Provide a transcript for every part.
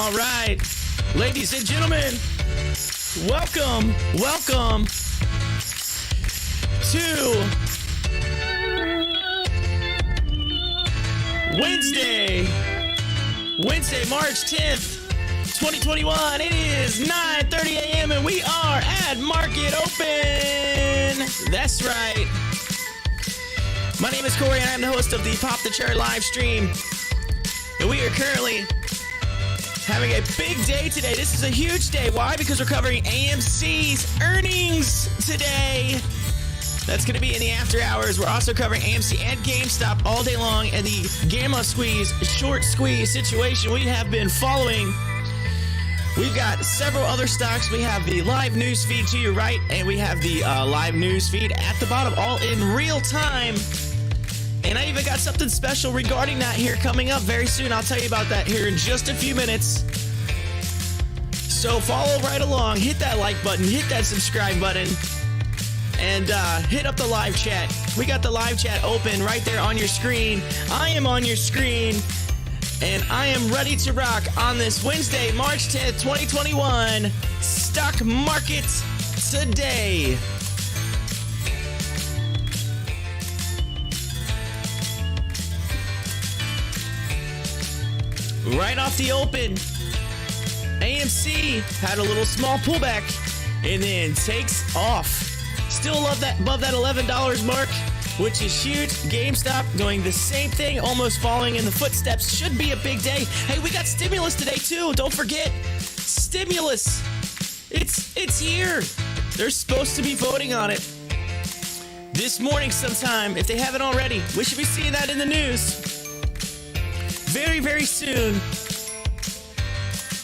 All right, ladies and gentlemen, welcome to Wednesday, March 10th, 2021. It is 9:30 a.m. and we are at Market Open. That's right. My name is Corey and I'm the host of the Pop the Chart live stream. And we are currently having a big day today. This is a huge day. Why? Because we're covering AMC's earnings today. That's going to be in the after hours. We're also covering AMC and GameStop all day long, and the gamma squeeze, short squeeze situation we have been following. We've got several other stocks. We have the live news feed to your right, and we have the live news feed at the bottom, all in real time. And I even got something special regarding that here coming up very soon. I'll tell you about that here in just a few minutes. So follow right along, hit that like button, hit that subscribe button, and hit up the live chat. We got the live chat open right there on your screen. I am on your screen, and I am ready to rock on this Wednesday, March 10th, 2021 stock market today. Right off the open, AMC had a little small pullback and then takes off. Still love that above that $11 mark, which is huge. GameStop doing the same thing, almost following in the footsteps. Should be a big day. Hey, we got stimulus today too. Don't forget, stimulus. It's here. They're supposed to be voting on it this morning sometime. If they haven't already, we should be seeing that in the news very, very soon.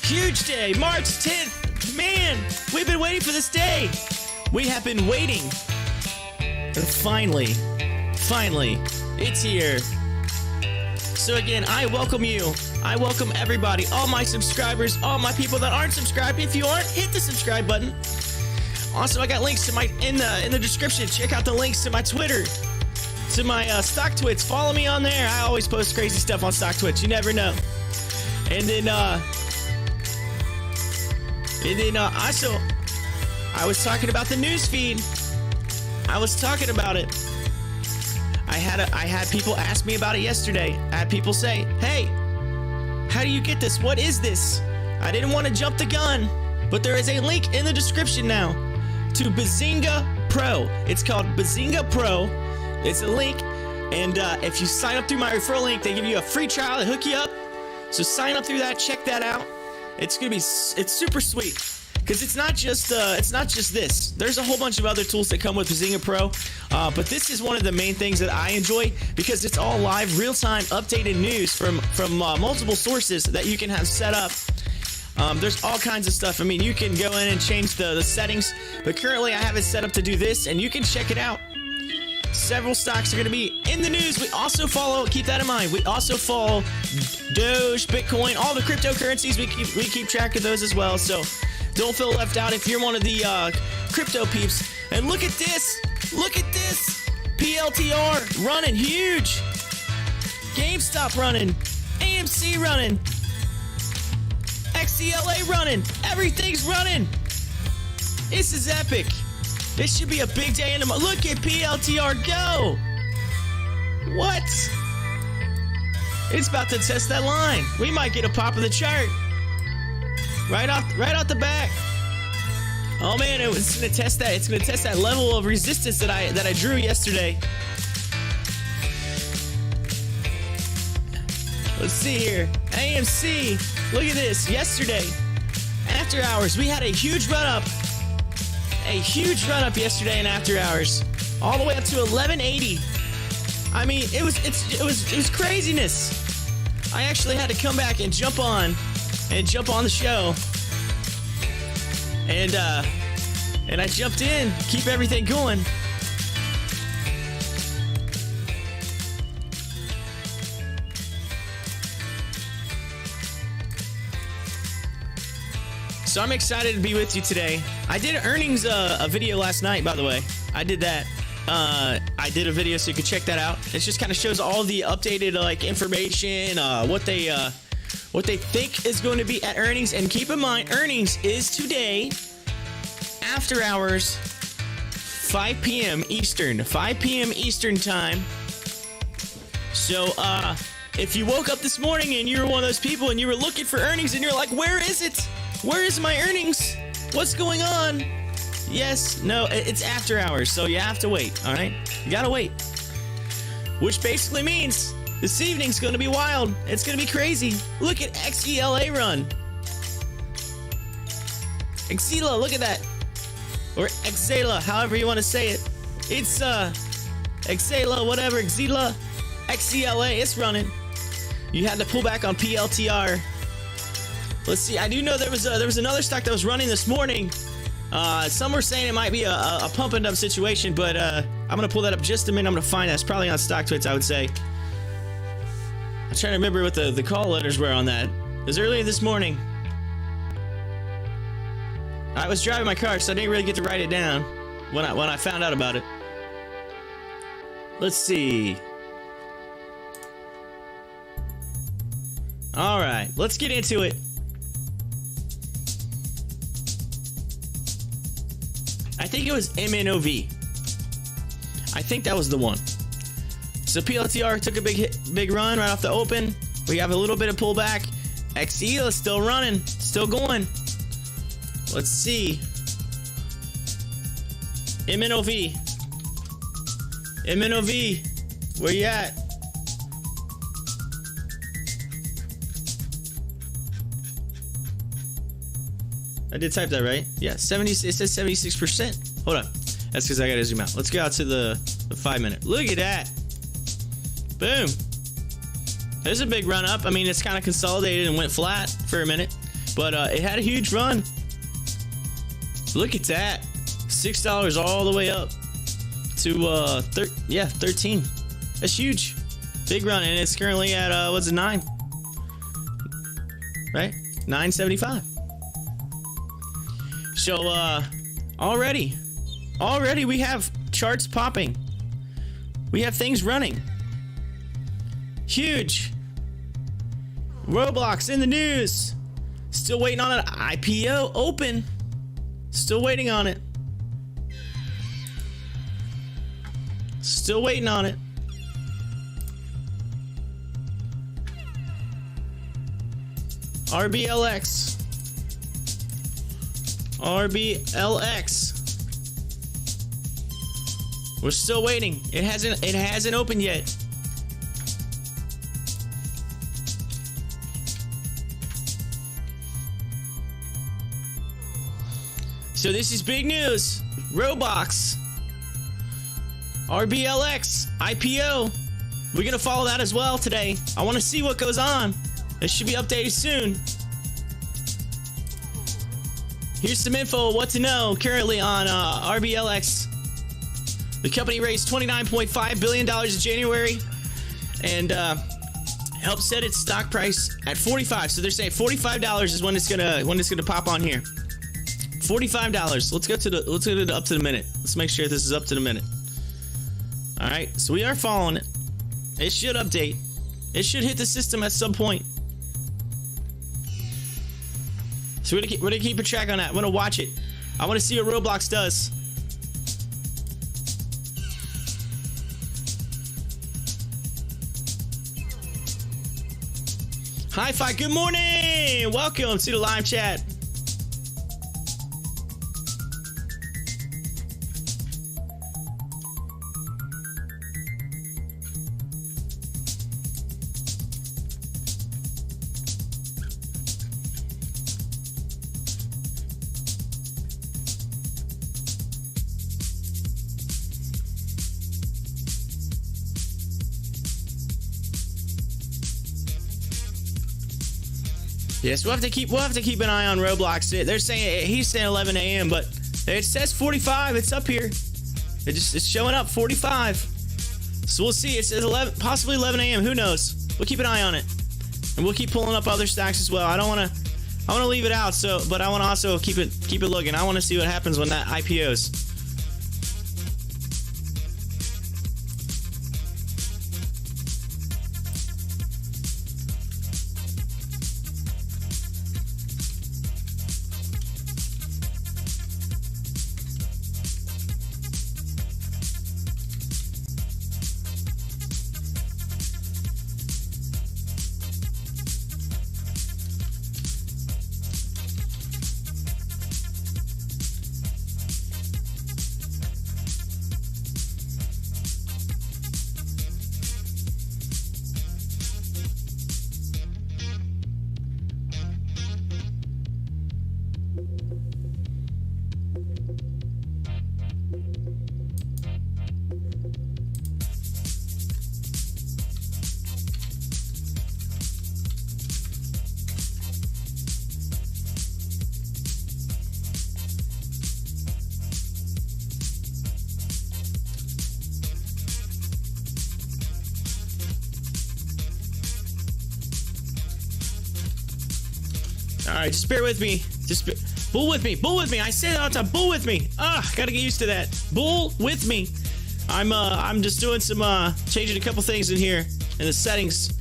Huge day, March 10th. Man, we've been waiting for this day. We have been waiting. And finally, it's here. So again, I welcome you. I welcome everybody, all my subscribers, all my people that aren't subscribed. If you aren't, hit the subscribe button. Also, I got links to in the description. Check out the links to my Twitter, to my Stocktwits. Follow me on there. I always post crazy stuff on Stocktwits. You never know. And then also, I was talking about the news feed. I was talking about it. I had people ask me about it yesterday. I had people say, "Hey, how do you get this? What is this?" I didn't want to jump the gun, but there is a link in the description now to Benzinga Pro. It's called Benzinga Pro. It's a link, and if you sign up through my referral link, they give you a free trial. They hook you up. So sign up through that. Check that out. It's super sweet because it's not just this. There's a whole bunch of other tools that come with Benzinga Pro, but this is one of the main things that I enjoy because it's all live, real-time, updated news from multiple sources that you can have set up. There's all kinds of stuff. I mean, you can go in and change the settings, but currently I have it set up to do this, and you can check it out. Several stocks are going to be in the news. We also follow, keep that in mind, we also follow DOGE, Bitcoin, all the cryptocurrencies. We keep track of those as well. So don't feel left out if you're one of the crypto peeps. And look at this. Look at this. PLTR running huge. GameStop running. AMC running. XCLA running. Everything's running. This is epic. This should be a big day in the look at PLTR go. What? It's about to test that line. We might get a pop of the chart. Right off the back. Oh man, it's gonna test that. It's gonna test that level of resistance that I drew yesterday. Let's see here. AMC. Look at this. Yesterday, after hours, we had a huge run up. A huge run up yesterday in after hours, all the way up to 1180. I mean, it was craziness. I actually had to come back and jump on the show, and I jumped in, keep everything going. So I'm excited to be with you today. I did an earnings a video last night, by the way. I did that. I did a video, so you can check that out. It just kind of shows all the updated like information, what they what they think is going to be at earnings. And keep in mind, earnings is today, after hours, 5 p.m. Eastern. 5 p.m. Eastern time. So, if you woke up this morning and you were one of those people and you were looking for earnings and you're like, where is it? Where is my earnings? What's going on? Yes, no, it's after hours, so you have to wait, all right? You gotta wait. Which basically means this evening's gonna be wild. It's gonna be crazy. Look at XELA run. Xela, look at that. Or Xela, however you want to say it. It's Xela, whatever, Xela, XELA, it's running. You had to pull back on PLTR. Let's see, I do know there was another stock that was running this morning. Some were saying it might be a pump and dump situation, but I'm gonna pull that up just a minute. I'm gonna find that. It's probably on Stocktwits, I would say. I'm trying to remember what the call letters were on that. It was earlier this morning. I was driving my car, so I didn't really get to write it down when I found out about it. Let's see. All right, let's get into it. I think it was MNOV. I think that was the one. So PLTR took a big run right off the open. We have a little bit of pullback. XELA is still running, still going. Let's see. MNOV. MNOV, where you at? I did type that right. Yeah, 70. It says 76%. Hold on. That's because I gotta zoom out. Let's go out to the 5 minute. Look at that. Boom. There's a big run up. I mean, it's kind of consolidated and went flat for a minute, but it had a huge run. Look at that. $6 all the way up to 13. That's huge. Big run, and it's currently at what's it, 9? Right? 9.75. So already we have charts popping. We have things running. Huge. Roblox in the news. Still waiting on an IPO open. Still waiting on it. Still waiting on it. RBLX. We're still waiting. It hasn't opened yet. So this is big news. Roblox RBLX IPO. We're gonna follow that as well today. I want to see what goes on. It should be updated soon. Here's some info, what to know currently on RBLX. The company raised $29.5 billion in January and helped set its stock price at $45. So they're saying $45 is when it's gonna pop on here. $45. Let's get it up to the minute. Let's make sure this is up to the minute. All right, so we are following it. It should update. It should hit the system at some point. So we're gonna keep a track on that. I'm gonna watch it. I want to see what Roblox does. Hi-Fi, good morning! Welcome to the live chat. Yes, we'll have to keep an eye on Roblox. They're saying he's saying 11 a.m., but it says 45. It's up here. It's showing up 45. So we'll see. It says 11, possibly 11 a.m. Who knows? We'll keep an eye on it, and we'll keep pulling up other stocks as well. I want to leave it out. But I want to also keep it looking. I want to see what happens when that IPOs. right, just bear with me. Bull with me. Bull with me. I say that all the time. Bull with me. Gotta get used to that. Bull with me. I'm just doing some changing a couple things in here in the settings.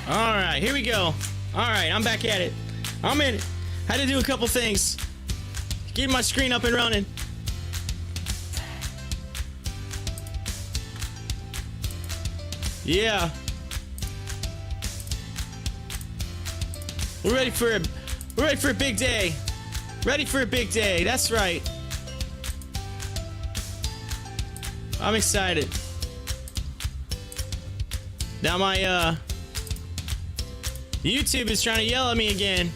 All right, here we go. All right, I'm back at it. I'm in it. Had to do a couple things. Get my screen up and running. Yeah. We're ready for a big day. Ready for a big day. That's right. I'm excited. Now my YouTube is trying to yell at me again.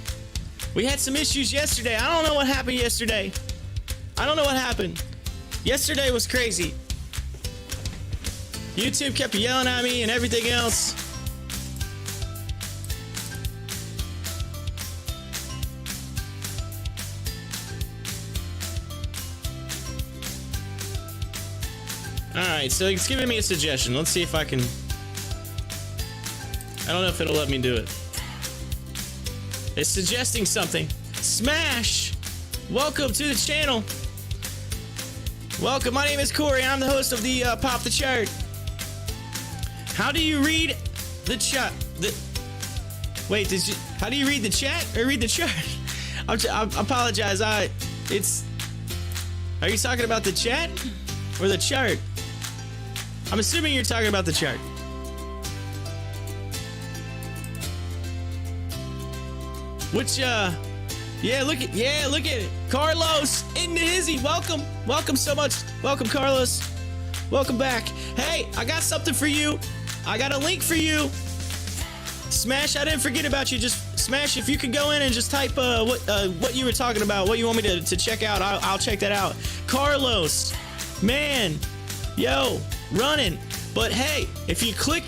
We had some issues yesterday. I don't know what happened yesterday. I don't know what happened. Yesterday was crazy. YouTube kept yelling at me and everything else. Alright, so it's giving me a suggestion. Let's see if I can... I don't know if it'll let me do it. It's suggesting something. Smash! Welcome to the channel. Welcome, my name is Corey. I'm the host of the Pop the Chart. How do you read the chat? Wait, how do you read the chat or read the chart? I apologize. Are you talking about the chat or the chart? I'm assuming you're talking about the chart. Which, yeah, look at it. Carlos in the hizzy. Welcome so much. Welcome, Carlos. Welcome back. Hey, I got something for you. I got a link for you. Smash, I didn't forget about you. Just Smash, if you could go in and just type what you were talking about, what you want me to check out, I'll check that out. Carlos, man, yo, running. But hey, if you click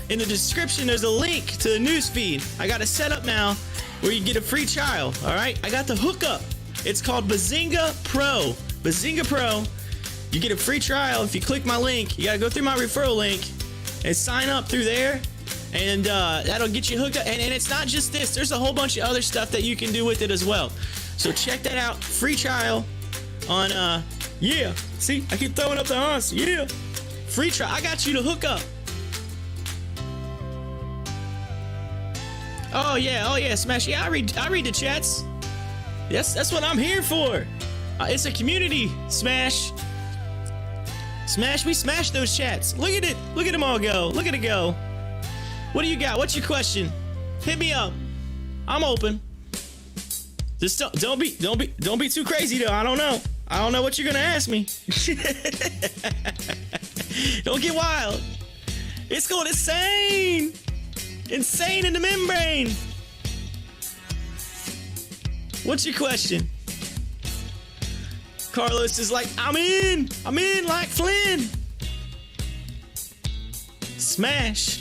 in the description, there's a link to the newsfeed. I got it set up now where you get a free trial. All right, I got the hookup. It's called Benzinga Pro. Benzinga Pro. You get a free trial if you click my link. You gotta go through my referral link and sign up through there, and that'll get you hooked up. And it's not just this. There's a whole bunch of other stuff that you can do with it as well. So check that out. Free trial on yeah. See, I keep throwing up the ons. Yeah. Free trial. I got you to hook up. Oh yeah, Smash. Yeah, I read the chats. Yes, that's what I'm here for. It's a community, Smash. Smash, we smash those chats. Look at it. Look at them all go. Look at it go. What do you got? What's your question? Hit me up. I'm open. Just don't be too crazy though. I don't know what you're gonna ask me. Don't get wild. It's going insane. Insane in the membrane. What's your question? Carlos is like, I'm in like Flynn. Smash.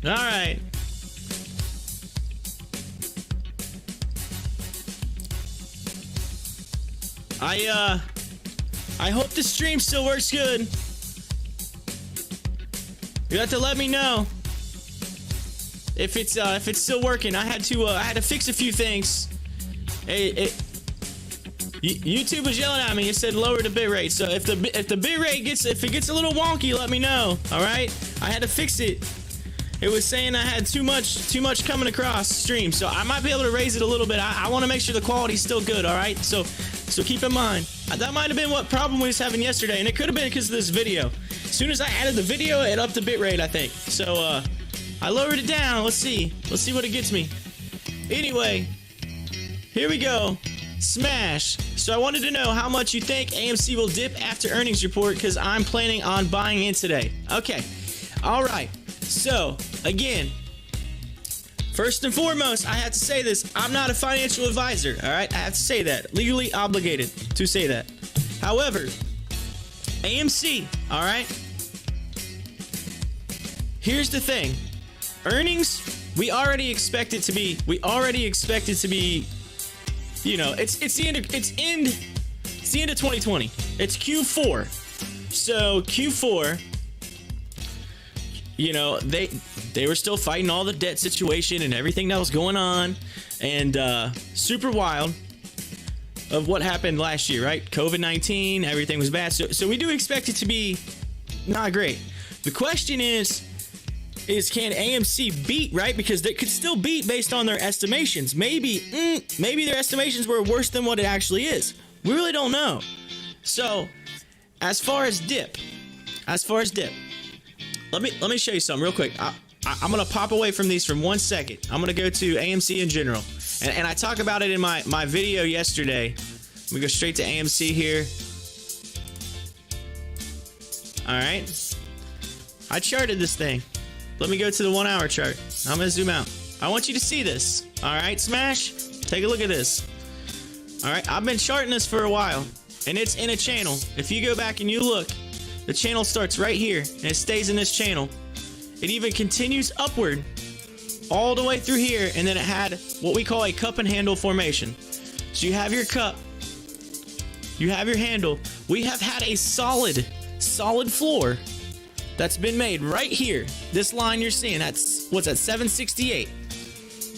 All right. I hope the stream still works good. You have to let me know if it's still working. I had to fix a few things. YouTube was yelling at me. It said lower the bitrate. So if the bitrate gets a little wonky, let me know. All right. I had to fix it. It was saying I had too much coming across stream, so I might be able to raise it a little bit. I want to make sure the quality's still good. All right. So keep in mind that might have been what problem we was having yesterday, and it could have been because of this video. As soon as I added the video, it upped the bitrate, I think. So I lowered it down. Let's see what it gets me. Anyway, here we go. Smash. So I wanted to know how much you think AMC will dip after earnings report, because I'm planning on buying in today. Okay. All right. So again, first and foremost, I have to say this. I'm not a financial advisor. All right. I have to say that. Legally obligated to say that. However, AMC. All right. Here's the thing. Earnings, we already expect it to be, you know, it's the end of 2020. It's Q4. So Q4, you know, they were still fighting all the debt situation and everything that was going on, and super wild of what happened last year, right? COVID-19, everything was bad. So we do expect it to be not great. The question is can AMC beat, right? Because they could still beat based on their estimations. Maybe their estimations were worse than what it actually is. We really don't know. So, as far as dip, let me show you something real quick. I'm gonna pop away from these for 1 second. I'm gonna go to AMC in general, and I talk about it in my video yesterday. We go straight to AMC here. All right, I charted this thing. Let me go to the 1 hour chart. I'm gonna zoom out. I want you to see this. All right, Smash, take a look at this. All right, I've been charting this for a while, and it's in a channel. If you go back and you look, the channel starts right here, and it stays in this channel. It even continues upward all the way through here, and then it had what we call a cup and handle formation. So you have your cup, you have your handle. We have had a solid floor that's been made right here. This line you're seeing, that's what's at 768.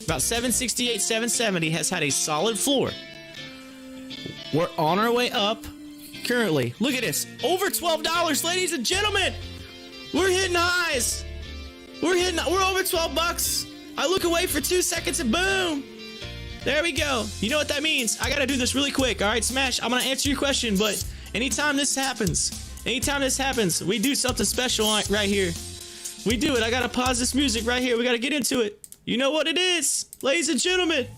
About 768, 770 has had a solid floor. We're on our way up currently. Look at this. Over $12, ladies and gentlemen. We're hitting highs. We're over 12 bucks. I look away for 2 seconds and boom. There we go. You know what that means? I gotta do this really quick. All right, Smash, I'm gonna answer your question, but anytime this happens, we do something special right here. We do it. I gotta pause this music right here. We gotta get into it. You know what it is, ladies and gentlemen.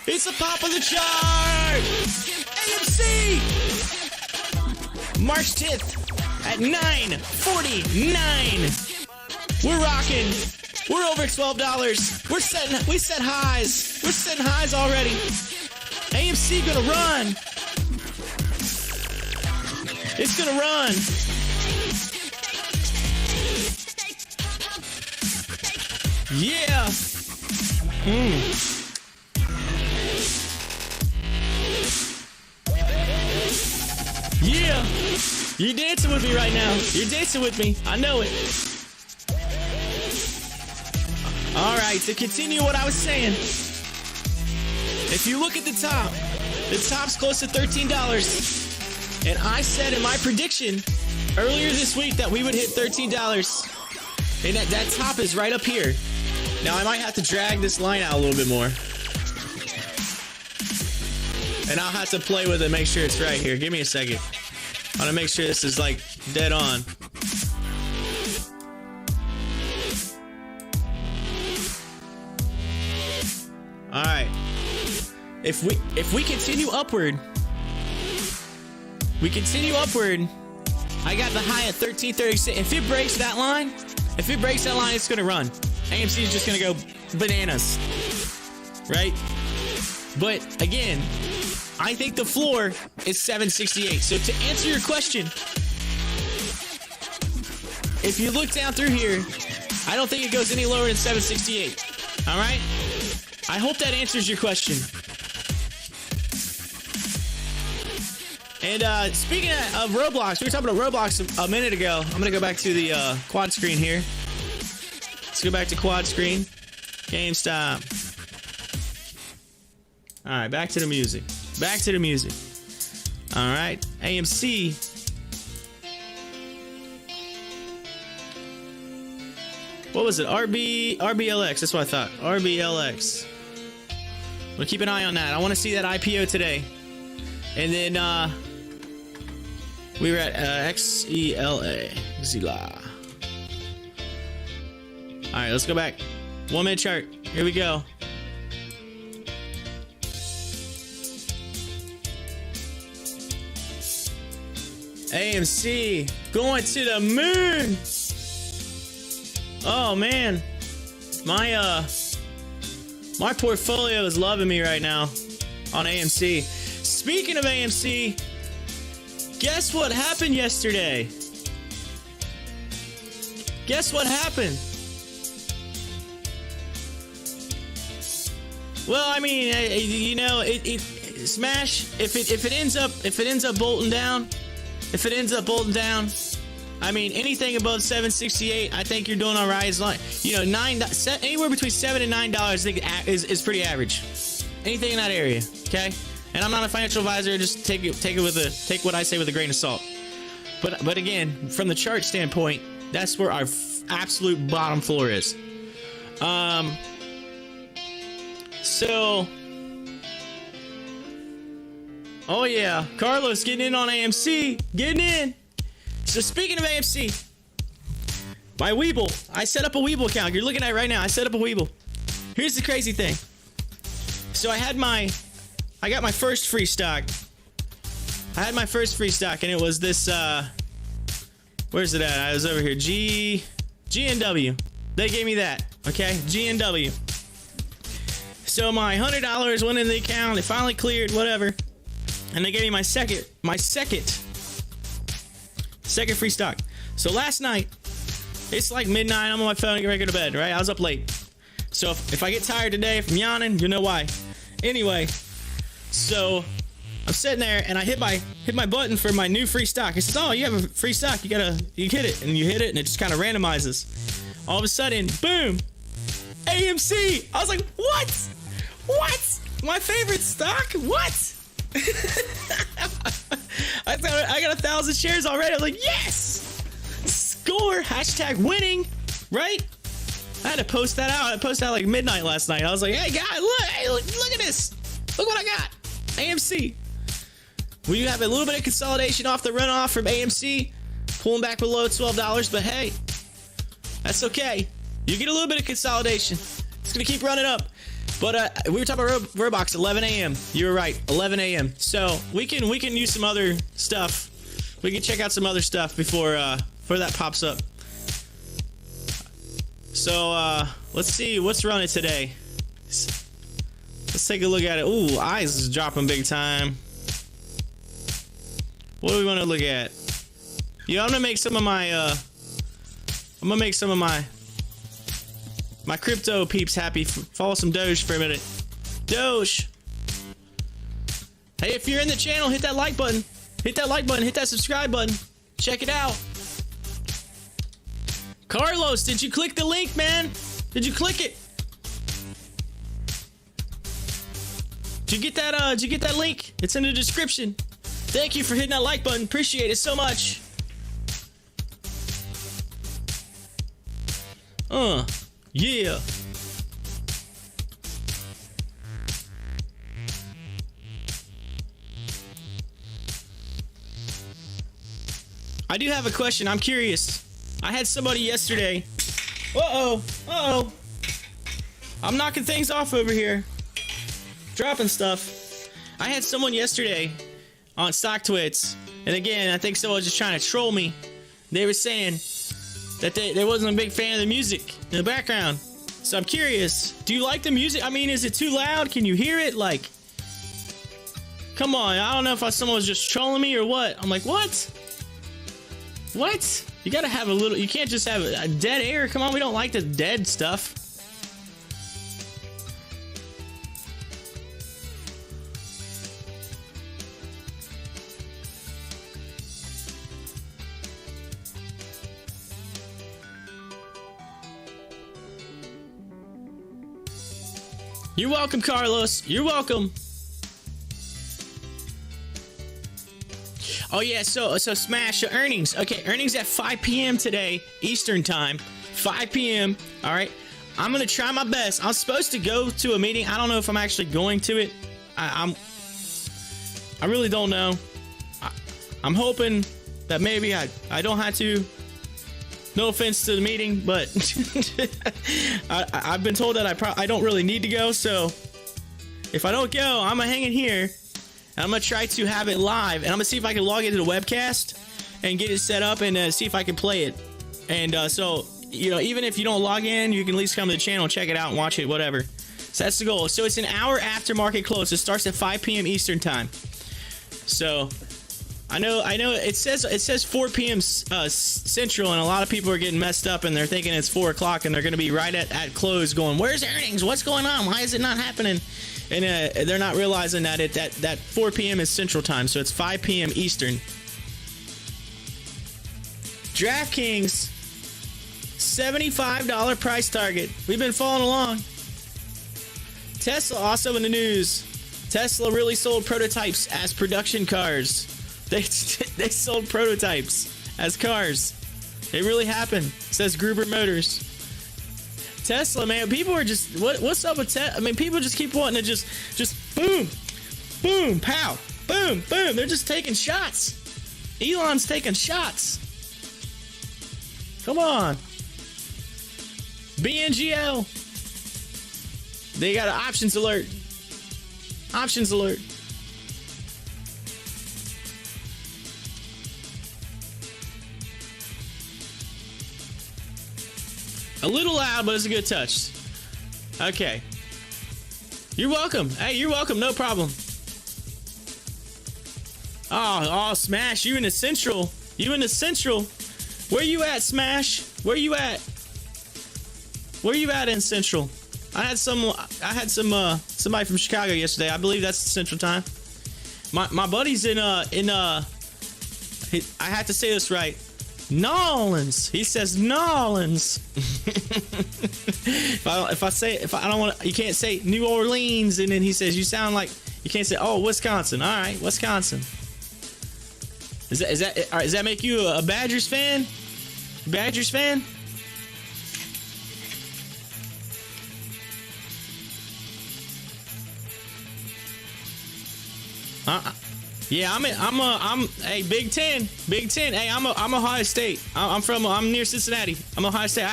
It's the pop of the chart. AMC. March 10th at 9:49. We're rocking. We're over $12. We set highs. We're setting highs already. AMC gonna run. It's gonna run. Yeah. Yeah. You're dancing with me right now. You're dancing with me. I know it. All right, to continue what I was saying. If you look at the top's close to $13. And I said in my prediction earlier this week that we would hit $13. And that top is right up here. Now I might have to drag this line out a little bit more. And I'll have to play with it, make sure it's right here. Give me a second. I want to make sure this is like dead on. All right. If we continue upward, I got the high at 1336. If it breaks that line, it's gonna run. AMC is just gonna go bananas, right? But again, I think the floor is 768. So to answer your question, if you look down through here, I don't think it goes any lower than 768. All right? I hope that answers your question. And speaking of Roblox, we were talking about Roblox a minute ago. I'm going to go back to the quad screen here. Let's go back to quad screen. GameStop. All right, back to the music. Back to the music. All right, AMC. What was it? RBLX. That's what I thought. RBLX. I'm gonna keep an eye on that. I want to see that IPO today. And then we were at XELA. Zila. All right, let's go back. 1 minute chart. Here we go. AMC going to the moon. Oh man, my portfolio is loving me right now on AMC. Speaking of AMC, guess what happened yesterday? Guess what happened? Well, I mean, you know, it smash if it ends up bolting down. If it ends up bolting down, I mean, anything above 768, I think you're doing all right. As long, you know, anywhere between $7 and $9, I think is pretty average. Anything in that area, okay? And I'm not a financial advisor. Just take what I say with a grain of salt. But again, from the chart standpoint, that's where our absolute bottom floor is. So. Oh yeah, Carlos getting in on AMC, getting in. So speaking of AMC, my WEBULL, I set up a WEBULL account. You're looking at it right now. I set up a WEBULL. Here's the crazy thing. So I got my first free stock. I had my first free stock, and it was this. Where's it at? I was over here. GNW. They gave me that. Okay, GNW. So my $100 went in the account. It finally cleared. Whatever. And they gave me my second free stock. So last night, it's like midnight. I'm on my phone, getting ready to go to bed, right? I was up late. So if I get tired today, if I'm yawning, you know why. Anyway, so I'm sitting there and I hit my button for my new free stock. It says, "Oh, you have a free stock. You hit it," and you hit it, and it just kind of randomizes. All of a sudden, boom, AMC. I was like, "What? What? My favorite stock? What?" I got 1,000 shares already. I was like, yes! Score! Hashtag winning! Right? I had to post that out. I posted out like midnight last night. I was like, hey guys, look at this! Look what I got! AMC. We have a little bit of consolidation off the runoff from AMC, pulling back below $12, but hey, that's okay. You get a little bit of consolidation. It's gonna keep running up. But we were talking about Roblox 11 a.m. You were right, 11 a.m. So we can use some other stuff. We can check out some other stuff before that pops up. So let's see what's running today. Let's take a look at it. Ooh, eyes is dropping big time. What do we want to look at? Yeah, I'm gonna make some of my crypto peeps happy. Follow some Doge for a minute. Doge. Hey, if you're in the channel, hit that like button. Hit that like button. Hit that subscribe button. Check it out. Carlos, did you click the link, man? Did you click it? Did you get that link? It's in the description. Thank you for hitting that like button. Appreciate it so much. Yeah. I do have a question. I'm curious. I had somebody yesterday. Uh-oh. I'm knocking things off over here. Dropping stuff. I had someone yesterday on Stocktwits. And again, I think someone was just trying to troll me. They were saying that they wasn't a big fan of the music in the background. So I'm curious, do you like the music? I mean, is it too loud? Can you hear it? Like, come on. I don't know if someone was just trolling me or what. I'm like, what? What? You gotta have a little, you can't just have a dead air. Come on, we don't like the dead stuff. You're welcome, Carlos. You're welcome. Oh yeah, so Smash earnings. Okay, earnings at 5 p.m. today, Eastern time. 5 p.m. All right. I'm gonna try my best. I'm supposed to go to a meeting. I don't know if I'm actually going to it. I really don't know. I'm hoping that maybe I don't have to. No offense to the meeting, but I've been told that I don't really need to go. So if I don't go, I'm gonna hang in here and I'm gonna try to have it live, and I'm gonna see if I can log into the webcast and get it set up and see if I can play it. And so, you know, even if you don't log in, you can at least come to the channel, check it out, and watch it, whatever. So that's the goal. So it's an hour after market close. It starts at 5 p.m. Eastern time. So I know it says 4 p.m. Central, and a lot of people are getting messed up and they're thinking it's 4 o'clock, and they're going to be right at close going, where's earnings? What's going on? Why is it not happening? And they're not realizing that that 4 p.m. is Central time, so it's 5 p.m. Eastern. DraftKings, $75 price target. We've been following along. Tesla also in the news. Tesla really sold prototypes as production cars. They sold prototypes as cars. It really happened, says Gruber Motors. Tesla, man, people are just, what's up with Tesla? I mean, people just keep wanting to just boom, boom, pow, boom, boom. They're just taking shots. Elon's taking shots. Come on. BNGL. They got an options alert. Options alert. A little loud, but it's a good touch. Okay. You're welcome. Hey, you're welcome. No problem. Oh, Smash. You in the Central. You in the Central. Where you at, Smash? Where you at? Where you at in Central? I had some somebody from Chicago yesterday. I believe that's Central time. My buddy's in I have to say this right. Nolans. He says Nolans. if I don't want to, you can't say New Orleans, and then he says you sound like, you can't say, oh, Wisconsin. All right, Wisconsin. Does that make you a Badgers fan? Badgers fan? Yeah, I'm hey, Big Ten. Hey, I'm Ohio State. I'm near Cincinnati. I'm Ohio State.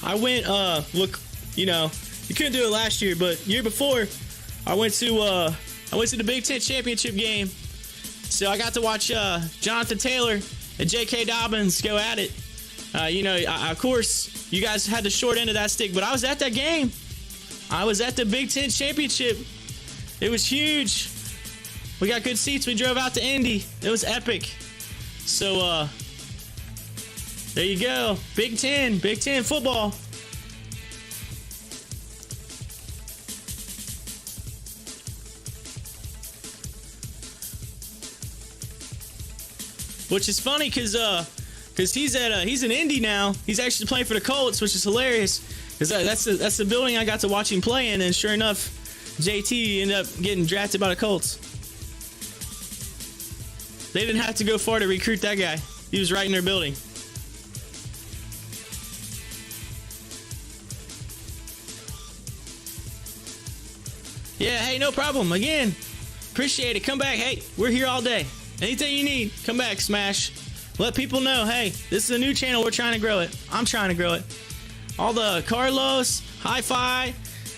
I went look, you know, you couldn't do it last year, but year before I went to the Big Ten championship game. So I got to watch Jonathan Taylor and J.K. Dobbins go at it. You know, of course, you guys had the short end of that stick, but I was at that game. I was at the Big Ten championship. It was huge. We got good seats. We drove out to Indy. It was epic. So, there you go. Big Ten football. Which is funny because he's in Indy now. He's actually playing for the Colts, which is hilarious. Because that's the building I got to watch him play in, and sure enough, JT ended up getting drafted by the Colts. They didn't have to go far to recruit that guy. He was right in their building. Yeah, hey, no problem. Again, appreciate it. Come back. Hey, we're here all day. Anything you need, come back, Smash. Let people know, hey, this is a new channel. We're trying to grow it. I'm trying to grow it. All the Carlos, Hi-Fi,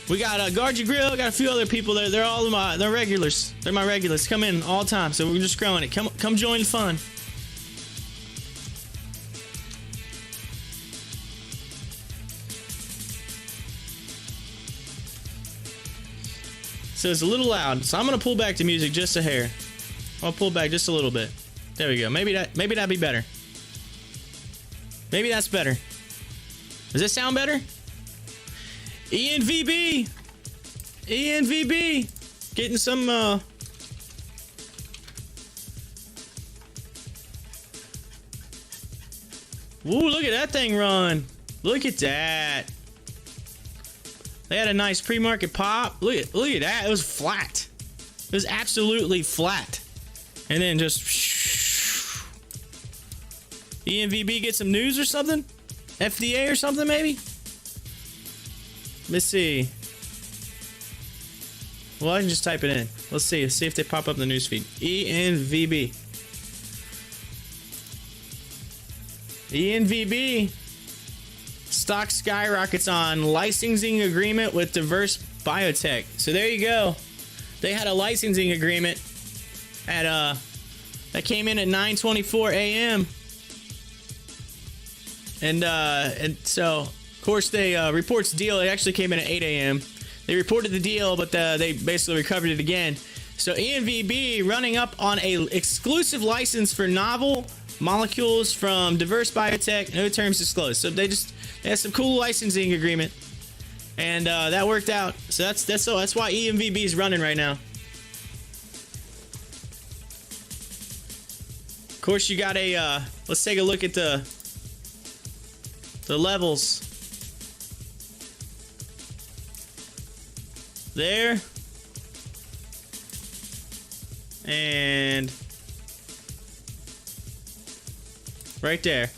we got Guard Your Grill, got a few other people there. They're all they're regulars. They're my regulars. Come in all the time. So we're just growing it. Come join the fun. So it's a little loud. So I'm gonna pull back the music just a hair. I'll pull back just a little bit. There we go. Maybe that'd be better. Maybe that's better. Does this sound better? ENVB. ENVB. Getting some, Ooh, look at that thing run. Look at that. They had a nice pre-market pop. Look at that. It was flat. It was absolutely flat. And then just ENVB get some news or something? FDA or something maybe? Let's see. Well, I can just type it in. Let's see. Let's see if they pop up in the newsfeed. ENVB. ENVB. Stock skyrockets on licensing agreement with diverse biotech. So there you go. They had a licensing agreement at that came in at 9:24 a.m. And so of course they reports deal. It actually came in at 8 a.m. They reported the deal, but they basically recovered it again. So ENVB running up on a exclusive license for novel molecules from diverse biotech, no terms disclosed. So they had some cool licensing agreement, and that worked out. So that's why ENVB is running right now. Of course, you got a let's take a look at the levels there, and right there.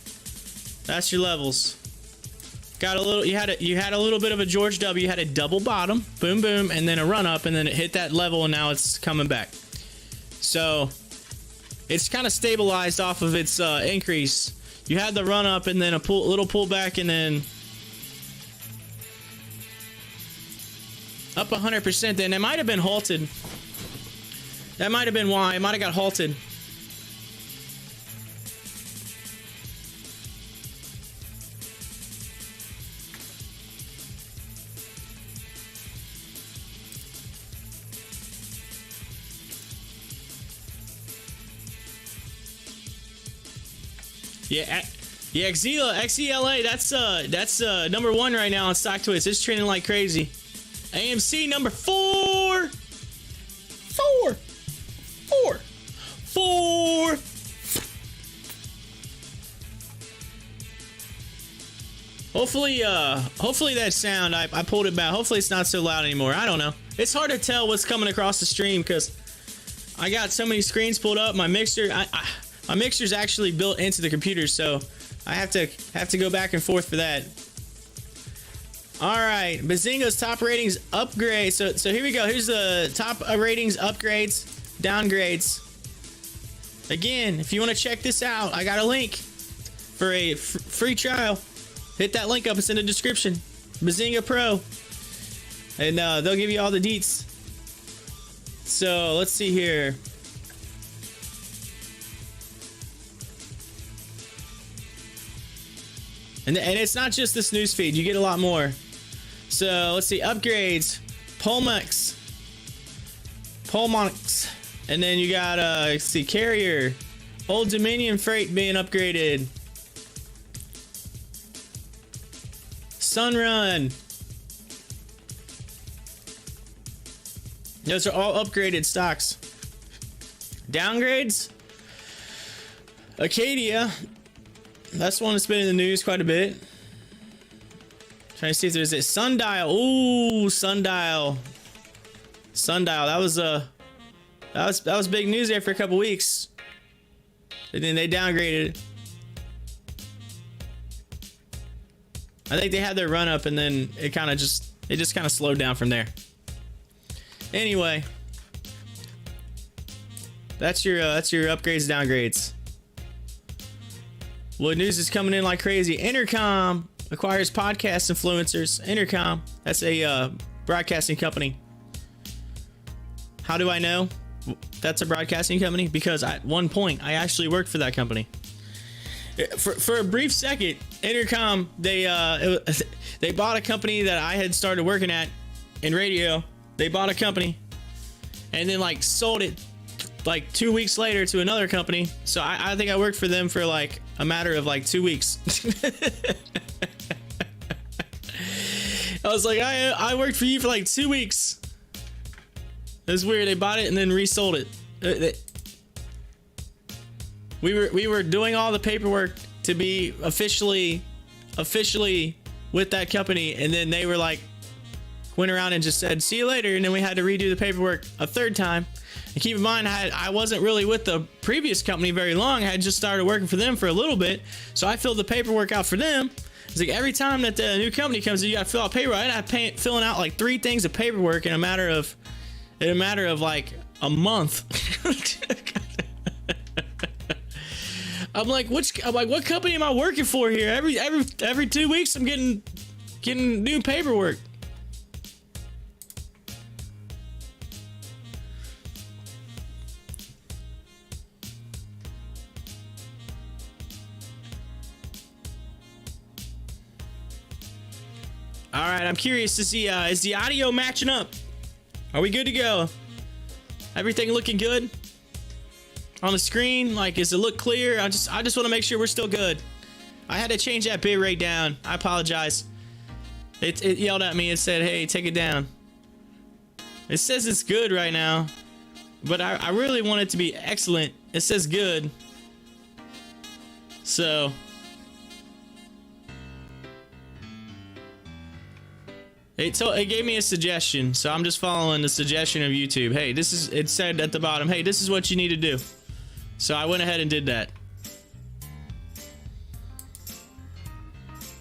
That's your levels. Got a little. You had a little bit of a George W. You had a double bottom, boom, boom, and then a run up, and then it hit that level, and now it's coming back. So it's kind of stabilized off of its increase. You had the run up, and then a little pullback, and then up 100%. Then it might have been halted. That might have been why. It might have got halted. Yeah, XELA, that's number 1 right now on Stocktwits. It's trending like crazy. AMC number 4. Hopefully that sound, I pulled it back. Hopefully it's not so loud anymore. I don't know. It's hard to tell what's coming across the stream because I got so many screens pulled up. My mixer, my mixer's actually built into the computer, so I have to go back and forth for that. All right, Benzinga's top ratings upgrade. So here we go. Here's the top ratings upgrades, downgrades. Again, if you want to check this out, I got a link for a free trial. Hit that link up. It's in the description. Benzinga Pro, and they'll give you all the deets. So let's see here. And it's not just this news feed. You get a lot more. So let's see. Upgrades. Polmex. And then you got, let's see, Carrier. Old Dominion Freight being upgraded. Sunrun. Those are all upgraded stocks. Downgrades. Acadia. That's one that's been in the news quite a bit. Trying to see if there's a Sundial. Ooh, Sundial. That was big news there for a couple weeks. And then they downgraded it. I think they had their run up, and then it just kind of slowed down from there. Anyway, that's your upgrades, downgrades. What news is coming in like crazy? Intercom acquires podcast influencers. Intercom, that's a broadcasting company. How do I know that's a broadcasting company? Because at one point I actually worked for that company. For a brief second, Intercom, they bought a company that I had started working at in radio. They bought a company and then like sold it like 2 weeks later to another company. So I think I worked for them for like a matter of like 2 weeks. I was like, I worked for you for like 2 weeks. It's weird. They bought it and then resold it. We were doing all the paperwork to be officially with that company, and then they were like, went around and just said, see you later, and then we had to redo the paperwork a third time. And keep in mind, I wasn't really with the previous company very long. I had just started working for them for a little bit, so I filled the paperwork out for them. It's like every time that the new company comes in, you gotta fill out paperwork. I ended up filling out like 3 things of paperwork in a matter of like a month. I'm like, what company am I working for here? Every 2 weeks, I'm getting new paperwork. All right, I'm curious to see, is the audio matching up? Are we good to go? Everything looking good on the screen? Like, does it look clear? I just want to make sure we're still good. I had to change that bit rate down. I apologize. It yelled at me and said, hey, take it down. It says it's good right now, but I really want it to be excellent. It says good. So it gave me a suggestion, so I'm just following the suggestion of YouTube. Hey, it said at the bottom, hey, this is what you need to do. So I went ahead and did that.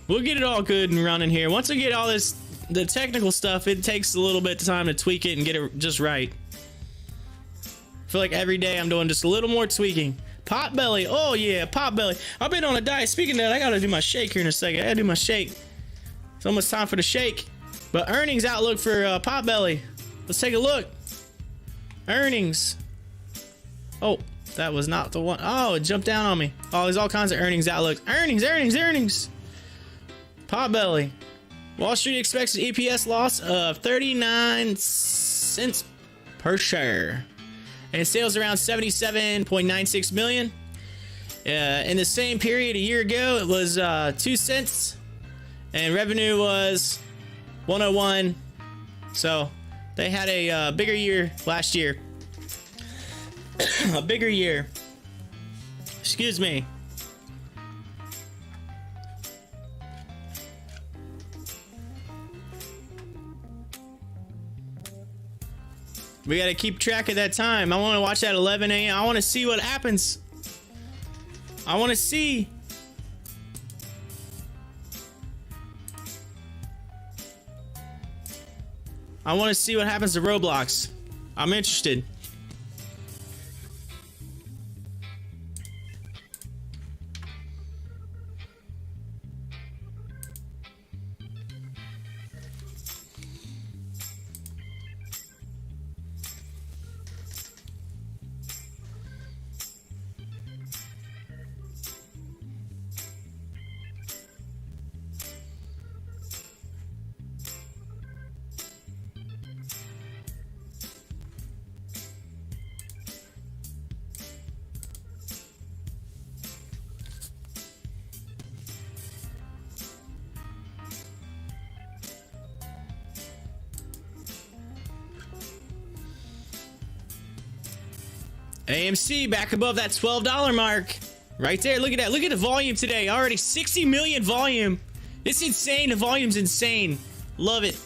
We'll get it all good and running here. Once I get all the technical stuff, it takes a little bit of time to tweak it and get it just right. I feel like every day I'm doing just a little more tweaking. Potbelly, oh yeah, Potbelly. I've been on a diet. Speaking of that, I gotta do my shake here in a second. I gotta do my shake. It's almost time for the shake. But earnings outlook for Potbelly. Let's take a look. Earnings. Oh, that was not the one. Oh, it jumped down on me. Oh, there's all kinds of earnings outlooks. Earnings. Potbelly. Wall Street expects an EPS loss of 39 cents per share. And sales around 77.96 million. In the same period a year ago, it was 2 cents. And revenue was 101. So they had a bigger year last year. A bigger year. Excuse me. We got to keep track of that time. I want to watch that 11 a.m. I want to see what happens. I want to see. I want to see what happens to Roblox. I'm interested. AMC back above that $12 mark. Right there. Look at that. Look at the volume today. Already 60 million volume. It's insane. The volume's insane. Love it.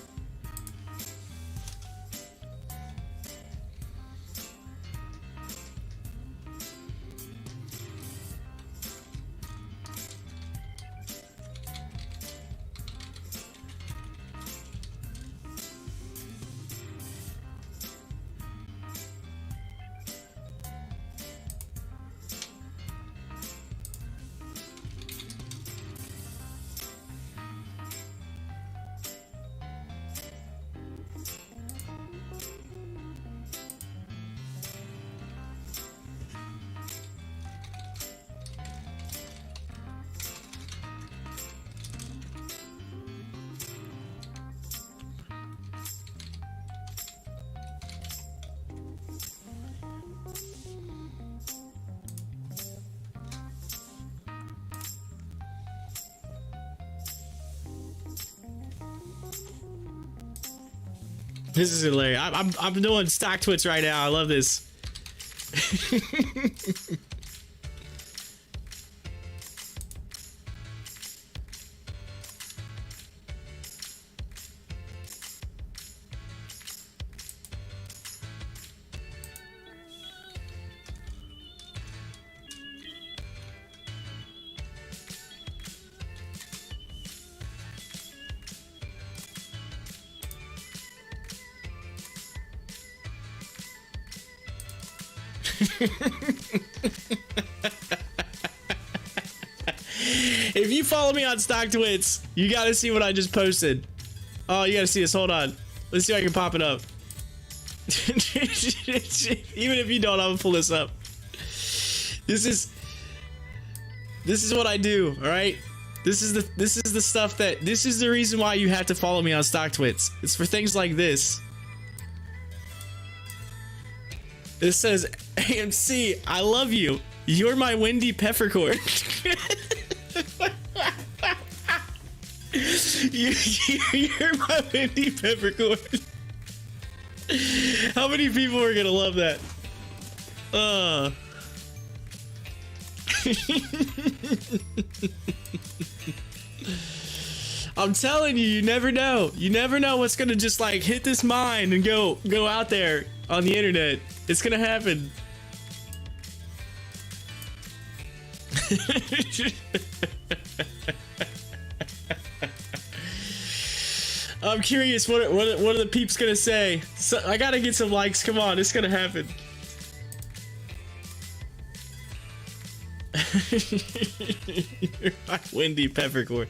This is hilarious. I'm doing Stocktwits right now. I love this. If you follow me on Stocktwits, you gotta see what I just posted. Oh, you gotta see this. Hold on. Let's see if I can pop it up. Even if you don't, I'm gonna pull this up. This is what I do. All right. This is the stuff that. This is the reason why you have to follow me on Stocktwits. It's for things like this. It says, AMC, I love you. You're my windy peppercorn. You're my windy peppercorn. How many people are gonna love that? I'm telling you, you never know. You never know what's gonna just like hit this mind and go out there on the internet. It's gonna happen. I'm curious, what are the peeps gonna say? So, I gotta get some likes. Come on, it's gonna happen. Windy peppercorn.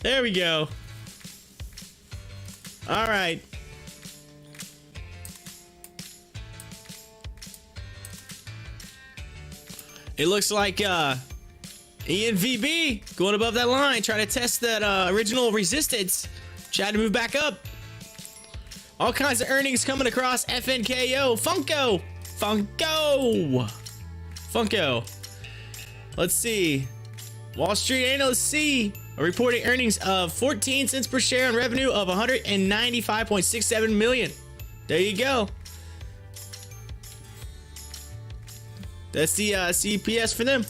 There we go. All right. It looks like ENVB going above that line, trying to test that original resistance, trying to move back up. All kinds of earnings coming across FNKO, Funko. Let's see. Wall Street analysts see are reporting earnings of 14 cents per share on revenue of 195.67 million. There you go. That's the CPS for them.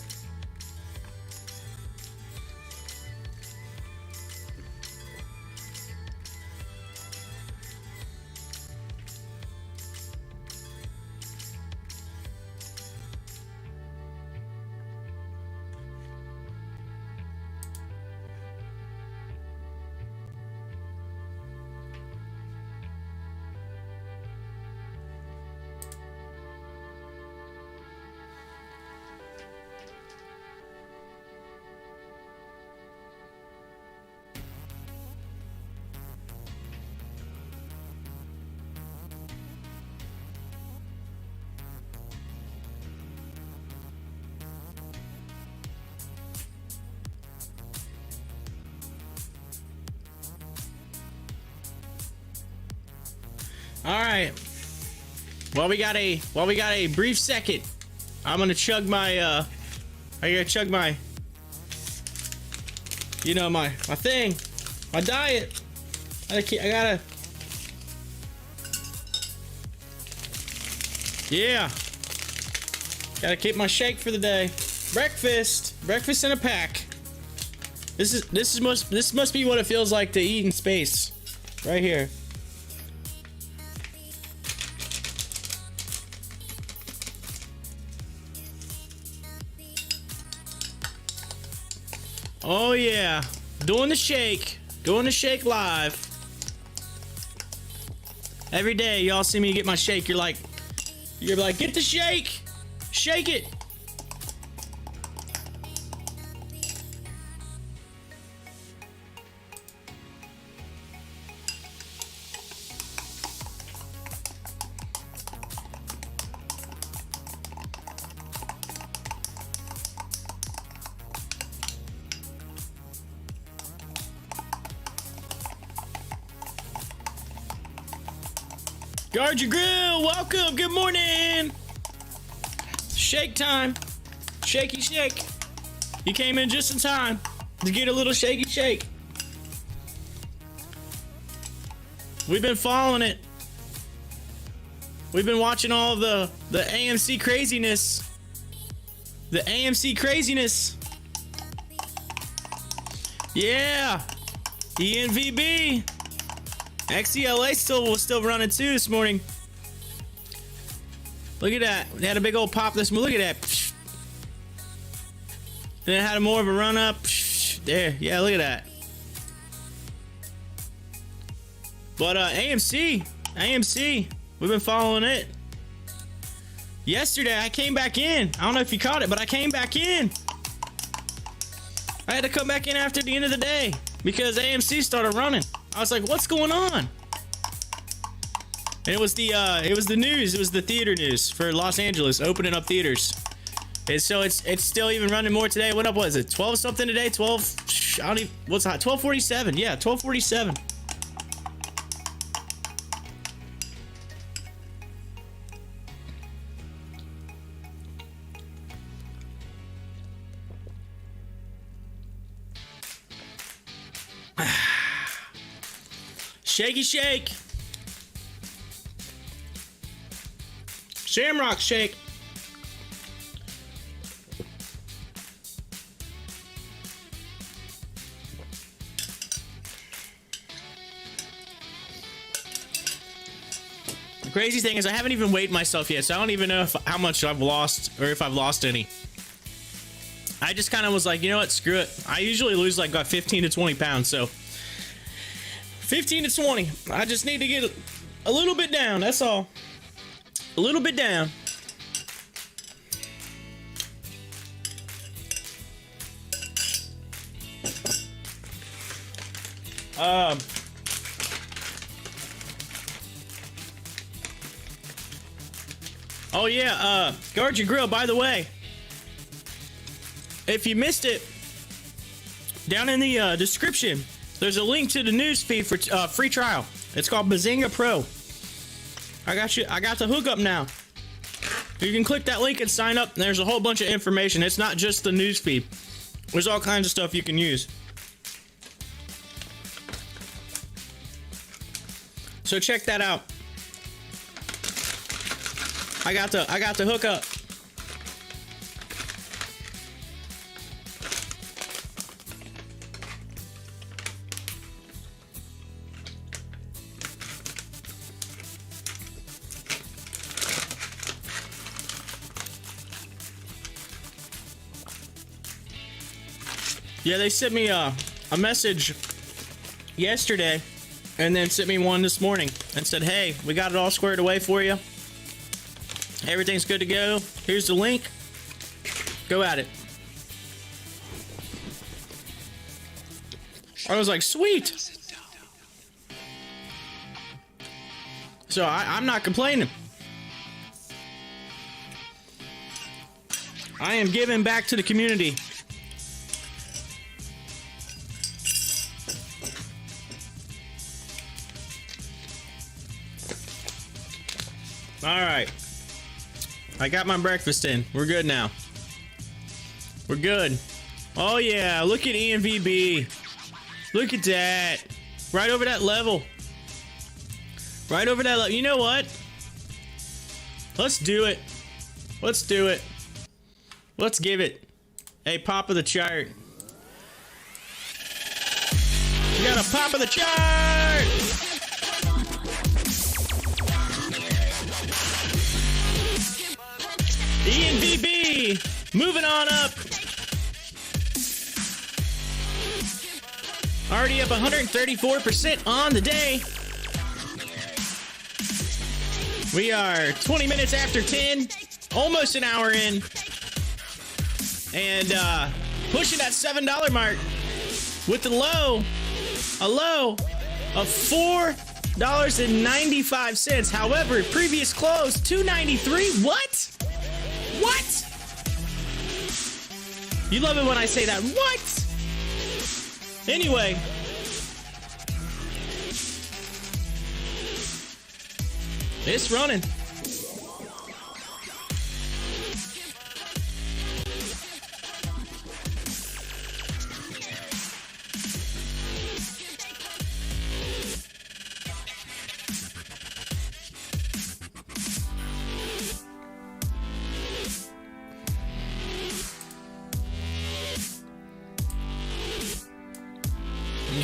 All right. While we got a brief second, I'm gonna chug my I gotta chug my, you know, my thing, my diet. I gotta. Yeah. Gotta keep my shake for the day. Breakfast in a pack. This must be what it feels like to eat in space, right here. Oh yeah, doing the shake live. Every day y'all see me get my shake, you're like, get the shake, shake it. Guard your grill, welcome, good morning. Shake time, shaky shake. You came in just in time to get a little shaky shake. We've been following it. We've been watching all of the AMC craziness. The AMC craziness. Yeah. ENVB. XCLA was still running too this morning. Look at that. They had a big old pop this morning. Look at that. Then it had more of a run up. There. Yeah, look at that. But AMC, we've been following it. Yesterday, I came back in. I don't know if you caught it, but I came back in. I had to come back in after the end of the day because AMC started running. I was like, what's going on? And it was the news. It was the theater news for Los Angeles opening up theaters. And so it's still even running more today. What up was it? 12 something today? 12, I don't even, what's hot? 12:47. Yeah, 12:47. Shaky shake. Shamrock shake. The crazy thing is I haven't even weighed myself yet, so I don't even know how much I've lost or if I've lost any. I just kind of was like, you know what, screw it. I usually lose like about 15 to 20 pounds, so 15 to 20. I just need to get a little bit down, that's all. A little bit down. Oh yeah, guard your grill, by the way. If you missed it, down in the description, there's a link to the news feed for free trial. It's called Benzinga Pro. I got the hookup now. You can click that link and sign up. And there's a whole bunch of information. It's not just the news feed. There's all kinds of stuff you can use. So check that out. I got the hookup. Yeah, they sent me a message yesterday and then sent me one this morning and said, hey, we got it all squared away for you. Everything's good to go. Here's the link. Go at it. I was like, sweet. So I'm not complaining. I am giving back to the community. All right. I got my breakfast in. We're good now. We're good. Oh yeah, look at ENVB. Look at that. Right over that level. Right over that level. You know what? Let's do it. Let's do it. Let's give it a pop of the chart. We got a pop of the chart. ENVB moving on up. Already up 134% on the day. We are 20 minutes after 10, almost an hour in, and pushing that $7 mark with a low of $4.95. However, previous close $2.93. What? You love it when I say that. What? Anyway. It's running.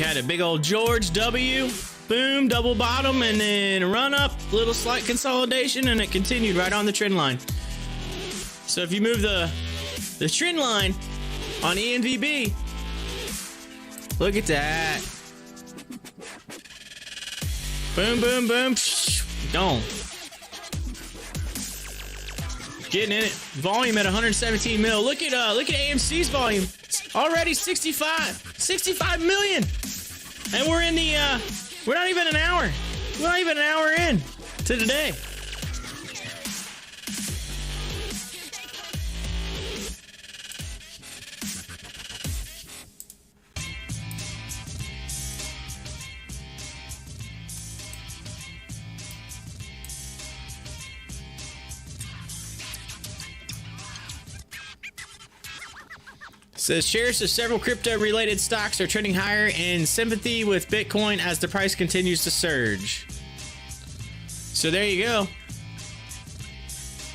You had a big old George W. Boom, double bottom, and then run up, little slight consolidation, and it continued right on the trend line. So if you move the trend line on ENVB, look at that. Boom, boom, boom. Gone. Getting in it. Volume at 117 mil. Look at AMC's volume. It's already 65 million. And we're in the we're not even an hour. We're not even an hour in to today. Says shares of several crypto-related stocks are trending higher in sympathy with Bitcoin as the price continues to surge. So there you go.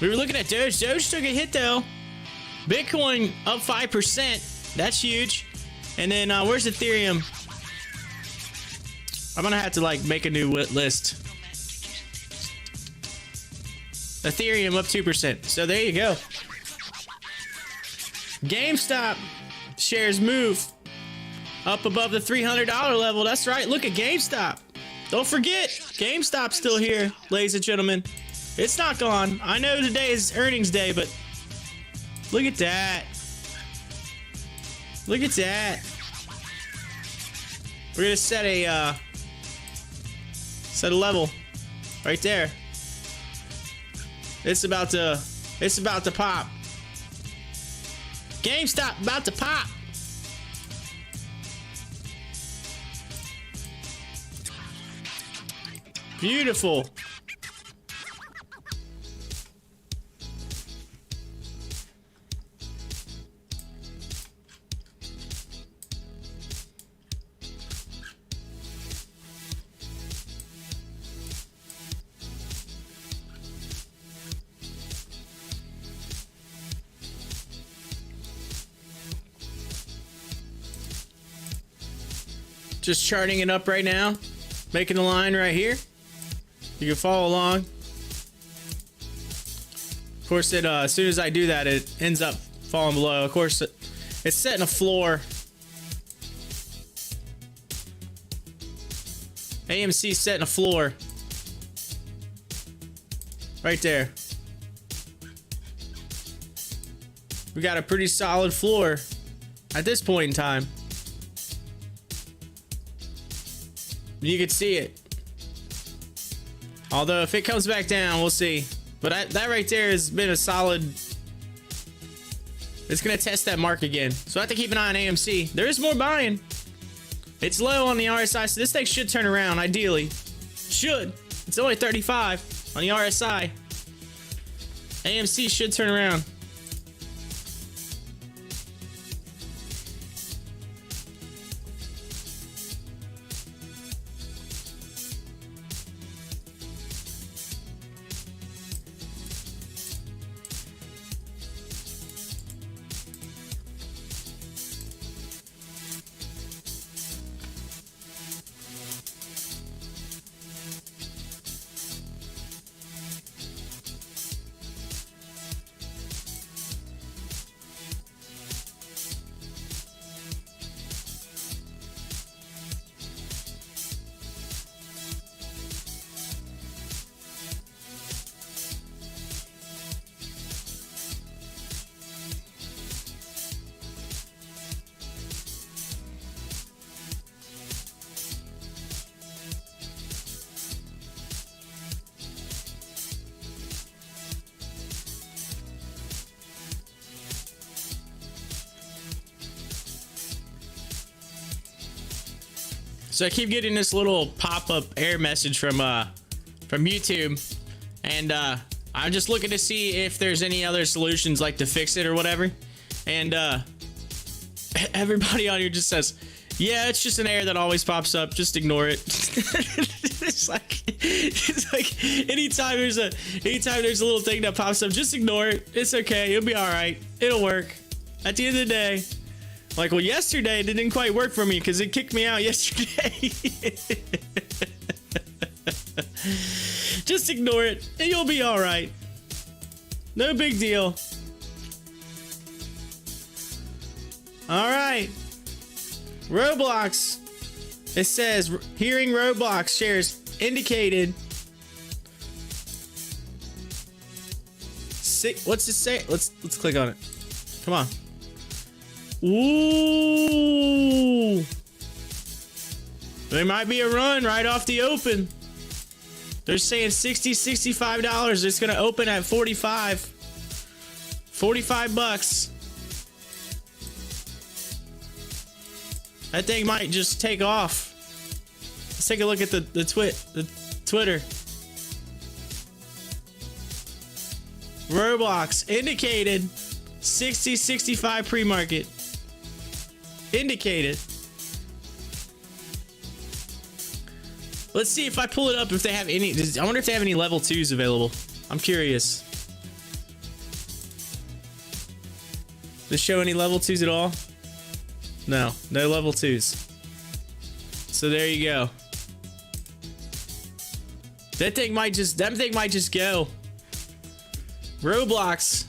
We were looking at Doge. Doge took a hit though. Bitcoin up 5%. That's huge. And then where's Ethereum? I'm gonna have to like make a new list. Ethereum up 2%. So there you go. GameStop shares move up above the $300 level. That's right. Look at GameStop. Don't forget, GameStop's still here, ladies and gentlemen. It's not gone. I know today is earnings day, but look at that. Look at that. We're gonna set a level right there. It's about to pop. GameStop about to pop. Beautiful. Just charting it up right now, making a line right here. You can follow along. Of course, as soon as I do that, it ends up falling below. Of course, it's setting a floor. AMC setting a floor right there. We got a pretty solid floor at this point in time. You can see it. Although if it comes back down, we'll see. But that right there has been a solid. It's gonna test that mark again. So I have to keep an eye on AMC. There is more buying. It's low on the RSI, so this thing should turn around. Ideally, should. It's only 35 on the RSI. AMC should turn around. So I keep getting this little pop-up error message from YouTube, and I'm just looking to see if there's any other solutions like to fix it or whatever. And everybody on here just says, "Yeah, it's just an error that always pops up. Just ignore it." it's like anytime there's a little thing that pops up, just ignore it. It's okay. It'll be all right. It'll work. At the end of the day, Like, well, yesterday it didn't quite work for me because it kicked me out yesterday. Just ignore it and you'll be all right. No big deal. All right. Roblox. It says hearing Roblox shares indicated. What's it say? Let's click on it. Come on. Ooh. There might be a run right off the open. They're saying $60, $65. It's going to open at 45. 45 bucks. That thing might just take off. Let's take a look at the Twitter. Roblox indicated 60, 65 pre-market. Indicated. Let's see if I pull it up if they have any. I wonder if they have any level 2s available. I'm curious. Does it show any level 2s at all? No level 2s. So there you go. That thing might just go. Roblox.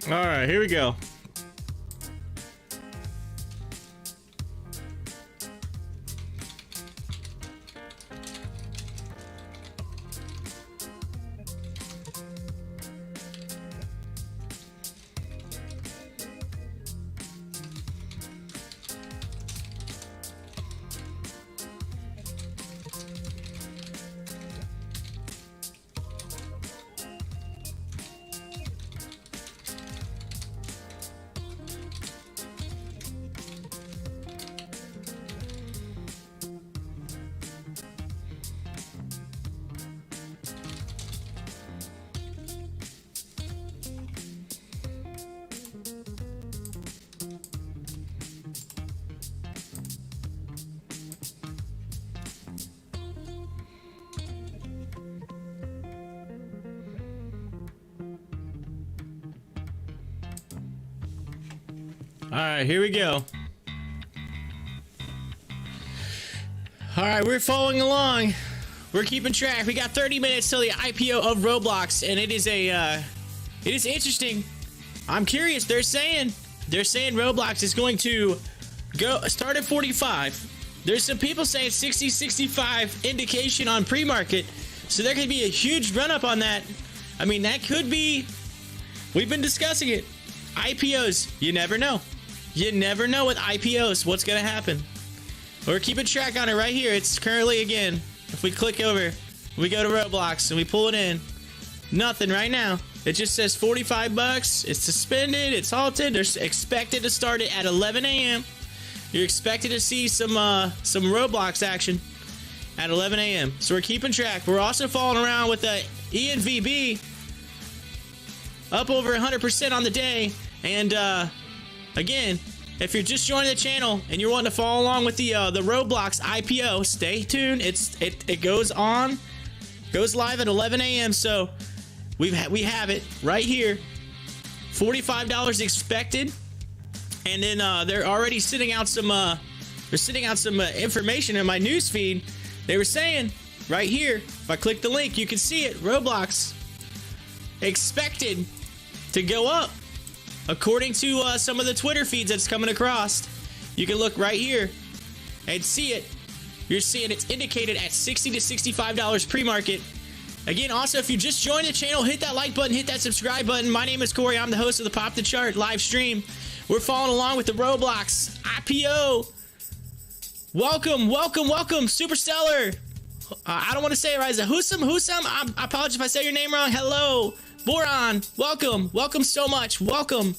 All right, here we go. All right, here we go. All right, we're following along. We're keeping track. We got 30 minutes till the IPO of Roblox, and it is interesting. I'm curious. They're saying Roblox is going to start at 45. There's some people saying 60, 65 indication on pre-market, so there could be a huge run up on that. I mean, that could be. We've been discussing it. IPOs, you never know. You never know with IPOs what's going to happen. We're keeping track on it right here. It's currently, again, if we click over, we go to Roblox and we pull it in. Nothing right now. It just says 45 bucks. It's suspended. It's halted. They're expected to start it at 11 a.m. You're expected to see some Roblox action at 11 a.m. So we're keeping track. We're also following around with the ENVB up over 100% on the day. And again, if you're just joining the channel and you're wanting to follow along with the Roblox IPO, stay tuned. It goes live at 11 a.m. So we have it right here. $45 expected, and then they're already sending out some information in my news feed. They were saying right here, if I click the link, you can see it. Roblox expected to go up according to some of the Twitter feeds that's coming across. You can look right here and see it. You're seeing it's indicated at $60 to $65 pre-market. Again, also, if you just joined the channel, hit that like button, hit that subscribe button. My name is Corey. I'm the host of the Pop the Chart live stream. We're following along with the Roblox IPO. Welcome, welcome, welcome, Super Stellar. I don't want to say it right. Is it Husam? I apologize if I say your name wrong. Hello, Boron. Welcome, welcome so much. Welcome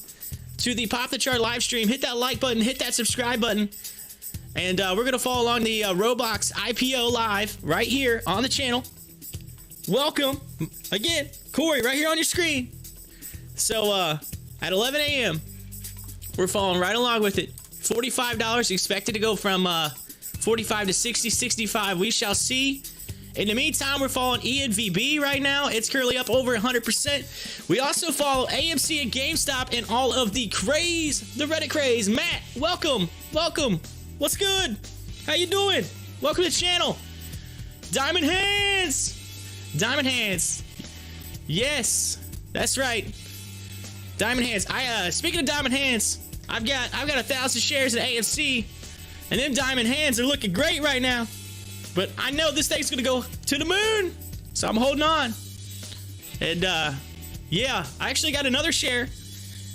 to the Pop the Chart live stream. Hit that like button, hit that subscribe button. And we're going to follow along the Roblox IPO live right here on the channel. Welcome again, Corey, right here on your screen. So at 11 a.m. we're following right along with it. $45 expected to go from 45 to 60, 65. We shall see. In the meantime, we're following ENVB right now. It's currently up over 100%. We also follow AMC and GameStop and all of the craze, the Reddit craze. Matt, welcome, welcome. What's good? How you doing? Welcome to the channel. Diamond Hands. Diamond Hands. Yes, that's right. Diamond Hands. Speaking of Diamond Hands, I've got 1,000 shares in AMC, and them Diamond Hands are looking great right now. But I know this thing's gonna go to the moon, so I'm holding on. And yeah, I actually got another share.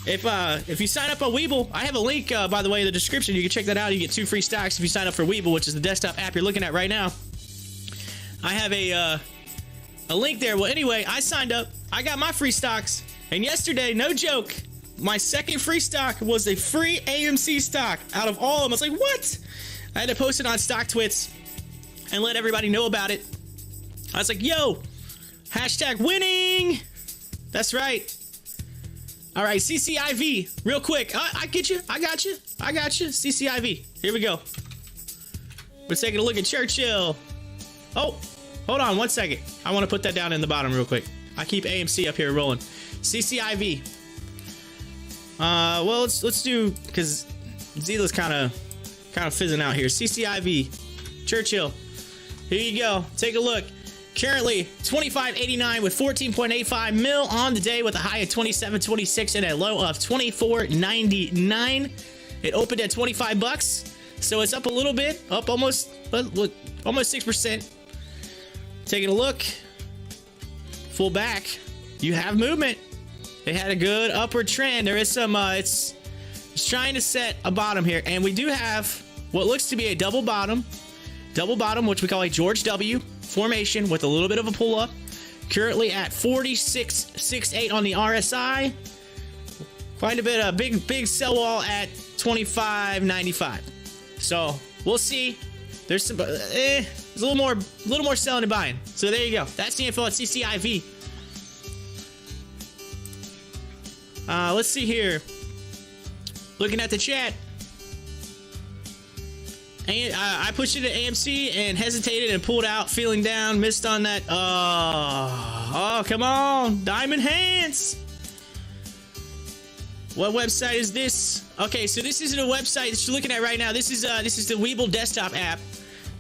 If you sign up on WEBULL, I have a link by the way in the description. You can check that out. You get 2 free stocks if you sign up for WEBULL, which is the desktop app you're looking at right now. I have a link there. Well, anyway, I signed up. I got my free stocks, and yesterday, no joke, my second free stock was a free AMC stock out of all of them. I was like, what? I had to post it on Stocktwits and let everybody know about it. I was like, yo, hashtag winning. That's right. All right, CCIV, real quick. I get you. I got you. CCIV. Here we go. We're taking a look at Churchill. Oh, hold on 1 second. I want to put that down in the bottom real quick. I keep AMC up here rolling. CCIV. Well, let's do, because Zila's kind of fizzing out here. CCIV, Churchill. Here you go. Take a look. Currently, $25.89 with 14.85 mil on the day with a high of 27.26 and a low of 24.99. It opened at 25 bucks, so it's up a little bit, up almost 6%. Taking a look, full back, you have movement. It had a good upward trend. There is some, it's trying to set a bottom here, and we do have what looks to be a double bottom, which we call a George W formation with a little bit of a pull up. Currently at 46.68 on the RSI. Quite a bit of big sell wall at 25.95. So we'll see. There's some, there's a little more selling and buying. So there you go. That's the info at CCIV. Let's see here. Looking at the chat. And I pushed it at AMC and hesitated and pulled out, feeling down, missed on that. Oh, come on, Diamond Hands. What website is this? Okay, so this isn't a website that you're looking at right now. This is the WEBULL desktop app.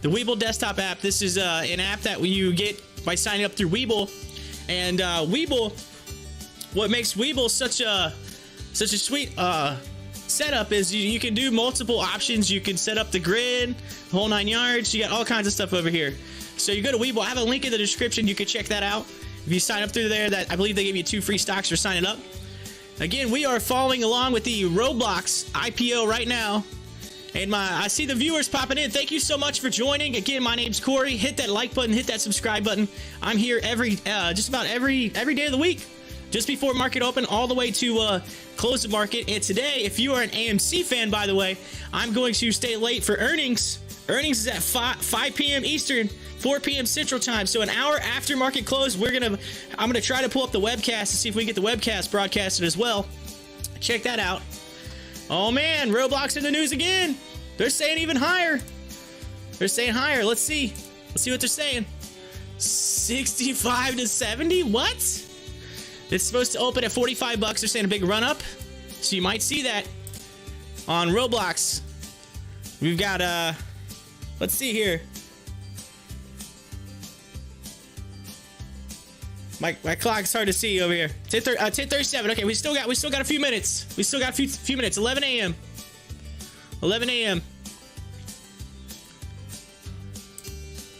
The WEBULL desktop app. This is an app that you get by signing up through WEBULL. And WEBULL, what makes WEBULL such a sweet setup is you can do multiple options. You can set up the grid, the whole 9 yards. You got all kinds of stuff over here. So you go to WEBULL. I have a link in the description. You can check that out. If you sign up through there, that I believe they give you 2 free stocks for signing up. Again, we are following along with the Roblox IPO right now. And I see the viewers popping in. Thank you so much for joining. Again, my name's Corey. Hit that like button, hit that subscribe button. I'm here just about every day of the week, just before market open, all the way to close the market. And today, if you are an AMC fan, by the way, I'm going to stay late for earnings. Earnings is at 5 p.m. Eastern, 4 p.m. Central Time. So an hour after market close, I'm gonna try to pull up the webcast to see if we can get the webcast broadcasted as well. Check that out. Oh man, Roblox in the news again. They're saying even higher. They're saying higher. Let's see. Let's see what they're saying. 65 to 70. What? It's supposed to open at 45 bucks. They're saying a big run up. So you might see that on Roblox. We've got let's see here. My clock's hard to see over here. 10:37. Okay, we still got a few minutes. We still got a few minutes. 11 a.m. 11 a.m.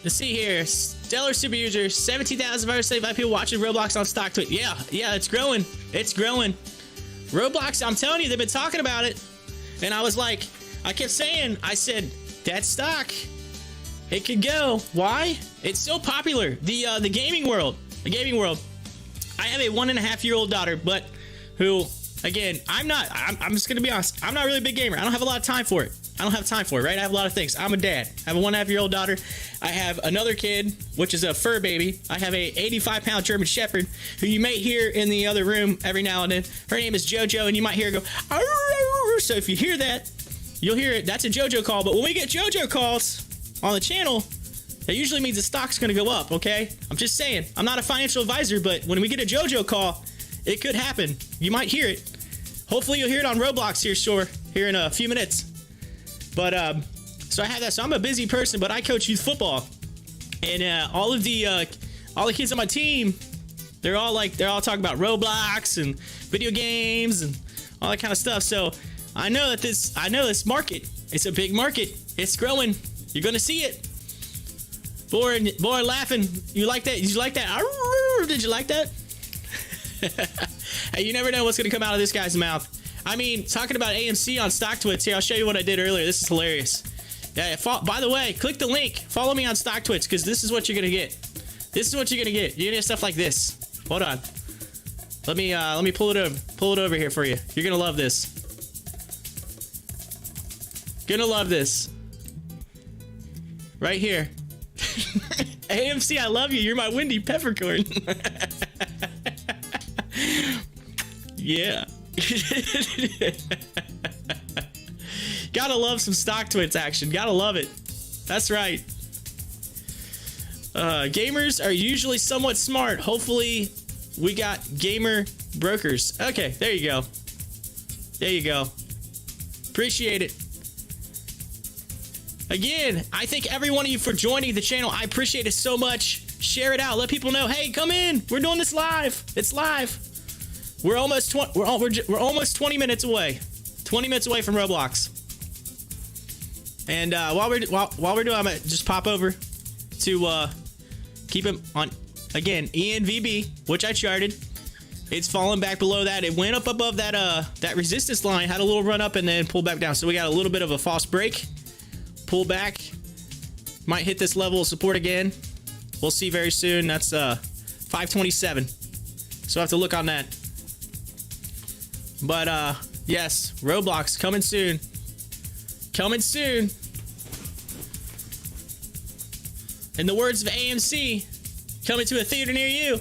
Let's see here. Stellar super user. 17,575 people watching Roblox on Stocktwits. Yeah, it's growing. It's growing. Roblox, I'm telling you, they've been talking about it. And I was like, I kept saying, I said, that stock, it could go. Why? It's so popular. The gaming world. The gaming world. I have a 1.5-year-old daughter, but who, again, I'm just gonna be honest, I'm not really a big gamer. I don't have a lot of time for it. I don't have time for it, right? I have a lot of things. I'm a dad. I have a 1.5-year-old daughter. I have another kid, which is a fur baby. I have a 85-pound German Shepherd, who you may hear in the other room every now and then. Her name is JoJo, and you might hear her go, arr! So if you hear that, you'll hear it. That's a JoJo call. But when we get JoJo calls on the channel, that usually means the stock's going to go up, okay? I'm just saying. I'm not a financial advisor, but when we get a JoJo call, it could happen. You might hear it. Hopefully you'll hear it on Roblox here in a few minutes. But, so I have that. So I'm a busy person, but I coach youth football. And all the kids on my team, they're all talking about Roblox and video games and all that kind of stuff. So I know this market, it's a big market. It's growing. You're going to see it. Boy laughing. You like that? Did you like that? Did you like that? Hey, you never know what's going to come out of this guy's mouth. I mean, talking about AMC on Stocktwits. Here, I'll show you what I did earlier. This is hilarious. Yeah, by the way, click the link. Follow me on Stocktwits, because this is what you're going to get. This is what you're going to get. You're going to get stuff like this. Hold on. Let me pull it over here for you. You're going to love this. Gonna love this. Right here. AMC, I love you. You're my windy peppercorn. Yeah. Gotta love some Stocktwits action. Gotta love it. That's right. Gamers are usually somewhat smart. Hopefully we got gamer brokers. Okay, there you go. There you go. Appreciate it. Again, I thank every one of you for joining the channel. I appreciate it so much. Share it out. Let people know, hey, come in. We're doing this live. It's live. We're almost 20 minutes away. 20 minutes away from Roblox. And while we're doing, I'm gonna just pop over to keep him on again. ENVB, which I charted. It's fallen back below that. It went up above that that resistance line, had a little run up, and then pulled back down. So we got a little bit of a false break. Pull back, might hit this level of support again. We'll see very soon. That's 527, so I have to look on that. But yes, Roblox coming soon. Coming soon. In the words of AMC, coming to a theater near you.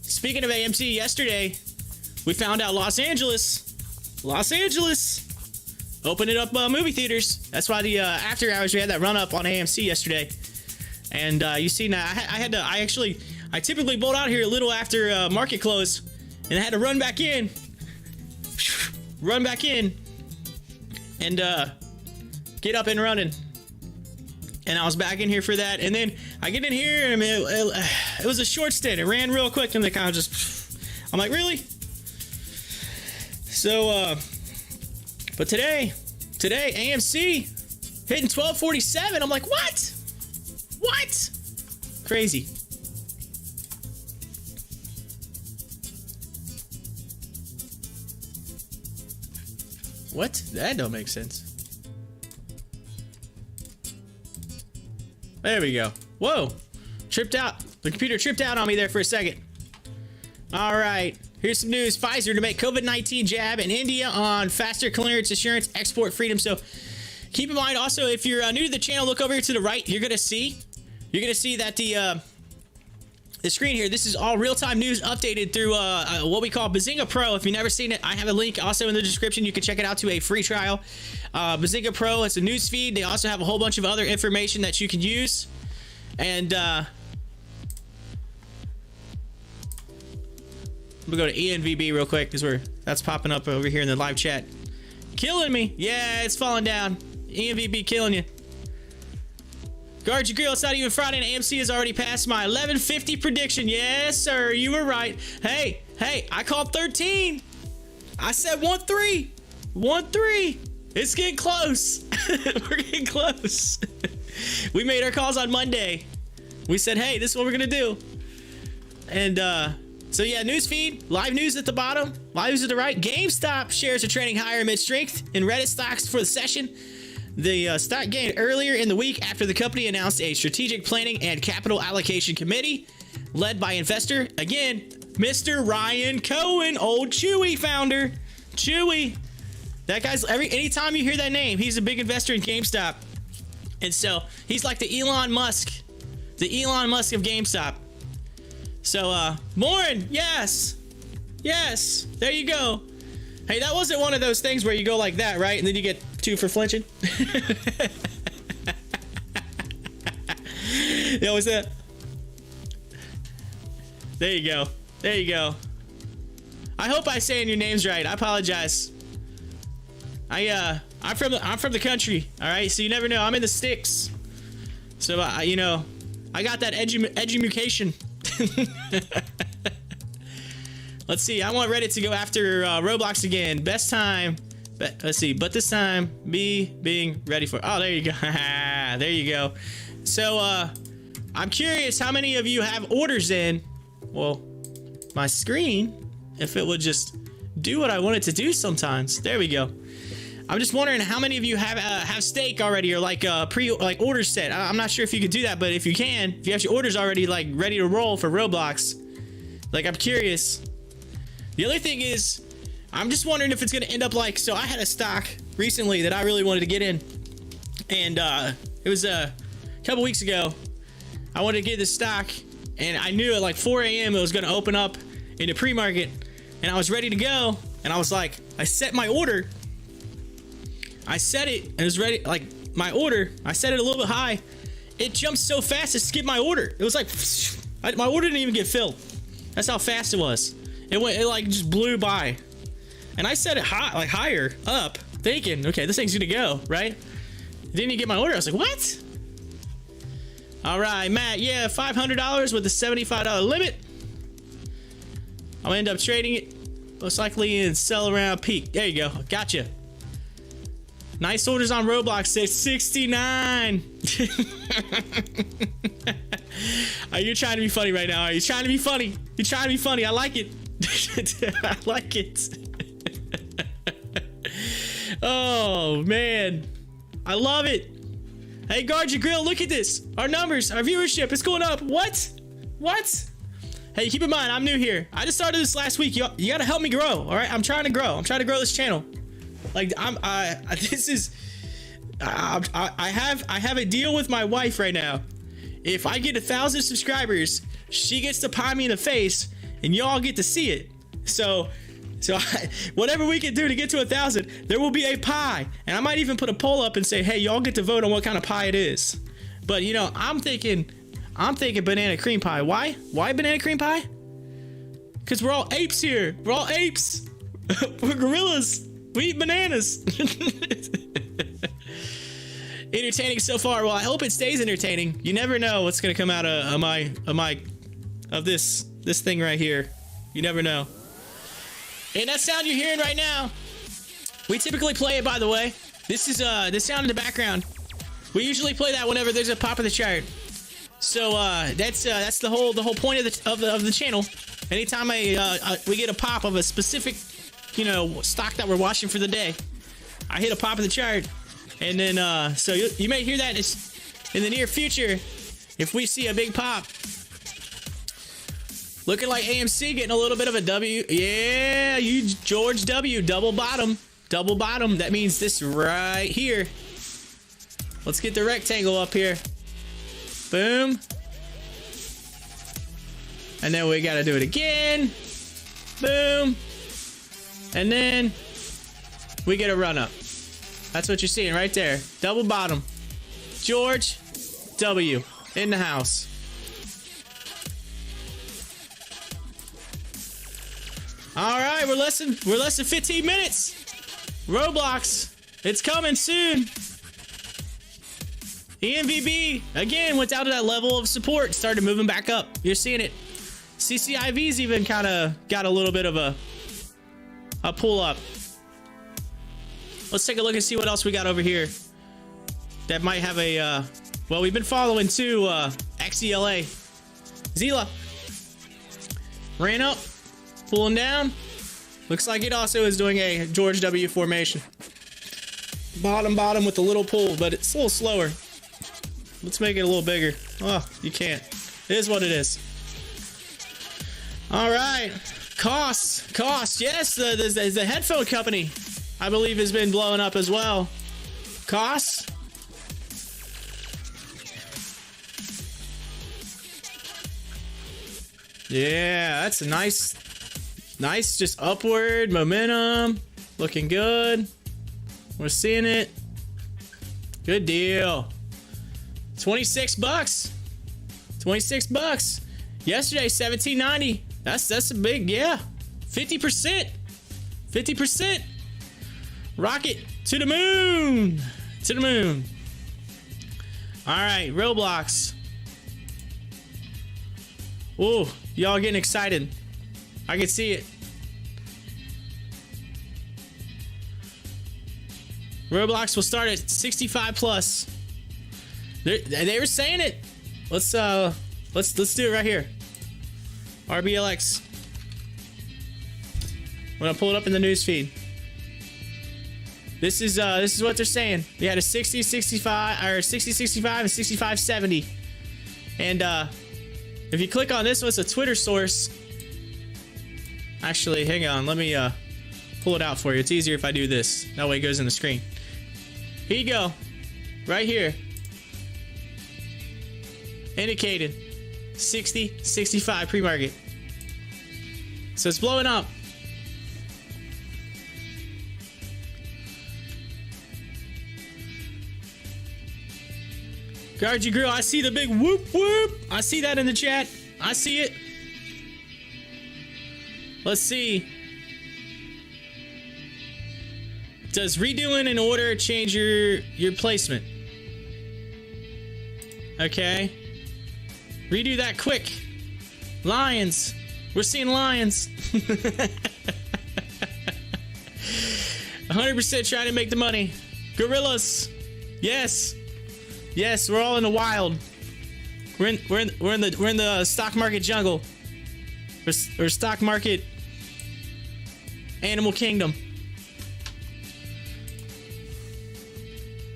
Speaking of AMC, yesterday we found out Los Angeles opening up movie theaters. That's why the after hours we had that run up on AMC yesterday. And you see now, I typically bolt out here a little after market close, and I had to run back in, and get up and running. And I was back in here for that, and then I get in here, and I mean, it was a short stint. It ran real quick, and they kind of just, I'm like, really? So, but today AMC hitting 1247. I'm like, what? Crazy. What? That don't make sense. There we go. Whoa. Tripped out. The computer tripped out on me there for a second. All right. Here's some news. Pfizer to make COVID-19 jab in India on faster clearance assurance export freedom. So keep in mind also, if you're new to the channel, look over here to the right. You're gonna see that the screen here, this is all real-time news updated through what we call Benzinga Pro. If you've never seen it, I have a link also in the description. You can check it out to a free trial. Benzinga Pro, it's a news feed. They also have a whole bunch of other information that you can use. And we'll go to ENVB real quick because that's popping up over here in the live chat. Killing me. Yeah, it's falling down. ENVB killing you. Guard your grill, it's not even Friday and AMC has already passed my 11:50 prediction. Yes, sir, you were right. Hey, I called 13. I said 1-3. 1-3. It's getting close. We're getting close. We made our calls on Monday. We said, hey, this is what we're gonna do. And so yeah, news feed, live news at the bottom, live news at the right. GameStop shares are trending higher amid strength in Reddit stocks for the session. The stock gained earlier in the week after the company announced a strategic planning and capital allocation committee led by investor, again, Mr. Ryan Cohen, old Chewy founder. Chewy. That guy's, anytime you hear that name, he's a big investor in GameStop. And so he's like the Elon Musk of GameStop. So, Morin, yes, there you go. Hey, that wasn't one of those things where you go like that, right? And then you get 2 for flinching. Yeah, what's that? There you go. There you go. I hope I'm saying your names right. I apologize. I'm from the country. All right, so you never know. I'm in the sticks. So you know, I got that education. Let's see. I want Reddit to go after Roblox again. Best time. Let's see. But this time, being ready for. Oh, there you go. There you go. So, I'm curious how many of you have orders in. Well, my screen, if it would just do what I want it to do sometimes. There we go. I'm just wondering how many of you have stake already or like orders set. I'm not sure if you could do that, but if you can, if you have your orders already like ready to roll for Roblox, like I'm curious. The other thing is, I'm just wondering if it's gonna end up like, so I had a stock recently that I really wanted to get in, and it was a couple weeks ago. I wanted to get this stock, and I knew at like 4 a.m. it was gonna open up in the pre-market, and I was ready to go, and I was like, I set my order. I set it, and it was ready, like my order, I set it a little bit high. It jumped so fast it skipped my order. It was like, my order didn't even get filled. That's how fast it was. It like just blew by. And I set it high, like higher up, thinking, okay, this thing's gonna go, right? Didn't even get my order. I was like, what? All right, Matt, yeah, $500 with a $75 limit. I'll end up trading it most likely in sell around peak. There you go, gotcha. Nice orders on Roblox, says 69. Are you trying to be funny right now? Are you trying to be funny? You're trying to be funny. I like it. I like it. Oh, man. I love it. Hey, guard your grill. Look at this. Our numbers, our viewership is going up. What? Hey, keep in mind, I'm new here. I just started this last week. You got to help me grow. All right. I'm trying to grow. I'm trying to grow this channel. Like I have a deal with my wife right now. If I get 1,000 subscribers, she gets to pie me in the face, and y'all get to see it. So whatever we can do to get to 1,000, there will be a pie, and I might even put a poll up and say, hey, y'all get to vote on what kind of pie it is. But you know, I'm thinking banana cream pie. Why? Why banana cream pie? Because we're all apes here. We're all apes. We're gorillas. We eat bananas. Entertaining so far. Well, I hope it stays entertaining. You never know what's gonna come out of this thing right here. You never know. And that sound you're hearing right now, we typically play it, by the way. This is this sound in the background. We usually play that whenever there's a pop of the chart. So that's the whole point of the channel. Anytime we get a pop of a specific, you know, stock that we're watching for the day, I hit a pop of the chart. And then, so you may hear that in the near future if we see a big pop. Looking like AMC getting a little bit of a W. Yeah, you George W. Double bottom. Double bottom. That means this right here. Let's get the rectangle up here. Boom. And then we got to do it again. Boom. And then we get a run up. That's what you're seeing right there. Double bottom. George W. in the house. All right, we're less than 15 minutes. Roblox, it's coming soon. EMVB again went down to that level of support, started moving back up. You're seeing it. CCIV's even kind of got a little bit of a pull up. Let's take a look and see what else we got over here that might have a well, we've been following too XELA. Zila ran up, pulling down. Looks like it also is doing a George W formation. Bottom with a little pull, but it's a little slower. Let's make it a little bigger. Oh, you can't. It is what it is. All right, costs. Yes, the headphone company, I believe, has been blowing up as well. Costs. Yeah, that's a nice, just upward momentum. Looking good. We're seeing it. Good deal. 26 bucks. 26 bucks. Yesterday, 17.90. That's a big, yeah. 50%. 50%. Rocket to the moon. To the moon. All right, Roblox. Ooh, y'all getting excited. I can see it. Roblox will start at 65 plus. They were saying it. Let's do it right here. RBLX. I'm gonna pull it up in the news feed. This is what they're saying. We had a 60, 65, or 60, 65, and 65, 70. And if you click on this one, it's a Twitter source. Actually, hang on. Let me pull it out for you. It's easier if I do this. That way it goes in the screen. Here you go. Right here. Indicated 60, 65 pre-market. So it's blowing up. Guard your grill. I see the big whoop whoop. I see that in the chat. I see it. Let's see. Does redoing an order change your placement? Okay. Redo that quick. Lions. We're seeing lions. 100% trying to make the money. Gorillas. Yes. Yes, we're all in the wild. We're in the stock market jungle. Or stock market animal kingdom.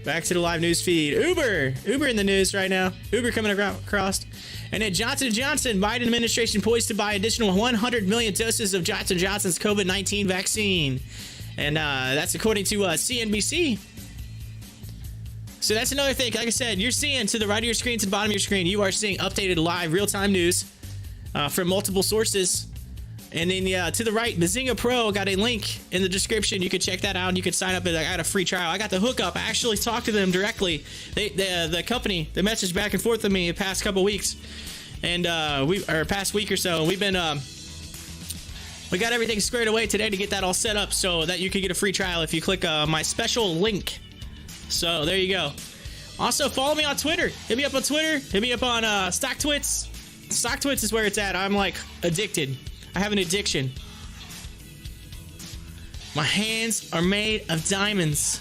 Back to the live news feed. Uber in the news right now. Uber coming across. And then Johnson & Johnson, Biden administration poised to buy additional 100 million doses of Johnson & Johnson's COVID-19 vaccine. And that's according to CNBC. So that's another thing. Like I said, you're seeing to the right of your screen, to the bottom of your screen, you are seeing updated live real-time news from multiple sources. And then to the right, Benzinga Pro, got a link in the description. You can check that out. You can sign up. I got a free trial. I got the hookup. I actually talked to them directly. The company, they messaged back and forth with me the past couple weeks, and past week or so. We've been we got everything squared away today to get that all set up so that you can get a free trial if you click my special link. So there you go. Also, follow me on Twitter. Hit me up on Twitter. Hit me up on Stocktwits. Stocktwits is where it's at. I'm like addicted. I have an addiction. My hands are made of diamonds.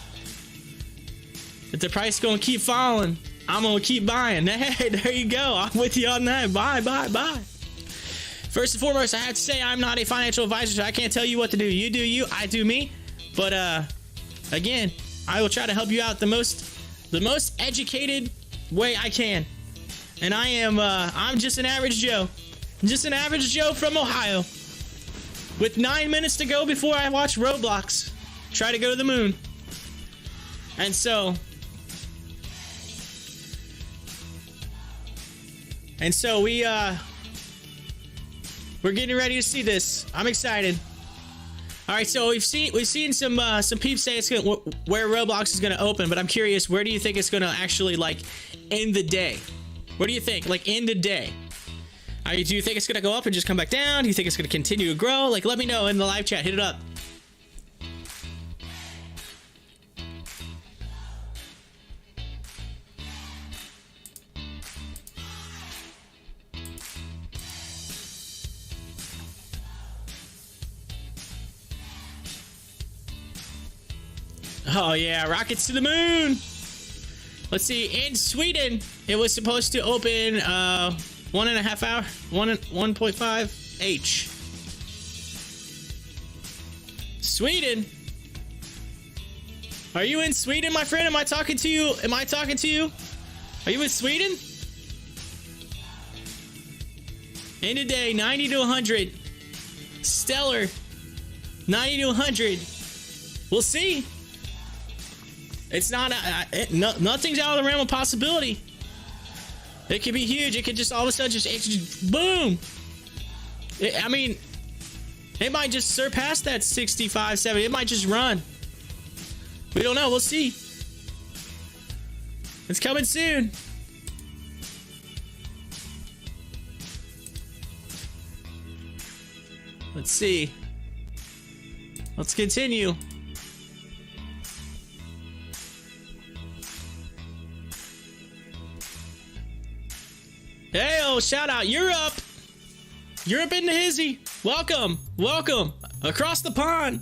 If the price is gonna keep falling, I'm gonna keep buying. Hey, there you go. I'm with you on that. Bye. First and foremost, I have to say I'm not a financial advisor, so I can't tell you what to do. You do you, I do me. But Again, I will try to help you out the most educated way I can. And I'm just an average Joe. Just an average Joe from Ohio. With 9 minutes to go before I watch Roblox try to go to the moon. And so we're getting ready to see this. I'm excited. All right, so we've seen some peeps say it's where Roblox is gonna open, but I'm curious, where do you think it's gonna actually like end the day? What do you think? Like end the day? Do you think it's gonna go up and just come back down? Do you think it's gonna continue to grow? Like, let me know in the live chat. Hit it up. Oh yeah, rockets to the moon. Let's see, in Sweden, it was supposed to open 1.5 hour, 1.5 H. Sweden. Are you in Sweden, my friend? Am I talking to you? Am I talking to you? Are you in Sweden? End of day, 90 to 100. Stellar. 90 to 100. We'll see. It's not, nothing's out of the realm of possibility. It could be huge. It could just all of a sudden just boom. I mean, it might just surpass that 65, 70. It might just run. We don't know. We'll see. It's coming soon. Let's see. Let's continue. Hey, oh, shout out Europe. Europe in the hizzy. Welcome. Welcome. Across the pond.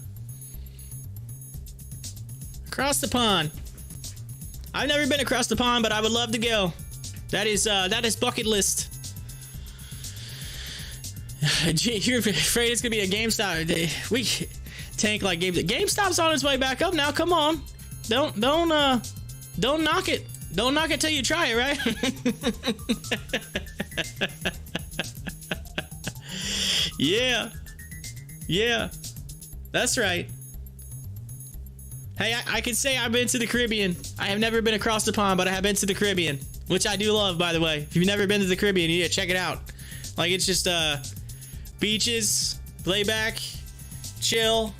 Across the pond. I've never been across the pond, but I would love to go. That is bucket list. You're afraid it's gonna be a GameStop? We tank like GameStop's on its way back up now. Come on. Don't knock it. Don't knock it till you try it, right? Yeah. Yeah. That's right. Hey, I can say I've been to the Caribbean. I have never been across the pond, but I have been to the Caribbean, which I do love, by the way. If you've never been to the Caribbean, you need to check it out. Like, it's just beaches, lay back, chill,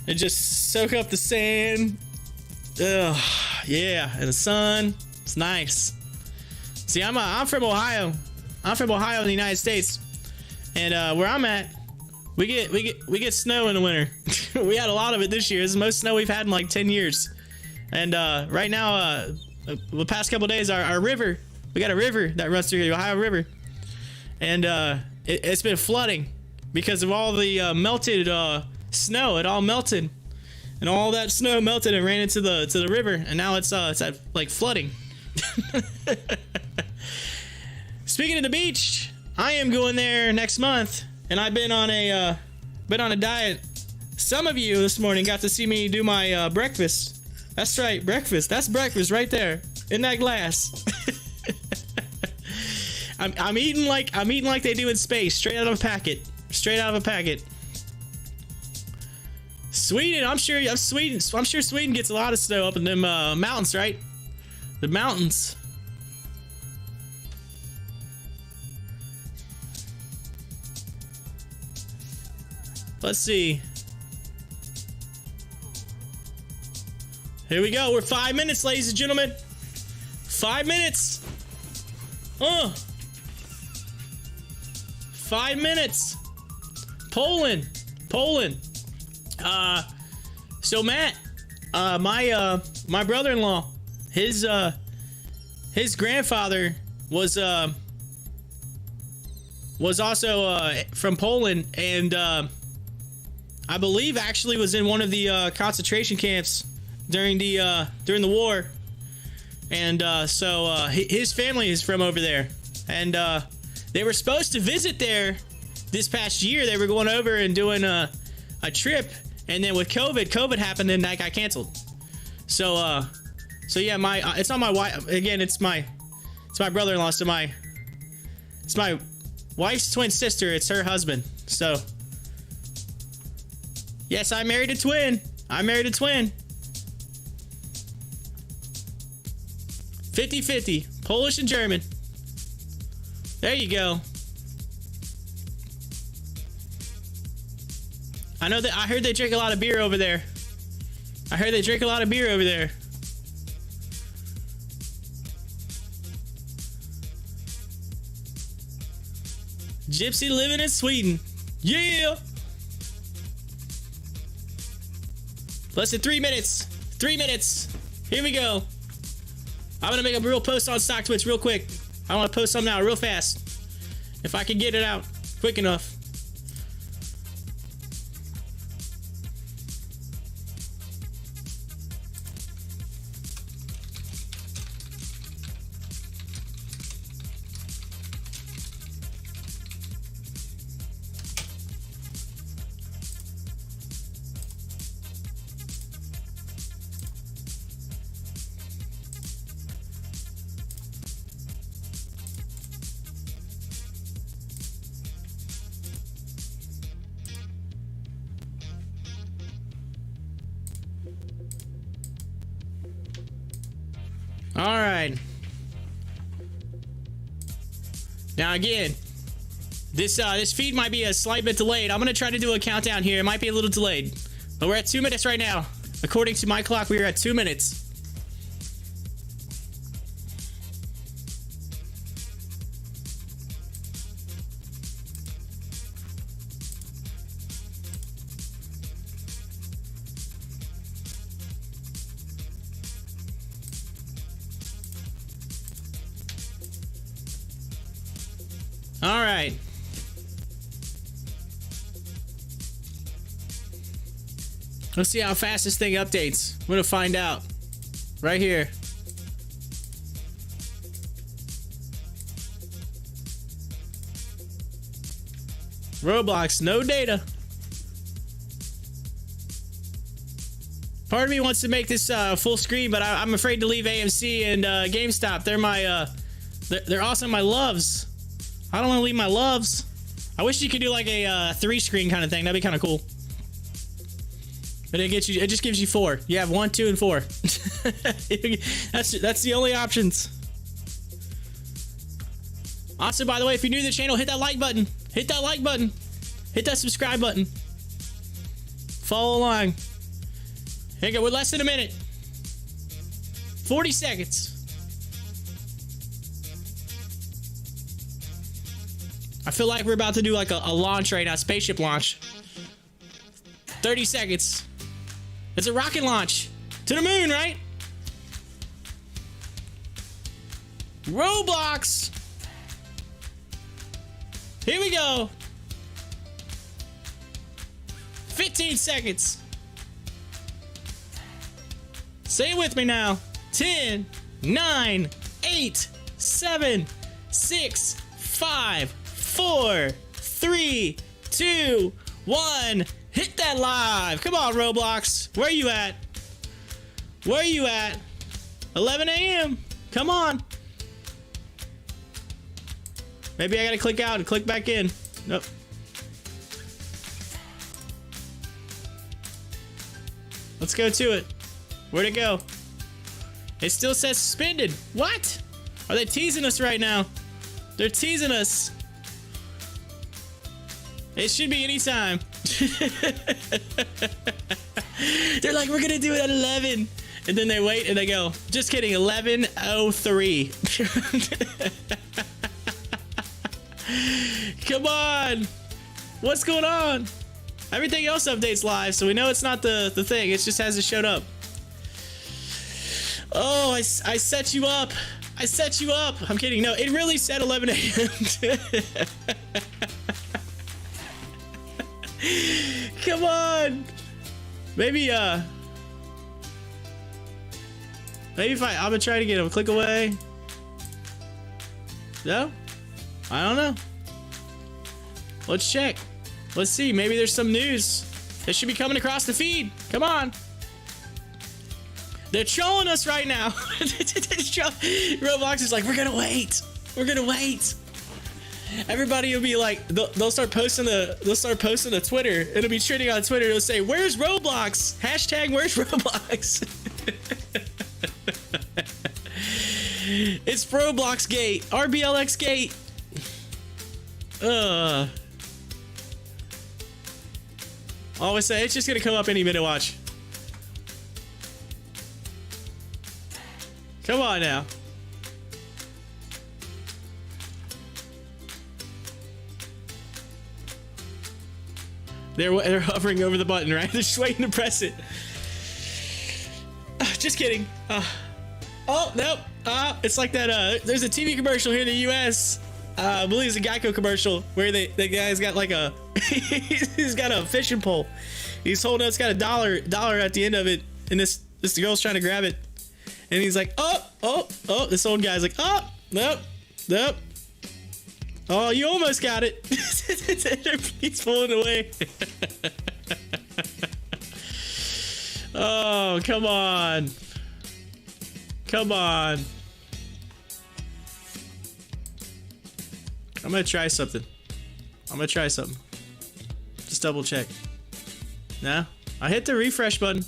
and just soak up the sand. Ugh, yeah, and the sun. It's nice. See, I'm from Ohio. I'm from Ohio in the United States, and where I'm at, we get snow in the winter. We had a lot of it this year. It's the most snow we've had in like 10 years. And right now, the past couple days, our river, we got a river that runs through the Ohio River, and it's been flooding because of all the melted snow. It all melted. And all that snow melted and ran into the river, and now it's at like flooding. Speaking of the beach, I am going there next month, and I've been on a diet. Some of you this morning got to see me do my breakfast. That's right, breakfast. That's breakfast right there in that glass. I'm eating like they do in space, straight out of a packet. Straight out of a packet. Sweden, I'm sure Sweden gets a lot of snow up in them mountains, right? The mountains. Let's see. Here we go. We're 5 minutes, ladies and gentlemen. 5 minutes. 5 minutes. Poland. So Matt, my brother-in-law, his grandfather was also from Poland, and I believe actually was in one of the concentration camps during the war, and so his family is from over there, and they were supposed to visit there this past year. They were going over and doing a trip, And then with COVID happened and that got canceled. So yeah, it's not my wife. Again, it's my brother-in-law. So it's my wife's twin sister. It's her husband. So yes, I married a twin. 50-50, Polish and German. There you go. I heard they drink a lot of beer over there. Gypsy living in Sweden. Yeah. Less than 3 minutes. 3 minutes. Here we go. I'm gonna make a real post on Stocktwits real quick. I want to post something out real fast. If I can get it out quick enough. All right. Now again, this feed might be a slight bit delayed. I'm gonna try to do a countdown here. It might be a little delayed, but we're at 2 minutes right now. According to my clock, we are at 2 minutes. All right. Let's see how fast this thing updates. I'm gonna find out right here. Roblox, no data. Part of me wants to make this full screen, but I'm afraid to leave AMC and GameStop. They're my they're also my loves. I don't want to leave my loves. I wish you could do like a 3-screen kind of thing. That'd be kind of cool. But it just gives you 4. You have 1, 2, and 4. That's the only options. Also, by the way, if you're new to the channel, hit that like button. Hit that like button. Hit that subscribe button. Follow along. Hang on, we're less than a minute. 40 seconds. I feel like we're about to do like a launch right now, spaceship launch. 30 seconds. It's a rocket launch to the moon, right? Roblox. Here we go. 15 seconds. Say it with me now. 10, 9, 8, 7, 6, 5, 4, 3, 2, 1. Hit that live. Come on, Roblox. Where you at? Where you at? 11 a.m. Come on. Maybe I gotta click out and click back in. Nope. Let's go to it. Where'd it go? It still says suspended. What? Are they teasing us right now? They're teasing us. It should be any time. They're like, we're gonna do it at 11. And then they wait and they go, just kidding, 11:03. Come on. What's going on? Everything else updates live, so we know it's not the thing. It just hasn't showed up. Oh, I set you up. I set you up. I'm kidding. No, it really said 11 a.m. Come on. Maybe if I'm gonna try to get him. Click away. No? I don't know. Let's check. Let's see. Maybe there's some news. They should be coming across the feed. Come on. They're trolling us right now. Roblox is like, we're gonna wait. We're gonna wait. Everybody will be like, they'll start posting the Twitter. It'll be trending on Twitter. It'll say, "Where's Roblox?" Hashtag Where's Roblox? It's Roblox Gate. RBLX Gate. Always say it's just gonna come up any minute. Watch. Come on now. They're hovering over the button, right? They're just waiting to press it. Just kidding. Oh, nope. It's like that. There's a TV commercial here in the U.S. I believe it's a Geico commercial where the guy's got like a he's got a fishing pole. He's holding it. It's got a dollar at the end of it, and this girl's trying to grab it, and he's like, oh. This old guy's like, oh, nope. Oh, you almost got it. He's pulling away. Oh, come on. Come on. I'm gonna try something. Just double check. No? I hit the refresh button.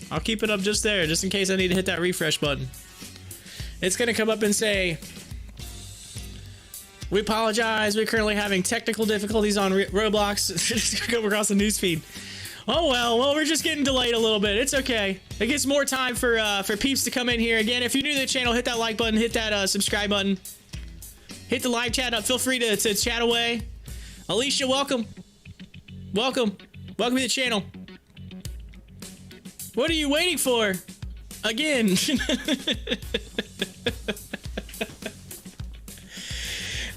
I'll keep it up just there, just in case I need to hit that refresh button. It's gonna come up and say, "We apologize, we're currently having technical difficulties on Roblox." It's gonna come across the newsfeed. Oh well, we're just getting delayed a little bit. It's okay. It gives more time for peeps to come in here. Again, if you're new to the channel, hit that like button, hit that subscribe button, hit the live chat up. Feel free to chat away. Alicia, welcome to the channel. What are you waiting for? Again.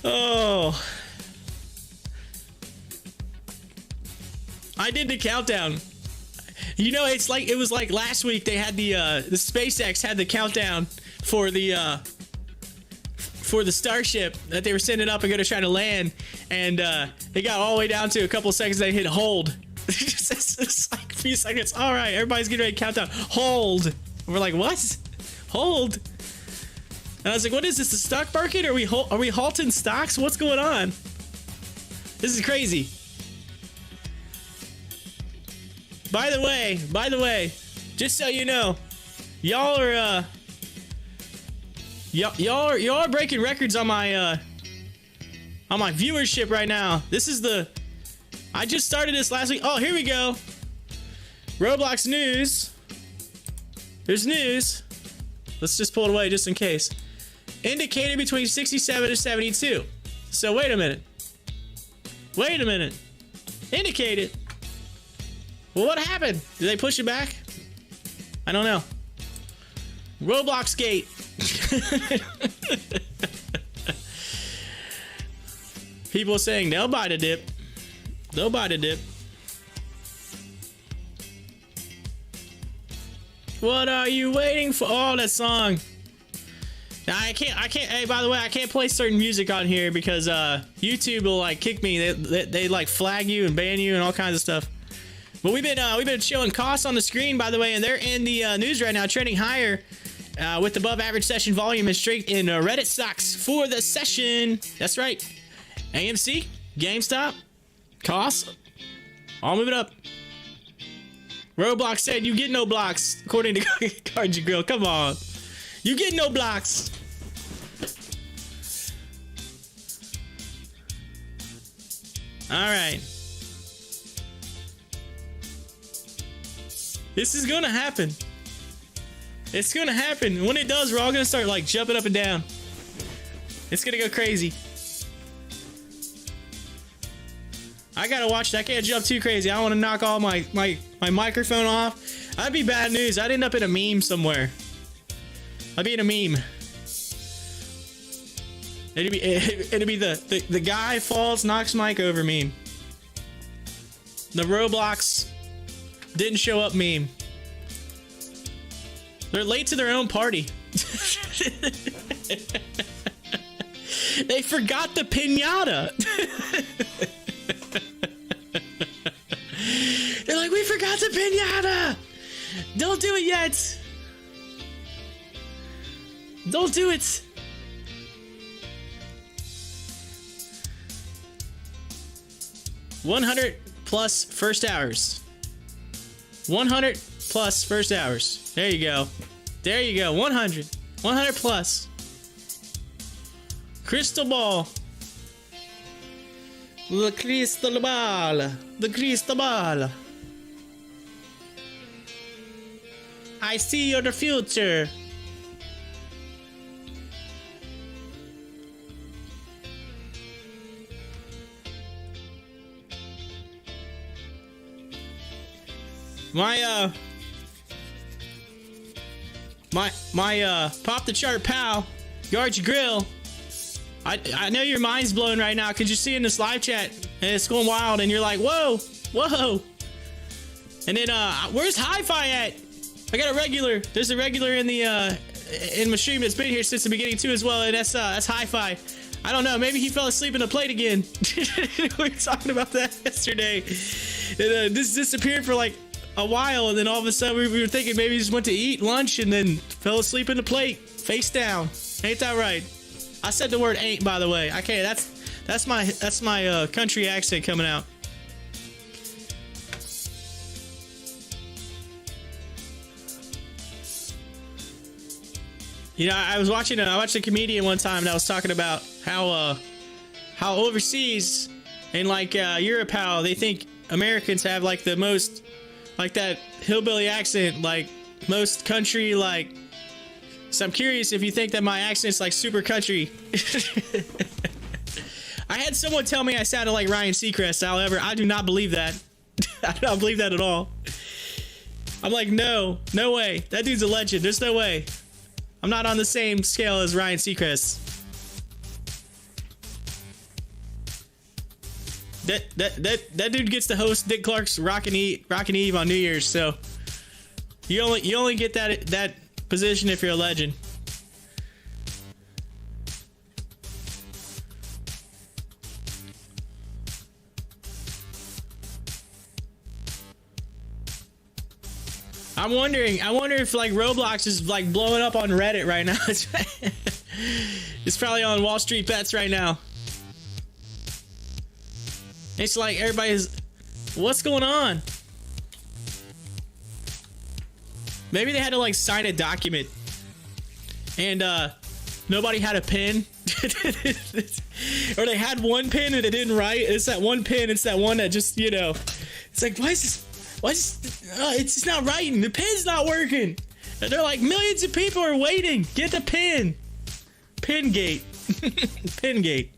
Oh. I did the countdown. You know, it was like last week they had the SpaceX had the countdown for the Starship that they were sending up and gonna try to land, and it got all the way down to a couple seconds. They hit hold. It's like a few seconds. All right, everybody's getting ready to count down. Hold. And we're like, what? Hold. And I was like, what is this? The stock market? Are we halting stocks? What's going on? This is crazy. By the way, just so you know, y'all are breaking records on my viewership right now. This is I just started this last week. Oh, here we go. Roblox news. There's news. Let's just pull it away just in case. Indicated between 67 and 72. So wait a minute. Indicated. Well, what happened? Did they push it back? I don't know. Roblox Gate. People saying they'll buy the dip. What are you waiting for? Oh, that song. Now, I can't. Hey, by the way, I can't play certain music on here because YouTube will like kick me. They like flag you and ban you and all kinds of stuff. But we've been showing costs on the screen, by the way, and they're in the news right now, trending higher with above average session volume and straight in Reddit stocks for the session. That's right. AMC, GameStop, costs, all moving up. Roblox said you get no blocks, according to Cardi Grill. Come on. You get no blocks. All right. This is gonna happen. It's gonna happen. When it does, we're all gonna start like jumping up and down. It's gonna go crazy. I gotta watch that. I can't jump too crazy. I don't want to knock all my microphone off. That'd be bad news. I'd end up in a meme somewhere. I'd be in a meme. It'd be the guy falls, knocks mic over meme. The Roblox didn't show up meme. They're late to their own party. They forgot the pinata. They're like, we forgot the pinata. Don't do it yet. Don't do it. $100 plus first hours. 100 plus first hours. There you go. There you go. 100. 100 plus. Crystal ball. The crystal ball. The crystal ball. I see your future. My pop the chart pal, Yards Grill. I know your mind's blown right now because you're seeing this live chat and it's going wild and you're like, whoa, whoa. And then where's Hi-Fi at? I got a regular. There's a regular in the in my stream that's been here since the beginning too as well, and that's Hi-Fi. I don't know, maybe he fell asleep in the plate again. We were talking about that yesterday. And, this disappeared for like a while, and then all of a sudden we were thinking maybe he just went to eat lunch and then fell asleep in the plate, face down. Ain't that right? I said the word ain't, by the way. Okay, that's my country accent coming out. You know, I watched a comedian one time that was talking about how overseas in like Europe, how they think Americans have like the most like that hillbilly accent, like most country, like. So I'm curious if you think that my accent's like super country. I had someone tell me I sounded like Ryan Seacrest. However, I do not believe that. I don't believe that at all. I'm like, no way. That dude's a legend. There's no way. I'm not on the same scale as Ryan Seacrest. That dude gets to host Dick Clark's Rockin' Eve on New Year's, so you only get that position if you're a legend. I wonder if like Roblox is like blowing up on Reddit right now. It's probably on Wall Street Bets right now. It's like everybody's, what's going on? Maybe they had to like sign a document and nobody had a pen. Or they had one pen and it didn't write. It's that one pen, it's that one that just, you know, it's like, it's just not writing. The pen's not working. And they're like, millions of people are waiting. Get the pen. Pengate. Pengate.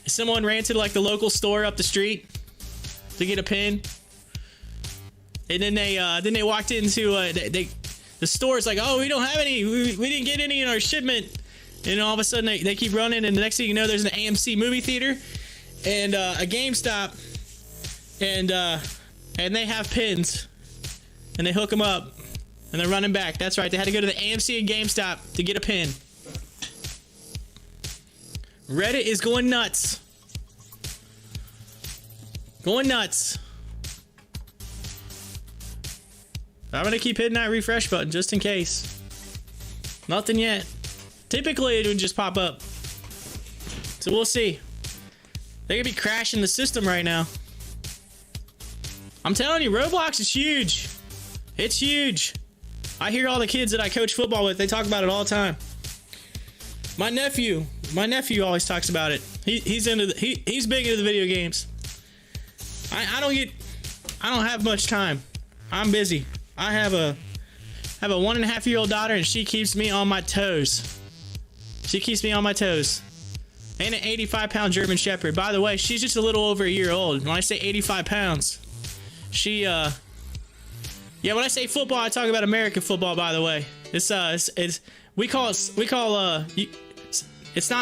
Someone ran to like the local store up the street to get a pen. And then they walked into the store's like, oh, we don't have any. We didn't get any in our shipment. And all of a sudden they keep running, and the next thing you know, there's an AMC movie theater and a GameStop, and they have pins, and they hook them up, and they're running back. That's right. They had to go to the AMC and GameStop to get a pin. Reddit is going nuts. Going nuts. I'm gonna keep hitting that refresh button just in case. Nothing yet. Typically it would just pop up. So we'll see. They could be crashing the system right now. I'm telling you, Roblox is huge. It's huge. I hear all the kids that I coach football with, they talk about it all the time. My nephew always talks about it. He's big into the video games. I don't have much time. I'm busy. I have a 1.5-year-old daughter, and she keeps me on my toes. She keeps me on my toes. And an 85-pound German Shepherd. By the way, she's just a little over a year old. When I say 85 pounds, she yeah, when I say football, I talk about American football. By the way, it's not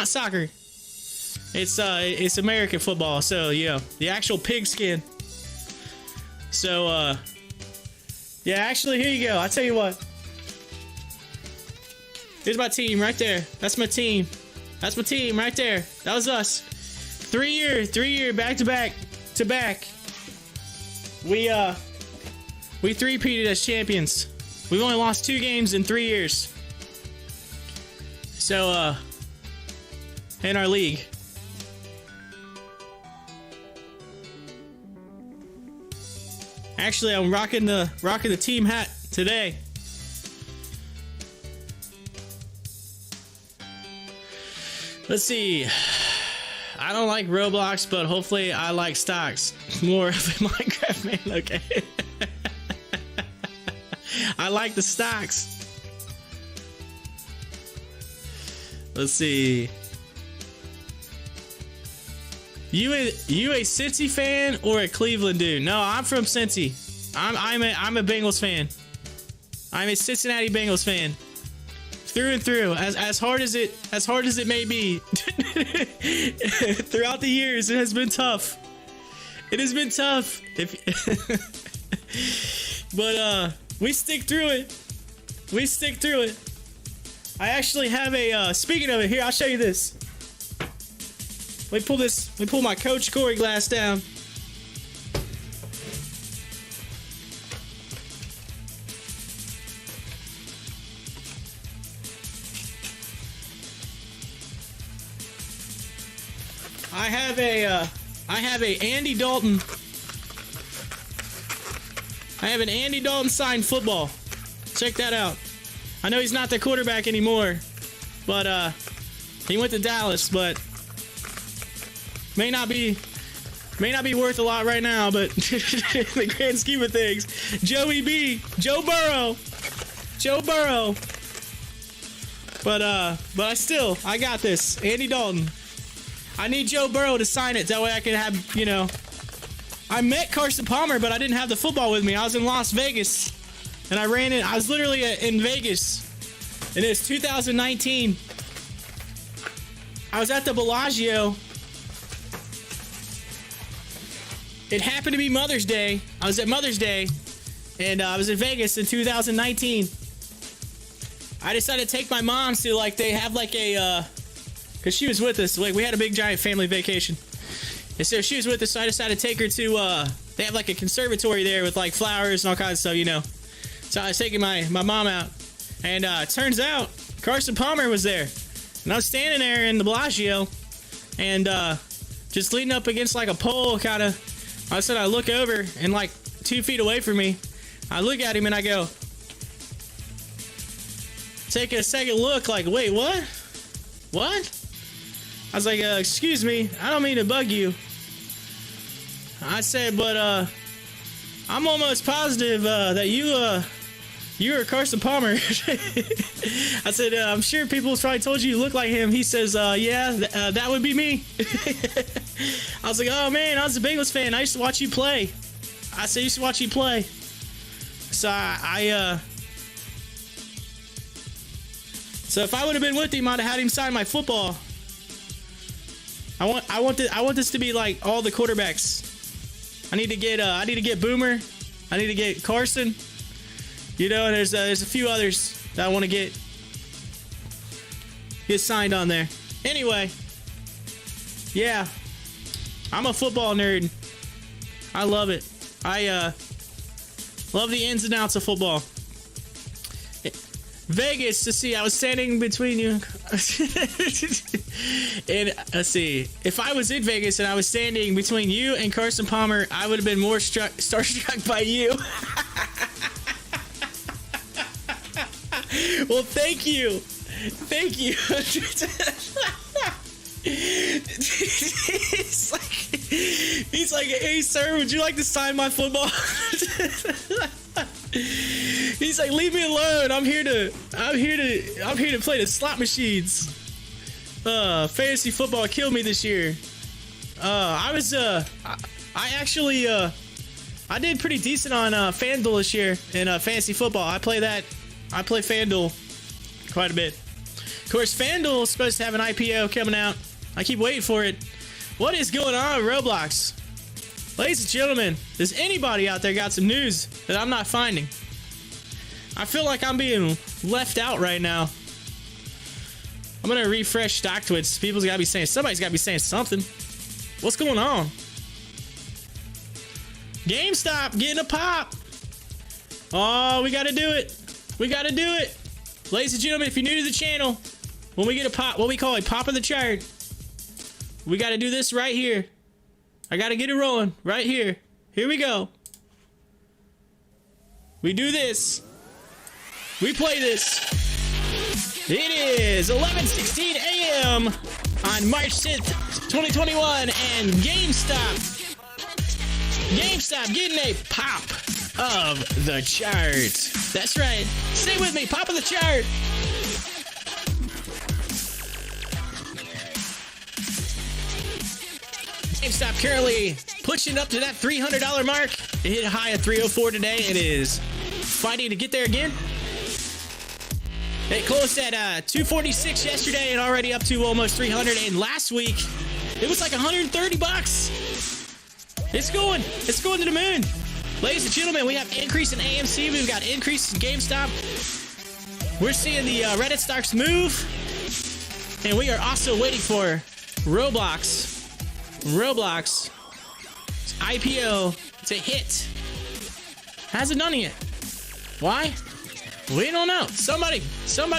soccer. It's American football. So yeah, the actual pigskin. So yeah, actually, here you go. I'll tell you what. Here's my team right there. That's my team. That's my team right there. That was us. 3 year back to back. We three-peated as champions. We've only lost 2 games in 3 years. So in our league. Actually, I'm rocking the team hat today. Let's see. I don't like Roblox, but hopefully I like stocks more than Minecraft, man. Okay. I like the stocks. Let's see. You a Cincy fan or a Cleveland dude? No, I'm from Cincy. I'm a Bengals fan. I'm a Cincinnati Bengals fan. Through and through, as hard as it may be. Throughout the years, it has been tough. It has been tough. But we stick through it. We stick through it. I actually have a speaking of it, here, I'll show you this. Let me pull my Coach Corey glass down. I have a Andy Dalton. I have an Andy Dalton signed football. Check that out. I know he's not the quarterback anymore, but he went to Dallas, but may not be worth a lot right now, but in the grand scheme of things, Joe Burrow. But I got this. Andy Dalton. I need Joe Burrow to sign it. That way I can have, you know. I met Carson Palmer, but I didn't have the football with me. I was in Las Vegas, and I ran it. I was literally in Vegas, and it was 2019. I was at the Bellagio. It happened to be Mother's Day. I was at Mother's Day, and I was in Vegas in 2019. I decided to take my mom to, like, they have like a, because she was with us. Like, we had a big giant family vacation. And so she was with us, so I decided to take her to, they have like a conservatory there with like flowers and all kinds of stuff, you know. So I was taking my mom out, and it turns out Carson Palmer was there. And I was standing there in the Bellagio, and just leaning up against like a pole, kind of. I said I look over, and like 2 feet away from me, I look at him and I go, take a second look, like, wait, what? What? I was like, excuse me, I don't mean to bug you. I said, but I'm almost positive that you are Carson Palmer. I said, I'm sure people probably told you look like him. He says, yeah, that would be me. I was like, oh man, I was a Bengals fan. I used to watch you play. I said, I used to watch you play. So so if I would have been with him, I'd have had him sign my football. I want this to be like all the quarterbacks. I need to get Boomer. I need to get Carson. You know, and there's a few others that I want to get signed on there. Anyway, yeah, I'm a football nerd. I love it. I love the ins and outs of football. Vegas, to see, I was standing between you. And let's see, if I was in Vegas and I was standing between you and Carson Palmer, I would have been more starstruck by you. Well, thank you. He's like, hey sir, would you like to sign my football? He's like, leave me alone. I'm here to play the slot machines. Fantasy football killed me this year. I did pretty decent on FanDuel this year in fantasy football. I play FanDuel quite a bit. Of course, FanDuel is supposed to have an IPO coming out. I keep waiting for it. What is going on with Roblox? Ladies and gentlemen, does anybody out there got some news that I'm not finding? I feel like I'm being left out right now. I'm gonna refresh Stocktwits. People's gotta be saying, somebody's gotta be saying something. What's going on? GameStop getting a pop. Oh, we gotta do it. We gotta do it. Ladies and gentlemen, if you're new to the channel, when we get a pop, what we call a pop of the chart, we gotta do this right here. I gotta get it rolling right here. Here we go. We do this. We play this. It is 11:16 a.m. on March 10th, 2021, and GameStop getting a pop of the chart. That's right. Stay with me. Pop of the chart. GameStop currently pushing up to that $300 mark. It hit a high of 304 today. It is fighting to get there again. It closed at 246 yesterday and already up to almost 300. And last week, it was like 130 bucks. It's going to the moon. Ladies and gentlemen, we have increase in AMC. We've got increase in GameStop. We're seeing the Reddit stocks move. And we are also waiting for Roblox IPO to hit. Hasn't done it yet. Why? We don't know. Somebody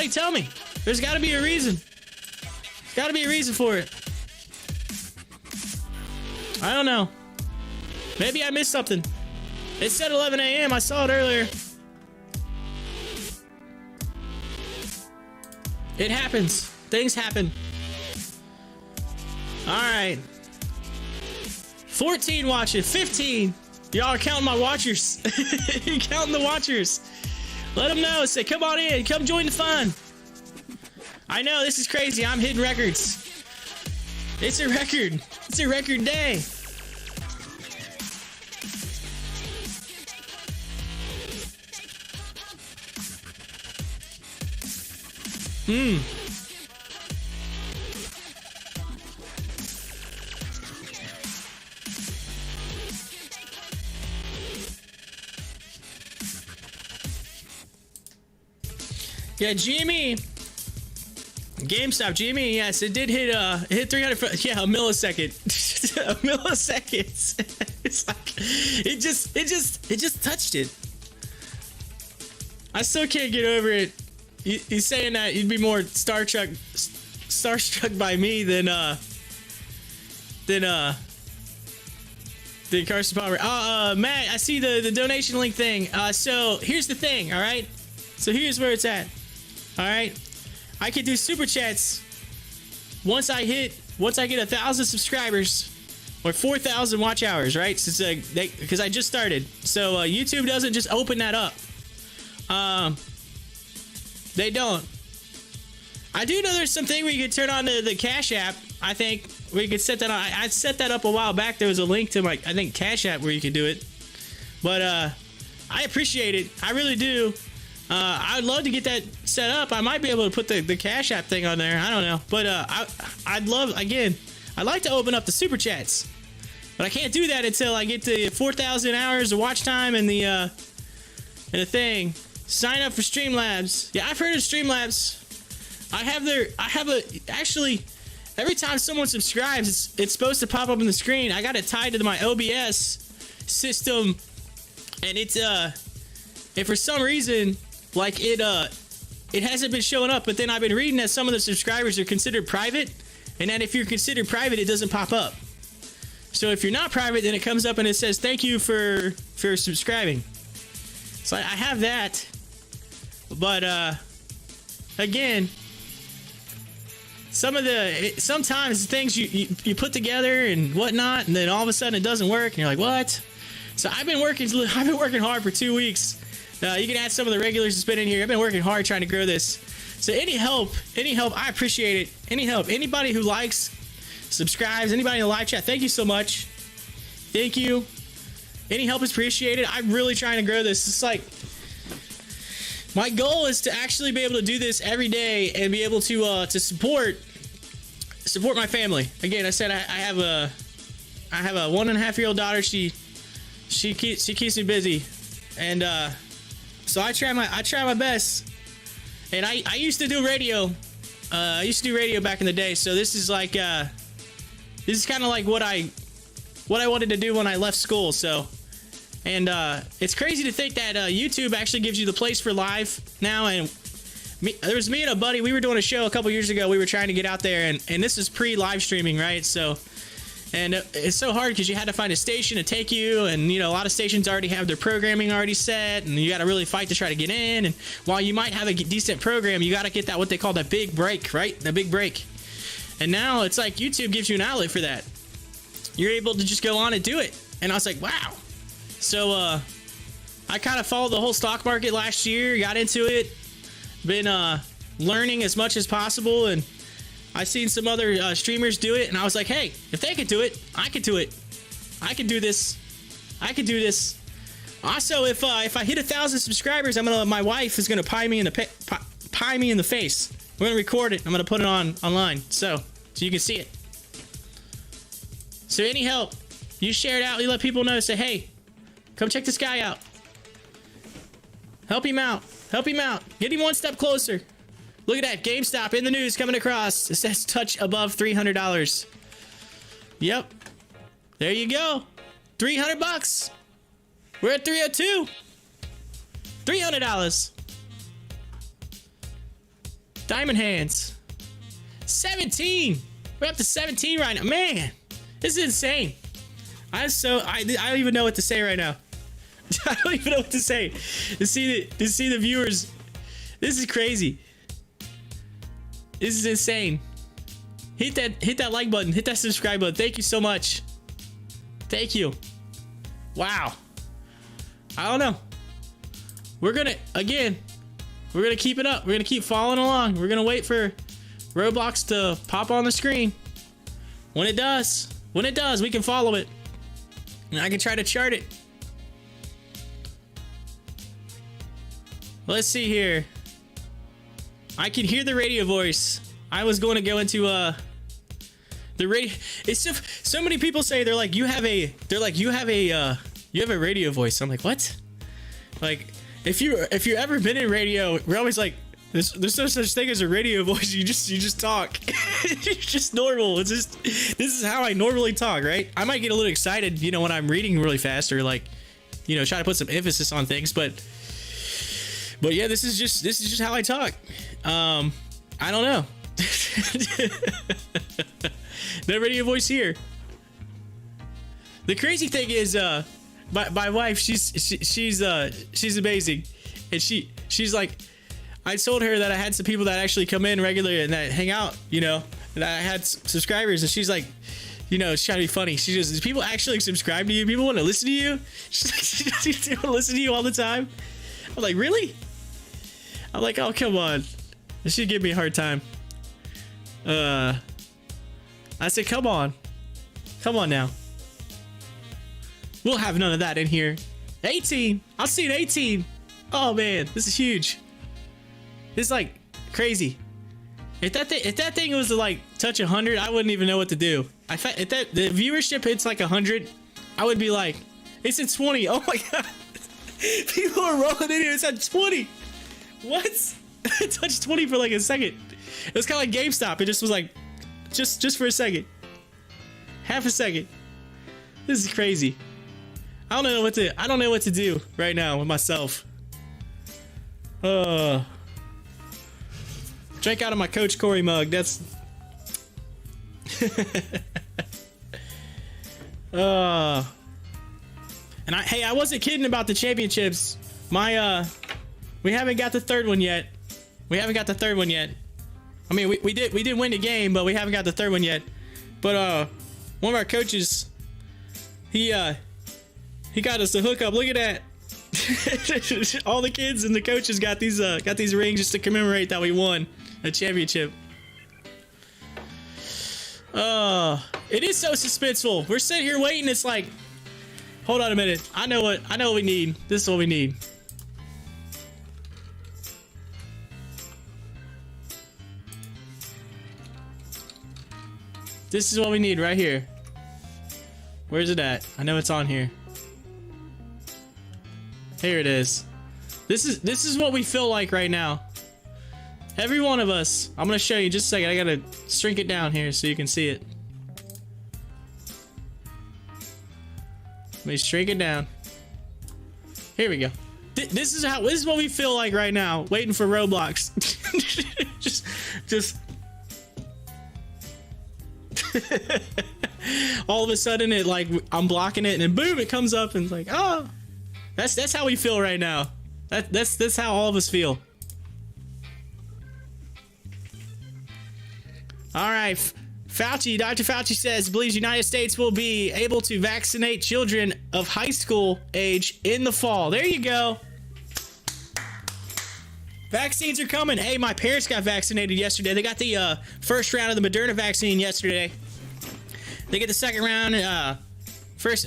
tell me. There's got to be a reason. There's got to be a reason for it. I don't know. Maybe I missed something. It said 11 a.m. I saw it earlier. It happens. Things happen. All right. 14 watching. 15. Y'all are counting my watchers. You're counting the watchers. Let them know. Say, come on in. Come join the fun. I know, this is crazy. I'm hitting records. It's a record. It's a record day. Yeah, GME. GameStop, GME, yes, it did hit 300, yeah, a millisecond. A millisecond. It's like, it just touched it. I still can't get over it. He's saying that you'd be more starstruck by me than Carson Palmer. Matt, I see the donation link thing. So here's the thing, all right? So here's where it's at. All right, I can do super chats once I get 1,000 subscribers or 4,000 watch hours, right? Since because I just started, so YouTube doesn't just open that up. They don't. I do know there's something where you could turn on the Cash App. I think we could set that on. I set that up a while back. There was a link to my, I think, Cash App where you could do it. But I appreciate it. I really do. I'd love to get that set up. I might be able to put the Cash App thing on there. I don't know. But I'd love, again, I'd like to open up the super chats. But I can't do that until I get to 4,000 hours of watch time and the thing. Sign up for Streamlabs. Yeah, I've heard of Streamlabs. Actually, every time someone subscribes, it's supposed to pop up on the screen. I got it tied to my OBS system, and it's and for some reason, like it hasn't been showing up. But then I've been reading that some of the subscribers are considered private, and that if you're considered private, it doesn't pop up. So if you're not private, then it comes up and it says thank you for subscribing. So I have that, but again, sometimes things you put together and whatnot, and then all of a sudden it doesn't work, and you're like, what? So I've been working hard for 2 weeks. You can add some of the regulars that's been in here. I've been working hard trying to grow this. So any help, I appreciate it. Any help, anybody who likes, subscribes, anybody in the live chat, thank you so much. Thank you. Any help is appreciated. I'm really trying to grow this. It's like, my goal is to actually be able to do this every day and be able to support my family. Again, I said I have a 1.5-year-old daughter. She keeps me busy, and so I try my best. And I used to do radio I used to do radio back in the day, so this is like this is kind of like what I wanted to do when I left school. So, and it's crazy to think that YouTube actually gives you the place for live now. And there was me and a buddy. We were doing a show a couple years ago. We were trying to get out there, and this is pre-live streaming, right? So, and it's so hard because you had to find a station to take you, and you know, a lot of stations already have their programming already set, and you got to really fight to try to get in. And while you might have a decent program, you got to get that what they call that big break, right? The big break. And now it's like YouTube gives you an outlet for that. You're able to just go on and do it. And I was like, wow. So I kind of followed the whole stock market last year, got into it, been learning as much as possible, and I seen some other streamers do it, and I was like, hey, if they could do it, I could do it. I could do this. I could do this. Also, if I hit 1,000 subscribers, my wife is gonna pie me in the face. We're gonna record it. I'm gonna put it online, so you can see it. So any help, you share it out. You let people know. Say, hey, come check this guy out. Help him out. Help him out. Get him one step closer. Look at that. GameStop in the news coming across. It says touch above $300. Yep. There you go. $300. We're at 302. $300. Diamond hands. 17. We're up to 17 right now. Man, this is insane. I don't even know what to say right now. I don't even know what to say. To see the viewers. This is crazy. This is insane. Hit that like button. Hit that subscribe button. Thank you so much. Thank you. Wow. I don't know. We're gonna keep it up. We're gonna keep following along. We're gonna wait for Roblox to pop on the screen. When it does, we can follow it. And I can try to chart it. Let's see here. I can hear the radio voice. I was going to go into the radio. It's so many people say you have a radio voice. I'm like, what? Like, if you ever been in radio, we're always like, there's no such thing as a radio voice. You just talk. It's just normal. It's just, this is how I normally talk, right? I might get a little excited, when I'm reading really fast or like, try to put some emphasis on things, but yeah, this is just how I talk. I don't know. No radio voice here. The crazy thing is, my wife, she's amazing, and she's like, I told her that I had some people that actually come in regularly and that hang out, and I had subscribers, and she's like, she's trying to be funny. She goes, do people actually subscribe to you? People want to listen to you? She's like, they want to listen to you all the time? I'm like, really? I'm like, oh, come on. And she'd give me a hard time. I said, come on now. We'll have none of that in here. 18. I'll see an 18. Oh man, this is huge. This is like crazy. If that thing was to like touch 100, I wouldn't even know what to do. If the viewership hits like 100, I would be like, it's at 20. Oh my god. People are rolling in here. It's at 20. What? It touched 20 for like a second. It was kind of like GameStop. It just was like, just for a second. Half a second. This is crazy. I don't know what to do right now with myself. Drink out of my Coach Corey mug. That's and I wasn't kidding about the championships. We haven't got the third one yet. I mean, we did win the game, but we haven't got the third one yet. But one of our coaches, he got us a hookup. Look at that. All the kids and the coaches got these rings just to commemorate that we won a championship. It is so suspenseful. We're sitting here waiting. It's like, hold on a minute. I know what we need. This is what we need. This is what we need right here. Where's it at? I know it's on here. Here it is. This is what we feel like right now. Every one of us. I'm gonna show you in just a second. I gotta shrink it down here so you can see it. Let me shrink it down. Here we go. This is what we feel like right now, waiting for Roblox. just all of a sudden it like I'm blocking it and then boom it comes up and it's like, oh, that's how we feel right now. That's how all of us feel. All right, Dr. Fauci says believes United States will be able to vaccinate children of high school age in the fall. There you go. Vaccines are coming. Hey, my parents got vaccinated yesterday. They got the first round of the Moderna vaccine yesterday. They get the second round first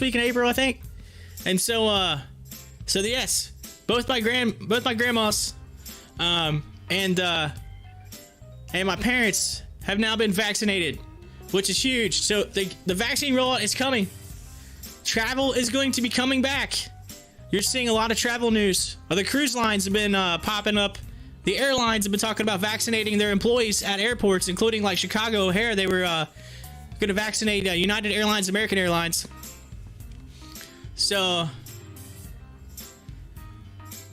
week in April, I think. And so yes, both my grandmas and my parents have now been vaccinated, which is huge. So the vaccine rollout is coming. Travel is going to be coming back. You're seeing a lot of travel news. The cruise lines have been popping up. The airlines have been talking about vaccinating their employees at airports, including like Chicago O'Hare. They were going to vaccinate United Airlines, American Airlines. So,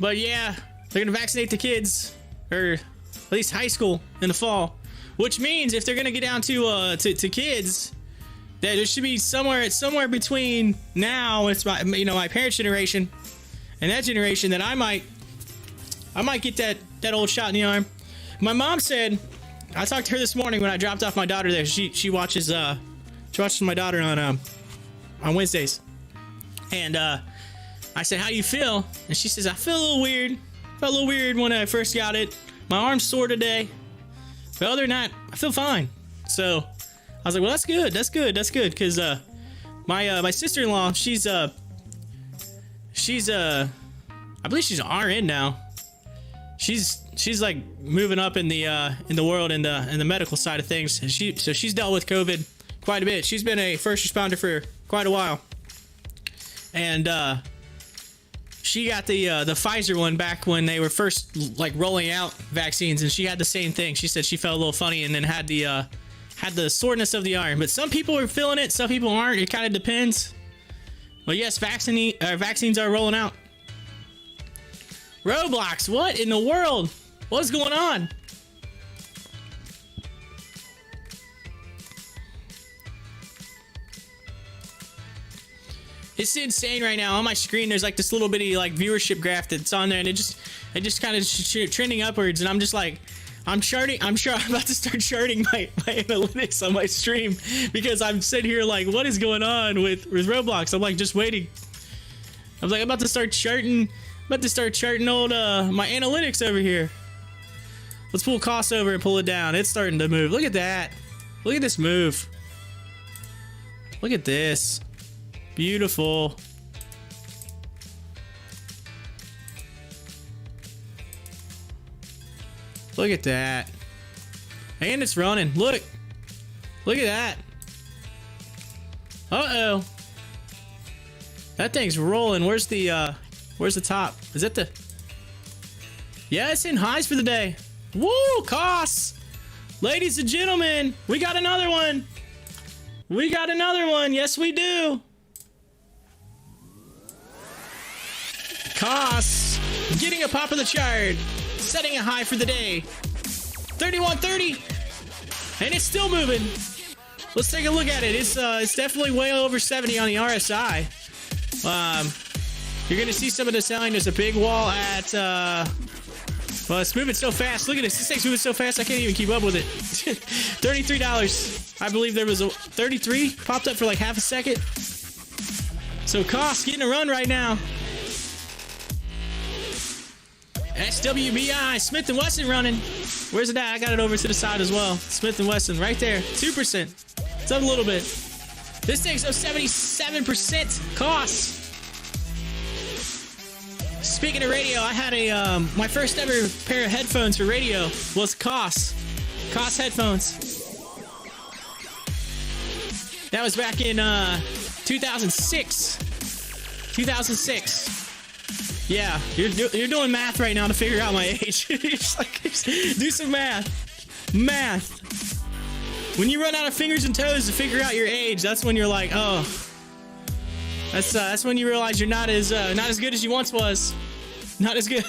but yeah, they're going to vaccinate the kids, or at least high school, in the fall. Which means if they're going to get down to kids, that there should be somewhere between now, it's my parents' generation, and that generation, that I might get that old shot in the arm. My mom said, I talked to her this morning when I dropped off my daughter there. She watches my daughter on Wednesdays, and I said, how do you feel? And she says, I feel a little weird. Felt a little weird when I first got it. My arm's sore today, but other than that, I feel fine. So I was like, well, that's good, because my sister-in-law, I believe she's an RN now. She's like moving up in the world in the medical side of things. And she's dealt with COVID quite a bit. She's been a first responder for quite a while, and she got the Pfizer one back when they were first like rolling out vaccines, and she had the same thing. She said she felt a little funny and then had the soreness of the arm. But some people are feeling it, some people aren't. It kind of depends. Well, yes, vaccines are rolling out. Roblox, what in the world? What's going on? It's insane right now. On my screen, there's like this little bitty like viewership graph that's on there, and it just kind of trending upwards, and I'm just like, I'm about to start charting my analytics on my stream, because I'm sitting here like, what is going on with Roblox? I'm like just waiting. I was like, I'm about to start charting old my analytics over here. Let's pull costs over and pull it down. It's starting to move. Look at that. Look at this move. Look at this. Beautiful. Look at that. And it's running. Look. Look at that. Uh-oh. That thing's rolling. Where's the top? Is that the... Yeah, it's in highs for the day. Woo! Costs! Ladies and gentlemen, we got another one. We got another one. Yes, we do. Costs getting a pop of the chart, setting a high for the day. 31.30, and it's still moving. Let's take a look at it. It's definitely way over 70 on the RSI. You're gonna see some of the selling. There's a big wall at well, it's moving so fast. Look at this. This thing's moving so fast I can't even keep up with it. $33. I believe there was a 33 popped up for like half a second. So cost getting a run right now. SWBI, Smith & Wesson running. Where's it at? I got it over to the side as well. Smith & Wesson right there, 2%. It's up a little bit. This thing's up 77% cost. Speaking of radio, I had a my first ever pair of headphones for radio was Koss headphones. That was back in 2006. Yeah, you're doing math right now to figure out my age. Do some math. Math. When you run out of fingers and toes to figure out your age, that's when you're like, oh. That's when you realize you're not as good as you once was. Not as good.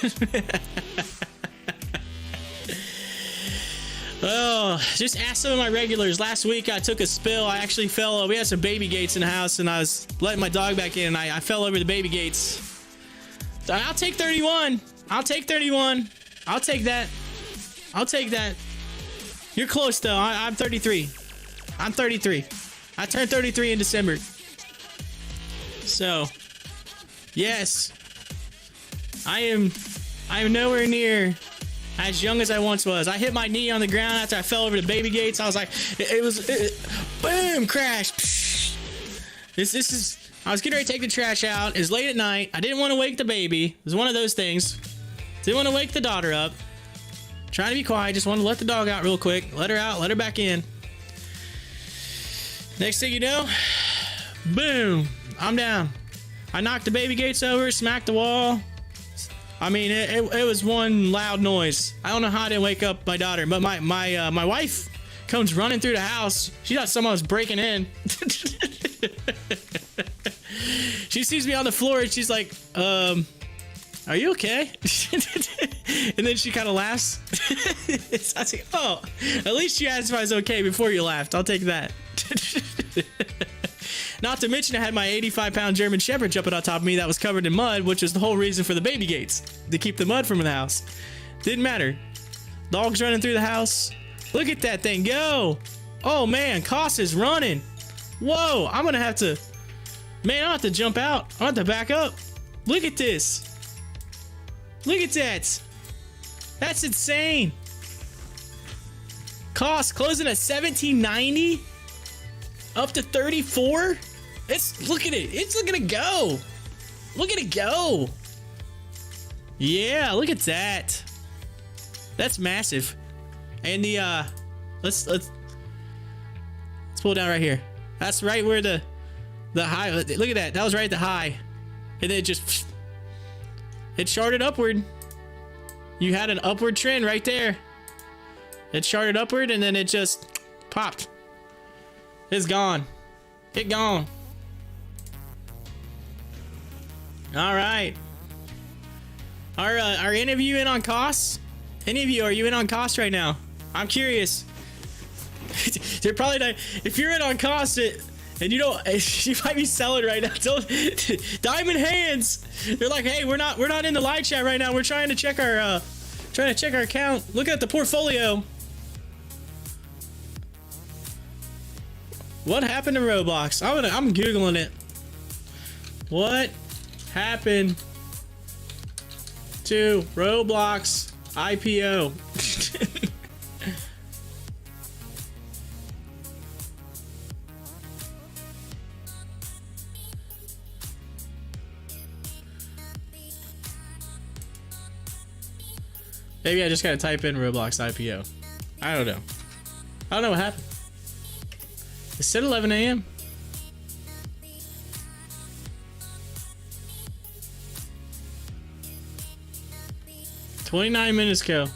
Oh, just ask some of my regulars. Last week I took a spill. I actually fell. We had some baby gates in the house, and I was letting my dog back in, and I fell over the baby gates. So I'll take 31. I'll take 31. I'll take that. I'll take that. You're close though. I'm 33. I'm 33. I turned 33 in December. So, yes, I am nowhere near as young as I once was. I hit my knee on the ground after I fell over the baby gates. I was like, boom, crash. This is. I was getting ready to take the trash out. It's late at night. I didn't want to wake the baby. It was one of those things. Didn't want to wake the daughter up. Trying to be quiet. Just wanted to let the dog out real quick. Let her out. Let her back in. Next thing you know, boom. I'm down. I knocked the baby gates over. Smacked the wall. I mean, it was one loud noise. I don't know how I didn't wake up my daughter, but my wife comes running through the house. She thought someone was breaking in. She sees me on the floor and she's like, are you okay? And then she kind of laughs. I was like, oh, at least you asked if I was okay before you laughed. I'll take that. Not to mention I had my 85-pound German Shepherd jumping on top of me that was covered in mud, which is the whole reason for the baby gates, to keep the mud from the house. Didn't matter. Dogs running through the house. Look at that thing go. Oh man, Koss is running. Whoa, I'm gonna have to, man, I have to jump out. I have to back up. Look at this. Look at that. That's insane. Koss closing at 1790. Up to 34. Look at it. It's looking to go. Look at it go. Yeah, look at that. That's massive. And the let's pull it down right here. That's right where the high. Look at that. That was right at the high, and then it charted upward. You had an upward trend right there. It charted upward, and then it just popped. It's gone. It gone. All right. Are any of you in on Koss? Any of you, are you in on Koss right now? I'm curious. They're probably not. If you're in on Koss, and you don't, you might be selling right now. Diamond hands. They're like, hey, we're not in the live chat right now. We're trying to check our account. Look at the portfolio. What happened to Roblox? I'm googling it. What happened to Roblox IPO? Maybe I just gotta type in Roblox IPO. I don't know. I don't know what happened. It said 11 a.m. $29 minutes ago.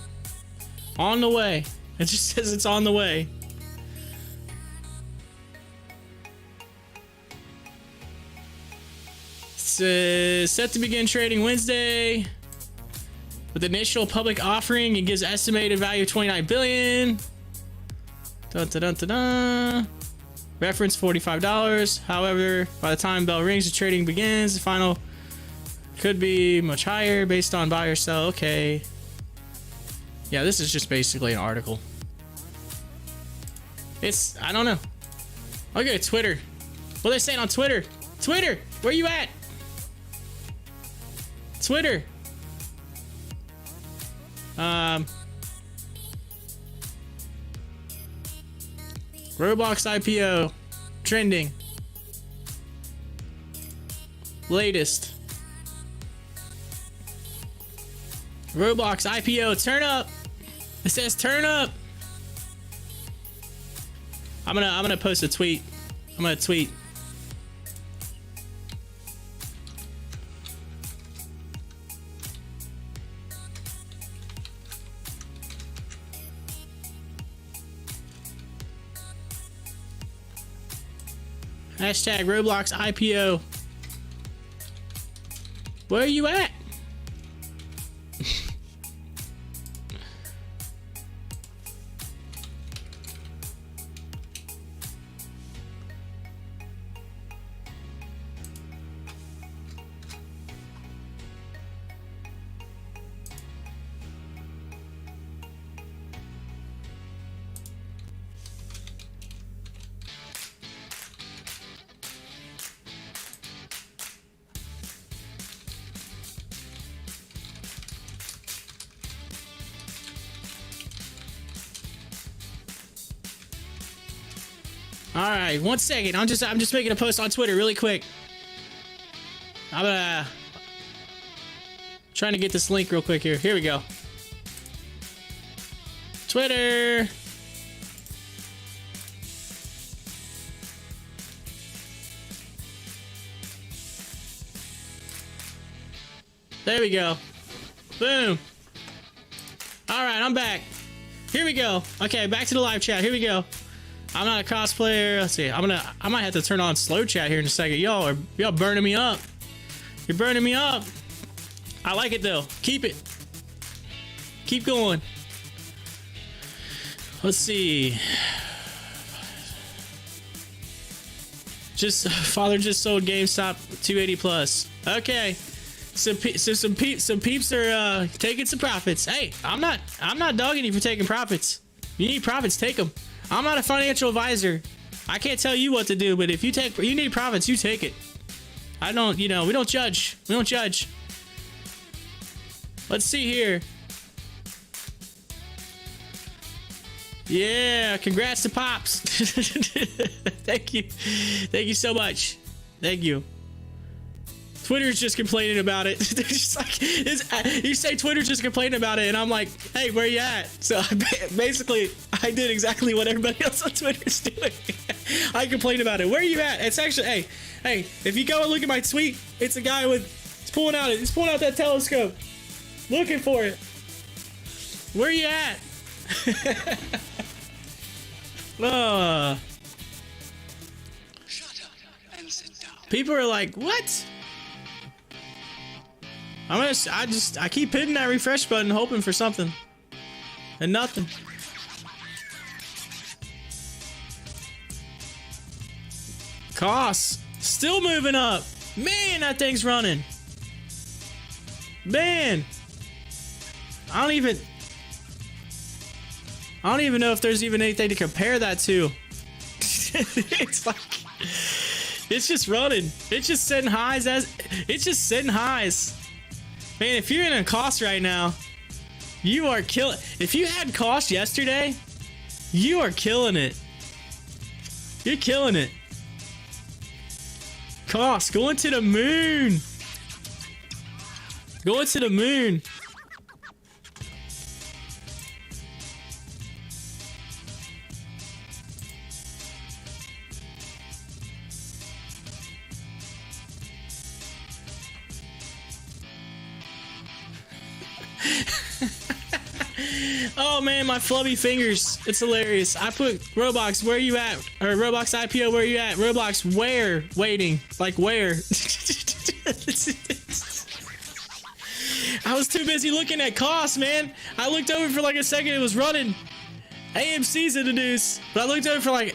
On the way. It just says it's on the way. It's set to begin trading Wednesday. With initial public offering, it gives estimated value of $29 billion. Dun, dun, dun, dun, dun. Reference $45. However, by the time bell rings, the trading begins. The final could be much higher based on buy or sell. Okay. Yeah, this is just basically an article. I don't know. I'll go to Twitter. What are they saying on Twitter? Twitter, where you at? Twitter. Roblox IPO trending. Latest. Roblox IPO turn up. It says turn up. I'm gonna post a tweet. I'm gonna tweet. Hashtag Roblox IPO. Where are you at? All right, 1 second. I'm just making a post on Twitter really quick. I'm trying to get this link real quick here. Here we go. Twitter. There we go. Boom. All right, I'm back. Here we go. Okay, back to the live chat. Here we go. I'm not a cosplayer. Let's see. I might have to turn on slow chat here in a second. Y'all burning me up. You're burning me up. I like it though. Keep it. Keep going. Let's see. Father just sold GameStop 280 plus. Okay. Some peeps are taking some profits. Hey, I'm not dogging you for taking profits. You need profits, take them. I'm not a financial advisor. I can't tell you what to do, but if you need profits, you take it. I don't, we don't judge. We don't judge. Let's see here. Yeah, congrats to Pops. Thank you. Thank you so much. Thank you. Twitter's just complaining about it. They're just like, you say Twitter's just complaining about it, and I'm like, hey, where you at? So basically, I did exactly what everybody else on Twitter's doing. I complained about it. Where are you at? It's actually, hey, if you go and look at my tweet, it's a guy he's pulling out that telescope, looking for it. Where you at? Shut up and sit down. People are like, what? I keep hitting that refresh button hoping for something. And nothing. Costs still moving up. Man, that thing's running. Man. I don't even know if there's even anything to compare that to. It's like, it's just running. It's just setting highs Man, if you're in a cost right now, you are killing. If you had cost yesterday, you are killing it. You're killing it. Cost going to the moon. Going to the moon. Oh man, my flubby fingers. It's hilarious. I put Roblox, where you at? Or Roblox IPO, where you at? Roblox, where? Waiting. Like where? I was too busy looking at costs, man. I looked over for like a second, it was running. AMC's in the news. But I looked over for like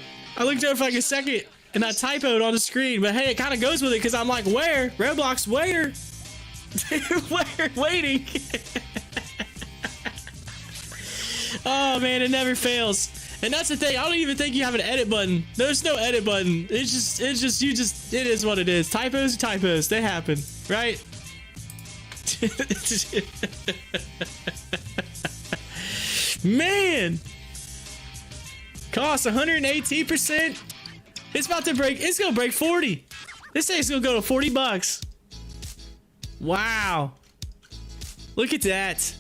a second and I typoed on the screen. But hey, it kind of goes with it because I'm like, where? Roblox, where? Where? Waiting. Oh man, it never fails. And that's the thing, I don't even think you have an edit button. There's no edit button. It is what it is. Typos are typos. They happen, right? Man. Cost 118%. It's gonna break 40. This thing's gonna go to 40 bucks. Wow. Look at that.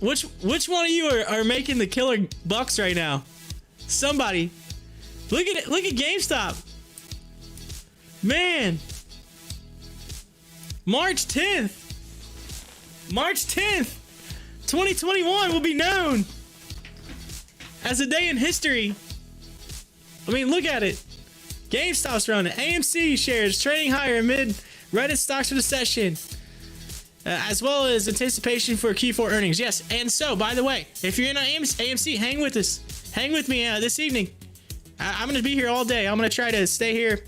Which one of you are making the killer bucks right now? Somebody. Look at it. Look at GameStop. Man. March 10th. 2021 will be known as a day in history. I mean, look at it. GameStop's running. AMC shares trading higher amid Reddit stocks for the session, as well as anticipation for Q4 earnings. Yes, and so, by the way, if you're in AMC, hang with us. Hang with me this evening. I'm going to be here all day. I'm going to try to stay here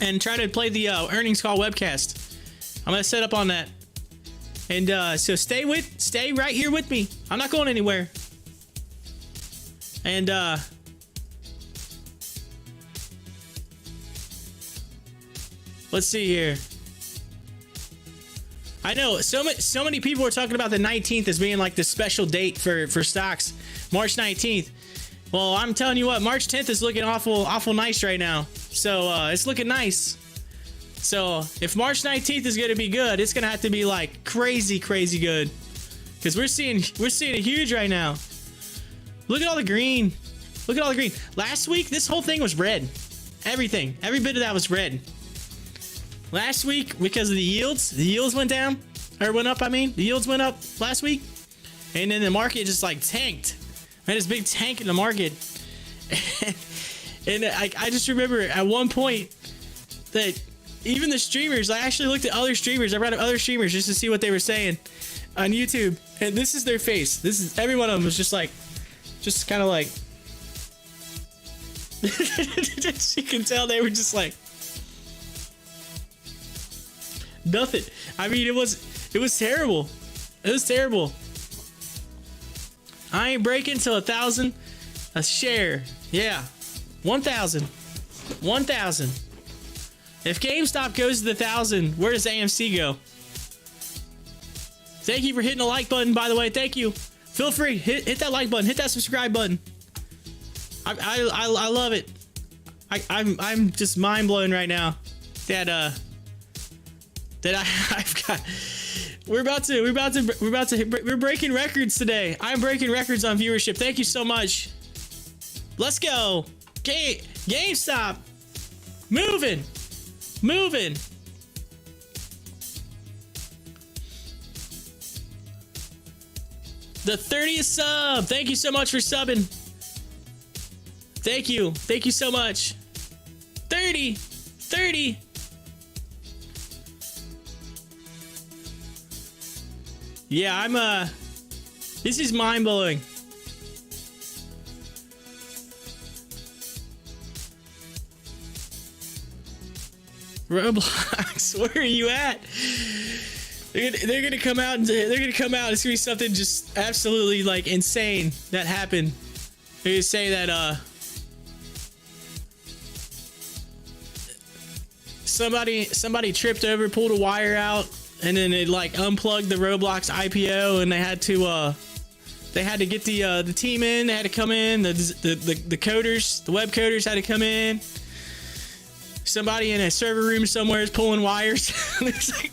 and try to play the earnings call webcast. I'm going to set up on that. And so stay right here with me. I'm not going anywhere. And let's see here. I know so many people are talking about the 19th as being like the special date for stocks, March 19th. Well, I'm telling you what, March 10th is looking awful nice right now. So it's looking nice. So if March 19th is going to be good, it's going to have to be like crazy good, because we're seeing it huge right now. Look at all the green. Look at all the green. Last week, this whole thing was red. Everything, every bit of that was red. Last week, because of the yields went down, or went up. I mean, the yields went up last week, and then the market just like tanked. I had this big tank in the market, and I just remember at one point that even the streamers, I actually looked at other streamers. I read other streamers just to see what they were saying on YouTube, and this is their face. This is every one of them was just kind of like. You can tell they were just like. Nothing. I mean, it was terrible. It was terrible. I ain't breaking till 1,000 a share. Yeah, 1,000. 1,000. If GameStop goes to the 1,000, where does AMC go? Thank you for hitting the like button, by the way. Thank you. Feel free, hit that like button, hit that subscribe button. I love it. I'm just mind blown right now that I've got. We're breaking records today. I'm breaking records on viewership. Thank you so much. Let's go. GameStop. Moving. The 30th sub. Thank you so much for subbing. Thank you so much. 30. Yeah, this is mind-blowing. Roblox, where are you at? They're gonna come out and it's gonna be something just absolutely like insane that happened. They're gonna say that somebody tripped over, pulled a wire out, and then it like unplugged the Roblox IPO, and they had to get the team in. They had to come in. The coders, the web coders had to come in. Somebody in a server room somewhere is pulling wires. It's like,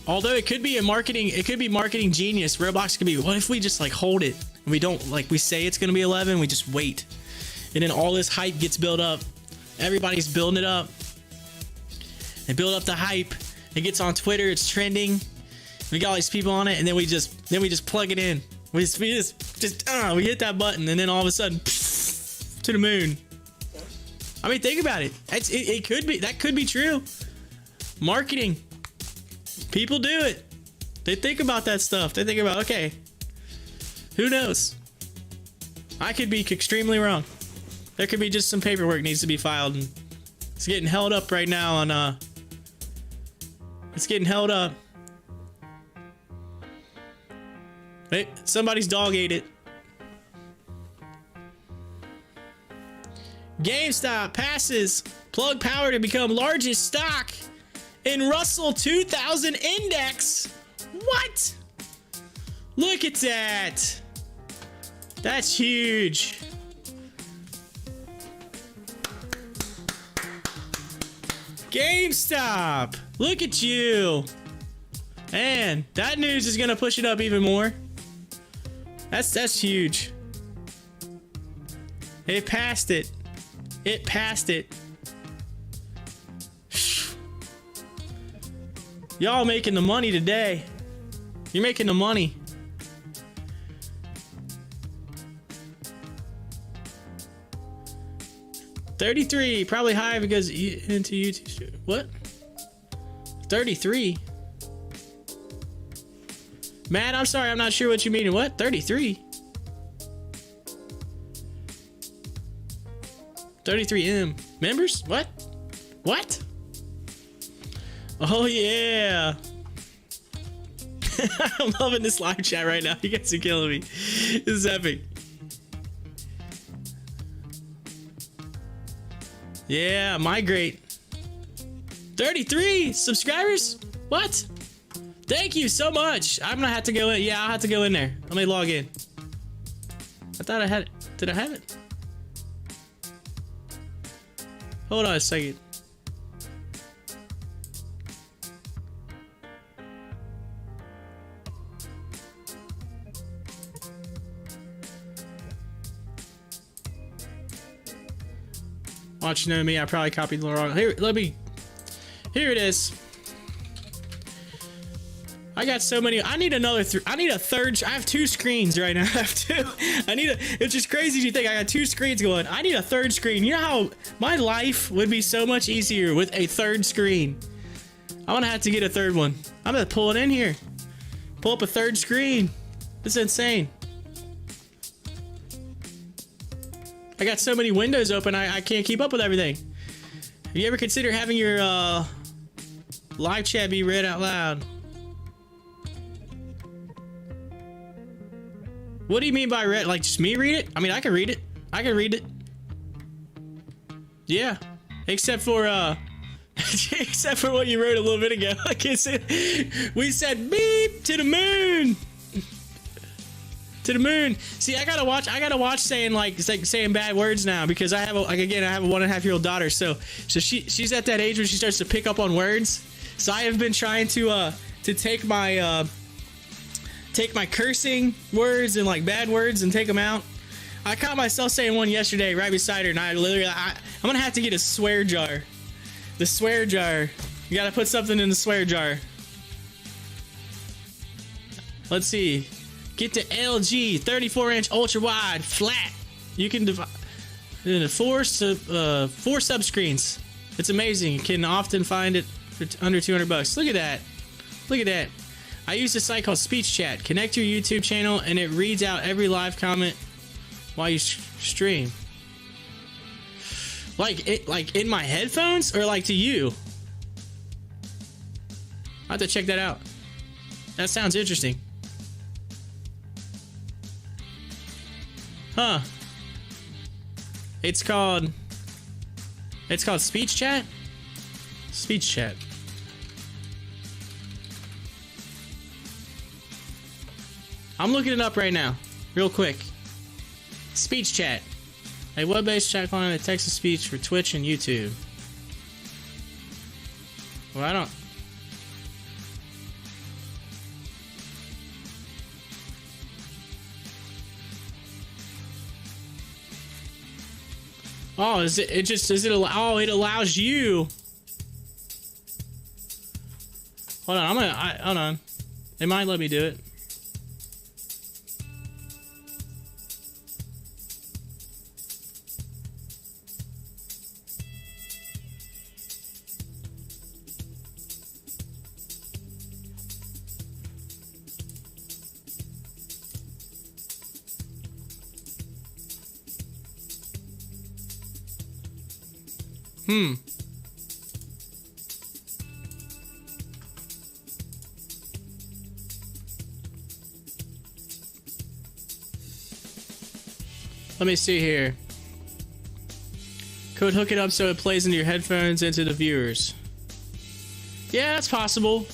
although it could be marketing genius. Roblox could be, what if we just like hold it and we don't, like, we say it's gonna be 11, we just wait, and then all this hype gets built up. Everybody's building it up. They build up the hype. It gets on Twitter. It's trending. We got all these people on it, and then we just plug it in. We hit that button, and then all of a sudden, to the moon. I mean, think about it. That could be true. Marketing. People do it. They think about that stuff. They think about, okay, who knows? I could be extremely wrong. There could be just some paperwork needs to be filed, and it's getting held up right now on it's getting held up. Wait, somebody's dog ate it. GameStop passes Plug Power to become largest stock in Russell 2000 index. What? Look at that. That's huge. GameStop. Look at you. Man, that news is gonna push it up even more. That's huge. It passed it. It passed it. Y'all making the money today. You're making the money. 33, probably high because into YouTube. What? 33? Matt, I'm sorry, I'm not sure what you mean. What? 33? 33M. Members? What? What? Oh, yeah. I'm loving this live chat right now. You guys are killing me. This is epic. Yeah, migrate. 33 subscribers? What? Thank you so much. I'm gonna have to go in. Yeah, I'll have to go in there. Let me log in. I thought I had it. Did I have it? Hold on a second. Watch, you know me, I probably copied the wrong. Here, here it is. I got so many. I need another. I need a third. I have 2 screens right now. I have 2. It's just crazy to think I got 2 screens going. I need a third screen. You know how my life would be so much easier with a third screen. I'm gonna have to get a third one. I'm gonna pull it in here. Pull up a third screen. This is insane. I got so many windows open, I can't keep up with everything. Have you ever considered having your live chat be read out loud? What do you mean by read? Like just me read it? I mean, I can read it. I can read it. Yeah. Except for except for what you wrote a little bit ago. I can't say. We said beep to the moon. To the moon. See, I gotta watch saying saying bad words now because I have a 1.5-year-old daughter. So she's at that age where she starts to pick up on words. So I have been trying to take my cursing words and like bad words and take them out. I caught myself saying one yesterday right beside her, and I'm gonna have to get a swear jar. The swear jar. You gotta put something in the swear jar. Let's see. Get the LG 34-inch ultra wide flat. You can divide into 4 sub screens. It's amazing. You can often find it for under $200. Look at that. Look at that. I use a site called Speech Chat. Connect your YouTube channel and it reads out every live comment while you stream. Like in my headphones or like to you? I have to check that out. That sounds interesting. Huh. It's called Speech Chat? Speech Chat. I'm looking it up right now, real quick. Speech Chat. A web-based chat client that texts speech for Twitch and YouTube. Well, I don't... Oh, it allows you. Hold on, hold on. They might let me do it. Let me see here. Could hook it up so it plays into your headphones and to the viewers. Yeah, that's possible.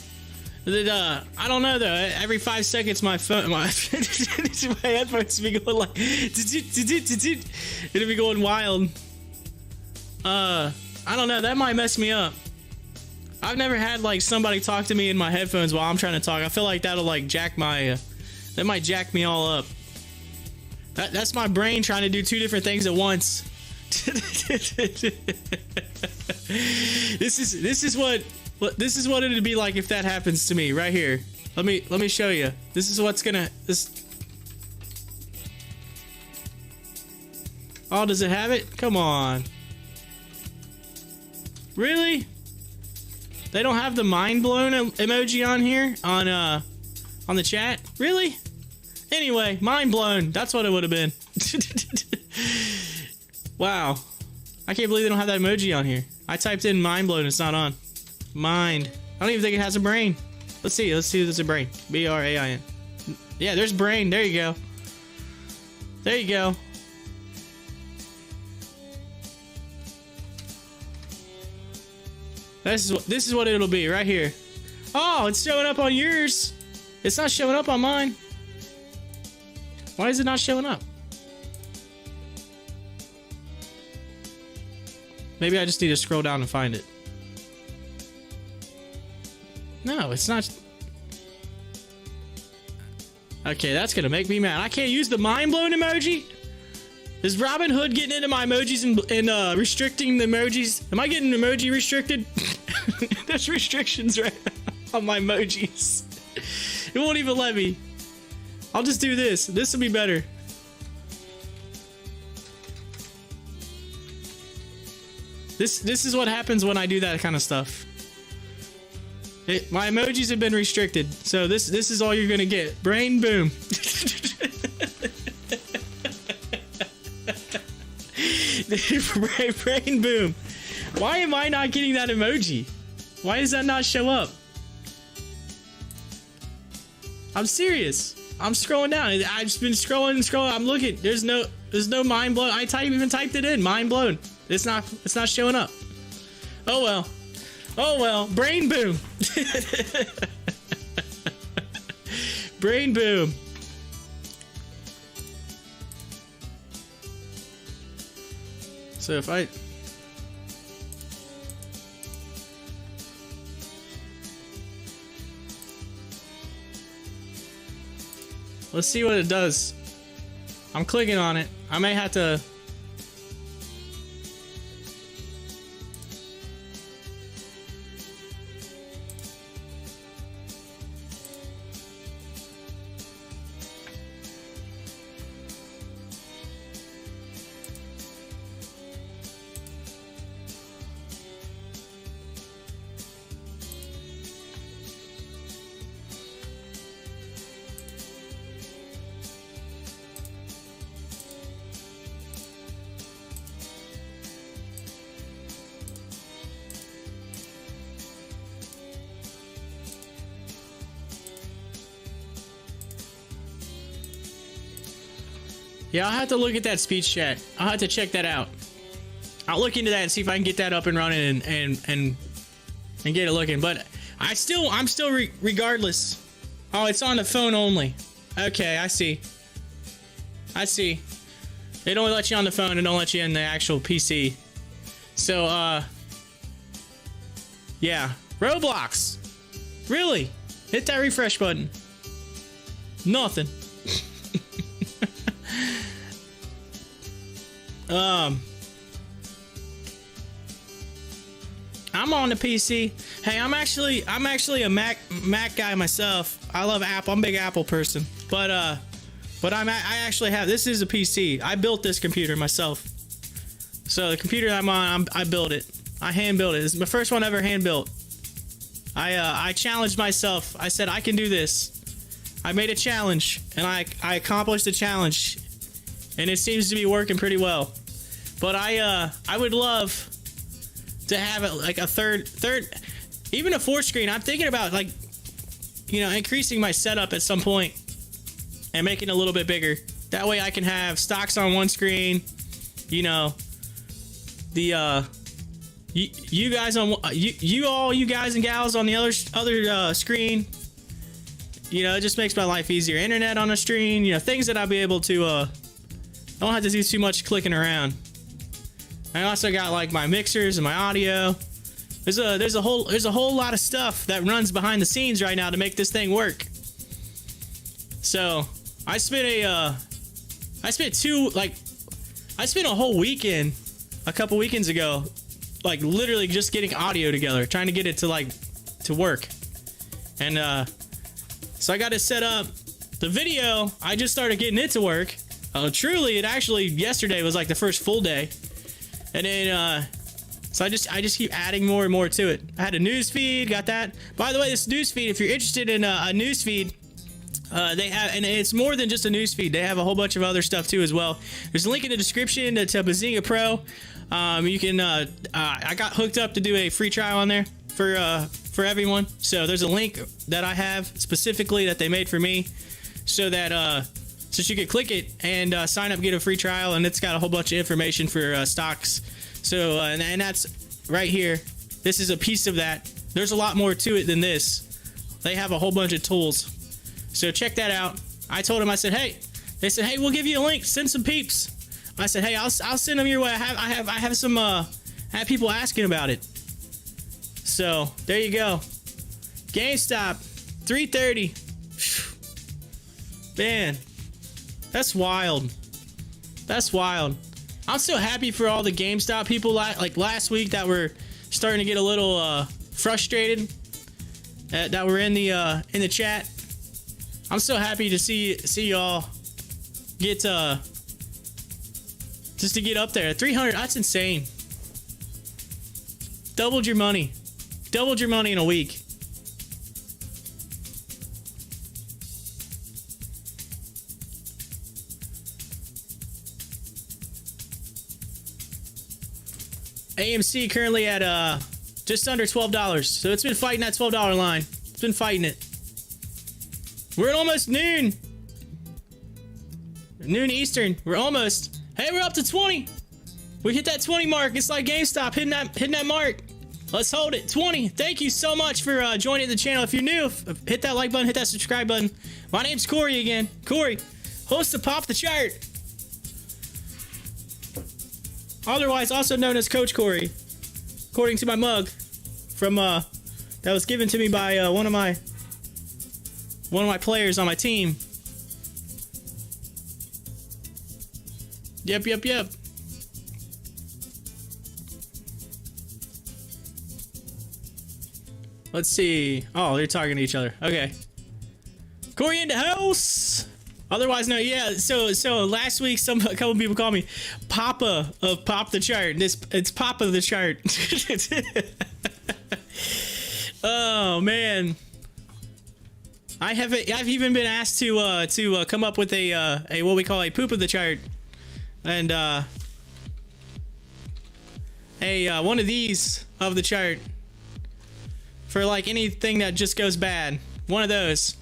I don't know though. Every 5 seconds, my headphones be going like, it'll be going wild. I don't know. That might mess me up. I've never had like somebody talk to me in my headphones while I'm trying to talk. I feel like that'll like jack my, that might jack me all up. That's my brain trying to do 2 different things at once. This is what it'd be like if that happens to me right here. Let me show you. This is what's gonna Oh, does it have it? Come on. Really? They don't have the mind blown emoji on here on the chat? Really? Anyway, mind blown. That's what it would have been. Wow. I can't believe they don't have that emoji on here. I typed in mind blown. It's not on. Mind. I don't even think it has a brain. Let's see. Let's see if there's a brain. B-R-A-I-N. Yeah, there's brain. There you go. There you go. This is what it'll be right here. Oh, it's showing up on yours. It's not showing up on mine. Why is it not showing up? Maybe I just need to scroll down and find it. No, it's not. Okay, that's gonna make me mad. I can't use the mind blown emoji? Is Robin Hood getting into my emojis and restricting the emojis? Am I getting emoji restricted? There's restrictions right now on my emojis. It won't even let me. I'll just do this. This will be better. This is what happens when I do that kind of stuff. My emojis have been restricted, so this is all you're gonna get. Brain boom. Brain boom. Why am I not getting that emoji? Why does that not show up? I'm serious. I'm scrolling down. I've just been scrolling and scrolling. I'm looking. There's no mind blown. I even typed it in. Mind blown. It's not showing up. Oh well. Oh well. Brain boom. Brain boom. So if I let's see what it does. I'm clicking on it. I may have to. Yeah, I'll have to look at that speech chat. I'll have to check that out. I'll look into that and see if I can get that up and running and get it looking. But I'm still regardless. Oh, it's on the phone only. Okay, I see. I see. They don't let you on the phone and don't let you in the actual PC. So, yeah. Roblox. Really? Hit that refresh button. Nothing. I'm on the PC. Hey, I'm actually a Mac guy myself. I love Apple. I'm a big Apple person. But I actually have, this is a PC. I built this computer myself. So the computer I'm on, I built it. I hand built it. It's my first one ever hand built. I challenged myself. I said I can do this. I made a challenge and I accomplished the challenge, and it seems to be working pretty well. But I would love to have it like a third, even a fourth screen. I'm thinking about, like, you know, increasing my setup at some point and making it a little bit bigger. That way I can have stocks on one screen, you know, the you guys on you guys and gals on the other screen. You know, it just makes my life easier. Internet on a screen, you know, things that I'll be able to I don't have to do too much clicking around. I also got like my mixers and my audio. There's a whole lot of stuff that runs behind the scenes right now to make this thing work. So I spent a whole weekend a couple weekends ago, like literally just getting audio together, trying to get it to work. And so I got it set up. The video, I just started getting it to work. Truly, it actually yesterday was like the first full day. And then So I just keep adding more and more to it. I had a news feed, got that. By the way, this news feed, if you're interested in a news feed, they have, and it's more than just a news feed. They have a whole bunch of other stuff too as well. There's a link in the description to Benzinga Pro. You can. I got hooked up to do a free trial on there for everyone. So there's a link that I have specifically that they made for me, so that so you could click it and sign up, get a free trial, and it's got a whole bunch of information for stocks. So and that's right here. This is a piece of that. There's a lot more to it than this. They have a whole bunch of tools. So check that out. I told them, I said, hey, they said, hey, we'll give you a link. Send some peeps. I said, hey, I'll send them your way. I have some I have people asking about it. So there you go. GameStop 330. Man, that's wild. That's wild. I'm so happy for all the GameStop people like last week that were starting to get a little frustrated that were in the chat. I'm so happy to see y'all get just to get up there. 300, that's insane. Doubled your money in a week. AMC currently at just under $12. So it's been fighting that $12 line. It's been fighting it. We're at almost noon. Noon Eastern. We're almost. Hey, we're up to 20. We hit that 20 mark. It's like GameStop hitting that mark. Let's hold it. 20. Thank you so much for joining the channel. If you're new, hit that like button, hit that subscribe button. My name's Corey again. Corey, host of Pop the Chart. Otherwise also known as Coach Corey, according to my mug from that was given to me by one of my players on my team. Yep. Let's see. Oh, they're talking to each other. Okay. Corey in the house. Otherwise, no, yeah. So last week, a couple people called me Papa of Pop the Chart. It's Papa the Chart. Oh man, I've even been asked to come up with a what we call a poop of the chart, and one of these of the chart for like anything that just goes bad. One of those.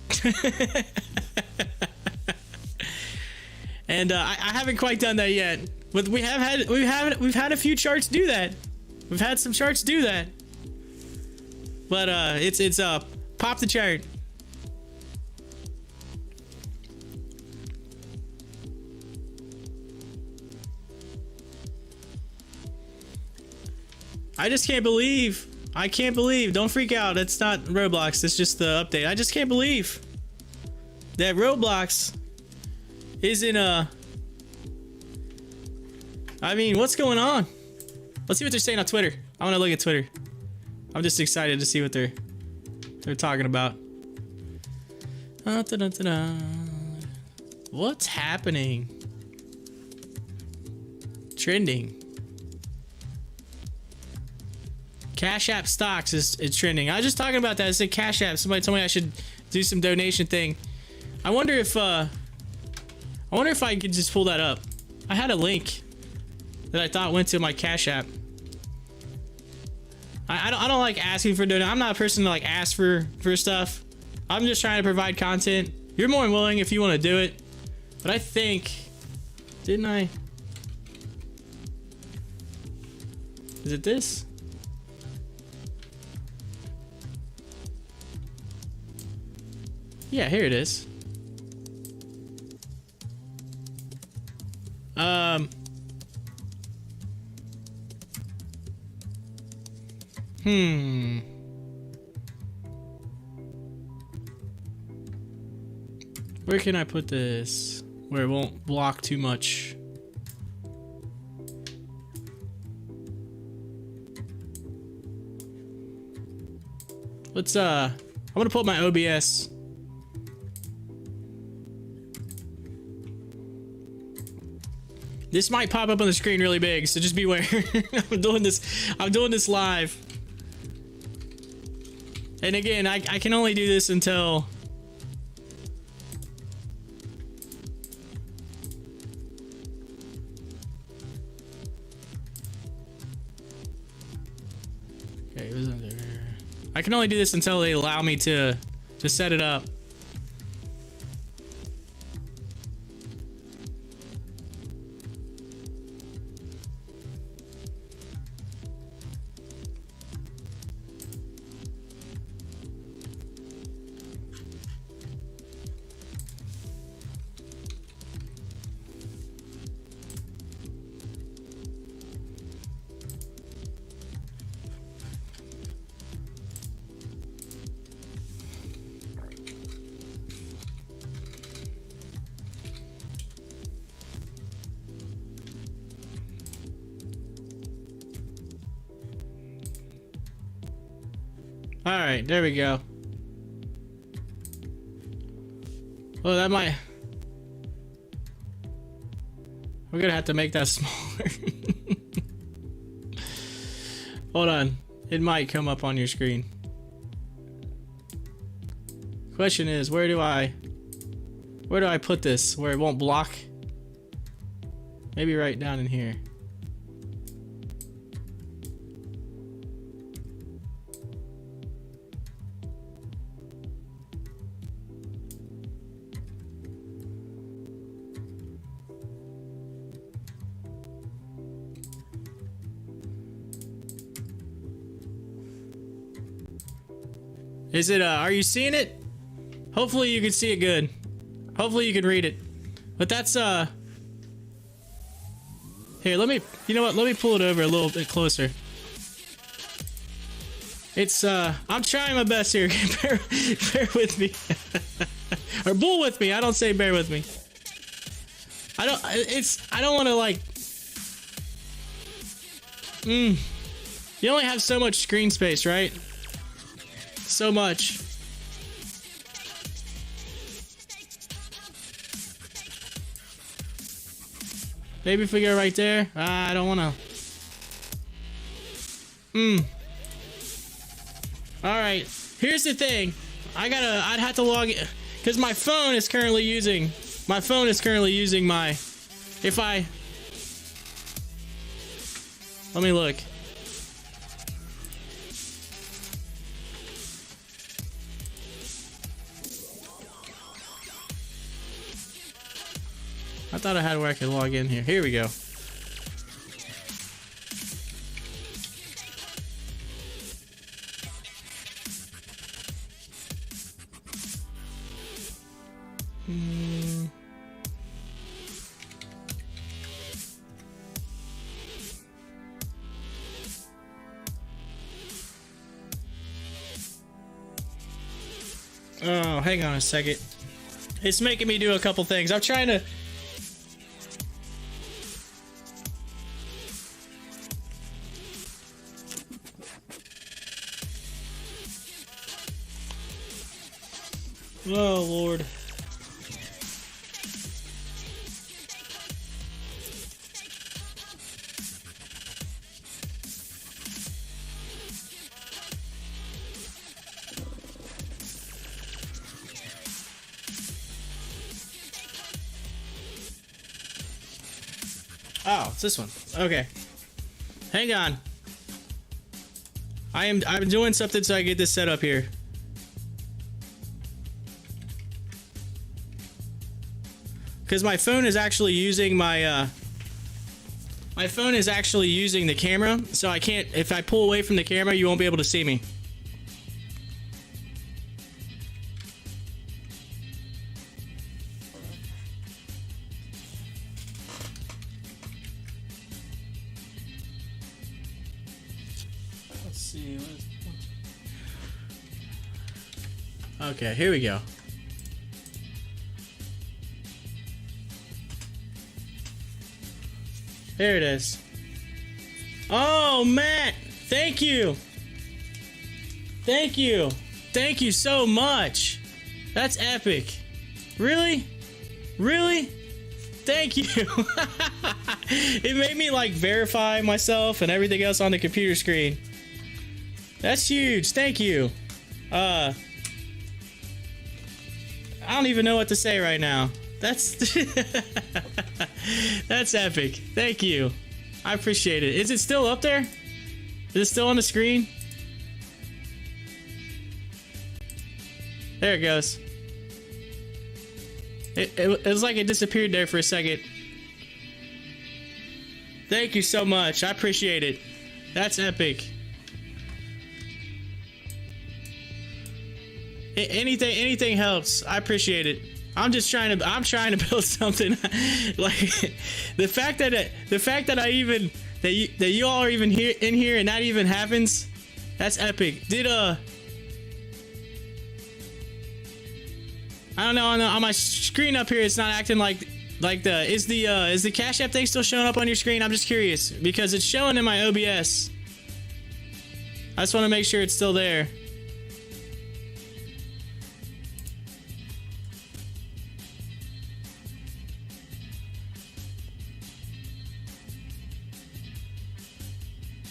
And I haven't quite done that yet, but we've had a few charts do that. We've had some charts do that, but it's Pop the Chart. I just can't believe. I can't believe. Don't freak out. It's not Roblox. It's just the update. I just can't believe that Roblox isn't I mean, what's going on? Let's see what they're saying on Twitter. I want to look at Twitter. I'm just excited to see what they're talking about. What's happening? Trending. Cash App stocks is trending. I was just talking about that. I said Cash App. Somebody told me I should do some donation thing. I wonder if I could just pull that up. I had a link that I thought went to my Cash App. I don't like asking for donation. I'm not a person to like ask for stuff. I'm just trying to provide content. You're more than willing if you want to do it. But I think, didn't I? Is it this? Yeah, here it is. Where can I put this where it won't block too much? Let's I'm gonna pull up my OBS. This might pop up on the screen really big, so just beware. I'm doing this live. And again, I can only do this until... Okay, it was under there. I can only do this until they allow me to set it up. All right, there we go. Well, that might... We're gonna have to make that smaller. Hold on. It might come up on your screen. Question is, where do I put this where it won't block? Maybe right down in here. Is it, are you seeing it? Hopefully you can see it good. Hopefully you can read it. But that's, here, let me, you know what? Let me pull it over a little bit closer. It's, I'm trying my best here. bear with me. Or bull with me. I don't say bear with me. I don't want to like, you only have so much screen space, right? So much. Maybe if we go right there. I don't want to. All right. Here's the thing. I'd have to log in because my phone is currently using my. Let me look. I thought I had where I could log in here. Here we go. Oh, hang on a second. It's making me do a couple things. I'm trying to... Oh, Lord. Oh, it's this one. Okay. Hang on. I'm doing something so I get this set up here. Because my phone is actually using my phone is actually using the camera, so I can't, if I pull away from the camera, you won't be able to see me. Let's see. Okay, here we go. There it is. Oh, Matt, thank you. Thank you. Thank you so much. That's epic. Really? Really? Thank you. It made me like verify myself and everything else on the computer screen. That's huge. Thank you. I don't even know what to say right now. That's that's epic. Thank you. I appreciate it. Is it still up there? Is it still on the screen? There it goes. It was like it disappeared there for a second. Thank you so much. I appreciate it. That's epic. Anything helps. I appreciate it. I'm trying to build something. Like the fact that you all are even here in here and that even happens. That's epic. I don't know, on my screen up here it's not acting like is the Cash App thing still showing up on your screen? I'm just curious because it's showing in my OBS. I just want to make sure it's still there.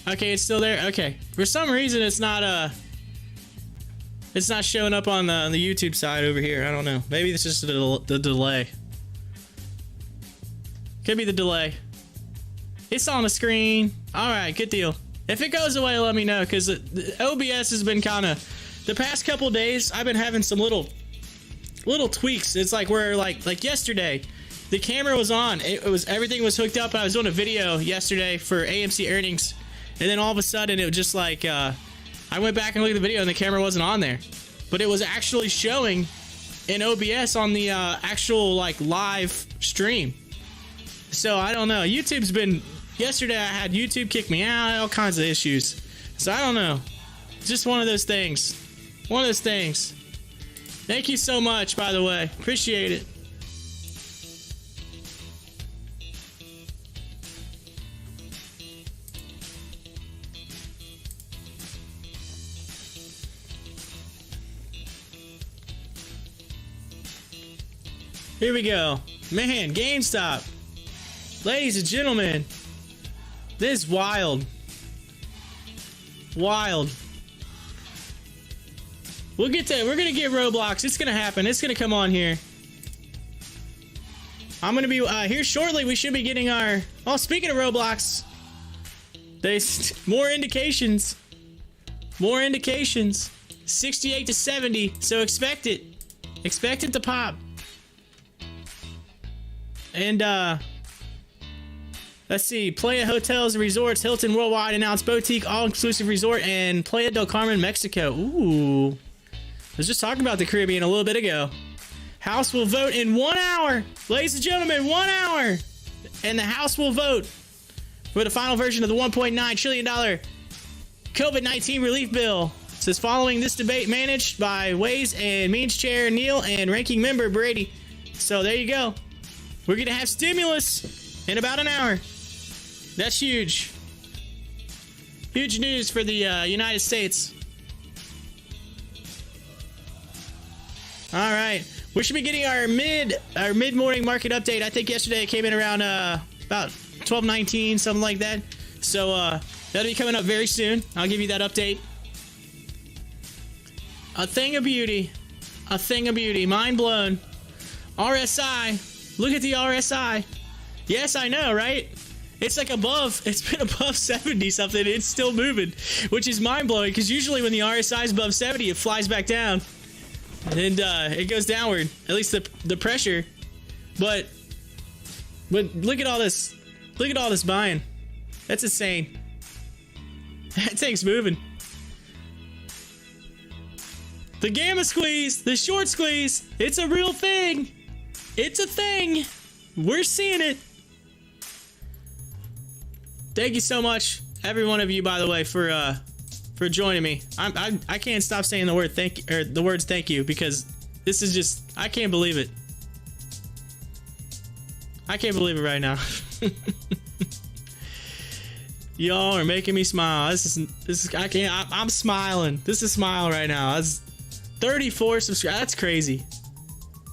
Okay, it's still there. Okay, for some reason it's not showing up on the YouTube side over here. I don't know. Maybe it's just the delay. Could be the delay. It's on the screen. All right, good deal. If it goes away, let me know because the OBS has been kind of the past couple days. I've been having some little tweaks. It's like where like yesterday, the camera was on. Everything was hooked up. I was doing a video yesterday for AMC earnings, and then all of a sudden it was just like I went back and looked at the video and the camera wasn't on there, but it was actually showing in OBS on the actual like live stream. So I don't know. YouTube's been. Yesterday I had YouTube kick me out, all kinds of issues. So I don't know. Just one of those things. One of those things. Thank you so much, by the way. Appreciate it. Here we go. Man, GameStop. Ladies and gentlemen. This is wild. Wild. We're gonna get Roblox. It's gonna happen. It's gonna come on here. I'm gonna be here shortly. We should be getting our. Oh, speaking of Roblox, there's more indications. More indications. 68 to 70. So expect it. Expect it to pop. And let's see. Playa Hotels and Resorts, Hilton Worldwide announced boutique all-inclusive resort and Playa del Carmen, Mexico. Ooh. I was just talking about the Caribbean a little bit ago. House will vote in 1 hour. Ladies and gentlemen, 1 hour. And the House will vote for the final version of the $1.9 trillion COVID-19 relief bill. It says following this debate managed by Ways and Means Chair Neil and Ranking Member Brady. So there you go. We're going to have stimulus in about an hour. That's huge. Huge news for the United States. All right. We should be getting our mid-morning market update. I think yesterday it came in around about 12:19, something like that. So that'll be coming up very soon. I'll give you that update. A thing of beauty. A thing of beauty. Mind blown. RSI. Look at the RSI. Yes, I know, right? It's like above, it's been above 70 something. It's still moving, which is mind blowing because usually when the RSI is above 70, it flies back down and it goes downward, at least the pressure. But look at all this. Look at all this buying. That's insane. That thing's moving. The gamma squeeze, the short squeeze, it's a real thing. It's a thing. We're seeing it. Thank you so much, every one of you, by the way, for joining me. I can't stop saying the word thank you, or the words thank you, because this is just, I can't believe it. I can't believe it right now. Y'all are making me smile. This is I can't. I'm smiling. This is smile right now. That's 34 subscribers. That's crazy.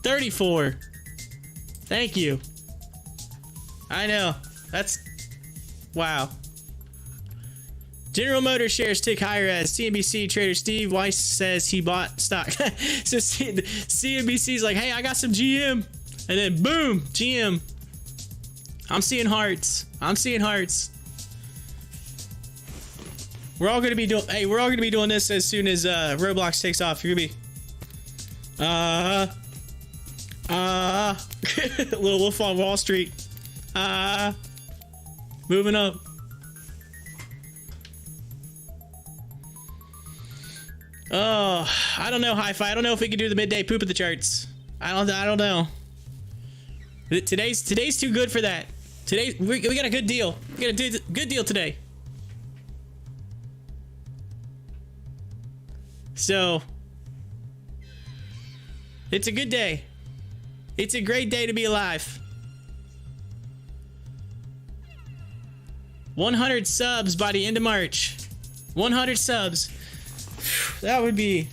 34. Thank you. I know. That's wow. General Motors shares tick higher as CNBC trader Steve Weiss says he bought stock. So CNBC's like, hey, I got some GM. And then boom, GM. I'm seeing hearts. I'm seeing hearts. We're all gonna be doing. Hey, we're all gonna be doing this as soon as Roblox takes off. You're gonna be. Little Wolf on Wall Street. Moving up. Oh, I don't know, Hi-Fi. I don't know if we can do the midday poop at the charts. I don't know. Today's too good for that. Today we got a good deal. We got a good deal today. So it's a good day. It's a great day to be alive. 100 subs by the end of March. 100 subs. That'd be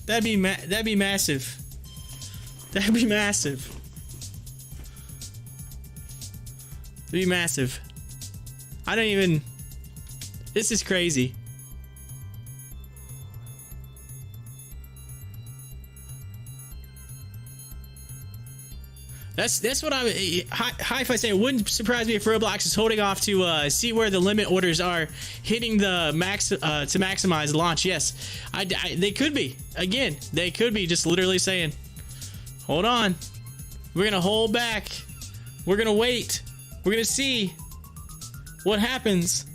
massive. That'd be massive. It'd be massive. I don't even. This is crazy. That's what I would. Hi-Fi saying it wouldn't surprise me if Roblox is holding off to see where the limit orders are hitting the max to maximize the launch. Yes, they could be. Again, they could be just literally saying, "Hold on, we're gonna hold back. We're gonna wait. We're gonna see what happens.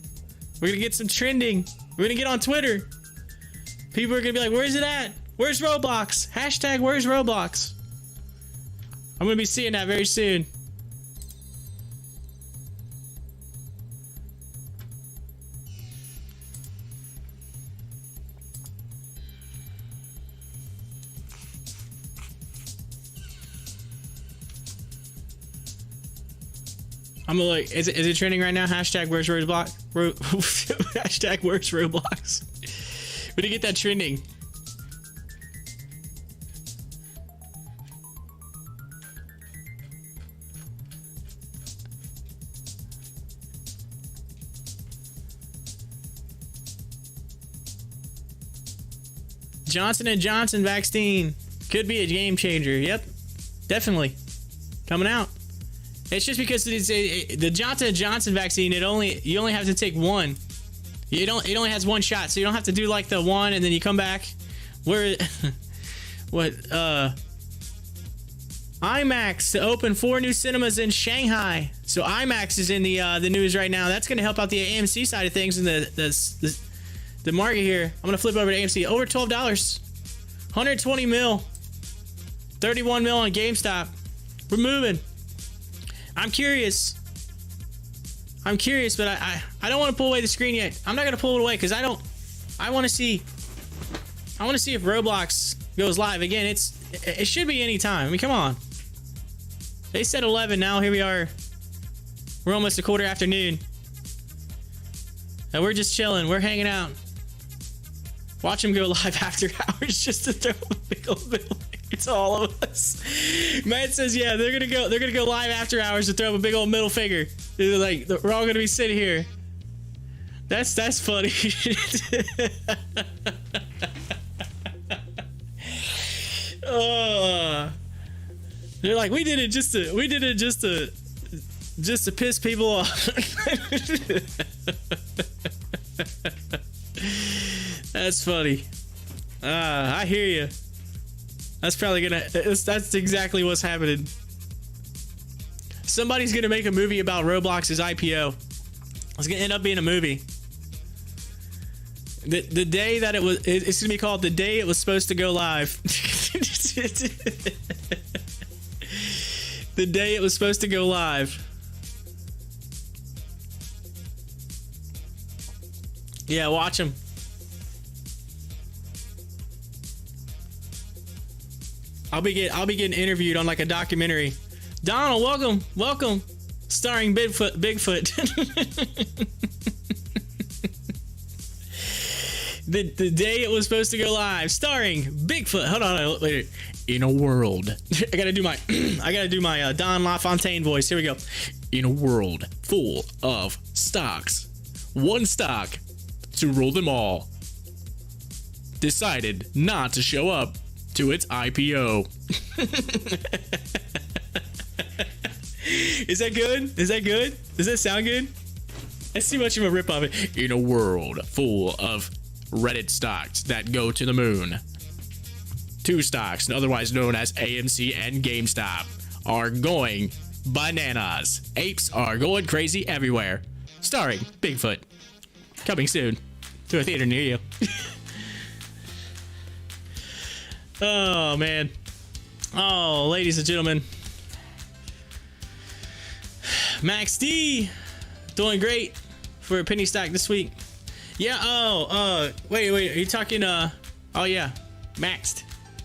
We're gonna get some trending. We're gonna get on Twitter. People are gonna be like, where's it at? Where's Roblox? Hashtag where's Roblox?" I'm gonna be seeing that very soon. I'm gonna look. Is it trending right now? Hashtag where's Roblox? Hashtag where's Roblox? We're gonna get that trending. Johnson & Johnson vaccine could be a game changer. Yep, definitely coming out. It's just because it's the Johnson & Johnson vaccine. You only have to take one. It only has one shot, so you don't have to do like the one and then you come back. Where what IMAX to open 4 new cinemas in Shanghai. So IMAX is in the news right now. That's going to help out the AMC side of things and the market here. I'm gonna flip over to AMC. Over $12, 120 mil, 31 mil on GameStop. We're moving. I'm curious, but I don't want to pull away the screen yet. I'm not gonna pull it away because I want to see if Roblox goes live again. It should be any time. I mean, come on. They said 11. Now here we are. We're almost a quarter afternoon, and we're just chilling. We're hanging out. Watch them go live after hours just to throw a big old middle finger to all of us. Matt says, yeah, they're gonna go live after hours to throw up a big old middle finger. They're like, we're all gonna be sitting here. That's funny. They're like, we did it just to piss people off. That's funny. I hear you. That's probably that's exactly what's happening. Somebody's gonna make a movie about Roblox's IPO. It's gonna end up being a movie. The day that it's gonna be called The Day It Was Supposed to Go Live. The day it was supposed to go live. Yeah, watch them. I'll be getting interviewed on like a documentary. Donald, welcome, starring Bigfoot. the day it was supposed to go live, starring Bigfoot. Hold on, wait. In a world, I gotta do my Don LaFontaine voice. Here we go. In a world full of stocks, one stock to rule them all decided not to show up to its IPO. Is that good? Is that good? Does that sound good? That's too much of a rip of it. In a world full of Reddit stocks that go to the moon, two stocks, otherwise known as AMC and GameStop, are going bananas. Apes are going crazy everywhere. Starring Bigfoot. Coming soon to a theater near you. Oh, man. Oh, ladies and gentlemen. Max D doing great for a penny stock this week. Yeah, wait, are you talking, oh yeah, Maxed.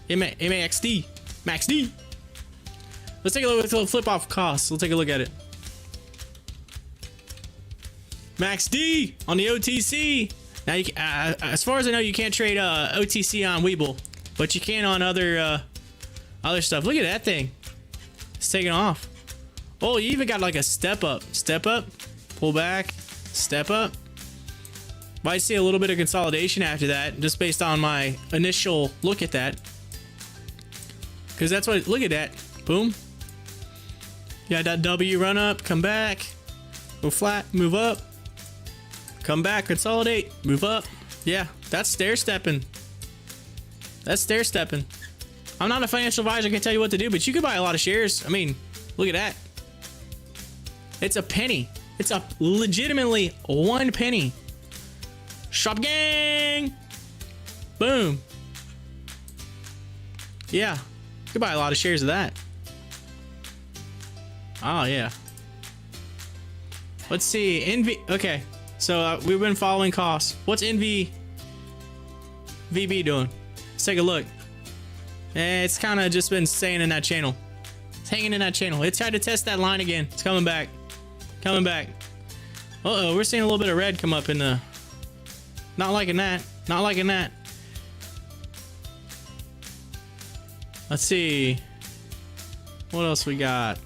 M-A-X-D. Max D. Let's take a look at the flip off costs. We'll take a look at it. Max D on the OTC. Now, you, as far as I know, you can't trade OTC on WEBULL, but you can on other stuff. Look at that thing. It's taking off. Oh, you even got like a step up, pull back, step up. Might see a little bit of consolidation after that, just based on my initial look at that. Because that's what, look at that. Boom. Yeah, that W run up, come back, go flat, move up, come back, consolidate, move up. Yeah, that's stair stepping. That's stair stepping. I'm not a financial advisor, I can't tell you what to do, but you could buy a lot of shares. I mean, look at that. It's a penny. It's a legitimately 1 penny. Shop gang. Boom. Yeah, you could buy a lot of shares of that. Oh yeah. Let's see. NV. Okay, so we've been following costs. What's NV VB doing? Let's take a look. It's kind of just been staying in that channel. It's hanging in that channel. It tried to test that line again. It's coming back. Coming back. Uh-oh, we're seeing a little bit of red come up in the... Not liking that. Not liking that. Let's see. What else we got?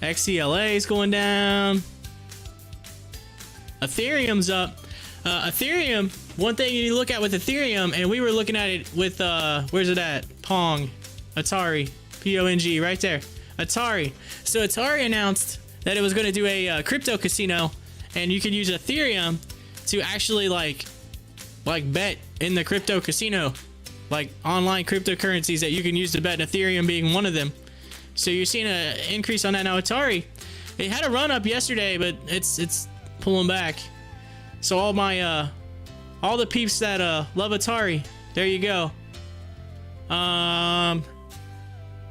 XCLA is going down. Ethereum's up. Ethereum, one thing you look at with Ethereum, and we were looking at it with, where's it at? Pong. Atari. P-O-N-G, right there. Atari. So Atari announced that it was going to do a crypto casino, and you could use Ethereum to actually like bet in the crypto casino, like online cryptocurrencies that you can use to bet, Ethereum being one of them. So you're seeing an increase on that. Now Atari, it had a run up yesterday, but it's pulling back. So all my all the peeps that love Atari, there you go.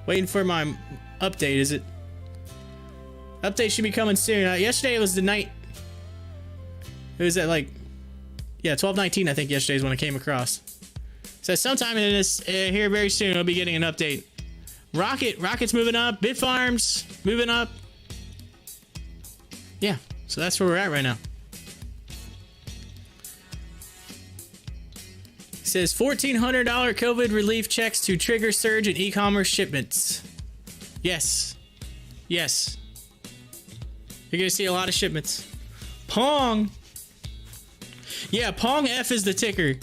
Waiting for my update. Is it? Update should be coming soon. Yesterday it was the night. It was at like, yeah, 12:19 I think yesterday is when I came across. So sometime in this here very soon I'll be getting an update. Rocket's moving up. Bitfarms moving up. Yeah, so that's where we're at right now. It says $1,400 COVID relief checks to trigger surge in e-commerce shipments. Yes. Yes. You're gonna see a lot of shipments. Pong. Yeah, Pong F is the ticker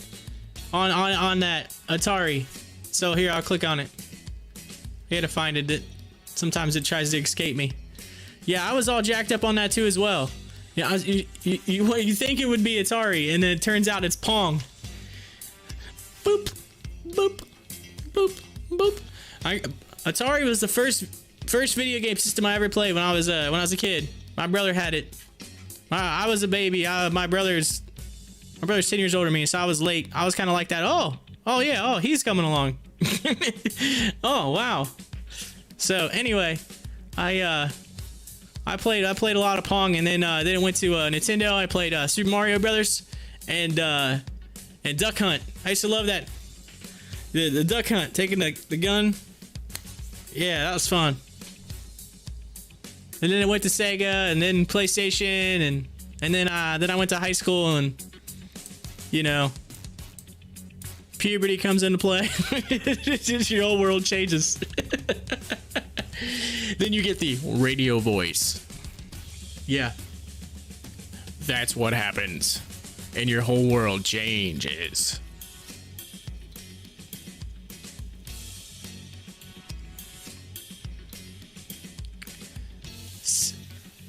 on that Atari. So here, I'll click on it. I had to find it. Sometimes it tries to escape me. Yeah, I was all jacked up on that too as well. Yeah, you think it would be Atari, and then it turns out it's Pong. Boop, boop, boop, boop. Atari was the first video game system I ever played when I was a kid. My brother had it. I was a baby. My brother's 10 years older than me, so I was late. I was kind of like that. Oh yeah. Oh, he's coming along. Oh wow. So anyway, I played a lot of Pong, and then it went to Nintendo. I played Super Mario Brothers and Duck Hunt. I used to love that. The Duck Hunt, taking the gun. Yeah, that was fun. And then it went to Sega, and then PlayStation, and then I went to high school, and you know, puberty comes into play. Your whole world changes. Then you get the radio voice. Yeah. That's what happens. And your whole world changes.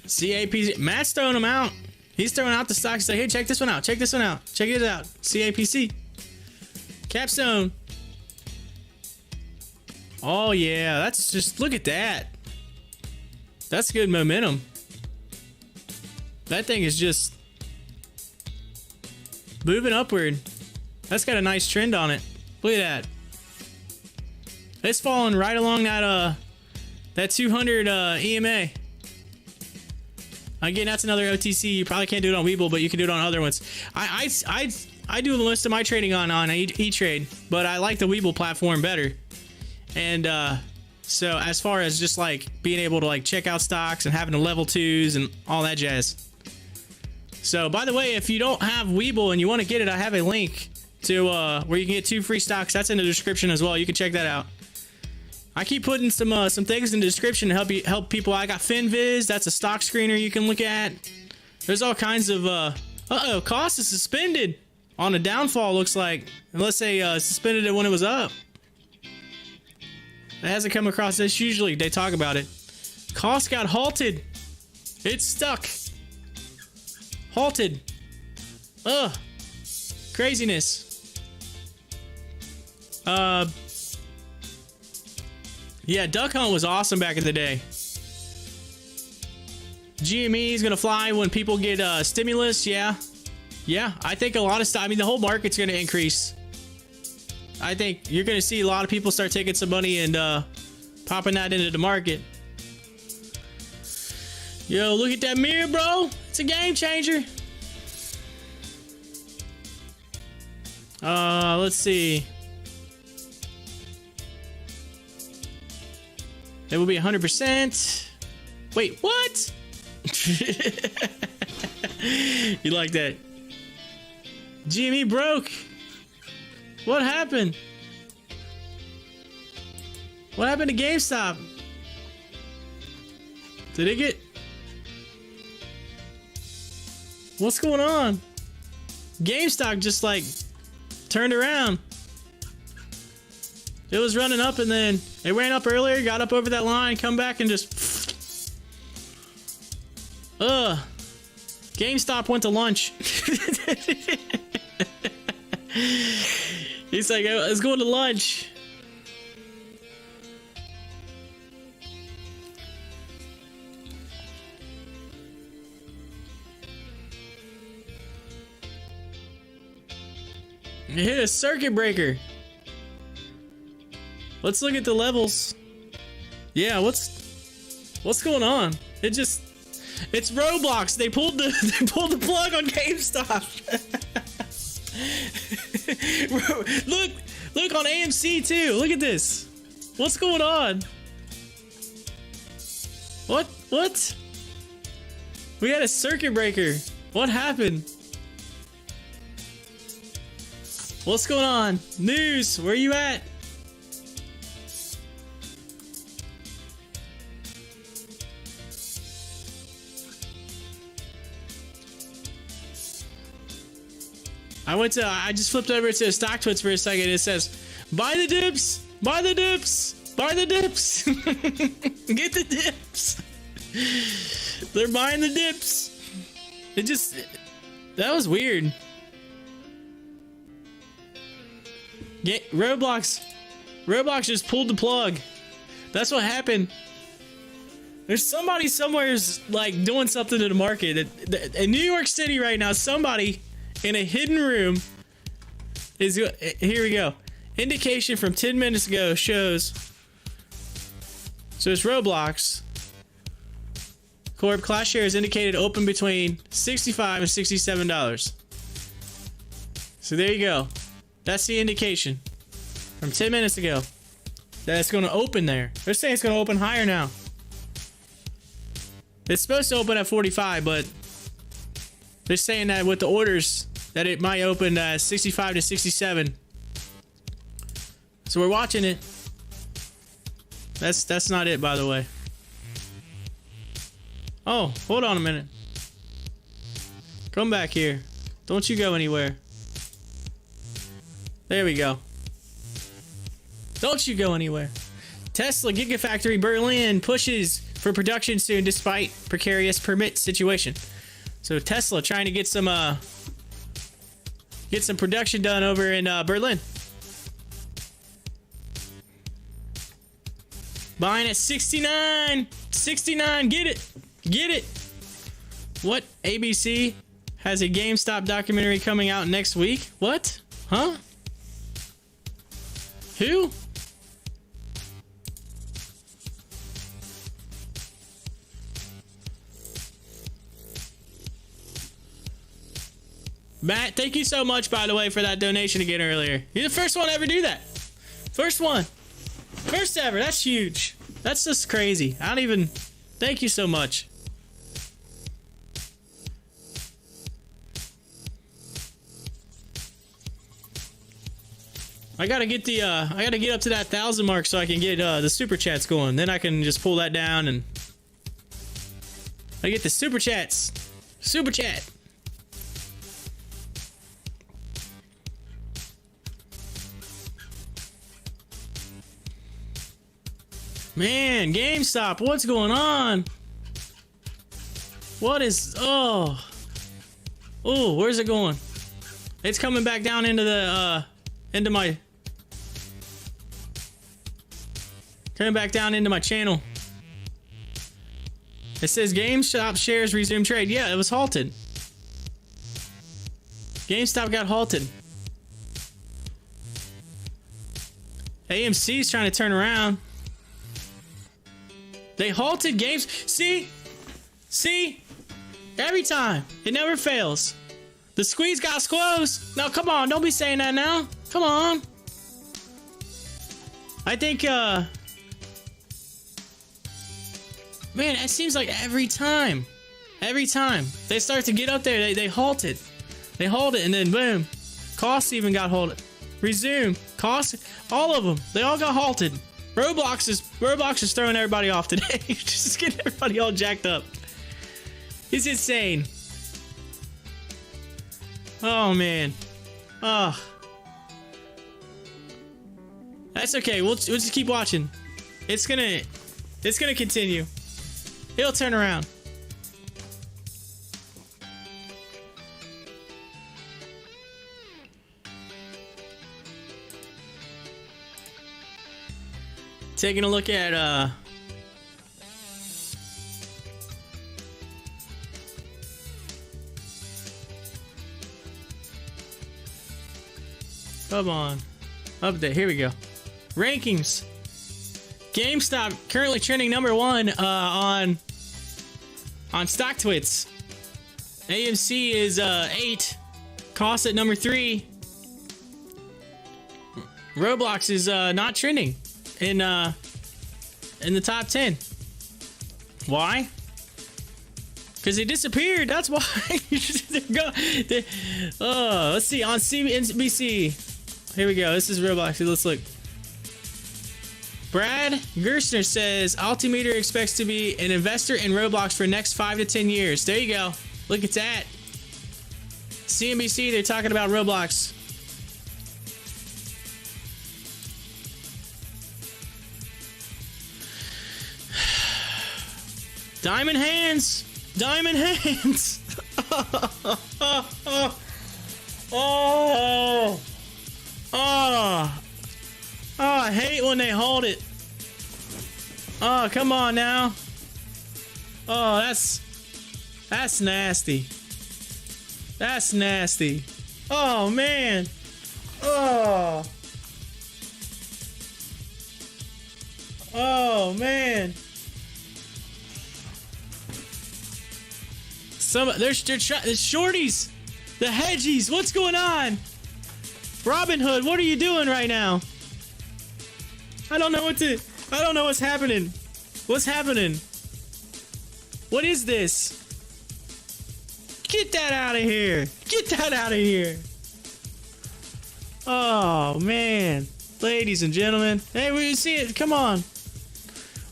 CAPC. Matt's throwing them out. He's throwing out the stocks. Say, hey, check this one out. Check this one out. Check it out. CAPC. Capstone. Oh, yeah. That's just, look at that. That's good momentum. That thing is just moving upward. That's got a nice trend on it. Look at that. It's falling right along that 200 EMA. Again, that's another OTC. You probably can't do it on Webull, but you can do it on other ones. I do most of my trading on E-Trade, but I like the Webull platform better. And so as far as just like being able to like check out stocks and having the level 2s and all that jazz. So by the way, if you don't have Webull and you want to get it, I have a link to where you can get 2 free stocks. That's in the description as well. You can check that out. I keep putting some things in the description to help people. I got Finviz. That's a stock screener you can look at. There's all kinds of cost is suspended on a downfall. Looks like, unless they suspended it when it was up. It hasn't come across this. Usually they talk about it. Cost got halted. It's stuck. Halted. Ugh. Craziness. Yeah, Duck Hunt was awesome back in the day. GME is gonna fly when people get stimulus. Yeah, I think a lot of stuff. I mean, the whole market's gonna increase. I think you're gonna see a lot of people start taking some money and popping that into the market. Yo, look at that mirror, bro. It's a game changer. Let's see. It will be 100%. Wait, what? You like that? GME broke. What happened? What happened to GameStop? Did it get... What's going on? GameStop just like turned around. It was running up and then it ran up earlier, got up over that line, come back and just... GameStop went to lunch. He's like, I was going to lunch. It hit a circuit breaker. Let's look at the levels. Yeah, what's going on? It's Roblox. They pulled the plug on GameStop. Look on AMC too. Look at this. What's going on? What? We had a circuit breaker. What happened? What's going on? News, where you at? I just flipped over to Stocktwits for a second. It says, buy the dips, buy the dips, buy the dips. Get the dips. They're buying the dips. That was weird. Roblox just pulled the plug. That's what happened. There's somebody somewhere like doing something to the market. In New York City right now, somebody in a hidden room is... Here we go. Indication from 10 minutes ago shows... So it's Roblox. Corp class shares indicated open between $65 and $67. So there you go. That's the indication from 10 minutes ago that it's going to open there. They're saying it's going to open higher now. It's supposed to open at 45, but they're saying that with the orders that it might open 65 to 67. So we're watching it. That's not it, by the way. Oh, hold on a minute. Come back here. Don't you go anywhere. There we go. Don't you go anywhere. Tesla Gigafactory Berlin pushes for production soon despite precarious permit situation. So Tesla trying to get some production done over in Berlin. Buying at 69. 69. Get it. Get it. What? ABC has a GameStop documentary coming out next week? What? Huh? Who? Matt, thank you so much, by the way, for that donation again earlier. You're the first one to ever do that. First one. First ever. That's huge. That's just crazy. I don't even... Thank you so much. I gotta get the I gotta get up to that 1,000 mark so I can get the super chats going. Then I can just pull that down and I get the super chats. Super chat. Man, GameStop, what's going on? What is... Oh, where's it going? It's coming back down into the into my... Coming back down into my channel. It says GameStop shares resume trade. Yeah, it was halted. GameStop got halted. AMC's trying to turn around. They halted games. See? See? Every time. It never fails. The squeeze got squoze. No, come on. Don't be saying that now. Come on. I think, man, it seems like every time they start to get up there, they halt it. They hold it, and then boom. Costs even got halted. Resume. Costs, all of them. They all got halted. Roblox is throwing everybody off today. Just getting everybody all jacked up. It's insane. Oh man. Oh. That's okay. We'll just keep watching. It's gonna continue. It'll turn around. Taking a look at come on. Update. Here we go. Rankings. GameStop currently trending number 1 on Stocktwits. AMC is 8. Cost at number 3. Roblox is not trending in the top 10. Why? Because they disappeared. That's why. Oh, let's see on CNBC. Here we go. This is Roblox. Let's look. Brad Gerstner says Altimeter expects to be an investor in Roblox for the next 5 to 10 years. There you go. Look at that. CNBC, they're talking about Roblox. Diamond hands. Diamond hands. Oh. I hate when they hold it. Oh, come on now. Oh, that's nasty. That's nasty. Oh, man. Oh. Oh, man. They're shorties. The hedgies. What's going on? Robin Hood, what are you doing right now? I don't know what's happening. What's happening? What is this? Get that out of here. Get that out of here. Oh, man. Ladies and gentlemen. Hey, we see it. Come on.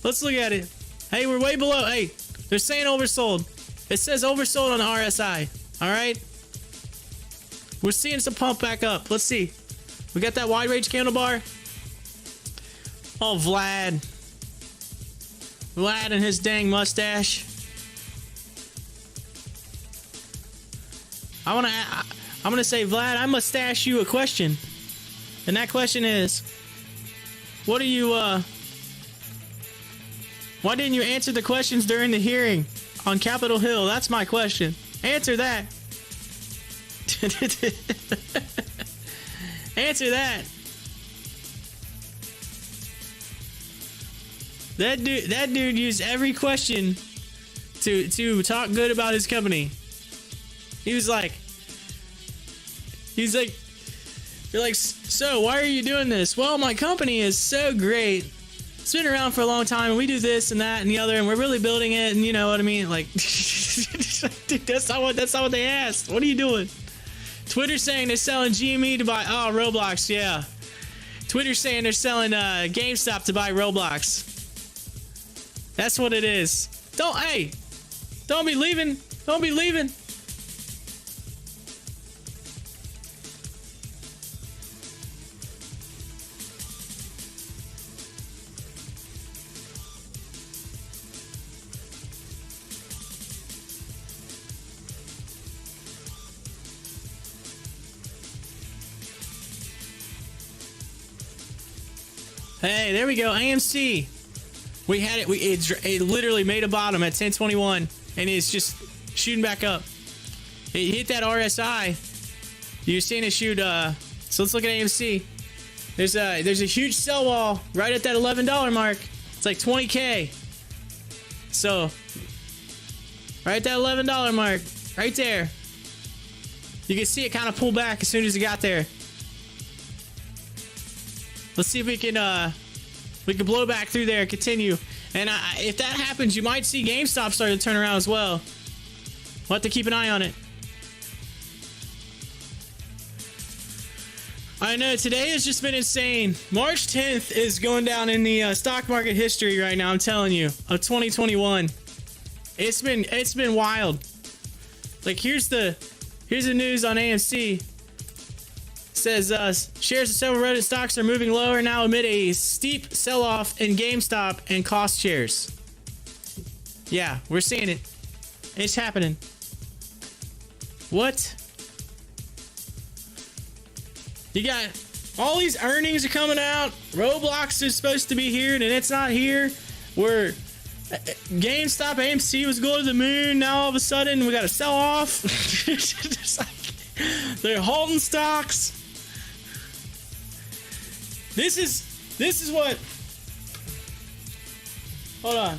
Let's look at it. Hey, we're way below. Hey, they're saying oversold. It says oversold on the RSI. All right. We're seeing some pump back up. Let's see. We got that wide range candle bar. Oh, Vlad. Vlad and his dang mustache. I'm gonna say, Vlad, I must ask you a question. And that question is, what are you, why didn't you answer the questions during the hearing on Capitol Hill? That's my question. Answer that. Answer that. That dude used every question to talk good about his company. He's like, you're like, so why are you doing this? Well, my company is so great. It's been around for a long time, and we do this and that and the other, and we're really building it, and you know what I mean? Like, dude, that's not what they asked. What are you doing? Twitter's saying they're selling GME to buy, oh, Roblox, yeah. Twitter's saying they're selling GameStop to buy Roblox. That's what it is. Don't be leaving. Don't be leaving. Hey, there we go. AMC. We had it. It literally made a bottom at 1021, and it's just shooting back up. It hit that RSI. You're seeing it shoot. So let's look at AMC. There's a huge sell wall right at that $11 mark. It's like 20K. So right at that $11 mark, right there. You can see it kind of pull back as soon as it got there. Let's see if we can blow back through there, continue. And if that happens, you might see GameStop start to turn around as well. We'll have to keep an eye on it. I know, today has just been insane. March 10th is going down in the stock market history right now, I'm telling you, of 2021. It's been wild. Like, here's the news on AMC. Says shares of several Reddit stocks are moving lower now amid a steep sell-off in GameStop and cost shares. Yeah, we're seeing it. It's happening. What? You got all these earnings are coming out. Roblox is supposed to be here, and it's not here. Where GameStop, AMC was going to the moon. Now all of a sudden we got a sell-off. They're halting stocks. This is what. Hold on.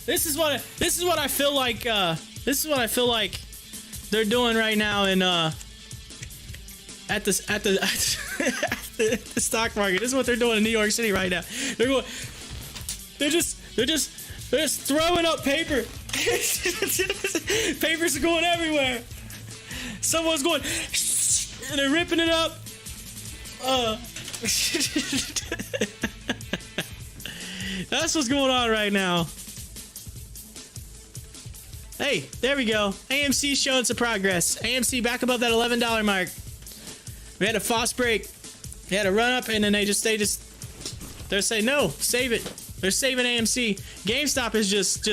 This is what I feel like. This is what I feel like they're doing right now in at the stock market. This is what they're doing in New York City right now. They're just throwing up paper. Papers are going everywhere. Someone's going. And they're ripping it up. That's what's going on right now. Hey, there we go. AMC showing some progress. AMC back above that $11 mark. We had a false break. They had a run up, and then they're saying no, save it. They're saving AMC. GameStop is just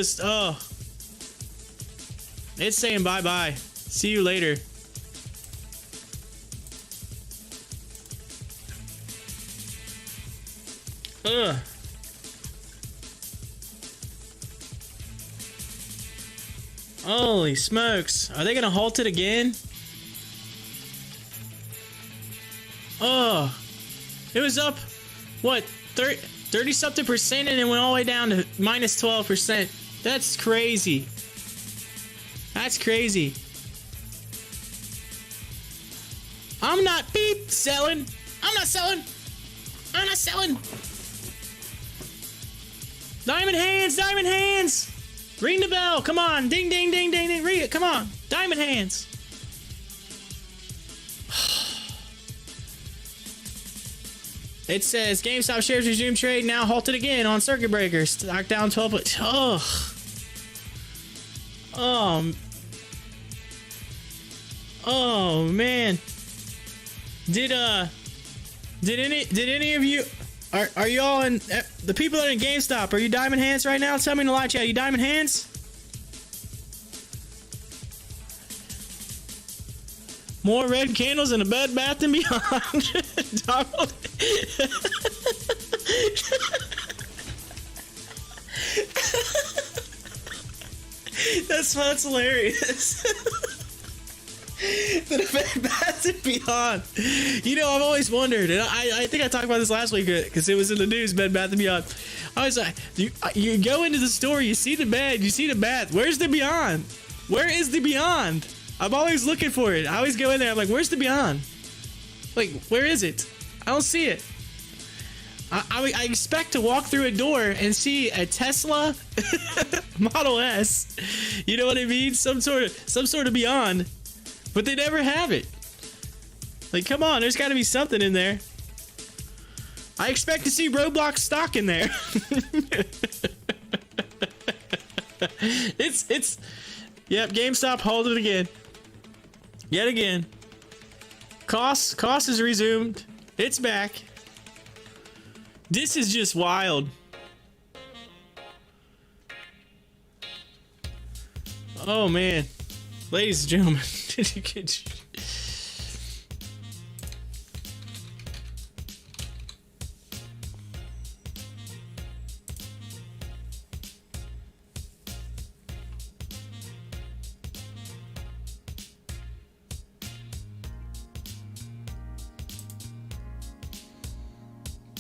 it's saying bye bye. See you later. Ugh. Holy smokes. Are they gonna halt it again? Oh. It was up, what, 30 something percent, and it went all the way down to minus 12%. That's crazy. That's crazy. I'm not selling. I'm not selling. I'm not selling. Diamond hands, diamond hands. Ring the bell. Come on. Ding, ding, ding, ding, ding. Ring it. Come on. Diamond hands. It says GameStop shares resume trade, now halted again on circuit breakers. Stock down 12. Oh man. Did any of you are y'all in the people that are in GameStop? Are you diamond hands right now? Tell me in the live chat. Are you diamond hands? More red candles in a Bed Bath and Beyond. Donald. That's hilarious. The Bed Bath and Beyond. You know, I've always wondered, and I think I talked about this last week because it was in the news. Bed Bath and Beyond. I was like, you go into the store, you see the bed, you see the bath. Where's the Beyond? Where is the Beyond? I'm always looking for it. I always go in there. I'm like, where's the Beyond? Like, where is it? I don't see it. I expect to walk through a door and see a Tesla Model S. You know what I mean? Some sort of Beyond, but they never have it. Like, come on, there's got to be something in there. I expect to see Roblox stock in there. Yep, GameStop halted again. Yet again. Cost is resumed. It's back. This is just wild. Oh man. Ladies and gentlemen.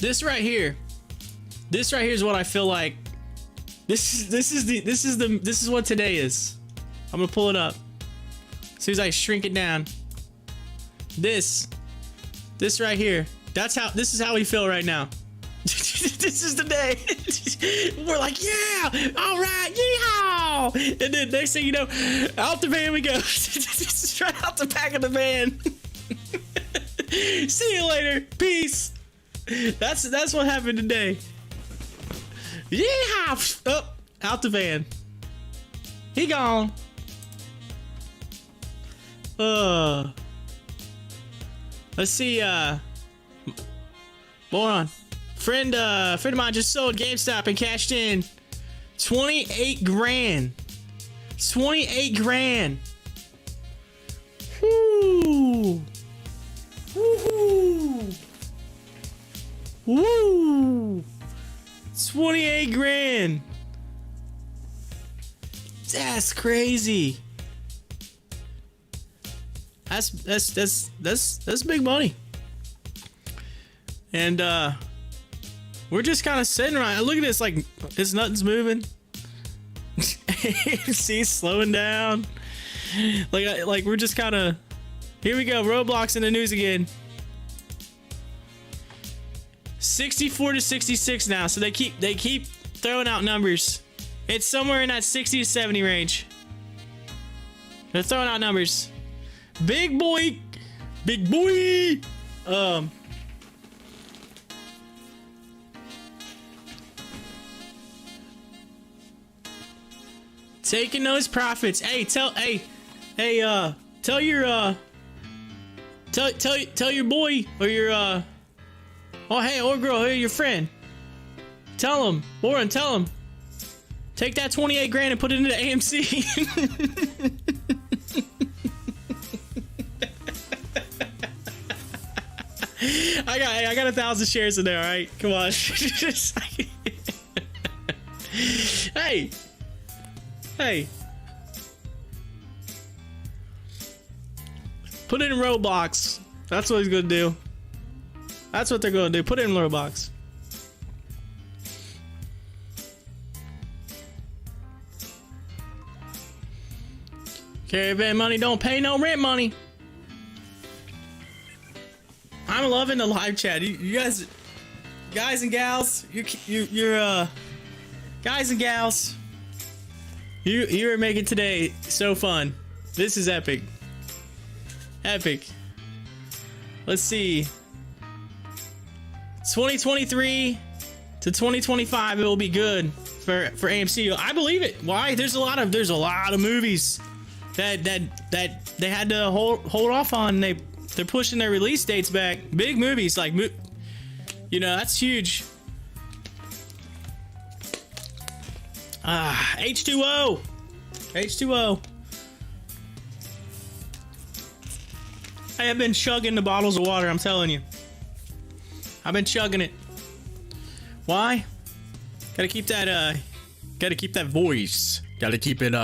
This right here is what I feel like. This is what today is. I'm gonna pull it up. As soon as I shrink it down. This right here. This is how we feel right now. This is the day. We're like, yeah, all right, yeehaw! And then next thing you know, out the van we go. Straight out the back of the van. See you later. Peace. That's what happened today. Yeah, oh, out the van. He gone. Let's see. Hold on. Friend of mine just sold GameStop and cashed in 28 grand. 28 grand. Woo. Woohoo. Woo! 28 grand. That's crazy. That's big money. And we're just kind of sitting right. Look at this, like this nothing's moving. See, slowing down. Like we're just kind of. Here we go. Roblox in the news again. 64 to 66 now, so they keep throwing out numbers. It's somewhere in that 60 to 70 range. They're throwing out numbers. Big boy. Taking those profits. Hey, tell your boy or your oh, hey, or girl, hey, your friend. Tell him, Warren, tell him. Take that 28 grand and put it into AMC. I got 1,000 shares in there, all right? Come on. Hey. Put it in Roblox. That's what he's gonna do. That's what they're gonna do. Put it in Roblox. Caravan money don't pay no rent money. I'm loving the live chat. You guys and gals, you're guys and gals. You are making today so fun. This is epic. Epic. Let's see. 2023 to 2025, it will be good for AMC. I believe it. Why? There's a lot of movies that they had to hold off on. They're pushing their release dates back. Big movies like that's huge. H2O. I have been chugging the bottles of water, I'm telling you. I've been chugging it. Why? Gotta keep that voice. Gotta keep it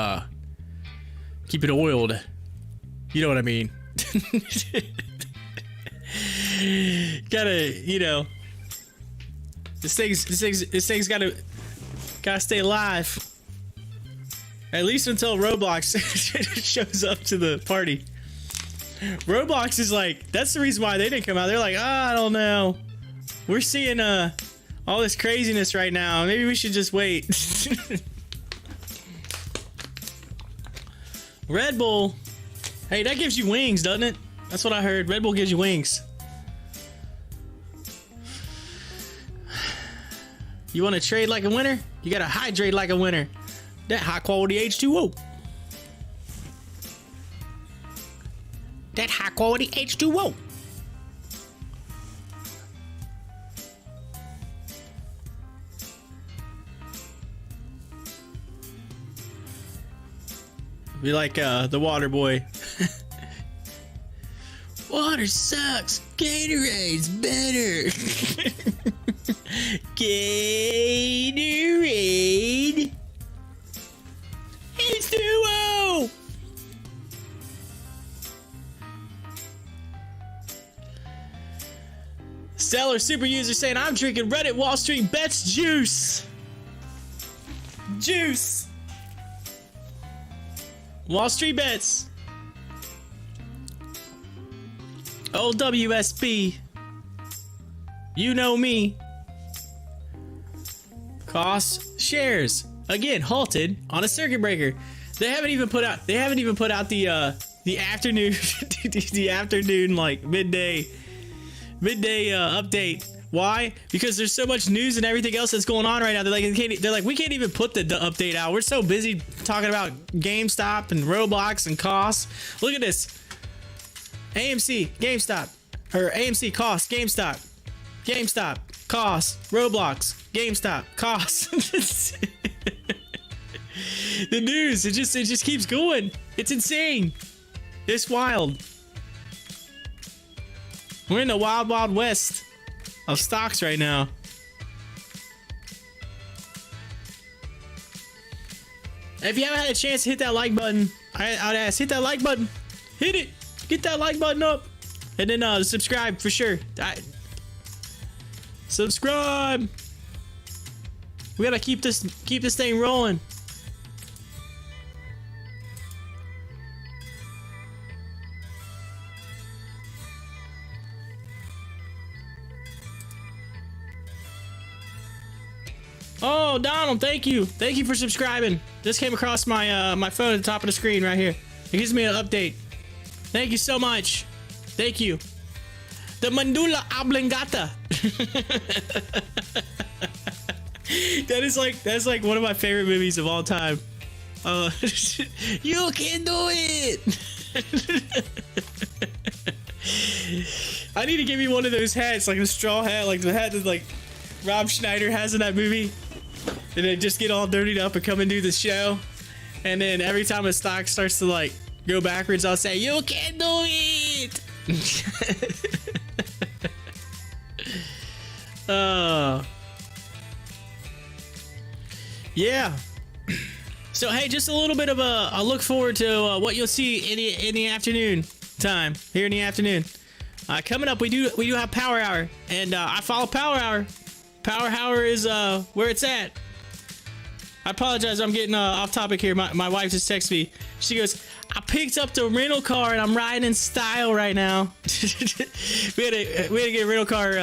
oiled. You know what I mean? Gotta, this thing's gotta stay alive. At least until Roblox shows up to the party. Roblox is like, that's the reason why they didn't come out. They're like, I don't know. We're seeing all this craziness right now. Maybe we should just wait. Red Bull. Hey, that gives you wings, doesn't it? That's what I heard. Red Bull gives you wings. You want to trade like a winner? You gotta hydrate like a winner. That high quality H2O. That high quality H2O. Be like the water boy. Water sucks. Gatorade's better. Gatorade. H2O. Stellar super user saying, I'm drinking Reddit Wall Street Bets juice. Juice. Wall Street Bets. Old WSB. You know me. Cost shares again halted on a circuit breaker. They haven't even put out the afternoon the afternoon like midday update. Why? Because there's so much news and everything else that's going on right now. They're like we can't even put the update out. We're so busy talking about GameStop and Roblox and costs. Look at this. AMC, GameStop, or AMC cost, GameStop, cost, Roblox, GameStop, cost. The news, it just keeps going. It's insane. It's wild. We're in the wild, wild west of stocks right now. If you haven't had a chance to hit that like button, I'd ask, hit that like button. Hit it. Get that like button up. And then subscribe for sure. Subscribe. We gotta keep this thing rolling. Oh, Donald, thank you. Thank you for subscribing. This came across my my phone at the top of the screen right here. It gives me an update. Thank you so much. Thank you. The Mandula Oblongata. That's like one of my favorite movies of all time. You can do it. I need to give you one of those hats, like a straw hat, like the hat that like Rob Schneider has in that movie. And they just get all dirtied up and come and do the show. And then every time a stock starts to like go backwards, I'll say, you can do it. Yeah. So hey, just a little bit of a look forward to what you'll see in the afternoon time here in the afternoon. Coming up, we do have Power Hour, and I follow Power Hour. Power Hour is where it's at. I apologize, I'm getting off topic here. My wife just texted me. She goes, I picked up the rental car and I'm riding in style right now. we had to get a rental car.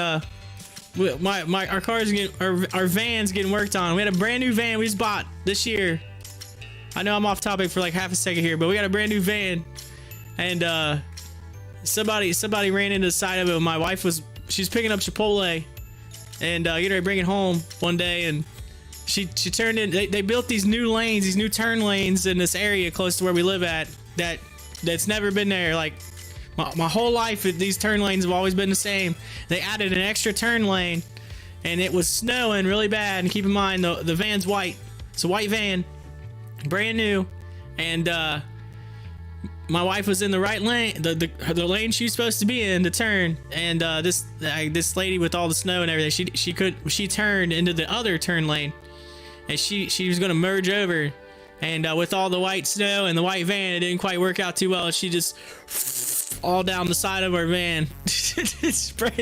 Our van's getting worked on. We had a brand new van we just bought this year. I know I'm off topic for like half a second here, but we got a brand new van, and somebody ran into the side of it. My wife she's picking up Chipotle, and getting ready to bring it home one day, and she turned in. They built these new lanes, these new turn lanes in this area close to where we live at. That's never been there. Like my whole life, these turn lanes have always been the same. They added an extra turn lane, and it was snowing really bad. And keep in mind, the van's white. It's a white van. Brand new, and my wife was in the right lane, the lane she was supposed to be in to turn, and this lady with all the snow and everything, she turned into the other turn lane, and she was gonna merge over, and with all the white snow and the white van, it didn't quite work out too well. She just all down the side of our van. It's brand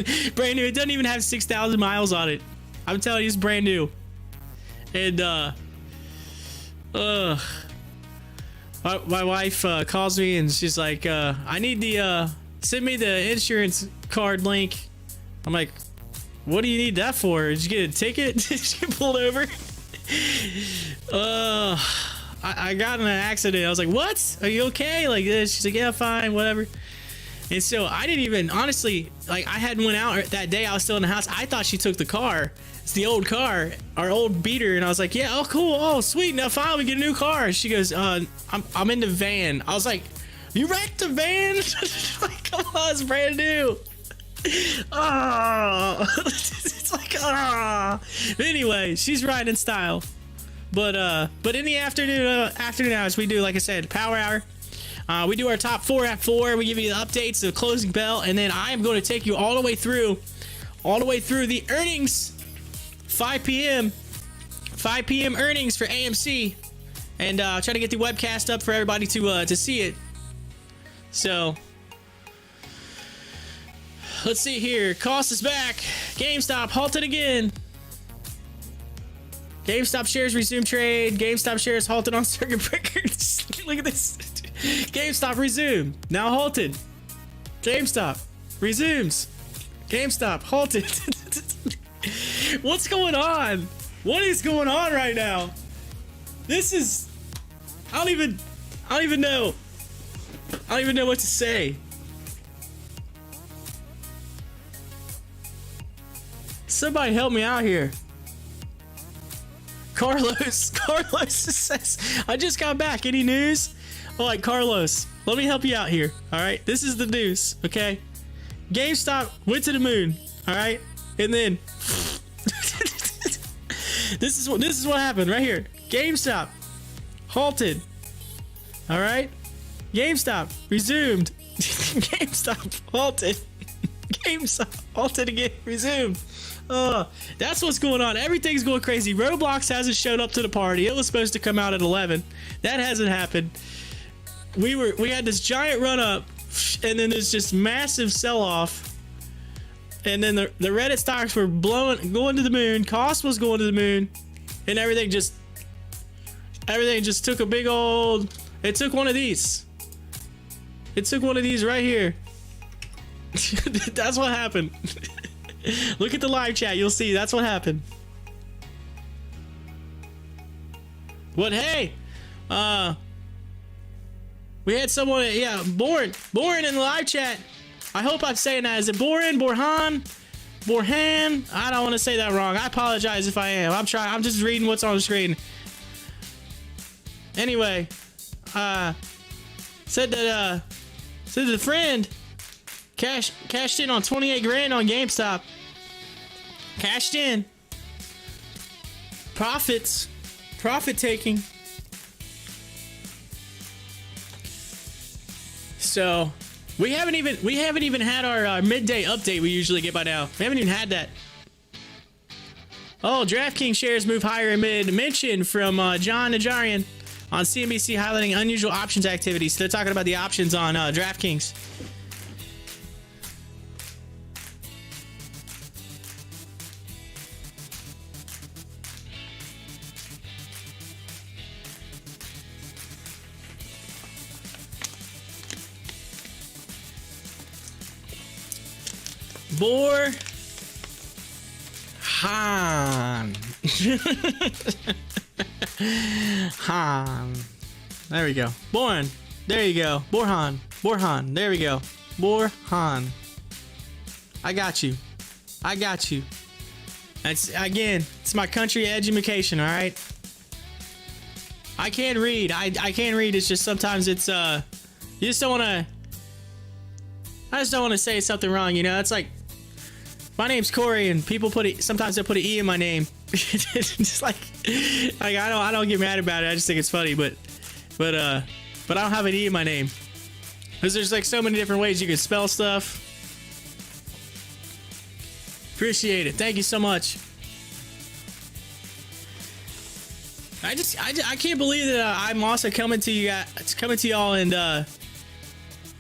new. It doesn't even have 6,000 miles on it. I'm telling you, it's brand new, and my wife calls me and she's like, I need send me the insurance card link. I'm like, what do you need that for? Did you get a ticket? Did you get pulled over? I got in an accident. I was like, what? Are you okay? Like this? She's like, yeah, fine, whatever. And so I didn't even, honestly, like I hadn't went out that day. I was still in the house. I thought she took the car. It's the old car, our old beater. And I was like, yeah, oh, cool. Oh, sweet. Now finally we get a new car. She goes, I'm in the van. I was like, you wrecked the van? Like, come on, it's brand new. Oh, it's like, ah. But anyway, she's riding in style. But in the afternoon hours, we do, like I said, power hour. We do our top 4 at 4. We give you the updates, the closing bell, and then I am going to take you all the way through the earnings. 5 p.m. earnings for AMC, and try to get the webcast up for everybody to see it. So let's see here. Cost is back. GameStop halted again. GameStop shares resume trade. GameStop shares halted on circuit breakers. Look at this. GameStop resumed. Now halted. GameStop resumes. GameStop halted. What's going on? What is going on right now? This is, I don't even know. I don't even know what to say. Somebody help me out here. Carlos says, I just got back. Any news? All right, Carlos, let me help you out here. All right, this is the news. Okay, GameStop went to the moon. All right, and then this is what happened right here. GameStop halted. All right, GameStop resumed. GameStop halted. GameStop halted again. Resumed. That's what's going on. Everything's going crazy. Roblox hasn't showed up to the party. It was supposed to come out at 11. That hasn't happened. We had this giant run up, and then there's just massive sell off, and then the Reddit stocks were going to the moon. Cost was going to the moon, and everything just took a big old. It took one of these. It took one of these right here. That's what happened. Look at the live chat. You'll see. That's what happened. But hey, we had someone, yeah, Borin in the live chat. I hope I'm saying that. Is it Borin? Borhan? I don't want to say that wrong. I apologize if I am. I'm just reading what's on the screen. Anyway, said that the friend cashed in on 28 grand on GameStop. Cashed in. Profit taking. So we haven't even had our midday update we usually get by now. We haven't even had that. Oh, DraftKings shares move higher amid mention from John Najarian on CNBC highlighting unusual options activities. So they're talking about the options on DraftKings. Han. There we go. Boran. There you go. Borhan. There we go. Borhan. I got you. That's, again, it's my country education, all right? I can't read. I can't read. It's just sometimes it's, you just don't want to, I just don't want to say something wrong, you know? It's like, my name's Corey, and people sometimes they put an E in my name. Just like I don't get mad about it. I just think it's funny, but I don't have an E in my name. Because there's like so many different ways you can spell stuff. Appreciate it. Thank you so much. I can't believe that I'm also coming to you guys, y'all, and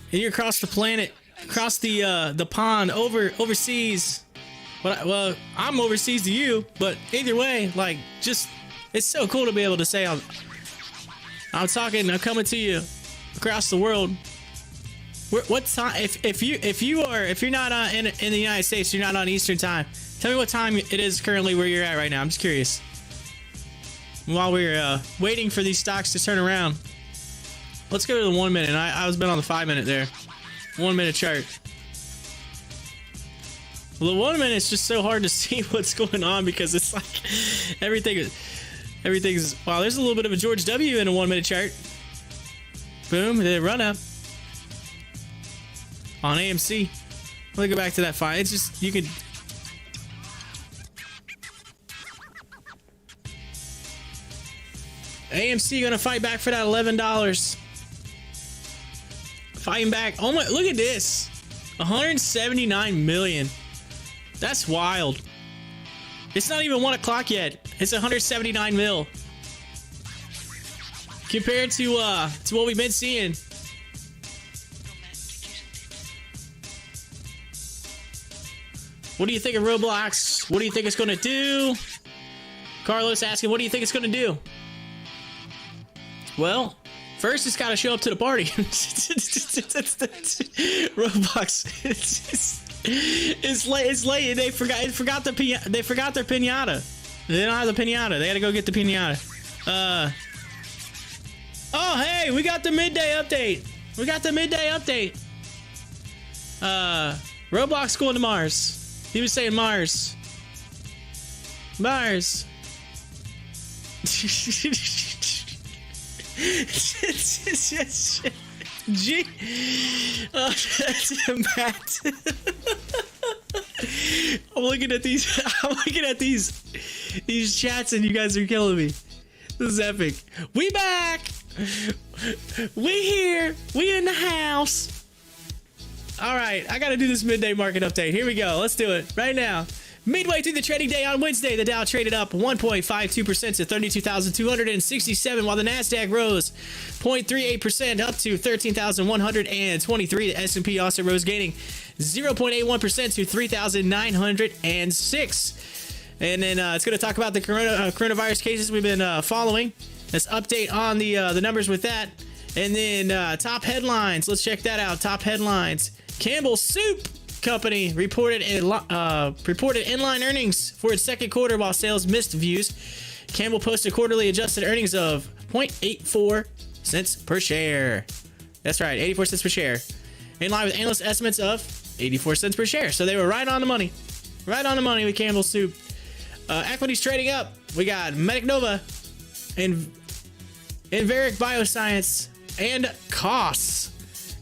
you're across the planet, across the pond, overseas. Well, I'm overseas to you, but either way, like, just it's so cool to be able to say I'm coming to you across the world. What time? If you're not in the United States, you're not on Eastern time. Tell me what time it is currently where you're at right now. I'm just curious. While we're waiting for these stocks to turn around, let's go to the 1 minute. I was been on the 5 minute there. 1 minute chart. Well, the 1 minute is just so hard to see what's going on because it's like everything's. Wow, there's a little bit of a George W in a 1 minute chart. Boom, the run up on AMC. Let me go back to that file. It's just you could. AMC gonna fight back for that $11. Fighting back. Oh my! Look at this. 179 million. That's wild. It's not even 1 o'clock yet. It's 179 mil. Compared to what we've been seeing. What do you think of Roblox? What do you think it's gonna do? Carlos asking, what do you think it's gonna do? Well, first it's gotta show up to the party. Roblox. It's late. They forgot their pinata. They don't have the pinata. They gotta go get the pinata. Oh hey, we got the midday update. Roblox going to Mars. He was saying Mars. G. Oh, that's Matt. I'm looking at these chats and you guys are killing me. This is epic. We back. We here. We in the house. All right, I gotta do this midday market update. Here we go. Let's do it right now. Midway through the trading day on Wednesday, the Dow traded up 1.52% to 32,267, while the Nasdaq rose 0.38% up to 13,123. The S&P also rose, gaining 0.81% to 3,906. And then it's going to talk about the coronavirus cases we've been following. Let's update on the numbers with that. And then top headlines. Let's check that out. Top headlines. Campbell Soup Company reported inline earnings for its second quarter while sales missed views. Campbell posted quarterly adjusted earnings of 0.84 cents per share. That's right, 84 cents per share. In line with analyst estimates of 84 cents per share. So they were right on the money. Right on the money with Campbell Soup. Equities trading up. We got Medic Nova and Inveric Bioscience and Costs.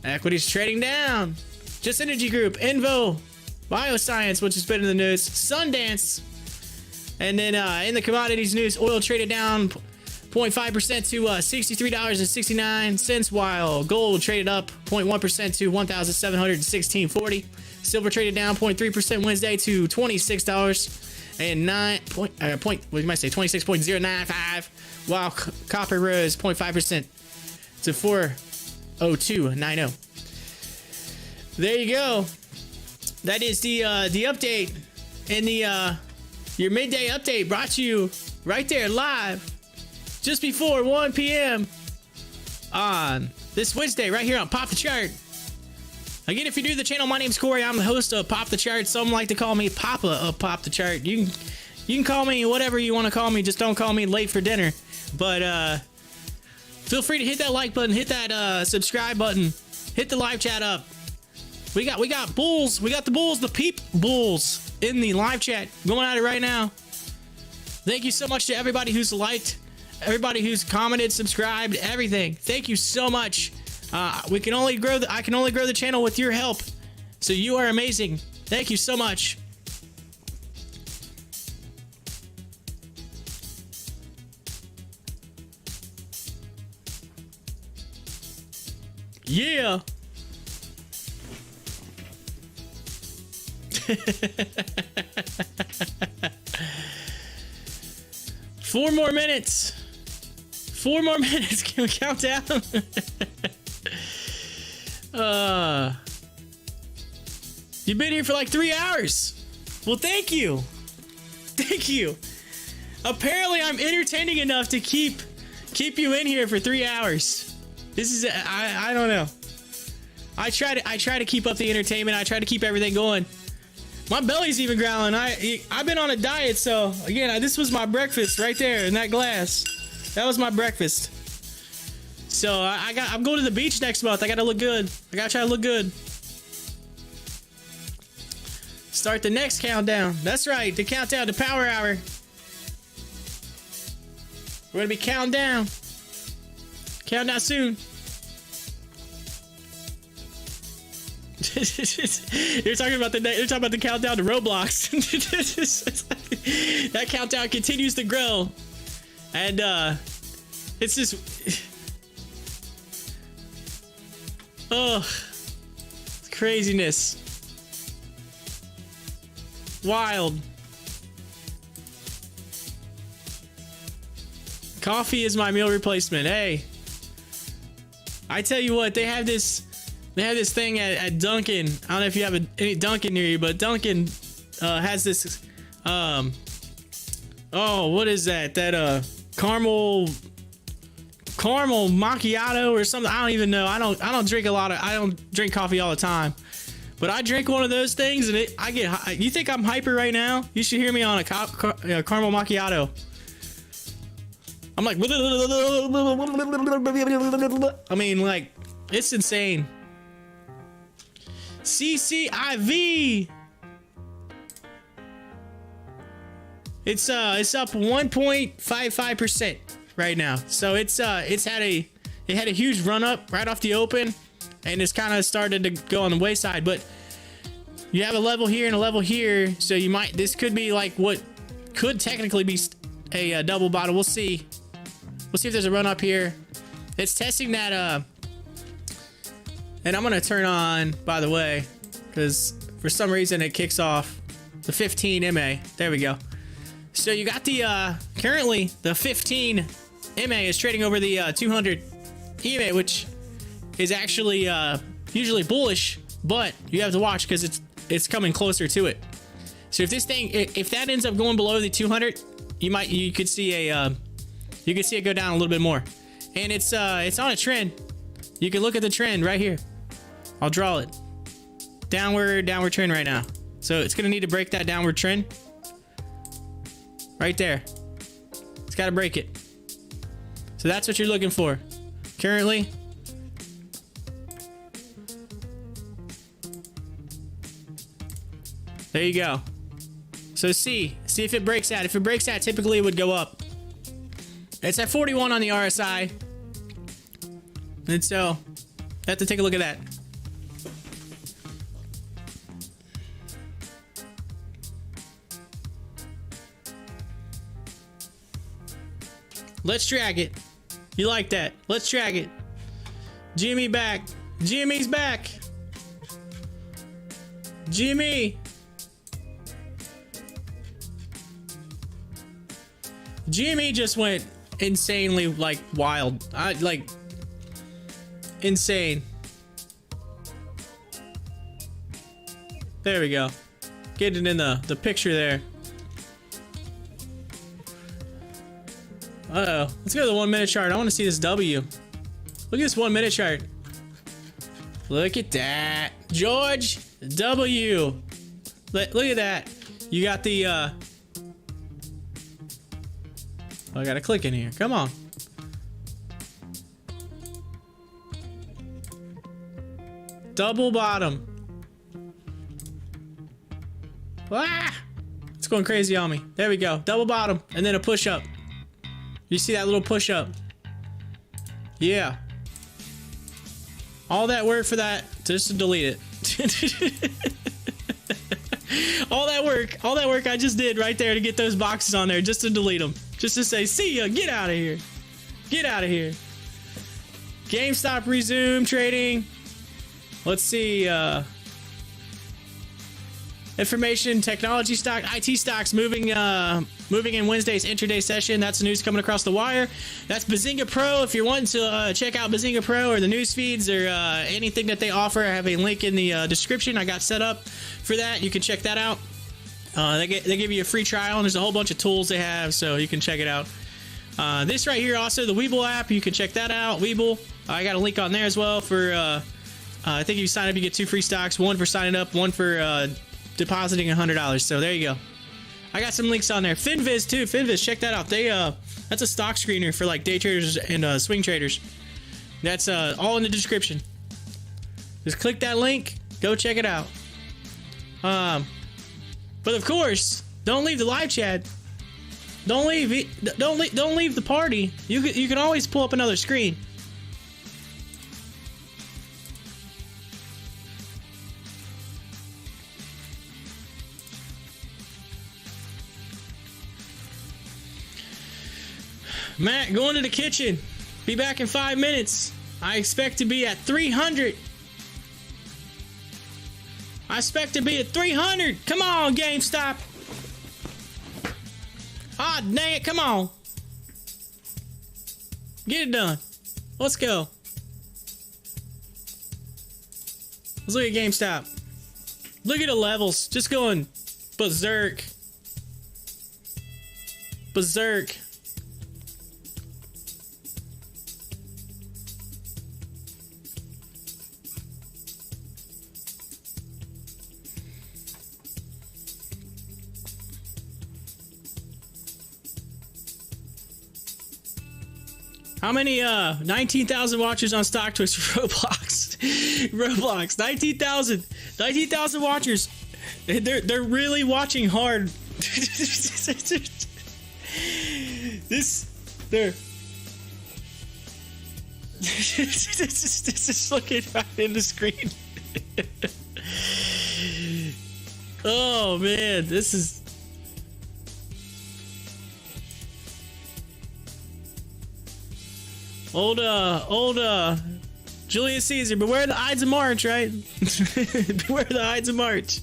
Equities trading down. Just Energy Group, Invo, Bioscience, which has been in the news, Sundance. And then in the commodities news, oil traded down 0.5% to $63.69, while gold traded up 0.1% to $1,716.40. Silver traded down 0.3% Wednesday to $26.095, while copper rose 0.5% to $402.90. There you go. That is the update and your midday update brought to you right there live just before 1 p.m. on this Wednesday right here on Pop the Chart. Again, if you're new to the channel, my name's Corey. I'm the host of Pop the Chart. Some like to call me Papa of Pop the Chart. You can call me whatever you want to call me. Just don't call me late for dinner. But Feel free to hit that like button, hit that subscribe button, hit the live chat up. We got bulls. We got the bulls, the peep bulls in the live chat going at it right now. Thank you so much to everybody who's liked, everybody who's commented, subscribed, everything. Thank you so much. I can only grow the channel with your help. So you are amazing. Thank you so much. Yeah. 4 more minutes. 4 more minutes. Can we count down? You've been here for like 3 hours. Well, thank you. Thank you. Apparently, I'm entertaining enough to keep you in here for 3 hours. This is I don't know. I try to keep up the entertainment. I try to keep everything going. My belly's even growling. I've been on a diet, so again, this was my breakfast right there in that glass. That was my breakfast. So I'm going to the beach next month. I gotta look good. I gotta try to look good. Start the next countdown. That's right, the countdown to Power Hour. We're gonna be counting down. Count down soon. They're talking about the countdown to Roblox. That countdown continues to grow, and it's just craziness, wild. Coffee is my meal replacement. Hey, I tell you what, they have this thing at Dunkin'. I don't know if you have any Dunkin' near you, but Dunkin' has this what is that? That caramel macchiato or something. I don't even know. I don't drink I don't drink coffee all the time. But I drink one of those things and I get. You think I'm hyper right now? You should hear me on a caramel macchiato. I'm like, I mean, like, it's insane. CCIV. It's up 1.55% right now. So it had a huge run up right off the open, and it's kind of started to go on the wayside. But you have a level here and a level here, so this could be like what could technically be a double bottom. We'll see. We'll see if there's a run up here. It's testing that and I'm gonna turn on, by the way, because for some reason it kicks off the 15 MA. There we go. So you got the currently the 15 MA is trading over the 200 EMA, which is actually usually bullish, but you have to watch because it's coming closer to it. So if that ends up going below the 200, you could see it go down a little bit more. And it's on a trend. You can look at the trend right here. I'll draw it. Downward trend right now. So it's gonna need to break that downward trend. Right there. It's gotta break it. So that's what you're looking for. Currently. There you go. So see if it breaks out. If it breaks out, typically it would go up. It's at 41 on the RSI. And so, I have to take a look at that. Let's drag it. You like that? Let's drag it. GME back. GME's back. GME. GME just went insanely like wild. Insane. There we go. Getting in the picture there. Uh-oh. Let's go to the 1 minute chart. I want to see this W. Look at this 1 minute chart. Look at that. George W. Look at that. You got the I gotta click in here. Come on. Double bottom. Ah! It's going crazy on me. There we go. Double bottom. And then a push up. You see that little push up? Yeah. All that work for that, just to delete it. all that work I just did right there to get those boxes on there, just to delete them. Just to say, see ya, get out of here. Get out of here. GameStop resume trading. Let's see, information technology stock, IT stocks moving in Wednesday's intraday session. That's the news coming across the wire. That's Benzinga Pro. If you're wanting to check out Benzinga Pro or the news feeds or anything that they offer, I have a link in the description. I got set up for that. You can check that out. They give you a free trial, and there's a whole bunch of tools they have, so you can check it out. This right here, also the WEBULL app. You can check that out. WEBULL. I got a link on there as well for. I think if you sign up, you get 2 free stocks. One for signing up, one for depositing $100. So there you go. I got some links on there. Finviz too. Finviz, check that out. They that's a stock screener for like day traders and swing traders. That's all in the description. Just click that link. Go check it out. But of course, don't leave the live chat. Don't leave the party. You can always pull up another screen. Matt, going to the kitchen. Be back in 5 minutes. I expect to be at 300. I expect to be at 300. Come on, GameStop. Ah, dang it. Come on. Get it done. Let's go. Let's look at GameStop. Look at the levels. Just going berserk. Berserk. How many 19,000 watchers on Stocktwits for Roblox? Roblox 19,000 watchers. They're really watching hard. They're this is looking right in the screen. Oh man, this is. Old Julius Caesar, beware the Ides of March, right? Beware the Ides of March.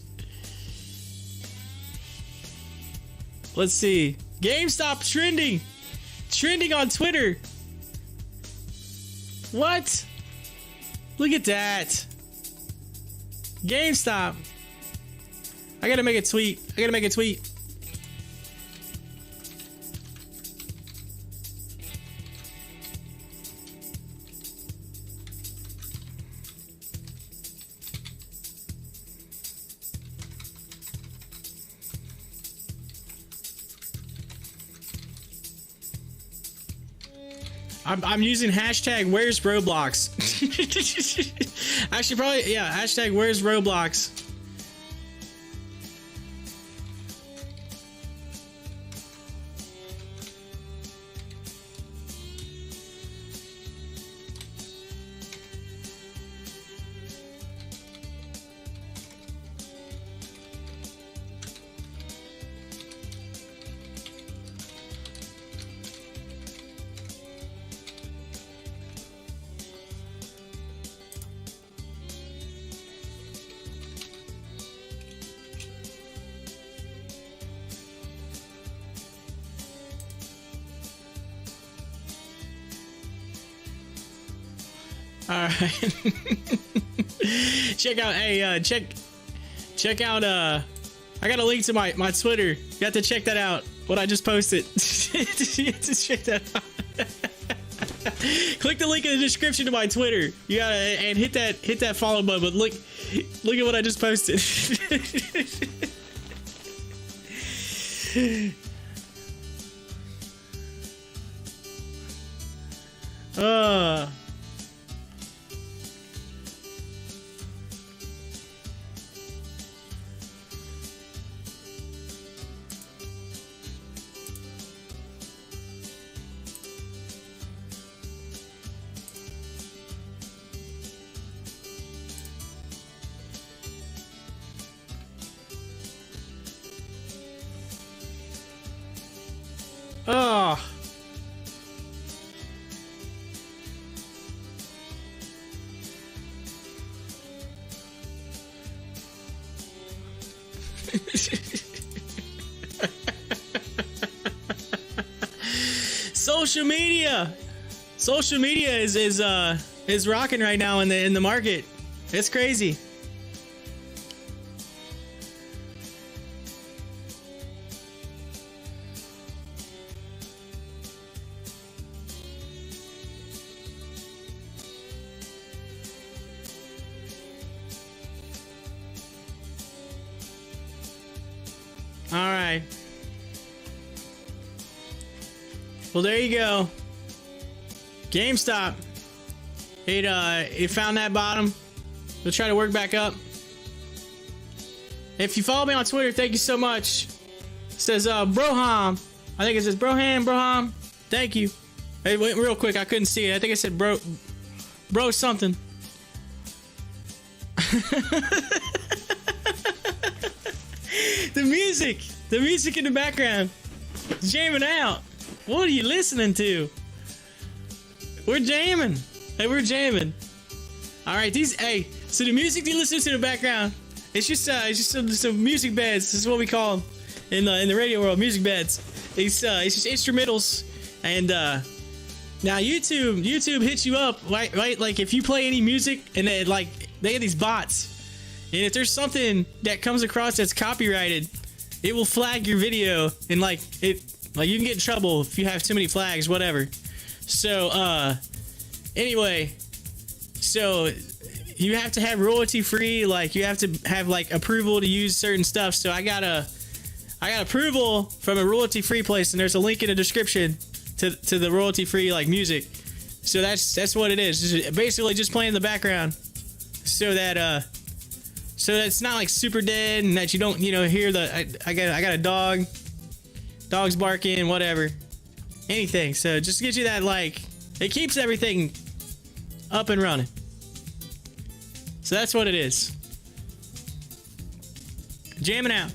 Let's see. GameStop trending on Twitter. What? Look at that. GameStop. I gotta make a tweet. I'm using hashtag where's Roblox. Actually, probably, yeah, hashtag where's Roblox. All right. Check out, hey, check out, I got a link to my Twitter. You have to check that out. What I just posted. You have to check that out. Click the link in the description to my Twitter. You gotta, and hit that follow button. But look at what I just posted. Oh. Social media is rocking right now in the market. It's crazy. All right. Well, there you go. GameStop. It found that bottom. We'll try to work back up. If you follow me on Twitter, thank you so much. It says Broham. I think it says Broham. Thank you. It went real quick. I couldn't see it. I think it said bro something. The music in the background, jamming out. What are you listening to? We're jamming. Hey, we're jamming. All right, so the music you listen to in the background, it's just some music beds. This is what we call them in the radio world, music beds. It's just instrumentals, and now YouTube hits you up, right? Like if you play any music, and they have these bots. And if there's something that comes across that's copyrighted, it will flag your video, and you can get in trouble if you have too many flags, whatever. So anyway, so you have to have royalty free, you have to have approval to use certain stuff. So I got approval from a royalty free place, and there's a link in the description to the royalty free music. So that's what it is. It's basically just playing in the background, so that it's not super dead, and that you don't hear I got a dog's barking, whatever, anything. So just to get you that it keeps everything up and running. So that's what it is. Jamming out.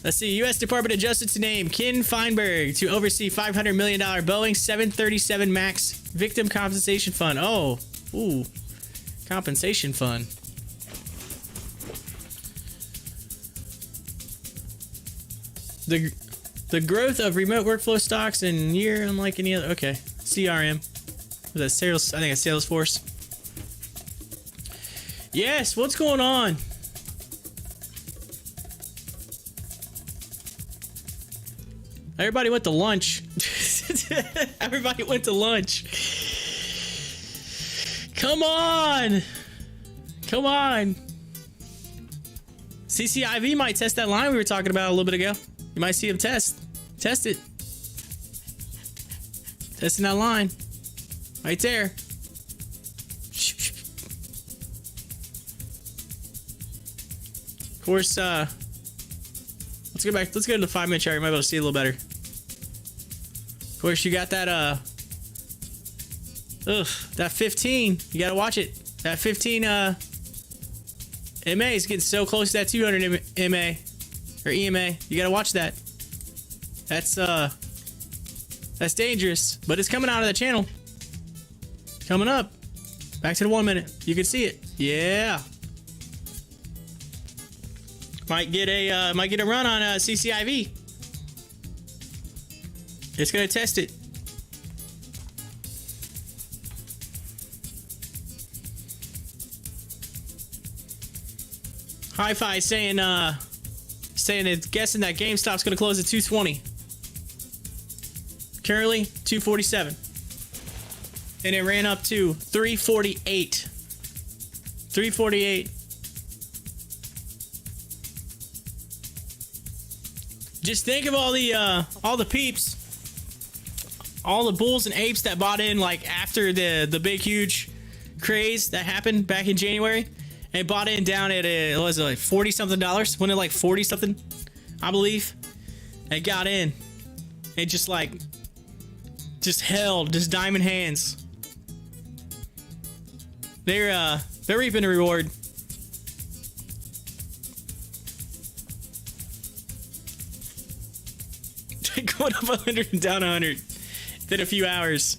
Let's see. U.S. Department of Justice named Ken Feinberg to oversee $500 million Boeing 737 MAX victim compensation fund. Oh, ooh. Compensation fund. The growth of remote workflow stocks in year unlike any other. Okay, CRM. Was that sales? I think it's Salesforce. Yes. What's going on? Everybody went to lunch. Everybody went to lunch. Come on. CCIV might test that line we were talking about a little bit ago. You might see him test it. Testing that line right there. Of course, let's go to the 5-minute chart. You might be able to see it a little better. Of course, you got that that 15. You gotta watch it. That 15 MA is getting so close to that 200 MA or EMA. You gotta watch that. That's dangerous, but it's coming out of the channel. Coming up. Back to the 1 minute. You can see it. Yeah. Might get a run on CCIV. It's gonna test it. Hi-Fi saying it's guessing that GameStop's gonna close at 220. Currently 247. And it ran up to 348. 348. Just think of all the peeps, all the bulls and apes that bought in after the big huge craze that happened back in January. And bought in down at $40 something. Went at $40 something, I believe. And got in. And just held, just diamond hands. They're reaping the reward. Going up 100 and down 100 within a few hours.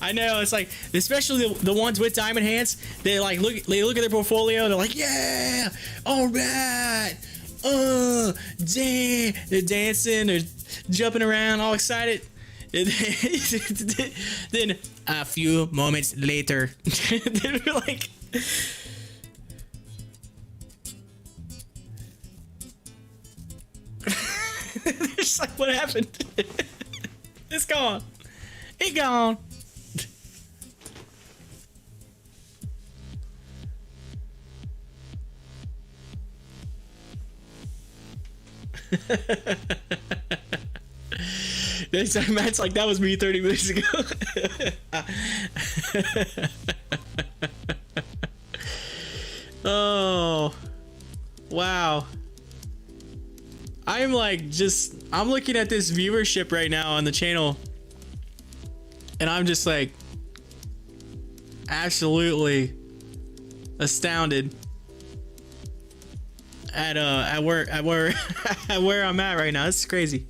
I know, it's like, especially the ones with diamond hands, they look at their portfolio and they're like, yeah, all right, they're dancing, they're jumping around, all excited. And then a few moments later, they're like, they're just like, what happened? It's gone. It gone. Matt's like, that was me 30 minutes ago. Oh, wow. I'm like, I'm looking at this viewership right now on the channel, and I'm just like absolutely astounded at where I'm at right now. This is crazy.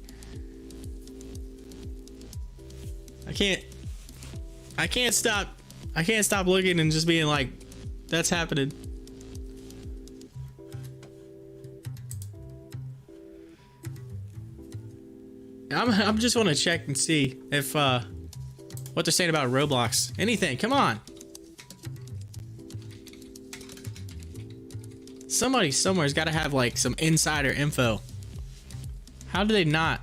I can't stop looking and just being like, that's happening. I'm just want to check and see if what they're saying about Roblox. Anything, come on. Somebody somewhere's got to have like some insider info. How do they not?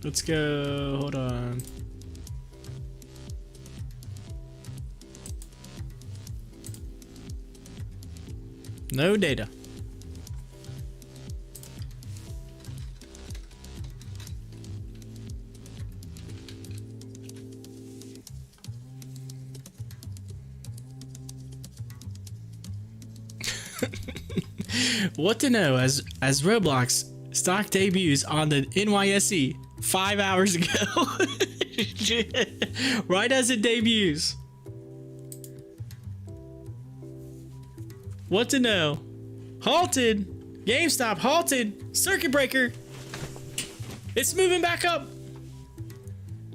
Let's go. Hold on. No data. What to know as Roblox stock debuts on the NYSE 5 hours ago. Right as it debuts. What to know? Halted. GameStop halted. Circuit breaker. It's moving back up.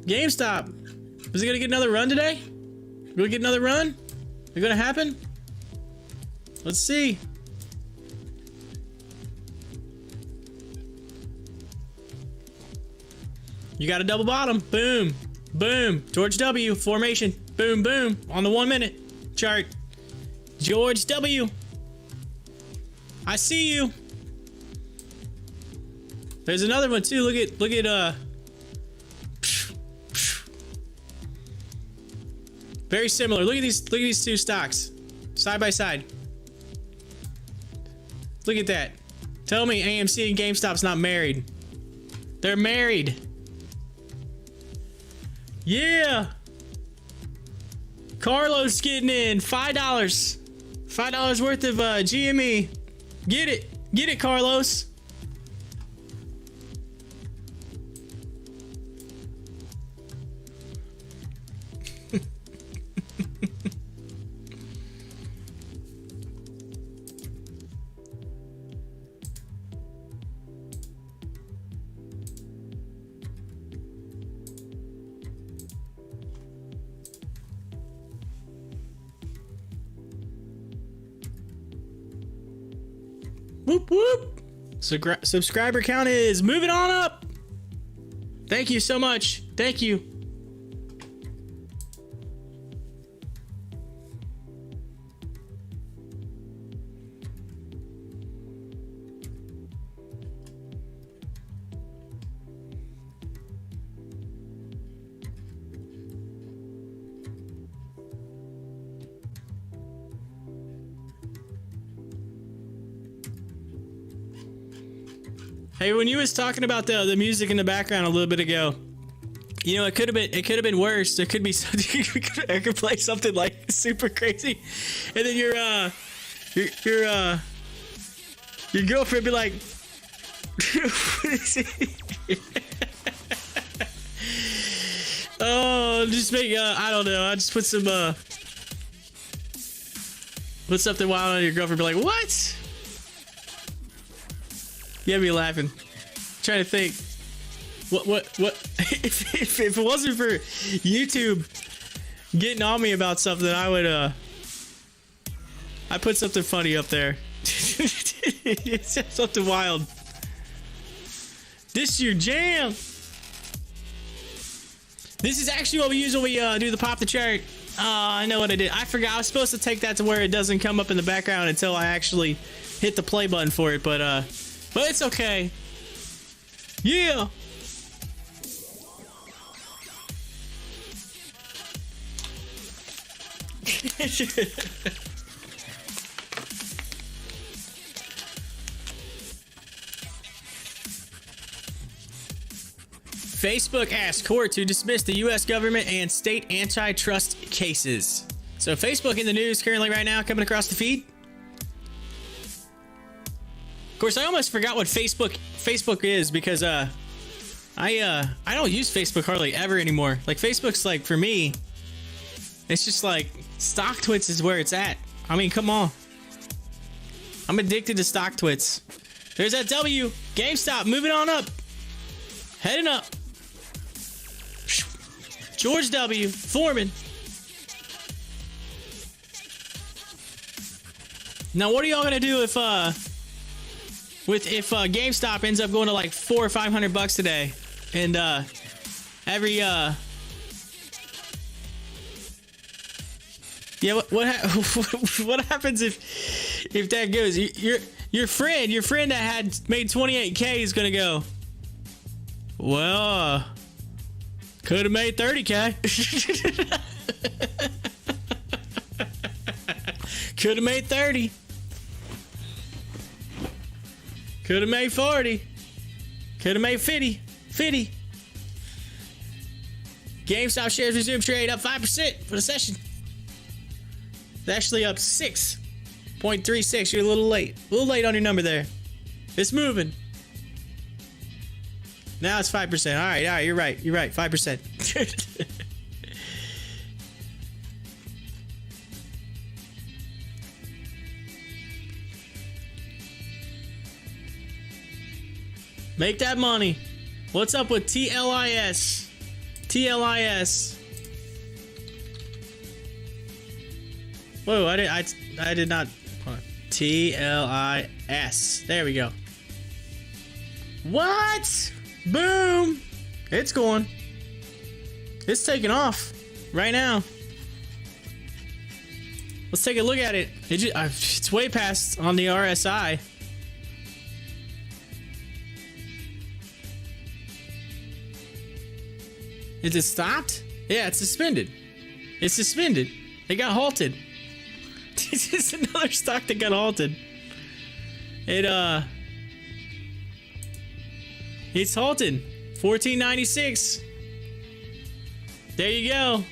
GameStop. Is it gonna get another run today? Will it get another run? Is it gonna happen? Let's see. You got a double bottom. Boom. Boom. George W. Formation. Boom, boom. On the 1 minute chart. George W. I see you. There's another one too. Look at very similar. Look at these two stocks. Side by side. Look at that. Tell me AMC and GameStop's not married. They're married. Yeah. Carlos getting in $5. $5 worth of GME. Get it, Carlos. Whoop whoop. Subscriber count is moving on up. Thank you so much. Thank you. Hey, when you was talking about the music in the background a little bit ago, you know, it could have been worse. There could be something. I could play something like super crazy, and then your girlfriend be like, Oh, just make I don't know. I just put some put something wild on your girlfriend. Be like, what? You had me laughing. Trying to think. What? if it wasn't for YouTube getting on me about something, I would I put something funny up there. It's something wild. This is your jam. This is actually what we use when we do the pop the chart. I know what I did. I forgot. I was supposed to take that to where it doesn't come up in the background until I actually hit the play button for it, but it's okay. Yeah. Facebook asked court to dismiss the U.S. government and state antitrust cases. So Facebook in the news currently right now, coming across the feed. Of course, I almost forgot what Facebook is because I don't use Facebook hardly ever anymore. Like Facebook's like for me, it's just like Stocktwits is where it's at. I mean, come on. I'm addicted to Stocktwits. There's that W. GameStop moving on up. Heading up. George W. Foreman. Now, what are y'all gonna do if GameStop ends up going to like $400 or $500 today, and every yeah, what happens if that goes? Your friend that had made 28K is gonna go, well, could have made 30K. Could have made 30. Could have made 40. Could have made 50. GameStop shares resume trade up 5% for the session. It's actually up 6.36. You're a little late. A little late on your number there. It's moving. Now it's 5%. All right. You're right. 5%. Make that money. What's up with TLIS? Whoa, I did not. TLIS. There we go. What? Boom! It's going. It's taking off right now. Let's take a look at it. It's way past on the RSI. Is it stopped? Yeah, it's suspended. It's suspended. It got halted. This is another stock that got halted. It's halted. 14.96. There you go.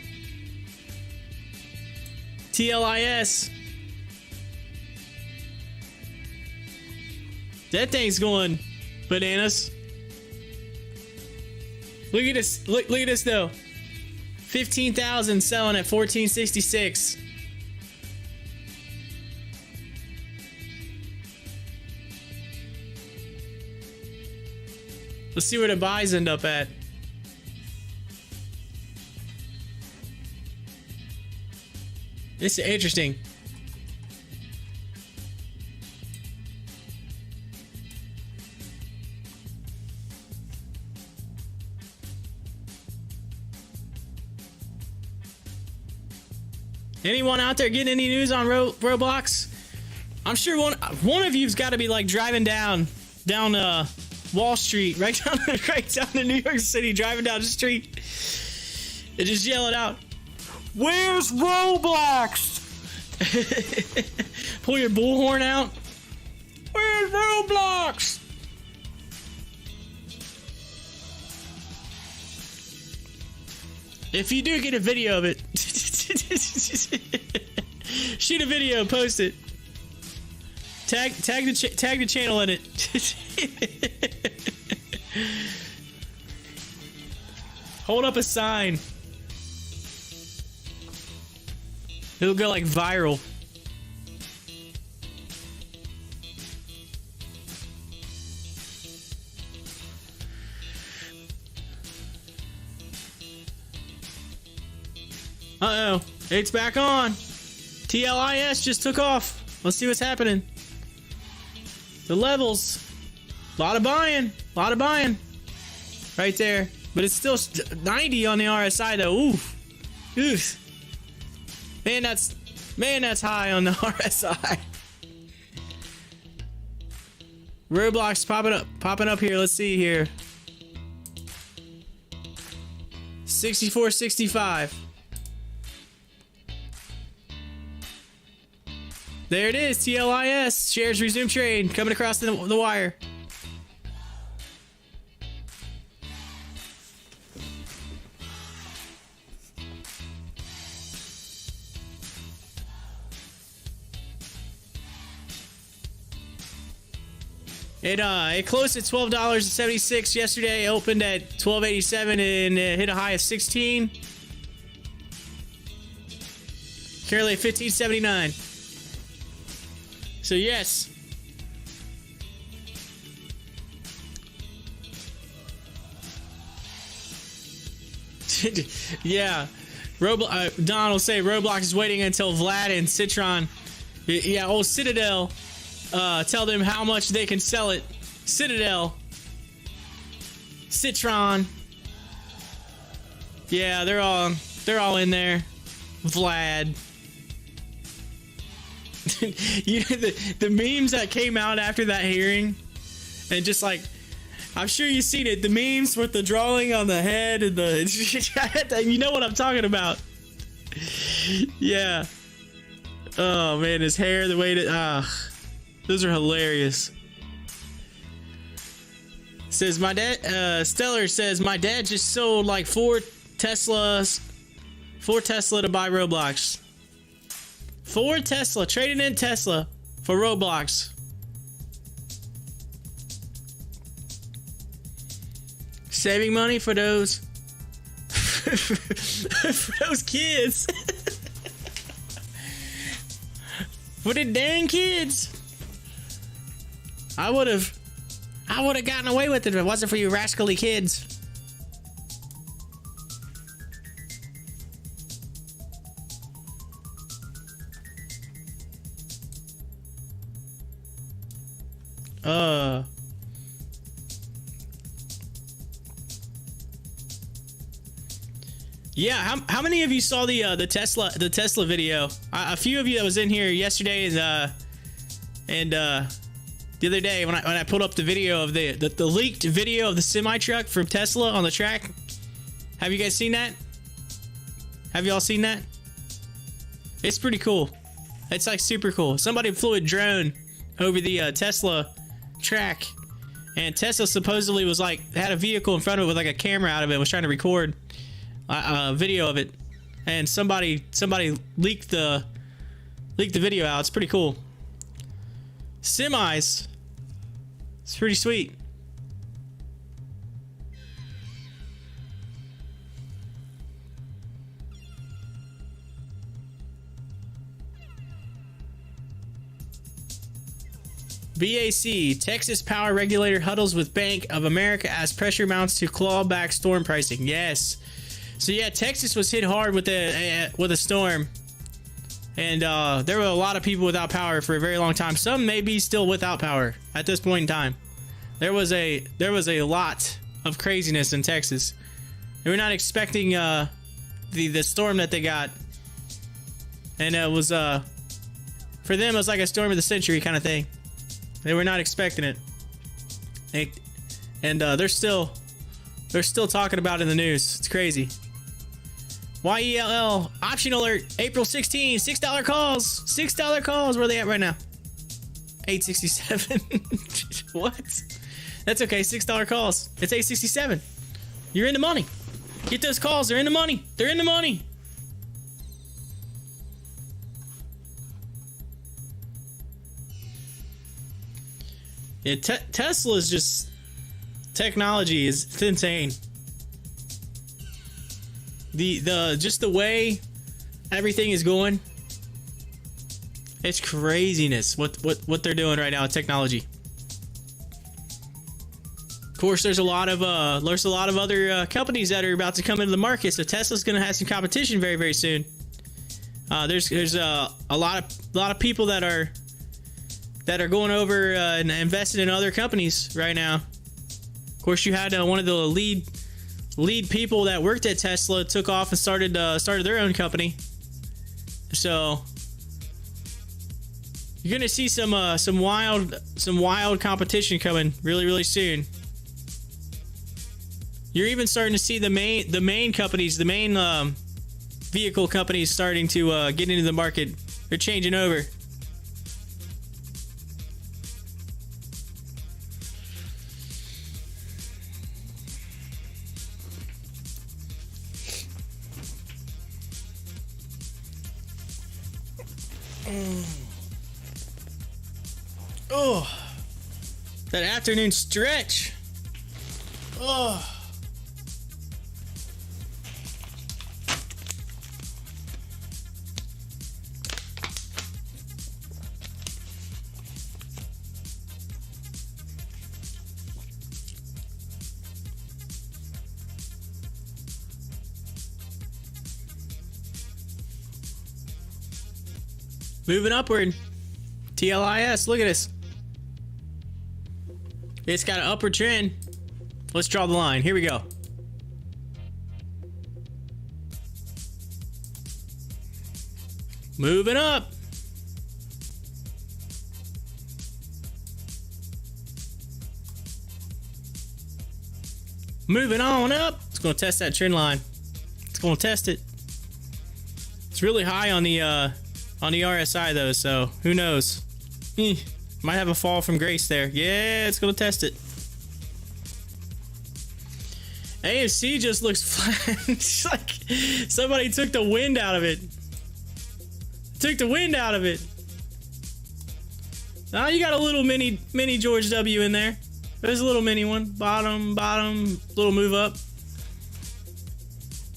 TLIS. That thing's going bananas. Look at this. Look at this though. 15,000 selling at 14.66. Let's see where the buys end up at. This is interesting. Anyone out there getting any news on Roblox? I'm sure one of you's got to be like driving down Wall Street, right down to New York City, driving down the street and just yelling out, "Where's Roblox?" Pull your bullhorn out. Where's Roblox? If you do get a video of it, shoot a video, post it. Tag the channel in it. Hold up a sign. It'll go like viral. Uh-oh. It's back on. TLIS just took off. Let's see what's happening. The levels. A lot of buying. A lot of buying. Right there. But it's still 90 on the RSI though. Oof. Oof. Man, that's high on the RSI. Roblox popping up here. Let's see here. 64.65. There it is. TLIS shares resume trade coming across the wire. It closed at $12.76 yesterday. Opened at $12.87 and hit a high of 16. Currently at $15.79. So yes. Yeah. Don will say Roblox is waiting until Vlad and Citron. Yeah, old Citadel. Tell them how much they can sell it. Citadel. Citron. Yeah, they're all in there. Vlad. You know, the memes that came out after that hearing, and just like, I'm sure you've seen it, the memes with the drawing on the head and the you know what I'm talking about. Yeah. Oh man, his hair, the way that those are hilarious. Says my dad, Stellar says my dad just sold like four Tesla to buy Roblox. 4 Tesla, trading in Tesla for Roblox. Saving money for those for those kids. For the dang kids. I would have gotten away with it if it wasn't for you rascally kids. Yeah, how many of you saw the Tesla video? A few of you that was in here yesterday and the other day when I pulled up the video of the leaked video of the semi truck from Tesla on the track. Have you guys seen that? Have y'all seen that? It's pretty cool. It's like super cool. Somebody flew a drone over the Tesla track, and Tesla supposedly was like had a vehicle in front of it with like a camera out of it, was trying to record a video of it, and somebody leaked the video out. It's pretty cool. Semis, it's pretty sweet. BAC, Texas power regulator huddles with Bank of America as pressure mounts to claw back storm pricing. Yes. So yeah, Texas was hit hard with a storm, and there were a lot of people without power for a very long time. Some may be still without power at this point in time. There was a lot of craziness in Texas. They were not expecting the storm that they got, and it was for them it was like a storm of the century kind of thing. They were not expecting it, and they're still talking about it in the news. It's crazy. YELL option alert April 16, $6 calls. $6 calls. Where are they at right now? 867. What? That's okay. $6 calls. It's 867. You're in the money. Get those calls. They're in the money. They're in the money. Yeah, Tesla's just technology is insane. just the way everything is going, it's craziness what they're doing right now with technology. Of course, there's a lot of other companies that are about to come into the market. So Tesla's going to have some competition very, very soon. There's a lot of people that are going over and investing in other companies right now. Of course, you had one of the lead people that worked at Tesla took off and started their own company. So you're gonna see some wild competition coming really, really soon. You're even starting to see the main companies, the main vehicle companies starting to get into the market. They're changing over. Oh, that afternoon stretch. Oh. Moving upward. TLIS, look at this. It's got an upward trend. Let's draw the line. Here we go. Moving up. Moving on up. It's going to test that trend line. It's going to test it. It's really high on the RSI though, so who knows? Might have a fall from grace there. Yeah, it's gonna test it. AMC just looks flat. It's like somebody took the wind out of it. Took the wind out of it. Now you got a little mini George W in there. There's a little mini one. Bottom, little move up.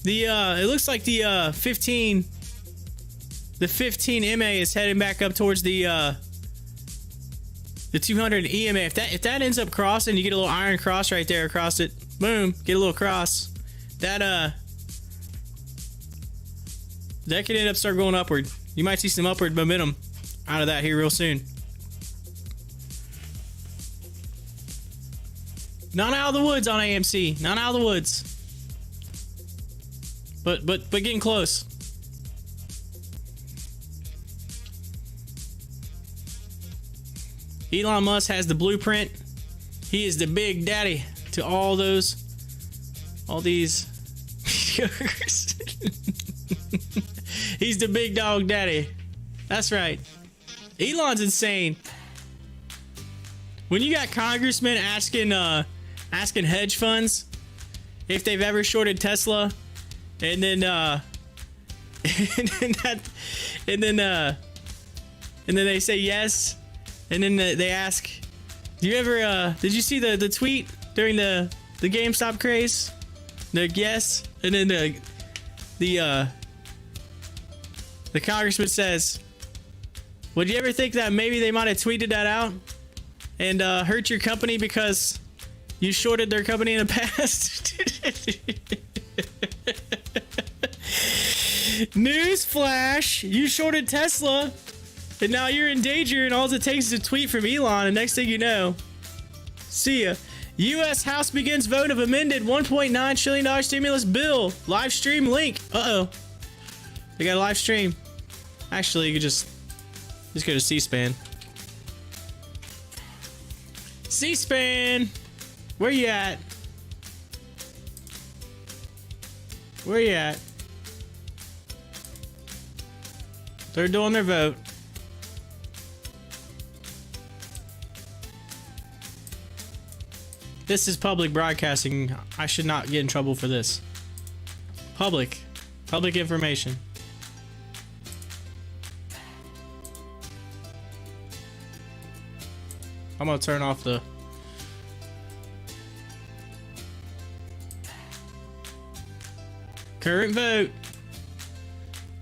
It looks like the 15 MA is heading back up towards the 200 EMA. If that ends up crossing, you get a little iron cross right there across it. Boom, get a little cross. That could end up start going upward. You might see some upward momentum out of that here real soon. Not out of the woods on AMC. Not out of the woods. But getting close. Elon Musk has the blueprint. He is the big daddy to all these. He's the big dog daddy. That's right. Elon's insane. When you got congressmen asking hedge funds if they've ever shorted Tesla, and then they say yes. And then they ask, "Do you ever? Did you see the tweet during the GameStop craze?" Yes. And then the congressman says, "Would you ever think that maybe they might have tweeted that out and hurt your company because you shorted their company in the past?" Newsflash! You shorted Tesla. And now you're in danger, and all it takes is a tweet from Elon, and next thing you know, see ya. U.S. House begins vote of amended $1.9 trillion stimulus bill. Live stream link. Uh-oh. They got a live stream. Actually, you could just go to C-SPAN. C-SPAN! Where you at? Where you at? They're doing their vote. This is public broadcasting. I should not get in trouble for this. Public information. I'm gonna turn off the... Current vote.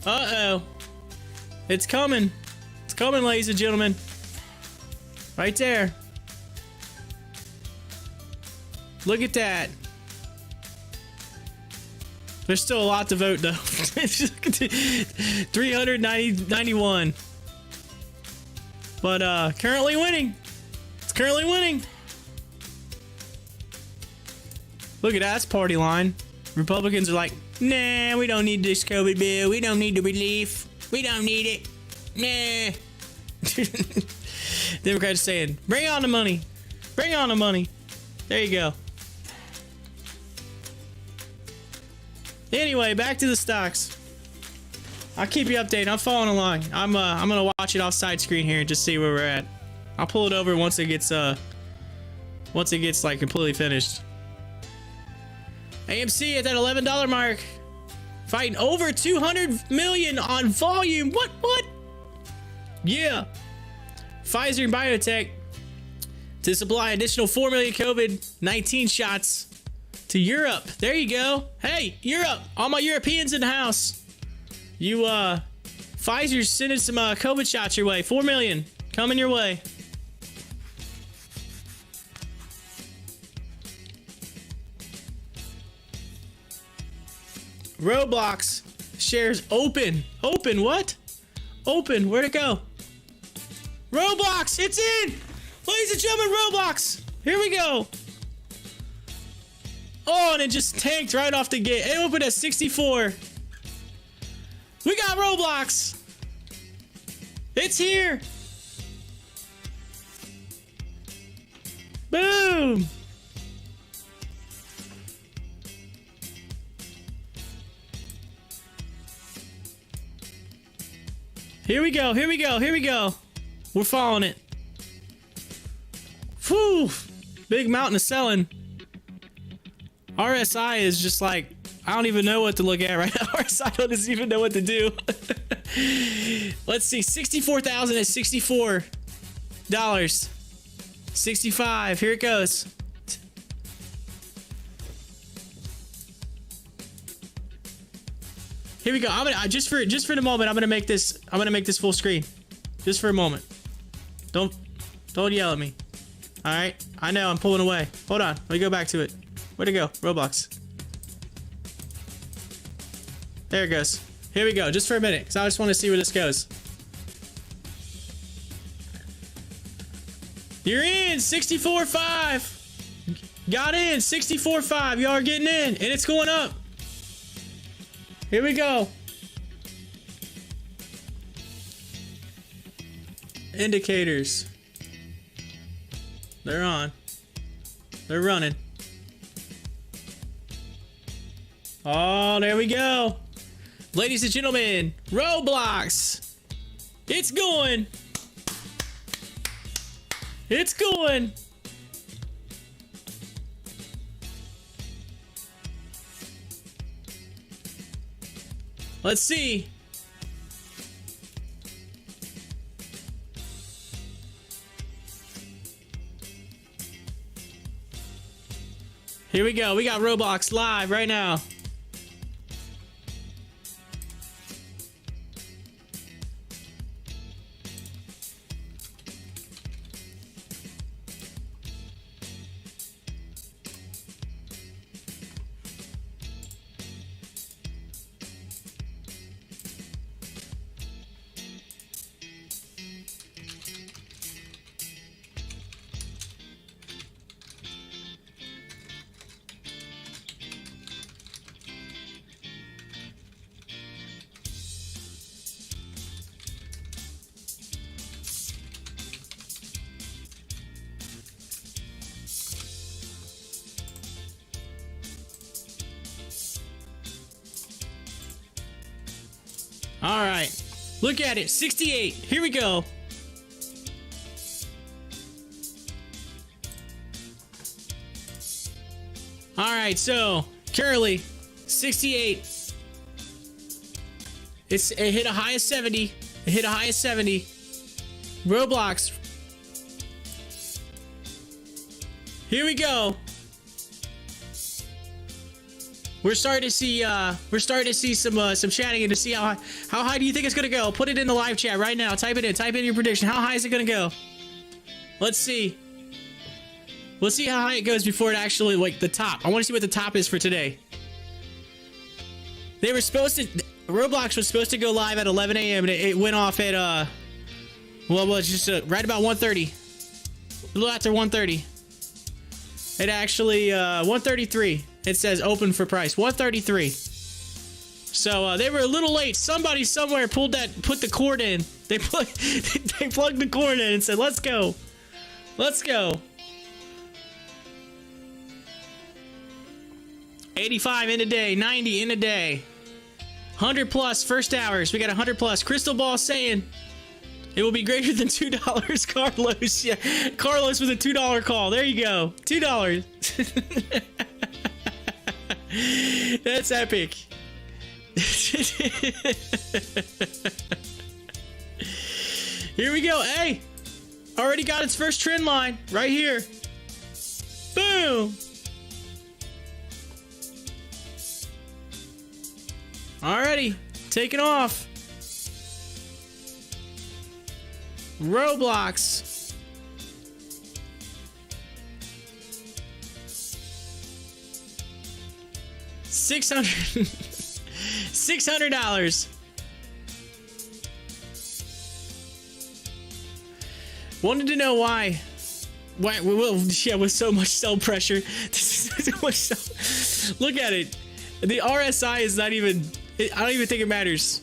Uh-oh. It's coming. It's coming, ladies and gentlemen. Right there. Look at that. There's still a lot to vote, though. 391. But currently winning. It's currently winning. Look at that. That's party line. Republicans are like, nah, we don't need this COVID bill. We don't need the relief. We don't need it. Nah. Democrats are saying, bring on the money. Bring on the money. There you go. Anyway, back to the stocks. I'll keep you updated. I'm following along. I'm gonna watch it off side screen here and just see where we're at. I'll pull it over once it gets like completely finished. AMC at that $11 mark, fighting over 200 million on volume. What? Yeah. Pfizer and biotech to supply additional 4 million COVID-19 shots to Europe. There you go. Hey, Europe. All my Europeans in the house. You, Pfizer's sending some COVID shots your way. 4 million coming your way. Roblox shares open. Open what? Open. Where'd it go? Roblox, it's in! Ladies and gentlemen, Roblox. Here we go. Oh, and it just tanked right off the gate. It opened at 64. We got Roblox. It's here. Boom. Here we go. Here we go. Here we go. We're following it. Whew. Big mountain of selling. RSI is just like, I don't even know what to look at right now. RSI doesn't even know what to do. Let's see. 64,000 at $64. 65. Here it goes. Here we go. I'm gonna just for the moment. I'm gonna make this full screen, just for a moment. Don't yell at me. All right. I know I'm pulling away. Hold on. Let me go back to it. Where'd it go? Roblox. There it goes. Here we go. Just for a minute, because I just want to see where this goes. You're in 64.5. Got in 64.5. Y'all are getting in, and it's going up. Here we go. Indicators. They're on. They're running. Oh, there we go. Ladies and gentlemen, Roblox. It's going. It's going. Let's see. Here we go. We got Roblox live right now. All right, look at it, 68. Here we go. All right, so currently 68. It hit a high of 70. It hit a high of 70. Roblox. Here we go. we're starting to see some shenanigans to see how high do you think it's gonna go? Put it in the live chat right now. Type it in. Type in your prediction. How high is it gonna go? Let's see. We'll see how high it goes before it actually, like, the top. I want to see what the top is for today. They were supposed to... Roblox was supposed to go live at 11 a.m. and it went off at, well, it's just right about 1:30. A little after 1:30. It actually, 1:33. It says open for price. 1:33. So, they were a little late. Somebody somewhere put the cord in. They plugged the cord in and said, let's go. Let's go. 85 in a day, 90 in a day, 100 plus first hours. We got 100 plus. Crystal Ball saying it will be greater than $2. Carlos, yeah, Carlos with a $2 call. There you go, $2. That's epic. Here we go. Hey, already got its first trend line right here. Boom. Alrighty, taking off. Roblox. $600. Wanted to know why. Why? Well, yeah, with so much sell pressure. Look at it. The RSI is not even. I don't even think it matters.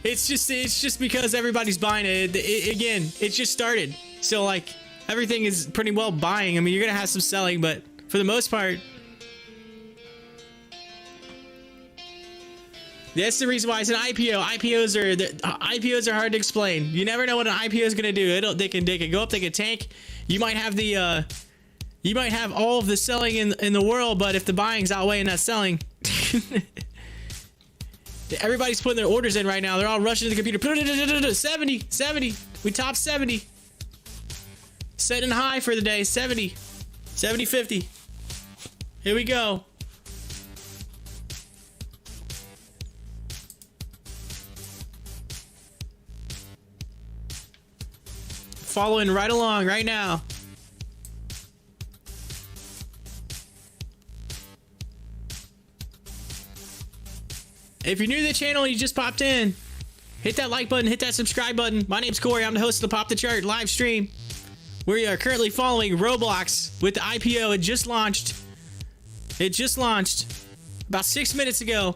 It's just because everybody's buying it. Again, it just started. So, like, everything is pretty well buying. I mean, you're gonna have some selling, but for the most part, that's the reason why it's an IPO. IPOs are hard to explain. You never know what an IPO is gonna do. They can go up, they can tank. You might have all of the selling in the world, but if the buying's outweighing that selling. Everybody's putting their orders in right now. They're all rushing to the computer. 70. We topped 70. Setting high for the day. 70, 50. Here we go. Following right along right now. If you're new to the channel and you just popped in, hit that like button, hit that subscribe button. My name's Corey. I'm the host of the Pop the Chart live stream. We are currently following Roblox with the IPO. It just launched. About 6 minutes ago.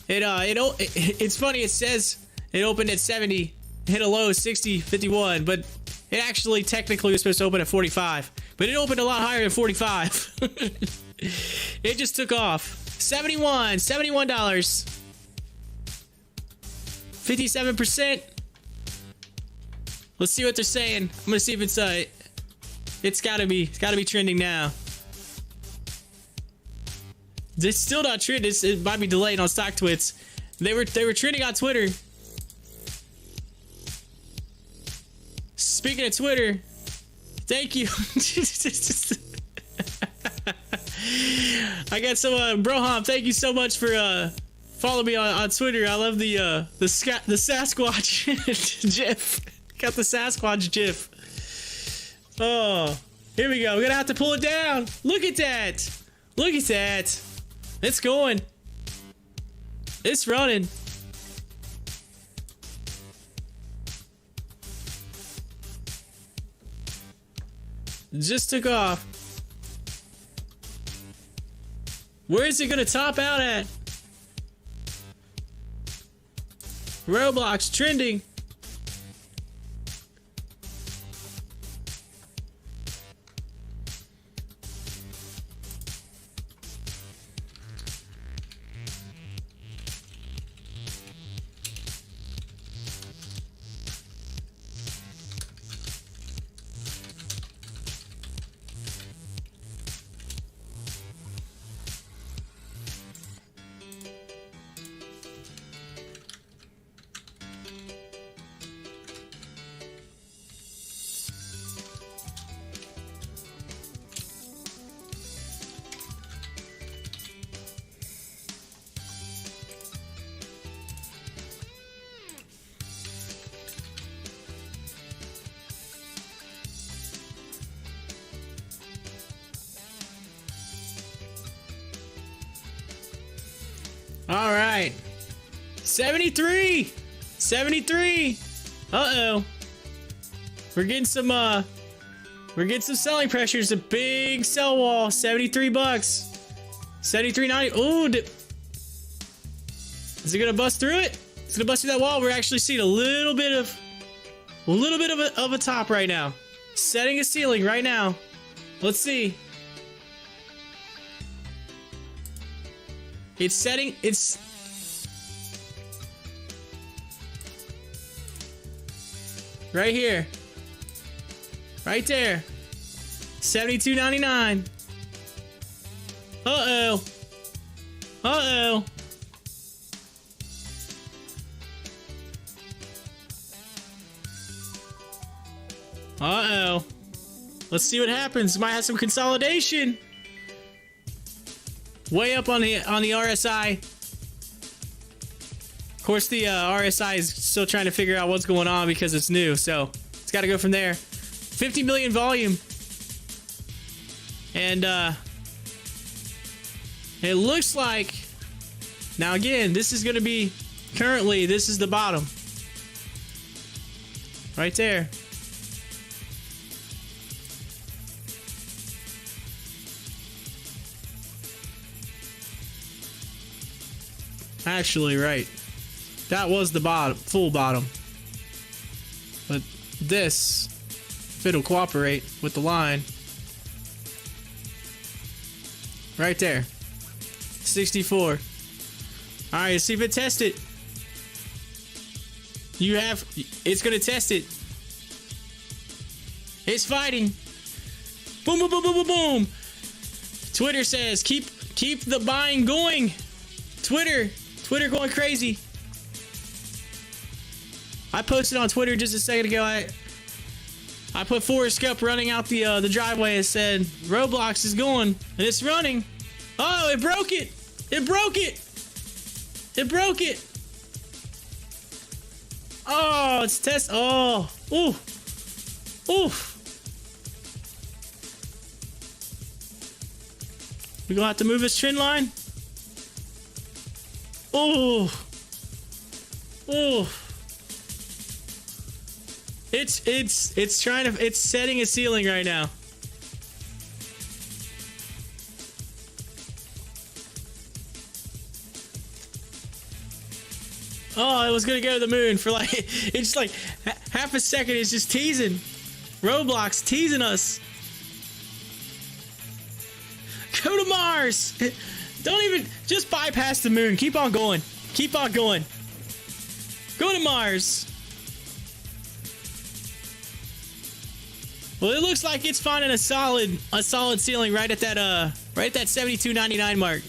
It's funny. It says it opened at 70, hit a low of 60, 51, but it actually technically was supposed to open at 45. But it opened a lot higher than 45. It just took off. $71. 57%. Let's see what they're saying. I'm gonna see if it's gotta be trending now. It's still not trending. It might be delayed on Stocktwits. They were trending on Twitter. Speaking of Twitter, thank you. I got some Broham. Thank you so much for following me on Twitter. I love the Sasquatch GIF. Got the Sasquatch GIF. Oh, here we go. We're gonna have to pull it down. Look at that. Look at that. It's going. It's running. Just took off. Where is it gonna top out at? Roblox trending. All right. 73. 73. Uh-oh. We're getting some selling pressure. It's a big sell wall. 73 bucks. 73.90. Ooh. Is it gonna bust through it? It's gonna bust through that wall. We're actually seeing a little bit of a top right now. Setting a ceiling right now. Let's see. It's setting. It's right here. Right there. 72.99. Uh-oh. Uh-oh. Uh-oh. Let's see what happens. Might have some consolidation. Way up on the RSI. Of course, the RSI is still trying to figure out what's going on because it's new, so it's got to go from there. 50 million volume. And it looks like, now again, this is going to be, currently, this is the bottom. Right there. Actually, right. That was the bottom, full bottom. But this, if it'll cooperate with the line, right there, 64. All right, let's see if it tests it. It's gonna test it. It's fighting. Boom, boom, boom, boom, boom, boom. Twitter says keep the buying going. Twitter going crazy. I posted on Twitter just a second ago. I put Forrest Gump running out the driveway and said Roblox is going, and it's running. Oh, it broke it. It broke it. It broke it. Oh, it's test. Oh, ooh, ooh. We gonna have to move this trend line. Oh, oh. It's trying to, it's setting a ceiling right now. Oh, it was gonna go to the moon for like, it's just like half a second. It's just teasing. Roblox teasing us. Go to Mars. Don't even, just bypass the moon. Keep on going. Keep on going. Go to Mars. Well, it looks like it's finding a solid ceiling right at that 72.99 mark.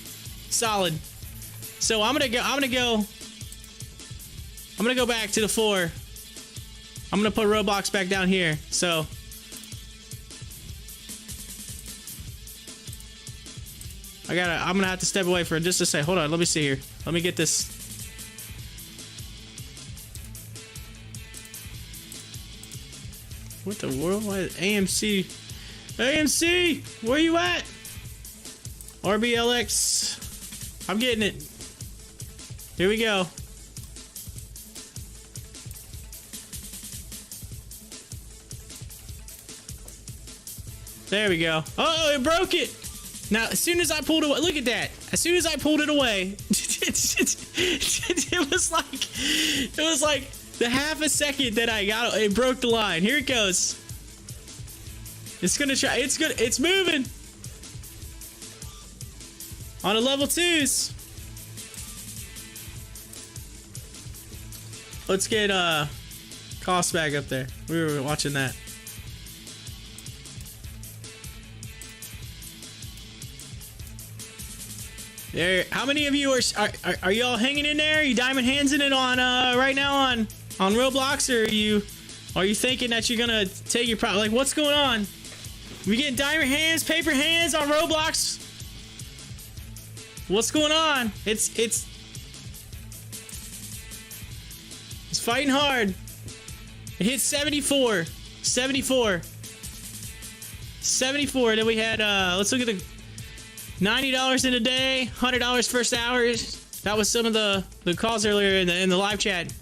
Solid. So I'm gonna go back to the 4. I'm gonna put Roblox back down here. So I'm gonna have to step away for just a sec. Hold on, let me see here. Let me get this. What the world? What? AMC, where you at? RBLX, I'm getting it. Here we go. There we go. Oh, it broke it. Now, as soon as I pulled away, look at that. As soon as I pulled it away, it was like the half a second that I got it broke the line. Here it goes. It's gonna try. It's good. It's moving on a level 2s. Let's get cost back up there. We were watching that. There. How many of you are y'all hanging in there? Are you diamond hands in it on right now on Roblox, or are you thinking that you're gonna take your like what's going on? We getting diamond hands, paper hands on Roblox? What's going on? It's fighting hard. It hit 74. 74. 74. Then we had let's look at the $90 in a day, $100 first hour. That was some of the calls earlier in the live chat.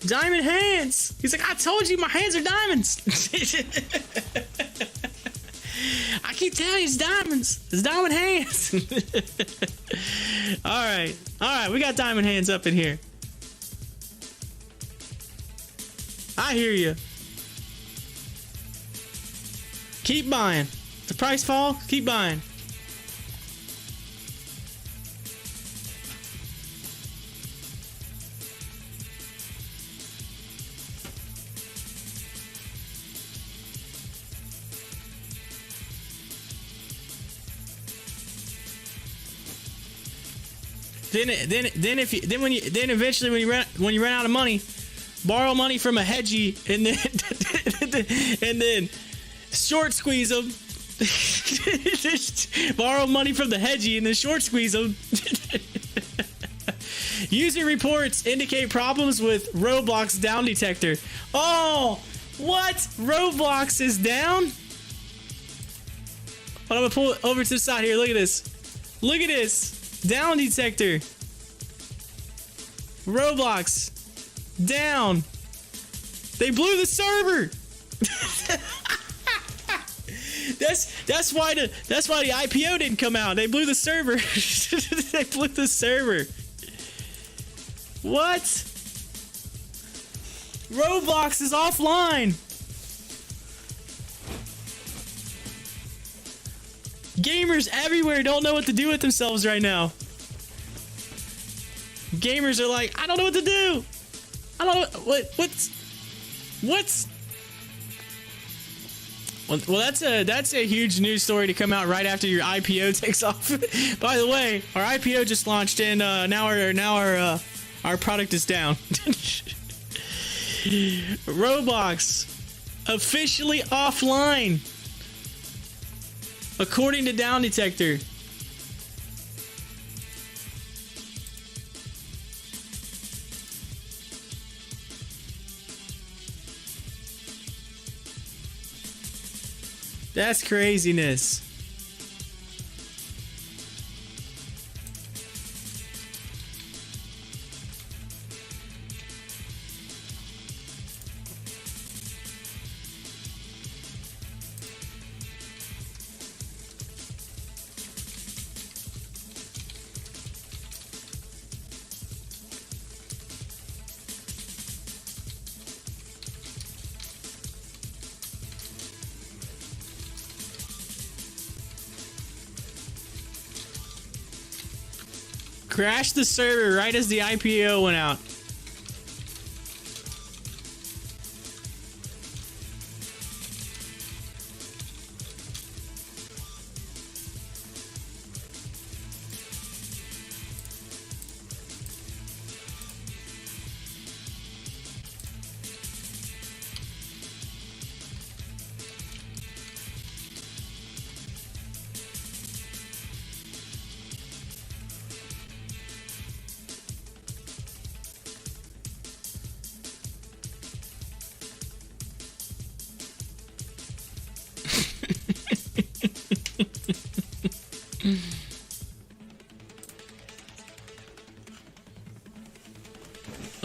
Diamond hands. He's like, I told you my hands are diamonds. I keep telling you it's diamonds. It's diamond hands. All right. We got diamond hands up in here. I hear you. Keep buying. The price fall, keep buying. Then eventually when you run out of money, borrow money from a hedgie and then short squeeze them. Borrow money from the hedgie and then short squeeze them. User reports indicate problems with Roblox down detector. Oh, what? Roblox is down? But I'm gonna pull it over to the side here. Look at this. Look at this. Down detector. Roblox down. They blew the server. That's why the IPO didn't come out. They blew the server. They blew the server. What? Roblox is offline. Gamers everywhere don't know what to do with themselves right now. Gamers are like, I don't know what to do. I don't know what's well, that's a huge news story to come out right after your IPO takes off. By the way, our IPO just launched, and now our product is down. Roblox officially offline, according to Down Detector. That's craziness. Crashed the server right as the IPO went out.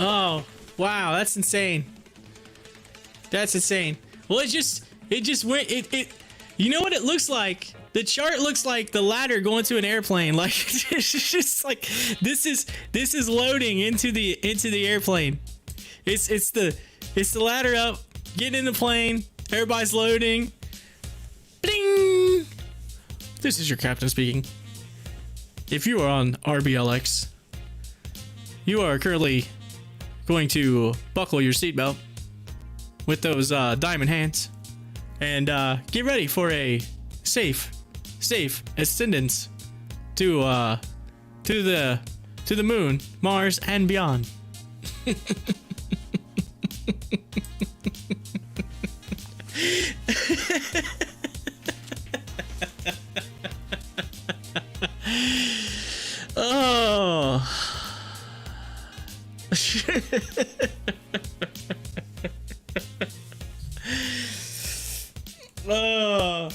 Oh, wow, that's insane. That's insane. Well, it just went, you know what it looks like? The chart looks like the ladder going to an airplane. Like, it's just like, this is loading into the airplane. It's the ladder up, getting in the plane, everybody's loading. Bling! This is your captain speaking. If you are on RBLX, you are currently going to buckle your seatbelt with those diamond hands and get ready for a safe ascendance to the moon, Mars, and beyond. Oh. Oh.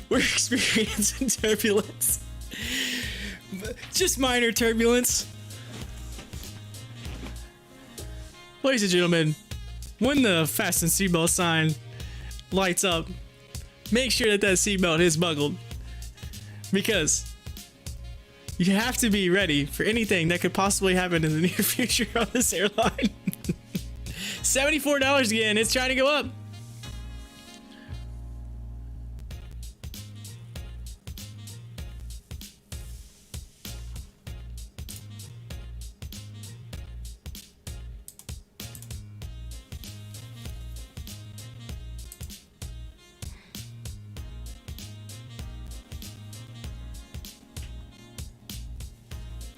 We're experiencing turbulence. Just minor turbulence. Ladies and gentlemen, when the fasten seatbelt sign lights up, make sure that seatbelt is buckled, because you have to be ready for anything that could possibly happen in the near future on this airline. $74 again. It's trying to go up.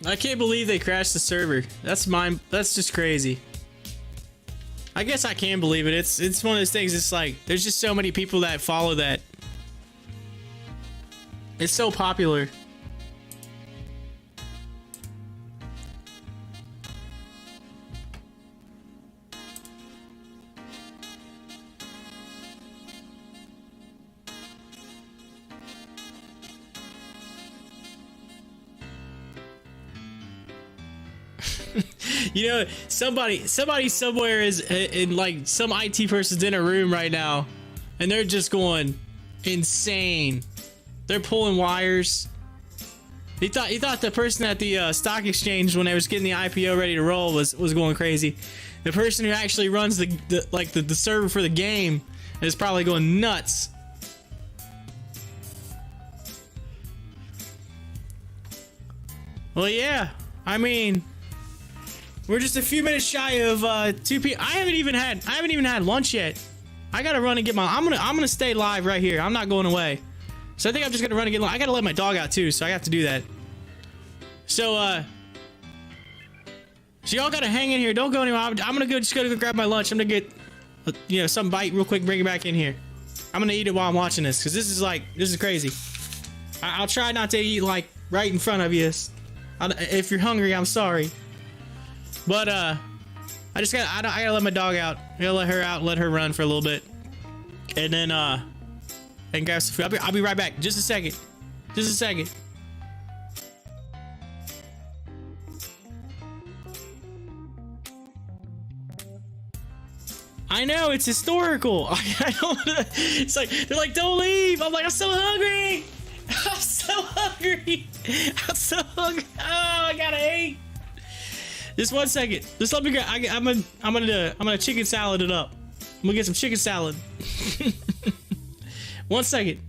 I can't believe they crashed the server. That's just crazy. I guess I can believe it. It's one of those things. It's like there's just so many people that follow that. It's so popular. You know, somebody somewhere is in, like, some IT person's in a room right now, and they're just going insane. They're pulling wires. He thought the person at the stock exchange, when they was getting the IPO ready to roll, was going crazy. The person who actually runs the server for the game is probably going nuts. Well, yeah. I mean, we're just a few minutes shy of 2 p.m. I haven't even had lunch yet. I gotta run and get my. I'm gonna stay live right here. I'm not going away. So I think I'm just gonna run and get. I gotta let my dog out too, so I have to do that. So so y'all gotta hang in here. Don't go anywhere. I'm gonna just go grab my lunch. I'm gonna get some bite real quick. Bring it back in here. I'm gonna eat it while I'm watching this, because this is crazy. I'll try not to eat like right in front of you. If you're hungry, I'm sorry. But I gotta let my dog out. I gotta let her out, let her run for a little bit, and then and grab some food. I'll be right back. Just a second. Just a second. I know, it's historical. I don't. It's like they're like, don't leave. I'm like, I'm so hungry. I'm so hungry. I'm so hungry. Oh, I gotta eat. Just 1 second. Just let me go. I'm gonna chicken salad it up. I'm gonna get some chicken salad. 1 second.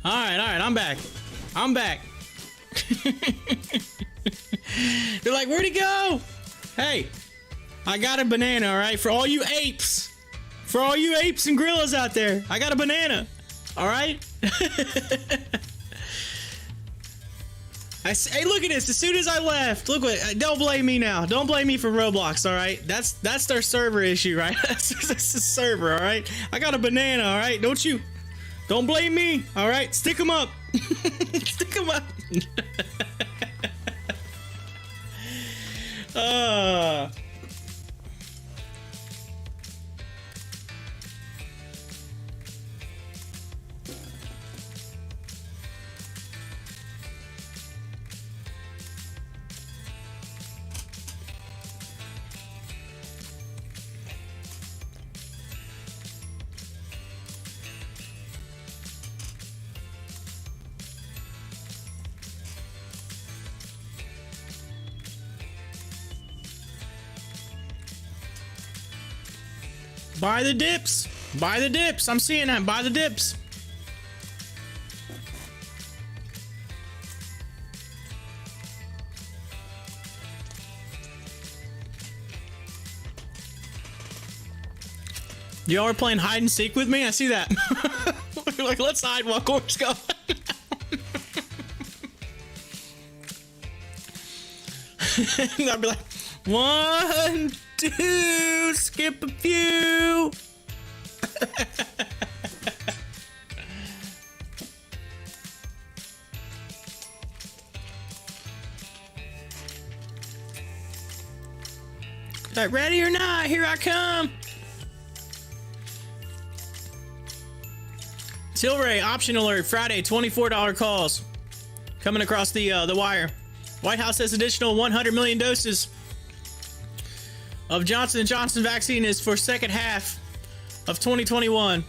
All right, I'm back. They're like, where'd he go? Hey, I got a banana, all right? For all you apes and gorillas out there, I got a banana, all right? Hey, look at this. As soon as I left, look what. Don't blame me now. Don't blame me for Roblox, all right? That's their server issue, right? That's the server, all right? I got a banana, all right? Don't blame me, all right? Stick them up. Stick them up. Buy the dips. Buy the dips. I'm seeing that. Buy the dips. Y'all are playing hide and seek with me? I see that. Like, let's hide while Corp's going. I'll be like, 1, 2, skip a few. Like, ready or not, here I come. Tilray option alert Friday, $24 calls coming across the wire. White House says additional 100 million doses of Johnson & Johnson vaccine is for second half of 2021.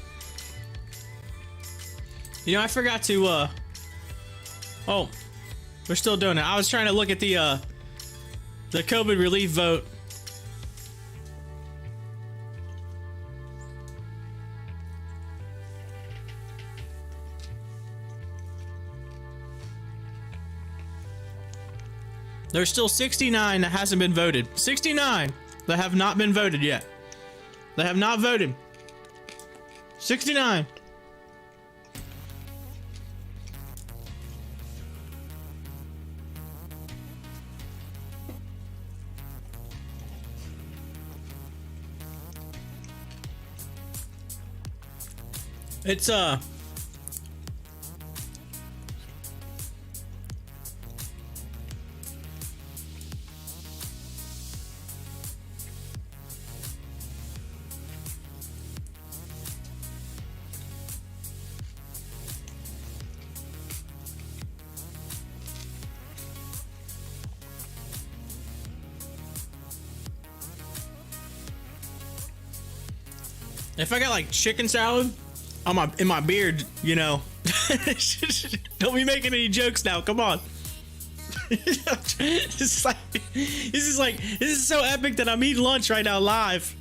You know, I forgot to oh, we're still doing it. I was trying to look at the COVID relief vote. There's still 69 that hasn't been voted. 69 that have not been voted yet. They have not voted. 69. It's if I got like chicken salad on in my beard, you know, don't be making any jokes now. Come on. This is so epic that I'm eating lunch right now live.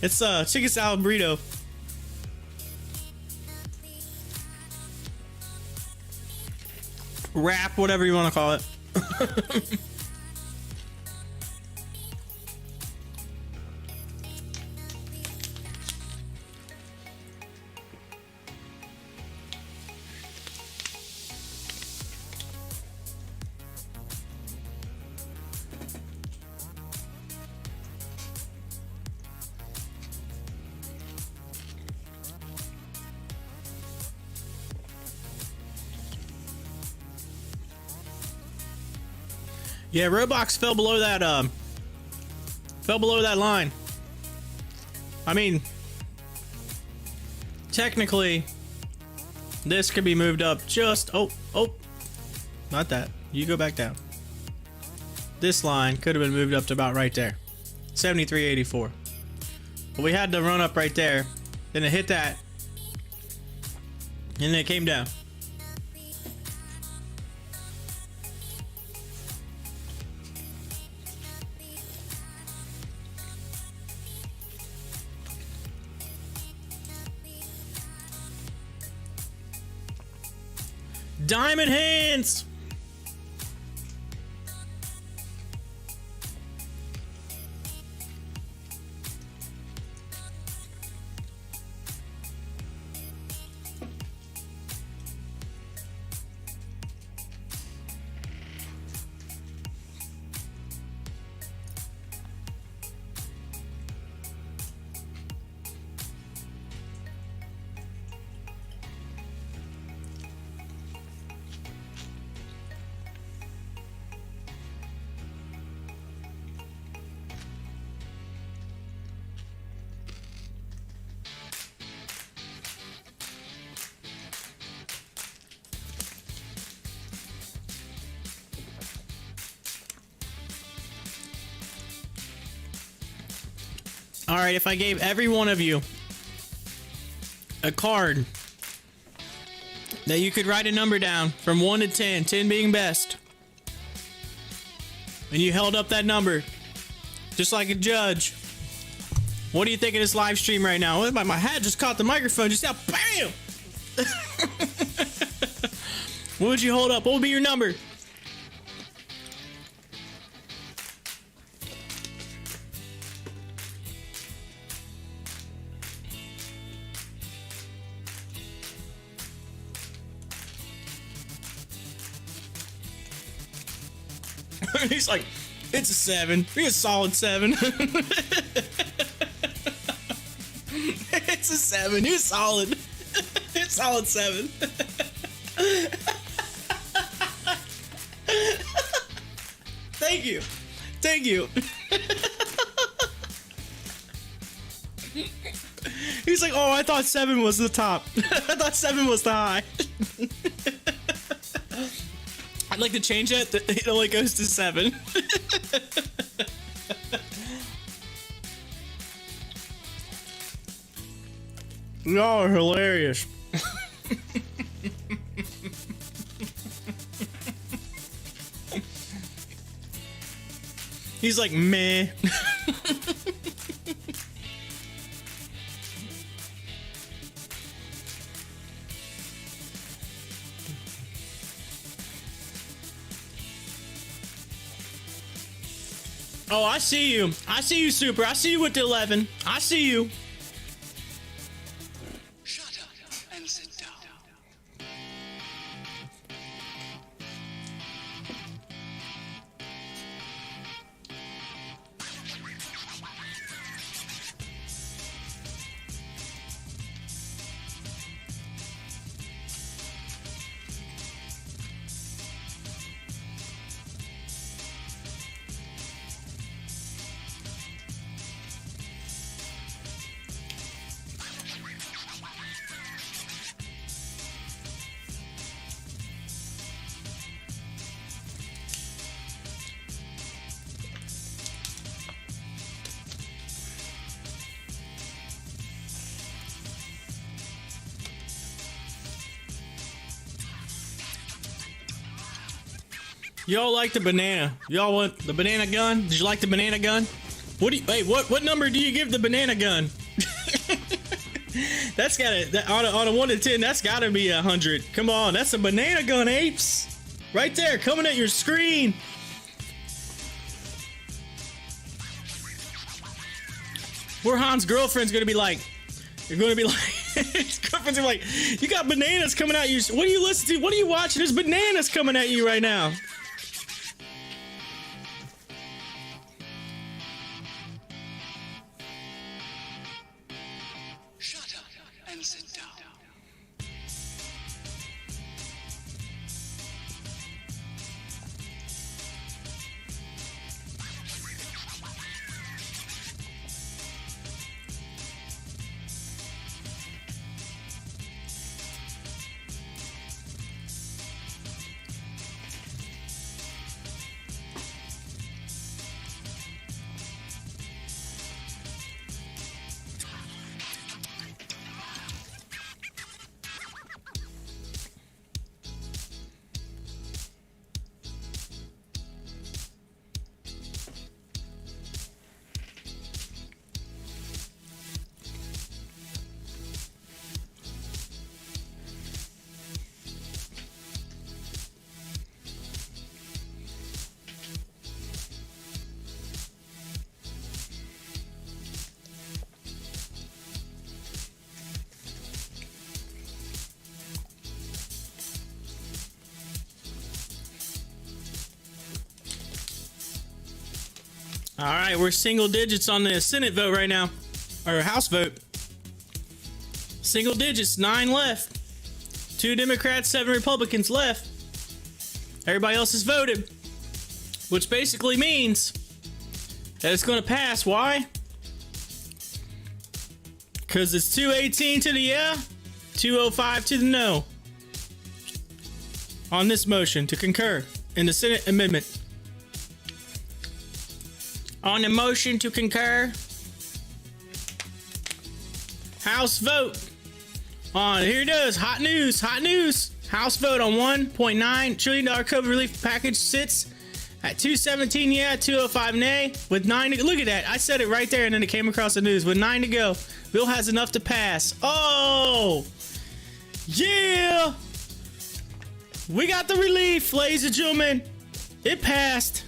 It's chicken salad burrito. Wrap, whatever you want to call it. Yeah, Roblox fell below that line. I mean, technically, this could be moved up just not that. You go back down. This line could have been moved up to about right there, 73.84. But we had to run up right there, then it hit that, and then it came down. Diamond hands. All right, if I gave every one of you a card that you could write a number down from 1 to 10, 10 being best, and you held up that number just like a judge, what do you think of this live stream right now? My hat just caught the microphone just now. Bam! What would you hold up? What would be your number? He's like, it's a 7. Be a solid 7. It's a 7. You're solid. It's solid 7. Thank you. Thank you. He's like, oh, I thought 7 was the top. I thought 7 was the high. I'd like to change it. It only goes to 7. Y'all are hilarious. He's like, meh. Oh, I see you. I see you, Super. I see you with the 11. I see you. Shut up and sit down. Y'all like the banana? Y'all want the banana gun? Did you like the banana gun? What do you? Hey, what number do you give the banana gun? That's gotta on a 1 to 10. That's gotta be 100. Come on, that's a banana gun, apes. Right there, coming at your screen. Where Han's girlfriend's gonna be like, you're gonna be like, his girlfriend's gonna be like, you got bananas coming at you. What do you listen to? What are you watching? There's bananas coming at you right now. Shut up and sit down. All right, we're single digits on the Senate vote right now, or House vote. Single digits, 9 left. 2 Democrats, 7 Republicans left. Everybody else has voted, which basically means that it's going to pass. Why? Because it's 218 to the yeah, 205 to the no on this motion to concur in the Senate amendment. On the motion to concur, House vote on, here it is, hot news, hot news. House vote on $1.9 trillion COVID relief package sits at 217 yeah, 205 nay, with 9 to, look at that, I said it right there and then it came across the news, with 9 to go. Bill has enough to pass. Oh, yeah, we got the relief, ladies and gentlemen. It passed.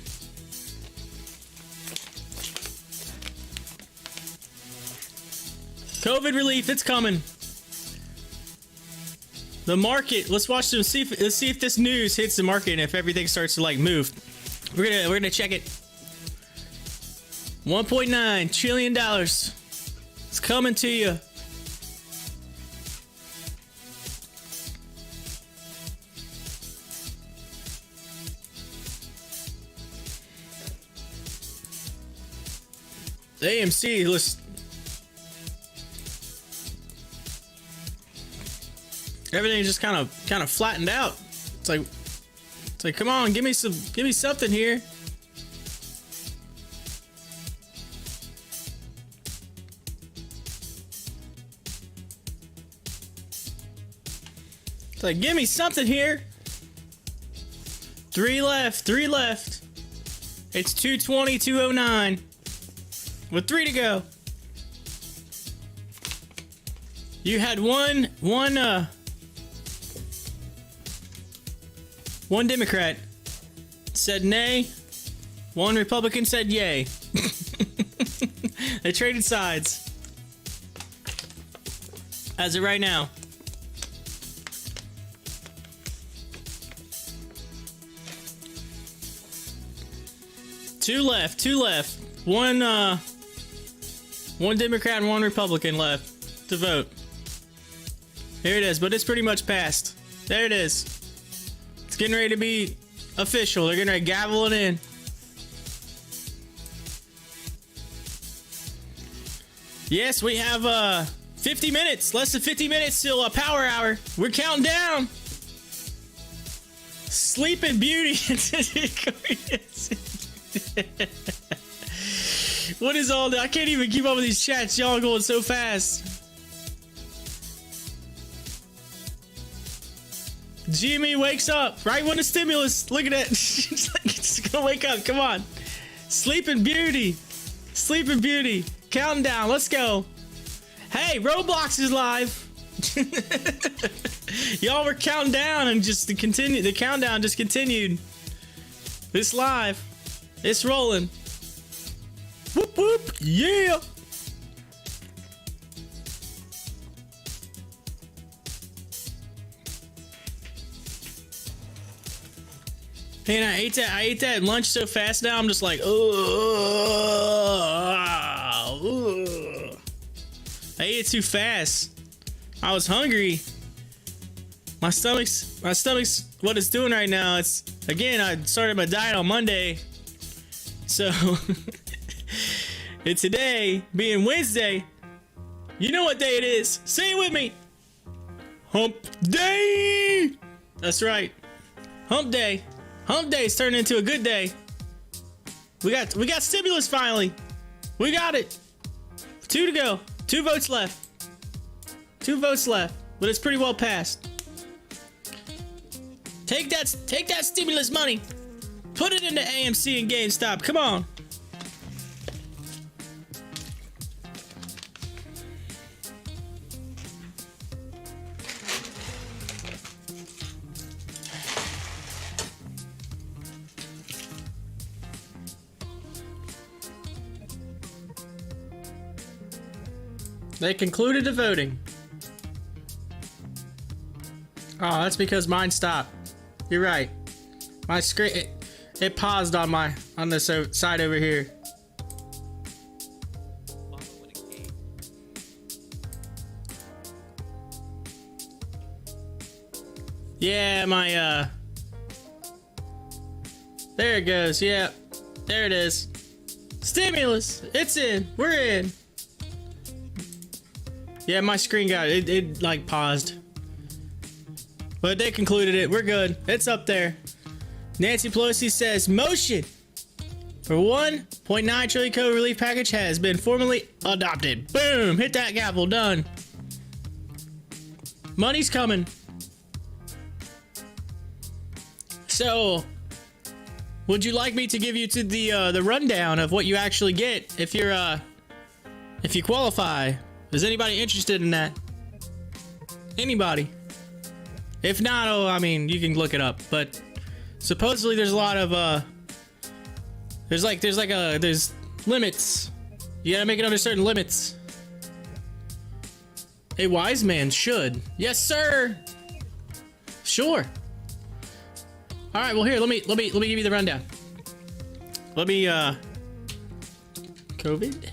COVID relief, it's coming. The market, let's watch them, let's see if this news hits the market and if everything starts to like move. We're gonna check it. $1.9 trillion. It's coming to you. AMC, let's. Everything just kind of flattened out. It's like, come on, give me something here. It's like, give me something here. 3 left. It's 220, 209. With 3 to go. You had one Democrat said nay. 1 Republican said yay. They traded sides. As of right now. Two left. 1 Democrat and 1 Republican left to vote. Here it is, but it's pretty much passed. There it is. It's getting ready to be official. They're getting ready to gavel it in. Yes, we have 50 minutes. Less than 50 minutes till a power hour. We're counting down. Sleeping Beauty. What is all that? I can't even keep up with these chats. Y'all are going so fast. GME wakes up right when the stimulus. Look at that. It's gonna wake up. Come on. Sleeping Beauty. Counting down. Let's go. Hey, Roblox is live. Y'all were counting down and just the countdown just continued. It's live. It's rolling. Whoop whoop. Yeah. Man, I ate that lunch so fast now. I'm just like, I ate it too fast. I was hungry. My stomach's what it's doing right now. It's, again, I started my diet on Monday. So and today being Wednesday, you know what day it is. Say it with me. Hump day. That's right. Hump day. Hump day's turning into a good day. We got stimulus finally. We got it. 2 to go. 2 votes left. 2 votes left, but it's pretty well passed. Take that stimulus money. Put it into AMC and GameStop. Come on. They concluded the voting. Oh, that's because mine stopped. You're right. My screen it paused on the side over here. Yeah, my there it goes. Yeah, there it is. Stimulus. It's in. We're in. Yeah, my screen got it like paused. But they concluded it. We're good. It's up there. Nancy Pelosi says motion for 1.9 trillion COVID relief package has been formally adopted. Boom! Hit that gavel. Done. Money's coming. So, would you like me to give you to the rundown of what you actually get if you qualify? Is anybody interested in that? Anybody? If not, oh, I mean, you can look it up. But supposedly there's a lot of there's limits. You gotta make it under certain limits. A wise man should. Yes, sir. Sure. All right. Well, here, let me give you the rundown. Let me COVID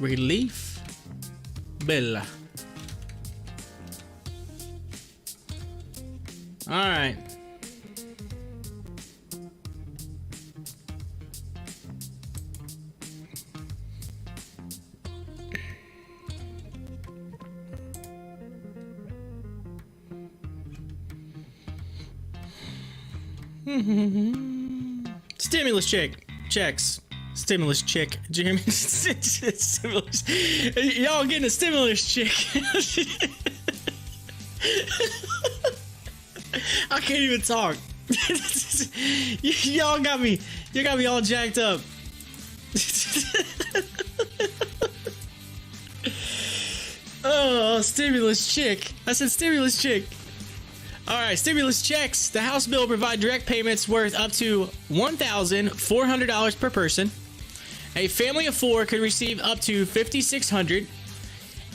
relief bill. All right. Stimulus checks. Stimulus check. Jeremy. Stimulus. Y'all getting a stimulus check. I can't even talk. Y'all got me. You got me all jacked up. Oh, stimulus check. I said stimulus check. All right, stimulus checks. The House bill provide direct payments worth up to $1,400 per person. A family of 4 could receive up to $5,600.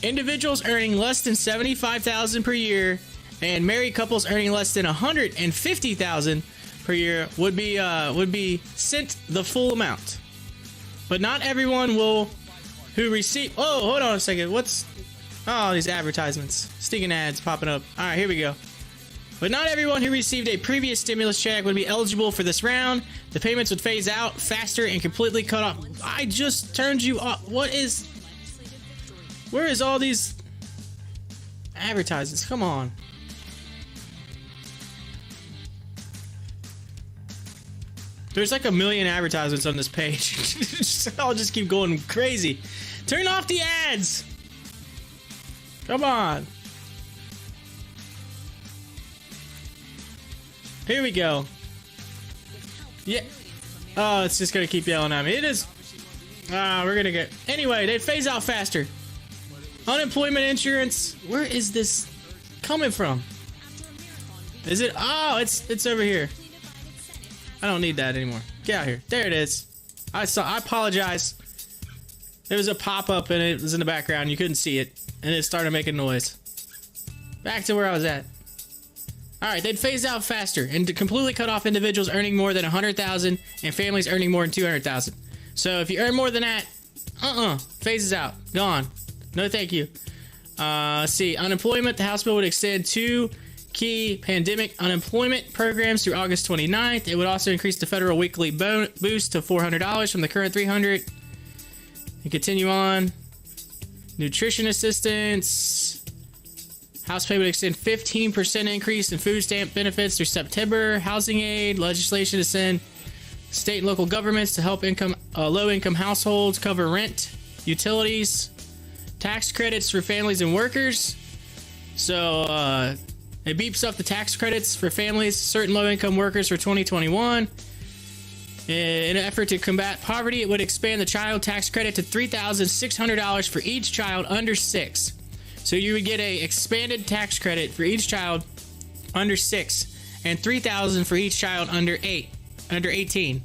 Individuals earning less than $75,000 per year and married couples earning less than $150,000 per year would be sent the full amount. But not everyone will who receive. Oh, hold on a second. What's these advertisements? Stinking ads popping up. All right, here we go. But not everyone who received a previous stimulus check would be eligible for this round. The payments would phase out faster and completely cut off. I just turned you off. Where is all these advertisements? Come on. There's like a million advertisements on this page. I'll just keep going crazy. Turn off the ads. Come on. Here we go. Yeah. Oh, it's just gonna keep yelling at me. It is. We're gonna get. Anyway, they phase out faster. Unemployment insurance. Where is this coming from? Is it? Oh, it's over here. I don't need that anymore. Get out here. There it is. I apologize. There was a pop-up and it was in the background. You couldn't see it, and it started making noise. Back to where I was at. All right, they'd phase out faster and to completely cut off individuals earning more than $100,000 and families earning more than $200,000. So if you earn more than that, phases out, gone. No, thank you. Let's see, unemployment. The House bill would extend 2 key pandemic unemployment programs through August 29th. It would also increase the federal weekly boost to $400 from the current $300. And continue on. Nutrition assistance. House pay would extend 15% increase in food stamp benefits through September. Housing aid legislation to send state and local governments to help low-income households cover rent, utilities, tax credits for families and workers. So it beeps up the tax credits for families, certain low-income workers for 2021. In an effort to combat poverty, it would expand the child tax credit to $3,600 for each child under 6. So you would get a expanded tax credit for each child under 6 and $3,000 for each child under 18.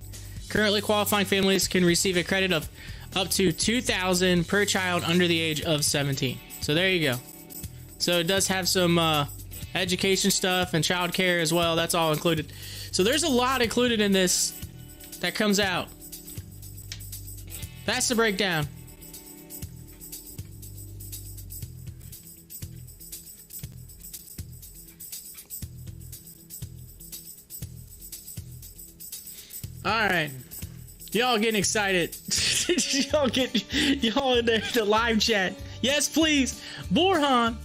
Currently qualifying families can receive a credit of up to $2,000 per child under the age of 17. So there you go. So it does have some education stuff and child care as well. That's all included. So there's a lot included in this that comes out. That's the breakdown. All right. Y'all getting excited. y'all in the live chat. Yes, please. Borhan.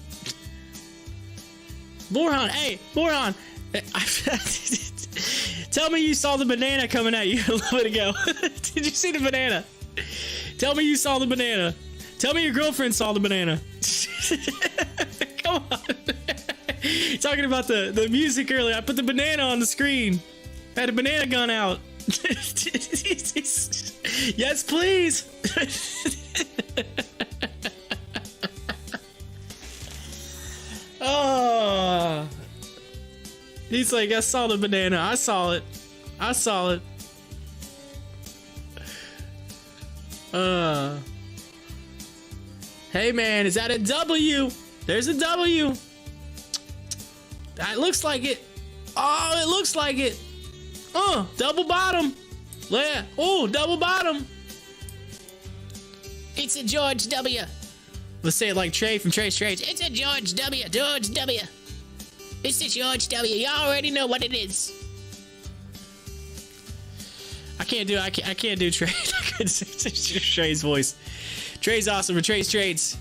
Hey, Borhan. Tell me you saw the banana coming at you a little bit ago. Did you see the banana? Tell me you saw the banana. Tell me your girlfriend saw the banana. Come on. Talking about the music earlier. I put the banana on the screen. I had a banana gun out. Yes, please. Oh. He's like, I saw the banana. I saw it. Hey man, is that a W? There's a W. That looks like it. Oh, it looks like it. Double bottom. Yeah. Oh, double bottom. It's a George W. Let's say it like Trey from Trey's Trades. It's a George W. George W. It's a George W. Y'all already know what it is. I can't do Trey. I couldn't say Trey's voice. Trey's awesome for Trey's Trades.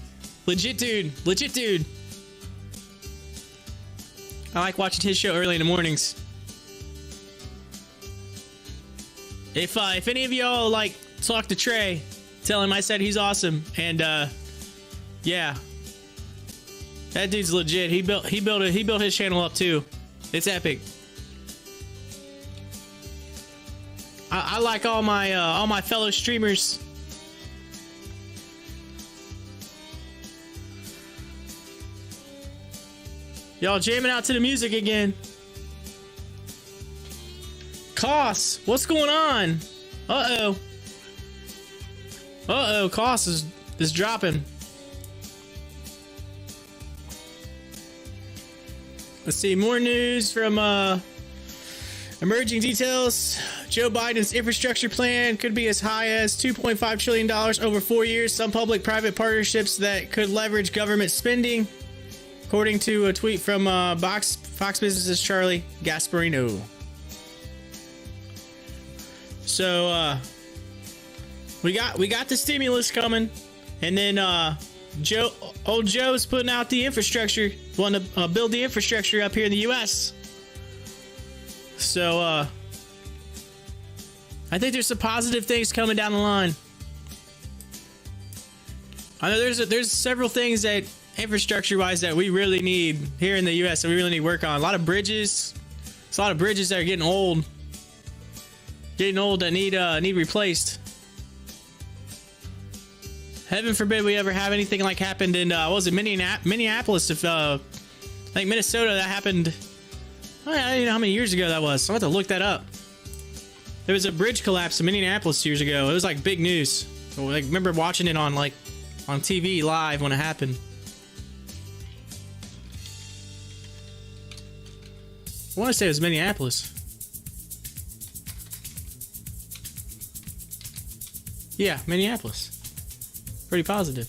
Legit dude. I like watching his show early in the mornings. If any of y'all like talk to Trey, tell him I said he's awesome. And yeah, that dude's legit. He built his channel up too. It's epic. I like all my fellow streamers. Y'all jamming out to the music again. Costs, what's going on? Uh-oh, costs is dropping. Let's see, more news from emerging details. Joe Biden's infrastructure plan could be as high as $2.5 trillion over 4 years. Some public-private partnerships that could leverage government spending, according to a tweet from Fox Business's Charlie Gasparino. So we got the stimulus coming, and then old Joe's putting out the infrastructure, wanting to build the infrastructure up here in the U.S. So I think there's some positive things coming down the line. I know there's several things that infrastructure-wise that we really need here in the U.S. that we really need to work on. A lot of bridges. There's a lot of bridges that are getting old that need replaced. Heaven forbid we ever have anything like happened in what was it, Minneapolis? If I think Minnesota, that happened. I don't know how many years ago that was. I'll have to look that up. There was a bridge collapse in Minneapolis years ago. It was like big news. I remember watching it on TV live when it happened. I want to say it was Minneapolis. Yeah, Minneapolis. Pretty positive.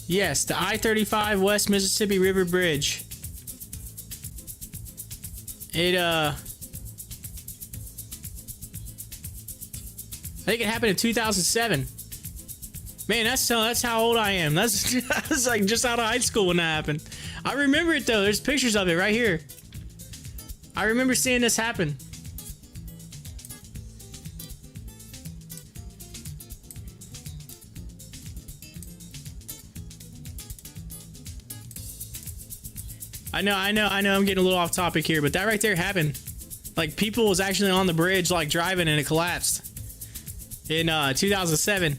Yes, the I-35 West Mississippi River Bridge. I think it happened in 2007. Man, that's how old I am. I was like just out of high school when that happened. I remember it though. There's pictures of it right here. I remember seeing this happen. I know I'm getting a little off topic here, but that right there happened. Like, people was actually on the bridge, like, driving, and it collapsed in 2007.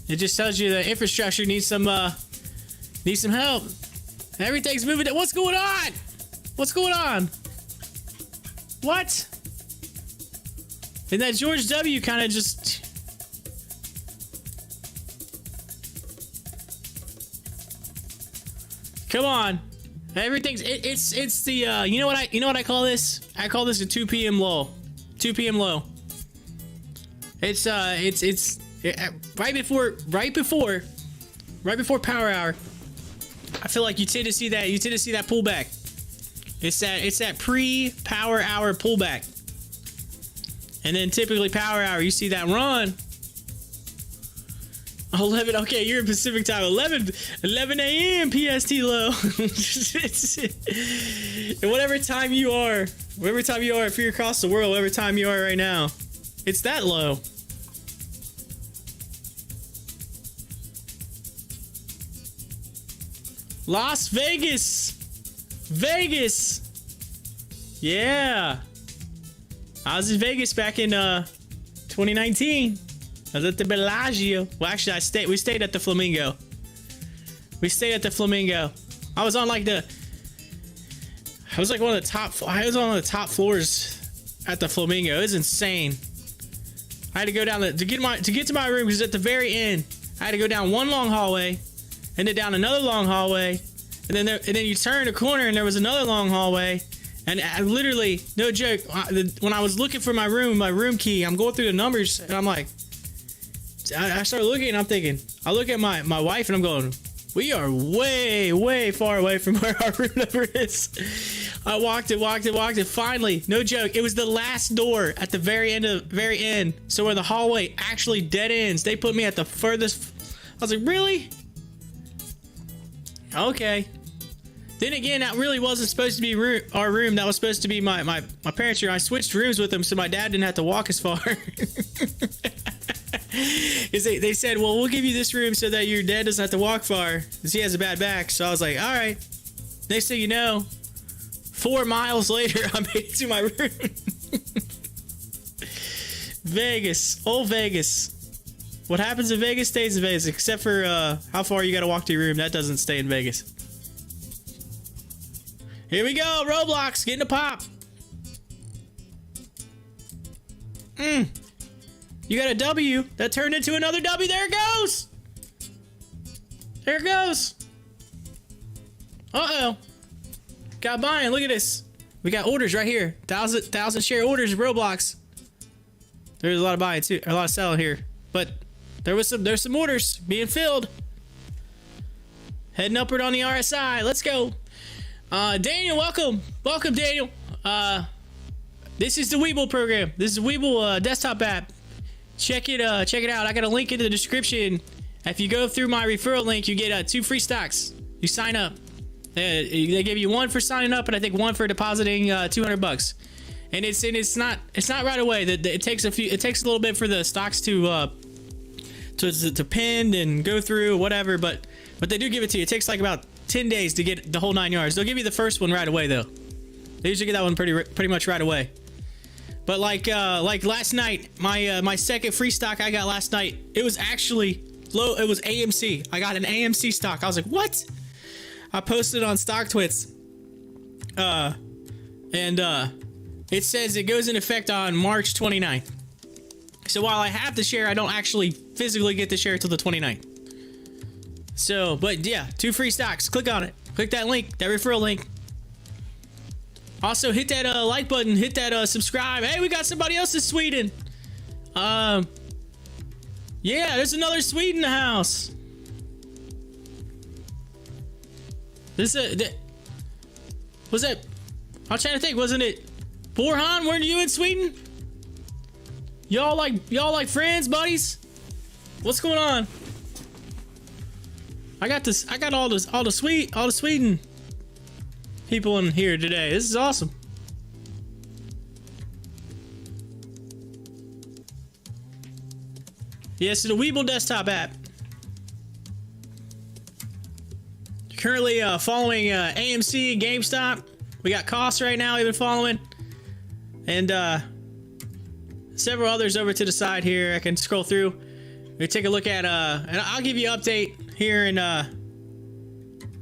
It just tells you the infrastructure needs some help. Everything's moving. What's going on? What's going on? What? And that George W. kind of just... Come on. Everything's it's the you know what I call this? I call this a 2 p.m. low. 2 p.m. low. It's right before power hour. I feel like you tend to see that pullback. It's that pre-power hour pullback. And then typically power hour, you see that run. 11, okay, you're in Pacific time. 11 a.m. PST low. And whatever time you are, if you're across the world, whatever time you are right now, it's that low. Las Vegas. Yeah. I was in Vegas back in 2019. I was at the Bellagio. Well, actually, we stayed at the Flamingo. I was on one of the top floors at the Flamingo. It was insane. I had to go down to get to my room, because at the very end, I had to go down one long hallway, and then down another long hallway, and then you turn a corner and there was another long hallway. And I literally, no joke, when I was looking for my room key, I'm going through the numbers, and I'm like, I started looking, and I'm thinking, I look at my wife, and I'm going, we are way, way far away from where our room number is. I walked it. Finally, no joke, it was the last door at the very end. So where the hallway actually dead ends, they put me at the furthest. I was like, really? Okay. Then again, that really wasn't supposed to be our room. That was supposed to be my parents' room. I switched rooms with them so my dad didn't have to walk as far. They said, well, we'll give you this room so that your dad doesn't have to walk far, because he has a bad back. So I was like, all right. Next thing you know, 4 miles later, I made it to my room. Vegas, old Vegas. What happens in Vegas stays in Vegas, except for how far you got to walk to your room. That doesn't stay in Vegas. Here we go, Roblox, getting a pop. You got a W that turned into another W. There it goes. Uh-oh. Got buying. Look at this. We got orders right here. 1,000 share orders of Roblox. There's a lot of buying too, a lot of selling here. But there's some orders being filled. Heading upward on the RSI. Let's go. Daniel, welcome, Daniel. This is the WEBULL program. This is the WEBULL desktop app. Check it out. I got a link in the description. If you go through my referral link, you get 2 free stocks. You sign up. They give you 1 for signing up, and I think 1 for depositing $200. And it's not right away. It takes a little bit for the stocks to pin and go through whatever, but they do give it to you. It takes like about 10 days to get the whole 9 yards. They'll give you the first one right away though. They usually get that one pretty much right away. But like last night, my second free stock I got last night, it was actually low. It was AMC. I got an AMC stock. I was like, what? I posted on Stocktwits. It says it goes in effect on March 29th. So while I have the share, I don't actually physically get the share till the 29th. So, but yeah, 2 free stocks. Click on it. Click that link, that referral link. Also, hit that like button. Hit that subscribe. Hey, we got somebody else in Sweden. Yeah, there's another Swede in the house. Was that? I'm trying to think. Wasn't it Borhan? Weren't you in Sweden? Y'all like friends, buddies? What's going on? I got all the Sweden people in here today. This is awesome. Yes, the WEBULL desktop app. Currently following AMC, GameStop. We got costs right now we've been following. And several others over to the side here. I can scroll through. We take a look at and I'll give you an update here in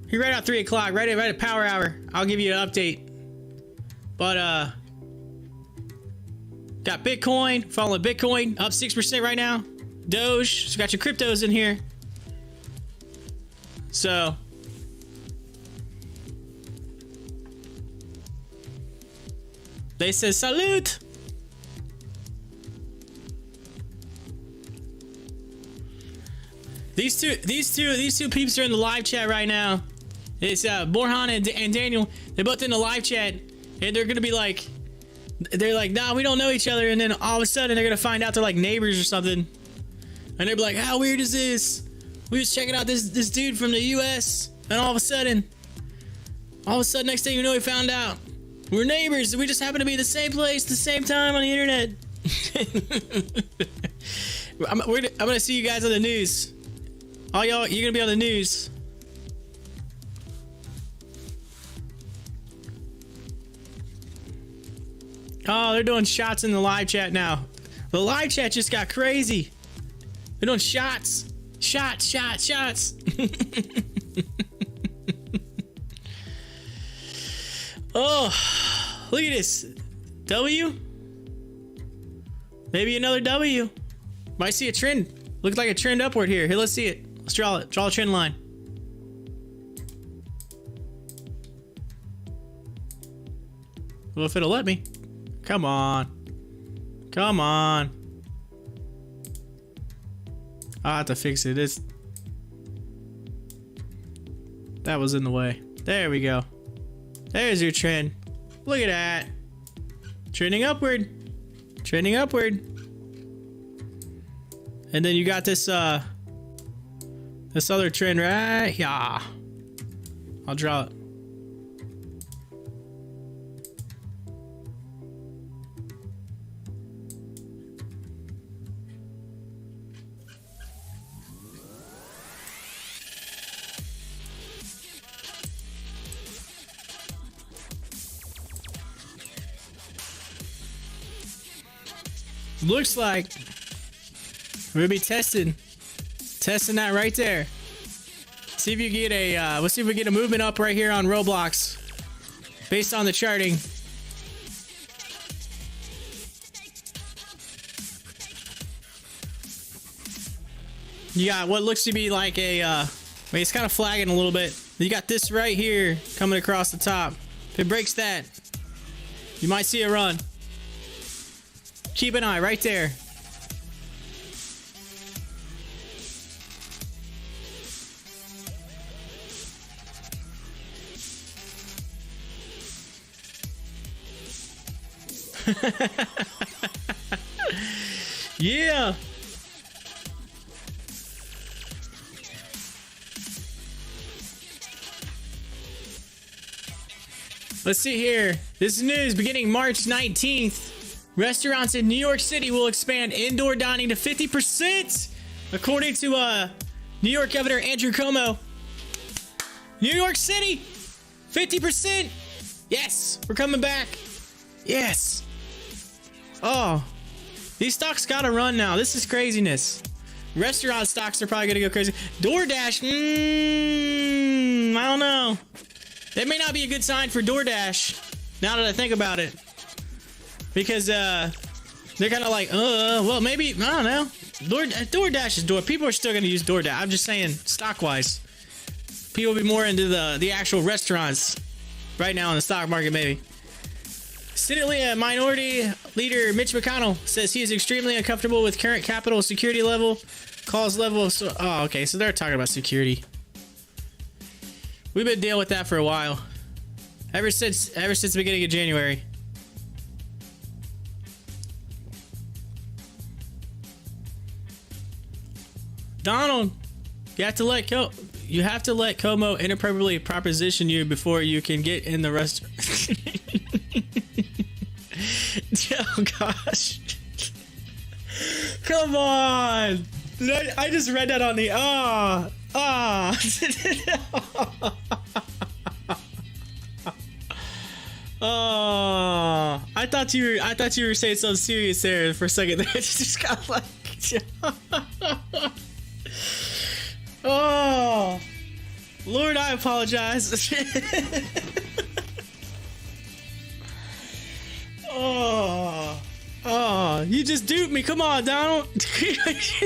here right at 3 o'clock, right at power hour. I'll give you an update. But got Bitcoin, following Bitcoin, up 6% right now. Doge, so got your cryptos in here. So they say salute. These two peeps are in the live chat right now. It's Borhan and Daniel. They're both in the live chat, and they're gonna be like, nah, we don't know each other, and then all of a sudden they're gonna find out they're like neighbors or something, and they'll be like, how weird is this? We was checking out this dude from the U.S., and all of a sudden, next thing you know, we found out we're neighbors. We just happen to be the same place, the same time on the internet. I'm gonna see you guys on the news. All y'all, you're gonna be on the news. Oh, they're doing shots in the live chat now. The live chat just got crazy. They're doing shots. Shots. Oh, look at this. W? Maybe another W. Might see a trend. Looks like a trend upward here. Here, let's see it. Let's draw it. Draw a trend line. Well, if it'll let me. Come on. Come on. I'll have to fix it. That was in the way. There we go. There's your trend. Look at that. Trending upward. Trending upward. And then you got this other trend right here. I'll draw it. Looks like we're gonna be testing that right there. See if you get a let's see if we get a movement up right here on Roblox based on the charting. You got what looks to be like a it's kind of flagging a little bit. You got this right here coming across the top. If it breaks that, you might see a run. Keep an eye right there. Yeah. Let's see here. This is news beginning March 19th. Restaurants in New York City will expand indoor dining to 50%, according to New York Governor Andrew Cuomo. New York City, 50%. Yes, we're coming back. Yes. Oh, these stocks gotta run now. This is craziness. Restaurant stocks are probably gonna go crazy. DoorDash, I don't know. That may not be a good sign for DoorDash, now that I think about it. Because they're kind of like, well, maybe, I don't know. DoorDash is people are still going to use DoorDash. I'm just saying, stock-wise. People will be more into the actual restaurants right now in the stock market, maybe. Senate Minority Leader Mitch McConnell says he is extremely uncomfortable with current capital security level. Calls level of... Oh, okay, so they're talking about security. We've been dealing with that for a while. Ever since the beginning of January. Donald, you have to let Como inappropriately proposition you before you can get in the restaurant. Oh gosh. Come on. I just read that on the Oh, I thought you were saying something serious there for a second. There, just got like. Oh, Lord, I apologize. Oh, you just duped me. Come on, Donald. you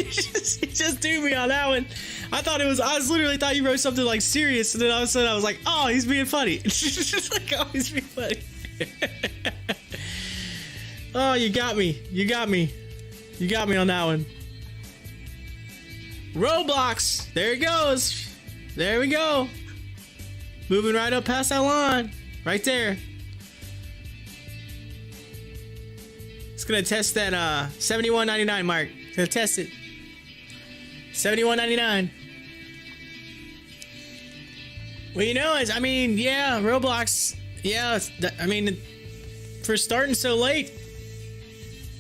just duped me on that one. I literally thought you wrote something like serious, and then all of a sudden I was like, oh, he's being funny. Just like, oh, he's being funny. Oh, you got me. You got me on that one. Roblox. There it goes. There we go. Moving right up past that line. Right there. It's gonna test that $71.99 mark. It's gonna test it. $71.99. Well, you know, I mean, yeah, Roblox, yeah, I mean, for starting so late,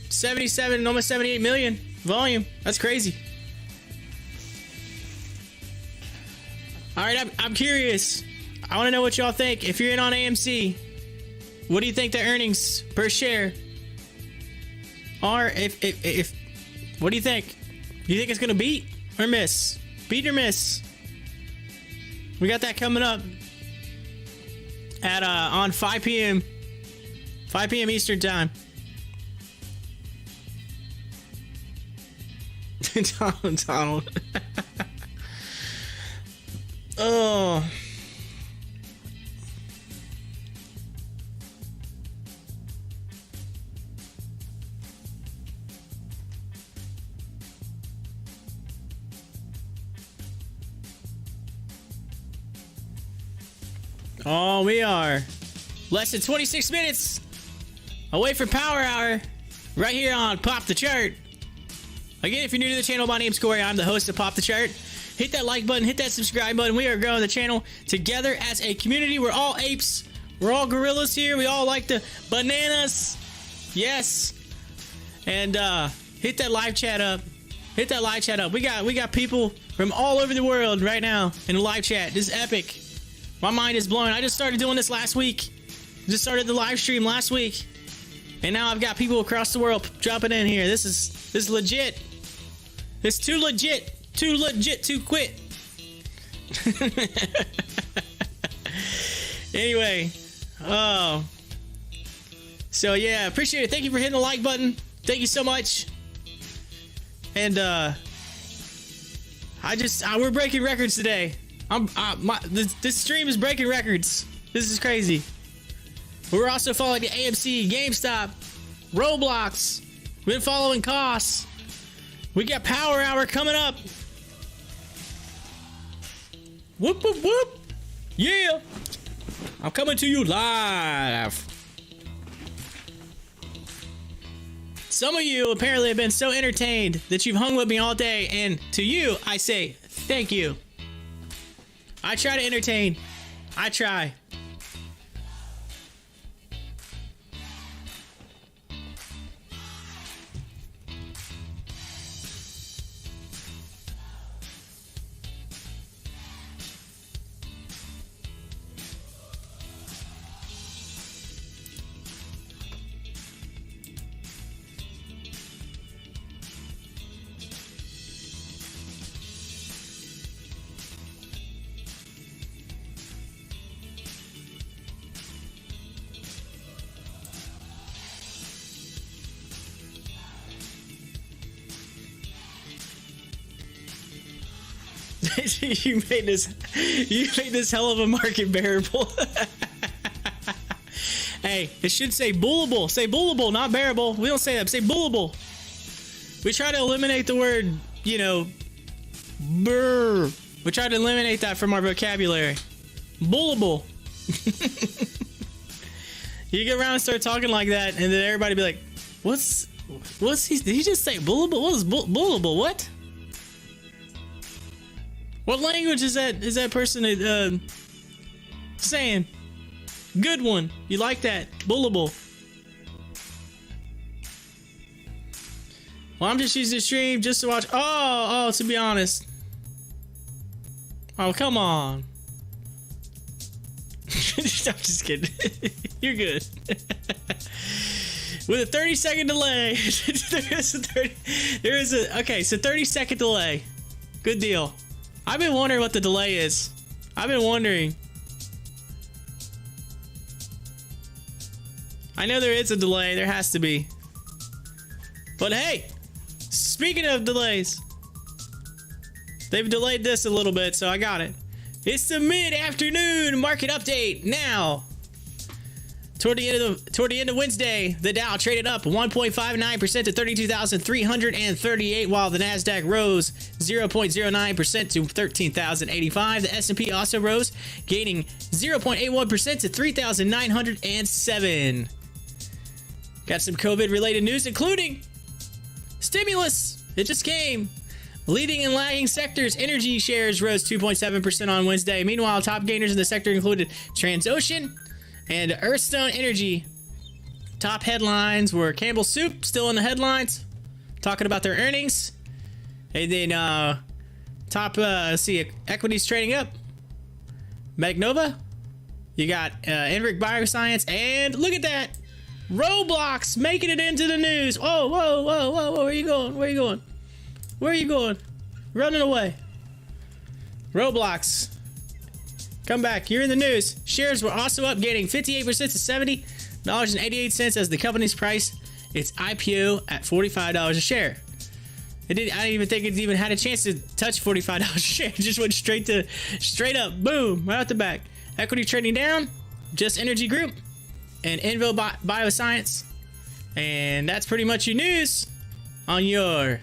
77, almost 78 million volume. That's crazy. All right, I'm curious. I want to know what y'all think. If you're in on AMC, what do you think the earnings per share are? If what do you think? Do you think it's gonna beat or miss? Beat or miss? We got that coming up at on 5 p.m. 5 p.m. Eastern time. Donald. Oh. Oh, we are less than 26 minutes away from Power Hour, right here on Pop the Chart. Again, if you're new to the channel, my name's Corey. I'm the host of Pop the Chart. Hit that like button, hit that subscribe button. We are growing the channel together as a community. We're all apes. We're all gorillas here. We all like the bananas. Yes. And hit that live chat up. Hit that live chat up. We got people from all over the world right now in the live chat. This is epic. My mind is blown. I just started doing this last week. Just started the live stream last week. And now I've got people across the world dropping in here. This is legit. It's too legit. Too legit to quit. Anyway. Oh. So yeah, appreciate it. Thank you for hitting the like button. Thank you so much. And we're breaking records today. This stream is breaking records. This is crazy. We're also following the AMC, GameStop, Roblox. We've been following costs. We got Power Hour coming up. Whoop, whoop, whoop. Yeah. I'm coming to you live. Some of you apparently have been so entertained that you've hung with me all day. And to you, I say thank you. I try to entertain. I try. you made this hell of a market bearable. Hey, it should say bullable. Say bullable, not bearable. We don't say that. Say bullable. We try to eliminate the word, you know, brr. We try to eliminate that from our vocabulary. Bullable. You get around and start talking like that, and then everybody be like, what's he? Did he just say bullable? What is bullable? What? What language is that? Is that person saying? Good one. You like that? Bullable. Well, I'm just using the stream just to watch. Oh, to be honest. Oh, come on. I'm just kidding. You're good. With a 30-second delay. There is a 30-second delay. Good deal. I've been wondering what the delay is. I've been wondering. I know there is a delay. There has to be. But hey, speaking of delays, they've delayed this a little bit, so I got it. It's the mid-afternoon market update now. Toward the end of Wednesday, the Dow traded up 1.59% to 32,338, while the Nasdaq rose 0.09% to 13,085. The S&P also rose, gaining 0.81% to 3,907. Got some COVID-related news, including stimulus. It just came. Leading and lagging sectors, energy shares rose 2.7% on Wednesday. Meanwhile, top gainers in the sector included Transocean and Earthstone Energy. Top headlines were Campbell Soup, still in the headlines, talking about their earnings. And then equities trading up. Magnova. You got Enric Bioscience, and look at that, Roblox making it into the news. Whoa, whoa, whoa, whoa, whoa! Where are you going? Where are you going? Where are you going? Running away. Roblox. Come back. You're in the news. Shares were also up, gaining 58% to $70.88 as the company's price its IPO at $45 a share. I didn't even think it even had a chance to touch $45 a share. It just went straight up. Boom. Right out the back. Equity trading down. Just Energy Group and Invo Bioscience. And that's pretty much your news on your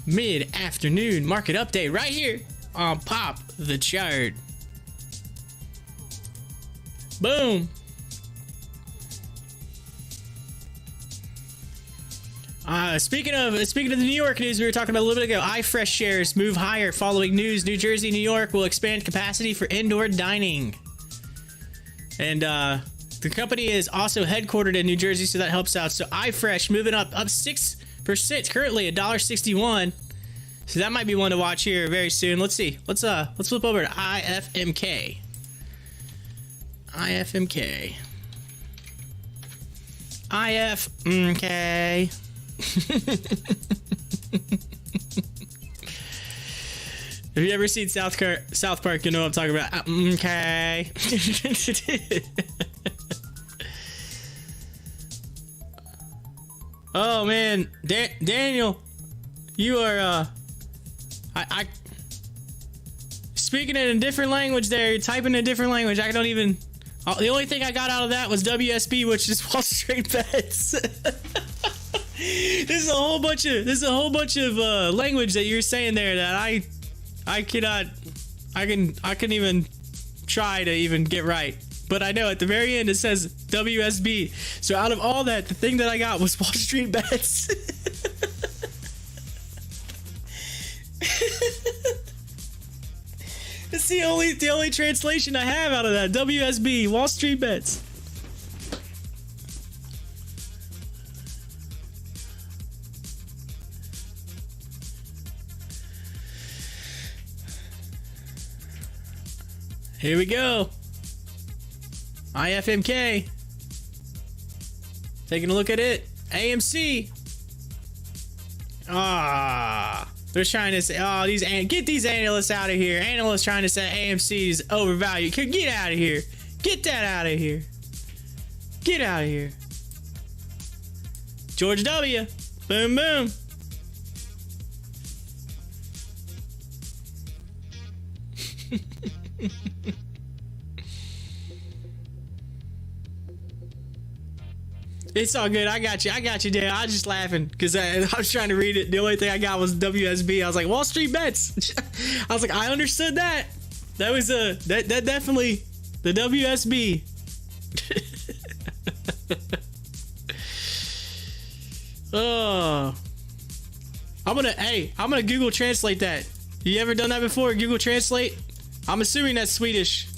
mid-afternoon market update right here on Pop the Chart. Boom. Speaking of the New York news we were talking about a little bit ago, iFresh shares move higher following news New Jersey, New York will expand capacity for indoor dining. And the company is also headquartered in New Jersey, so that helps out. So iFresh moving up 6%, currently $1.61. So that might be one to watch here very soon. Let's see. Let's flip over to IFMK. IFMK. If you ever seen South Park, you know what I'm talking about. Okay. Oh man, Daniel, you are I speaking in a different language there. You're typing in a different language. I don't even. The only thing I got out of that was WSB, which is Wall Street Bets. This is a whole bunch of language that you're saying there that I couldn't even try to even get right. But I know at the very end it says WSB. So out of all that, the thing that I got was Wall Street Bets. It's the only translation I have out of that. WSB, Wall Street Bets. Here we go. IFMK. Taking a look at it. AMC. They're trying to say, get these analysts out of here. Analysts trying to say AMC is overvalued. Get out of here. Get that out of here. Get out of here. George W. Boom, boom. It's all good. I got you, Dan. I was just laughing because I was trying to read it. The only thing I got was WSB. I was like, Wall Street Bets. I was like, I understood that. That was that definitely the WSB. Oh, I'm gonna Google Translate that. You ever done that before? Google Translate. I'm assuming that's Swedish.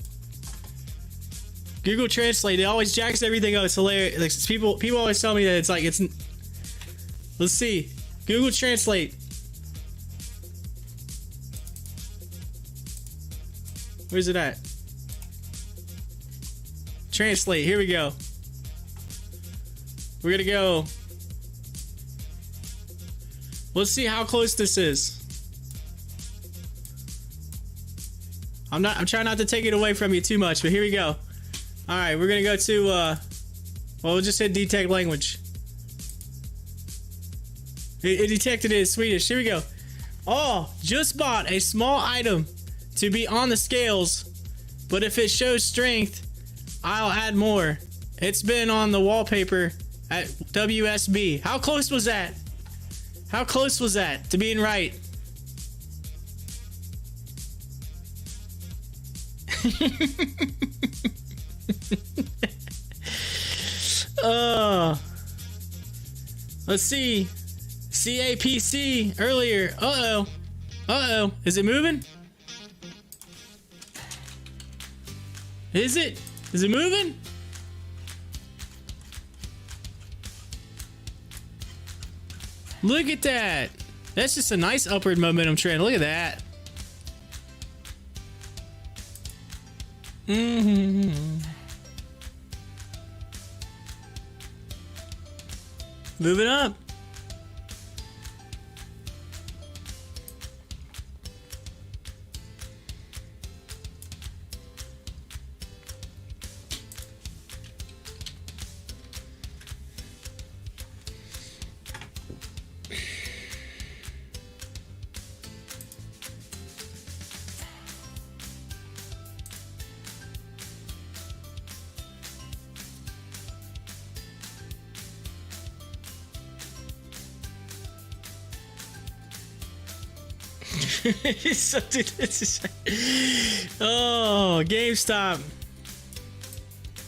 Google Translate, it always jacks everything up. It's hilarious. Like, people always tell me that it's like it's. Let's see. Google Translate. Where's it at? Translate. Here we go. We're gonna go. Let's see how close this is. I'm trying not to take it away from you too much, but here we go. All right, we're gonna go to well, we'll just hit detect language. It detected it as Swedish. Here we go. Oh, just bought a small item to be on the scales, but if it shows strength, I'll add more. It's been on the wallpaper at WSB. How close was that? How close was that to being right? Let's see. CAPC earlier. Uh-oh. Uh-oh. Is it moving? Is it? Is it moving? Look at that. That's just a nice upward momentum trend. Look at that. Moving up. Oh, GameStop.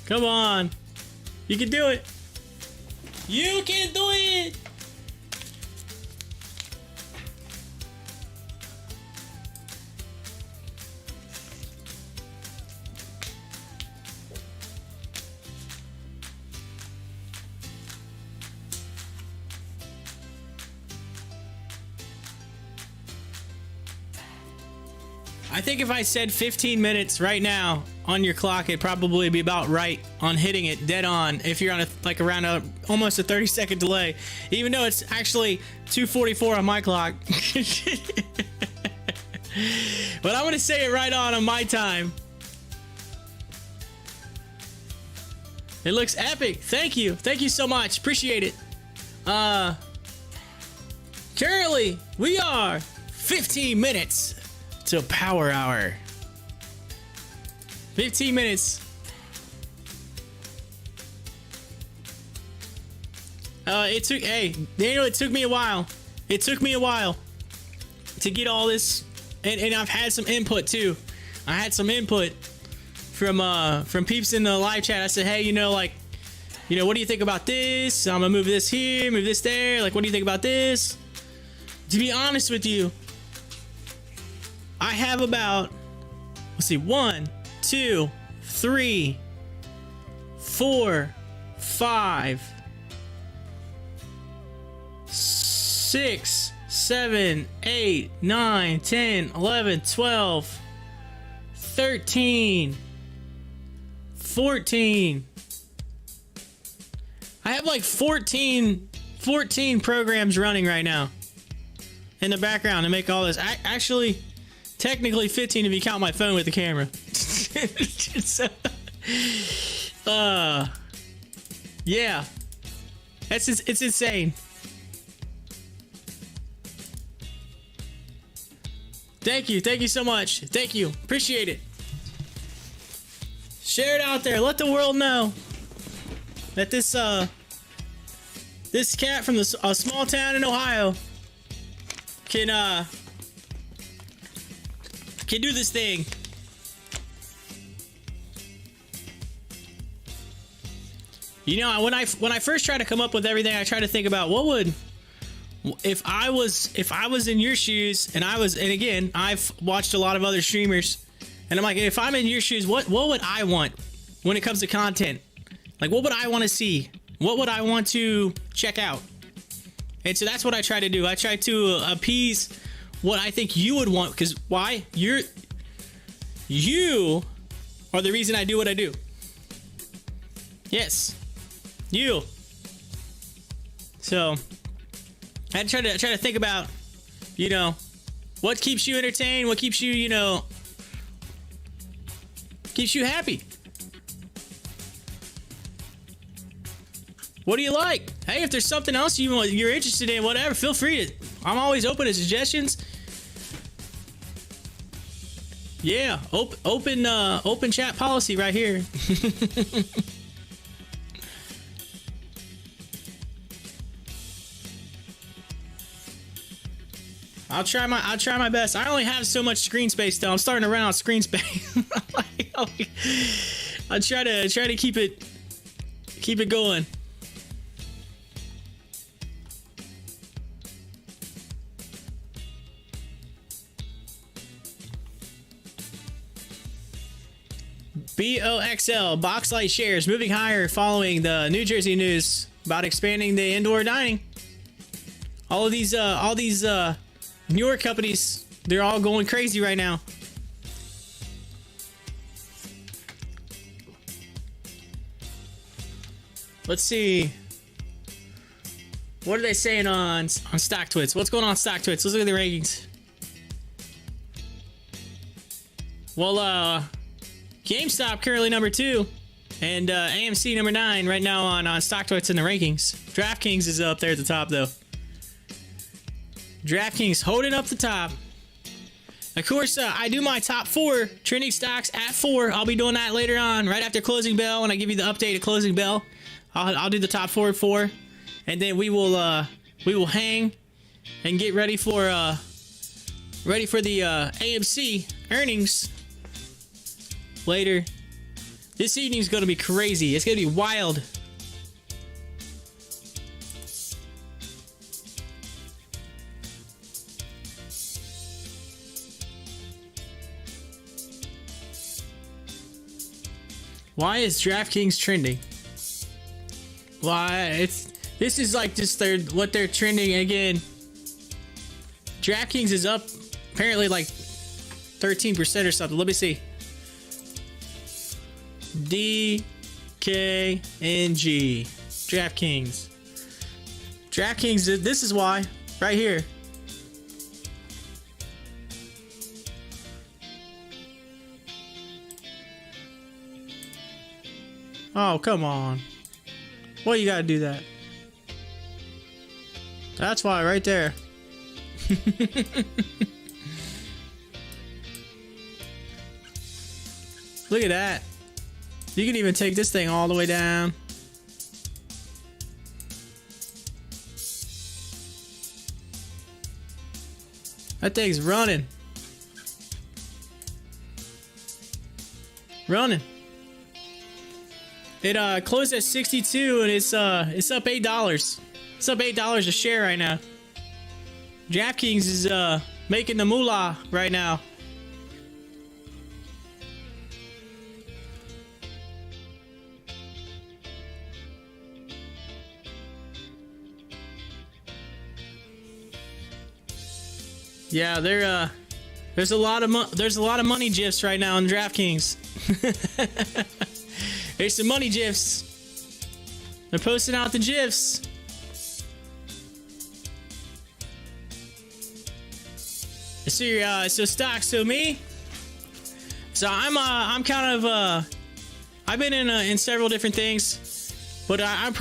Come on. You can do it. You can do it. I think if I said 15 minutes right now on your clock, it'd probably be about right on hitting it dead on if you're on almost a 30-second delay, even though it's actually 2:44 on my clock. But I'm gonna say it right on my time. It looks epic. Thank you so much, appreciate it. Currently we are 15 minutes to power hour. 15 minutes. It took me a while. It took me a while to get all this, and I've had some input too. I had some input from peeps in the live chat. I said, hey, what do you think about this? I'm gonna move this here, move this there. Like, what do you think about this? To be honest with you, I have about, let's see, 1, 2, 3, 4, 5, 6, 7, 8, 9, 10, 11, 12, 13, 14. I have like 14 programs running right now in the background to make all this. Actually, technically 15 if you count my phone with the camera. Yeah, it's insane. Thank you so much. Thank you, appreciate it. Share it out there. Let the world know that this cat from a small town in Ohio can do this thing. When I first try to come up with everything, I try to think about what would, if I was in your shoes, and again, I've watched a lot of other streamers, and I'm like, if I'm in your shoes, what would I want when it comes to content? Like, what would I want to see? What would I want to check out? And so that's what I try to do. I try to appease what I think you would want, because why? You are the reason I do what I do. Yes, you. So I try to think about, what keeps you entertained, what keeps you, keeps you happy. What do you like? Hey, if there's something else you're interested in, whatever, feel free to. I'm always open to suggestions. Yeah, open chat policy right here. I'll try my best. I only have so much screen space though. I'm starting to run out of screen space. I'll try to keep it going. BOXL, Boxlight shares moving higher following the New Jersey news about expanding the indoor dining. All these New York companies, they're all going crazy right now. Let's see. What are they saying on Stocktwits? What's going on Stocktwits? Let's look at the rankings. Well, GameStop currently number 2, and AMC number 9 right now on Stocktwits in the rankings. DraftKings is up there at the top though. DraftKings holding up the top. Of course, I do my top 4 trending stocks at 4. I'll be doing that later on, right after closing bell. When I give you the update at closing bell, I'll do the top 4 at 4, and then we will hang and get ready for the AMC earnings later. This evening's gonna be crazy. It's gonna be wild. Why is DraftKings trending? Why this is like just what they're trending again. DraftKings is up apparently like 13% or something. Let me see. DKNG DraftKings. DraftKings, this is why right here. Oh, come on. Why you gotta do that? That's why right there. Look at that. You can even take this thing all the way down. That thing's running. Running. It closed at 62 and it's up $8. It's up $8 a share right now. DraftKings is making the moolah right now. Yeah, there's a lot of money gifs right now on DraftKings. There's some money gifs. They're posting out the gifs. So stocks. So me. So I'm kind of I've been in several different things, but I'm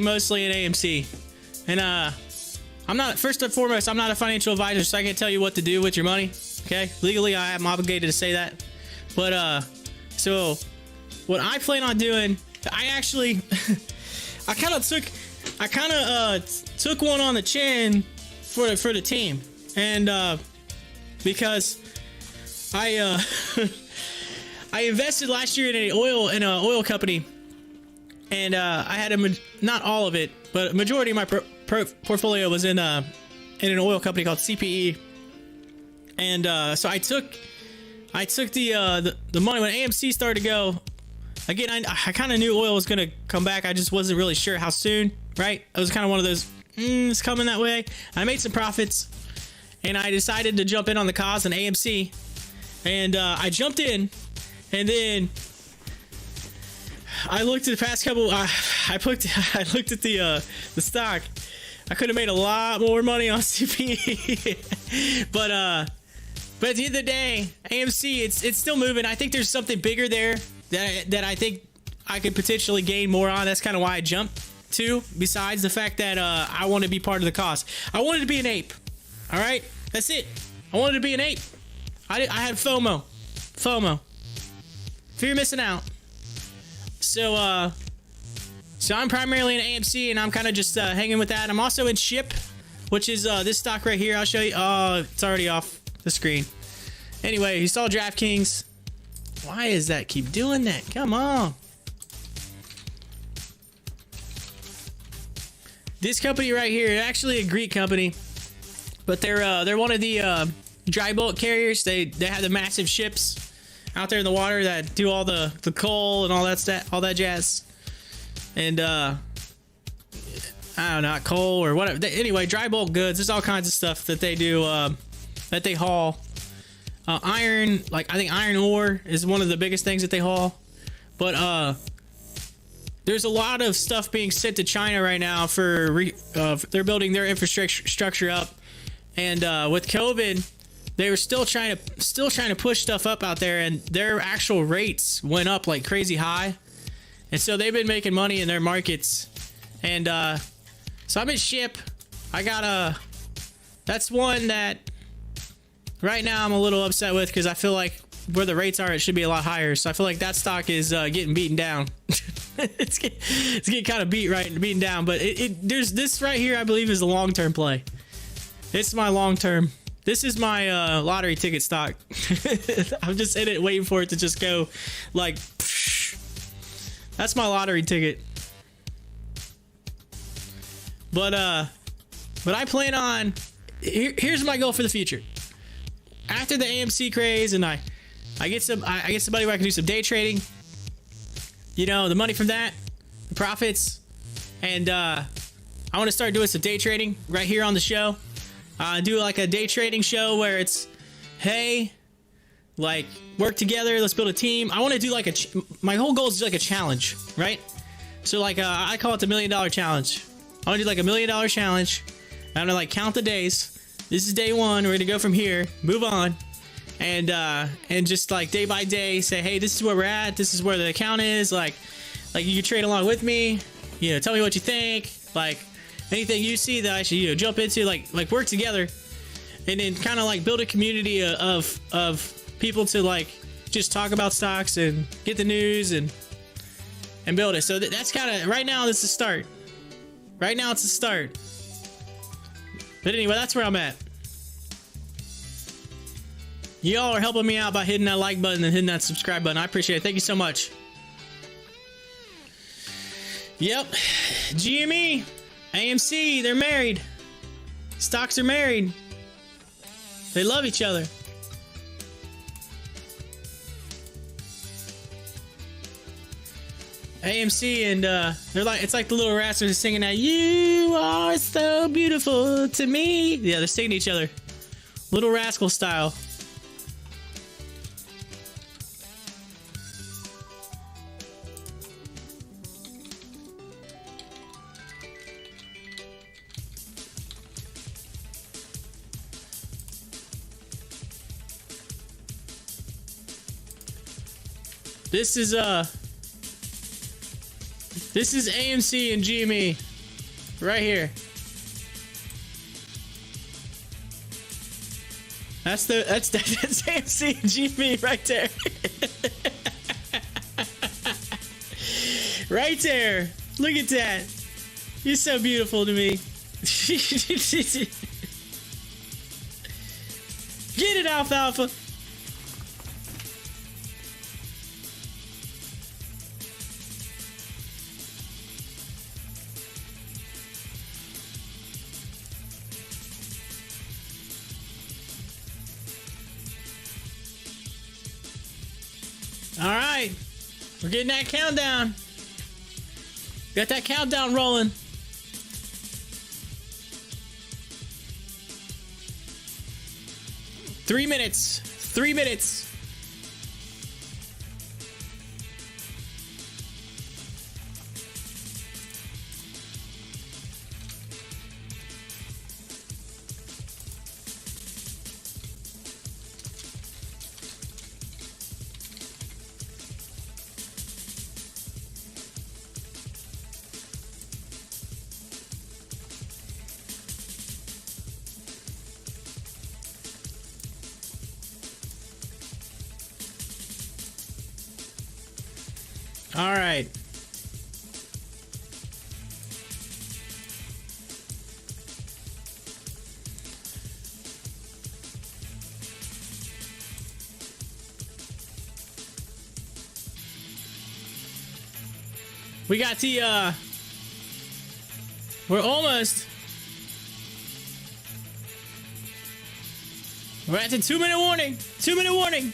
mostly in AMC, and I'm not, first and foremost, I'm not a financial advisor, so I can't tell you what to do with your money. Okay, legally I am obligated to say that. But so what I plan on doing, I actually I kind of took one on the chin for the team, and because I I invested last year in an oil company, and I had not all of it, but a majority of my portfolio was in an oil company called CPE, and so I took the money when AMC started to go. Again, I kind of knew oil was gonna come back. I just wasn't really sure how soon. Right? It was kind of one of those, it's coming that way. I made some profits, and I decided to jump in on the cause in AMC, and I jumped in, and then I looked at the past couple. I looked at the stock. I could have made a lot more money on CPE, but at the end of the day, AMC, it's still moving. I think there's something bigger there that I think I could potentially gain more on. That's kind of why I jumped to. Besides the fact that I want to be part of the cause. I wanted to be an ape. All right, that's it. I wanted to be an ape. I had FOMO. Fear of missing out. So I'm primarily in AMC, and I'm kind of just hanging with that. I'm also in SHIP, which is this stock right here. I'll show you. Oh, it's already off the screen. Anyway, you saw DraftKings. Why does that keep doing that? Come on. This company right here, actually a Greek company, but they're one of the dry bulk carriers. They have the massive ships out there in the water that do all the coal and all that jazz. And I don't know, coal or whatever. Anyway, dry bulk goods. There's all kinds of stuff that they do that they haul. Iron, like I think iron ore is one of the biggest things that they haul. But there's a lot of stuff being sent to China right now for they're building their infrastructure up. And with COVID, they were still trying to push stuff up out there, and their actual rates went up like crazy high. And so they've been making money in their markets. And so I'm in ship. I got that's one that right now I'm a little upset with, because I feel like where the rates are, it should be a lot higher. So I feel like that stock is getting beaten down. it's getting kind of beaten down. But there's this right here, I believe, is a long-term play. It's my long-term. This is my lottery ticket stock. I'm just in it waiting for it to just go like, psh. That's my lottery ticket. But I plan on, here's my goal for the future. After the AMC craze, and I get somebody where I can do some day trading. You know, the money from that, the profits, and I want to start doing some day trading right here on the show. Do like a day trading show where it's, hey, like work together, let's build a team. I want to do like my whole goal is to do like a challenge, right? So like I call it the $1 million challenge. I want to do like a $1 million challenge. I'm gonna like count the days. This is day one. We're gonna go from here, move on, and just like day by day say, hey, this is where we're at. This is where the account is. Like you can trade along with me. You know, tell me what you think. Like anything you see that I should jump into. Like work together, and then kind of like build a community of people to like just talk about stocks and get the news and build it. So that's kind of right now. This is the start. Right now it's the start. But anyway, that's where I'm at. Y'all are helping me out by hitting that like button and hitting that subscribe button. I appreciate it. Thank you so much. Yep. GME, AMC, they're married. Stocks are married. They love each other. AMC and they're like, it's like the little rascals singing that "You are so beautiful to me." Yeah, they're singing to each other, Little Rascal style. This is AMC and GME right here. That's AMC and GME right there. Right there. Look at that. You're so beautiful to me. Get it, Alfalfa. All right, we're getting that countdown. Got that countdown rolling. Three minutes. All right. We got the, we're almost. We're at the 2-minute warning. 2-minute warning.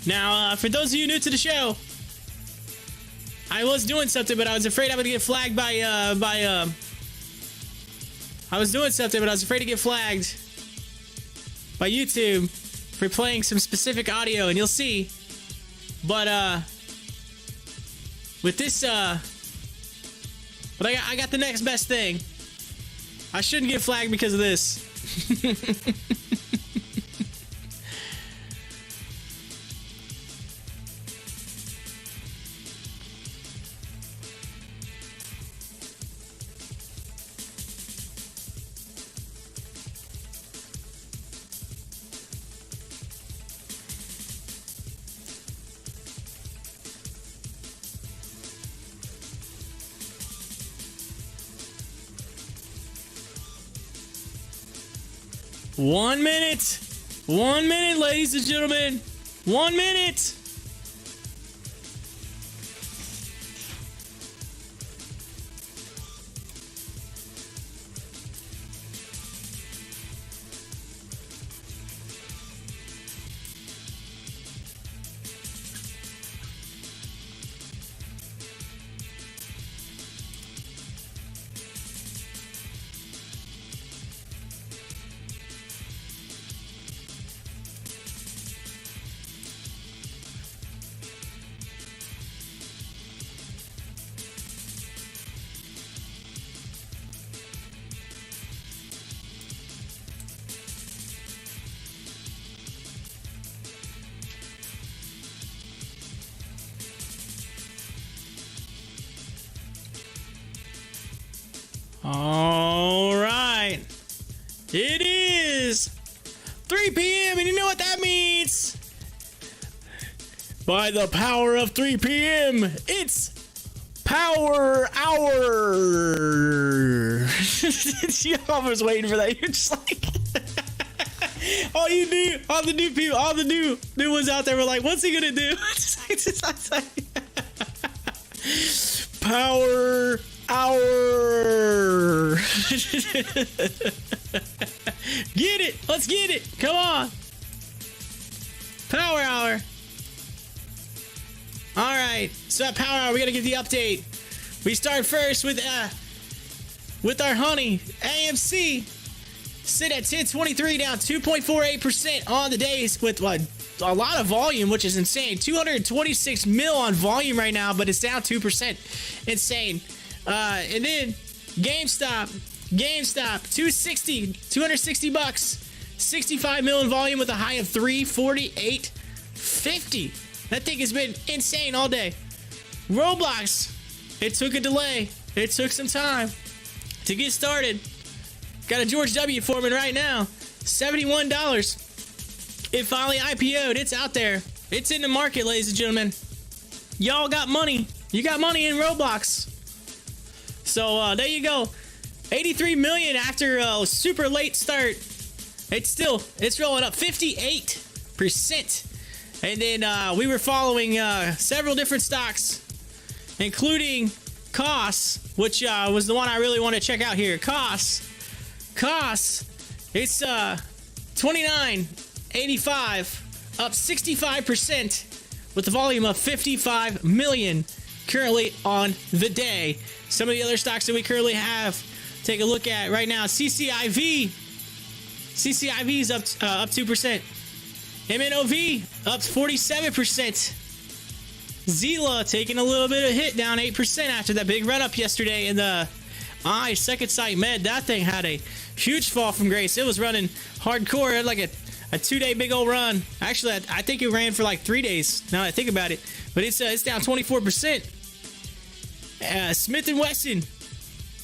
Now, for those of you new to the show, I was doing something, but I was afraid I would get flagged by I was doing something, but I was afraid to get flagged by YouTube for playing some specific audio, and you'll see. But, with this, but I got the next best thing. I shouldn't get flagged because of this. One minute. 1 minute, ladies and gentlemen. 1 minute. All right. It is 3 p.m. and you know what that means. By the power of 3 p.m., it's Power Hour. I was waiting for that. You're just like... all the new people, all the new ones out there were like, what's he gonna do? Power Hour. Get it. Let's get it. Come on. Power Hour. All right. So at Power Hour, we got to give the update. We start first with our honey, AMC. Sit at 1023, down 2.48% on the days with a lot of volume, which is insane. 226 mil on volume right now, but it's down 2%. Insane. And then GameStop, 260 bucks, 65 mil in volume with a high of 348.50. That thing has been insane all day. Roblox, it took a delay. It took some time to get started. Got a George W. Foreman right now, $71. It finally IPO'd. It's out there. It's in the market, ladies and gentlemen. Y'all got money. You got money in Roblox. So there you go. 83 million after a super late start. It's rolling up 58%. And then we were following several different stocks, including COS, which was the one I really want to check out here. COS, it's 29.85, up 65% with a volume of 55 million currently on the day. Some of the other stocks that we currently have, take a look at right now. CCIV is up 2%. MNOV up 47%. Zila taking a little bit of hit, down 8% after that big run up yesterday. And the Second Sight Med, that thing had a huge fall from grace. It was running hardcore. It had like a 2-day big old run. Actually, I think it ran for like 3 days. Now that I think about it, but it's down 24%. Smith & Wesson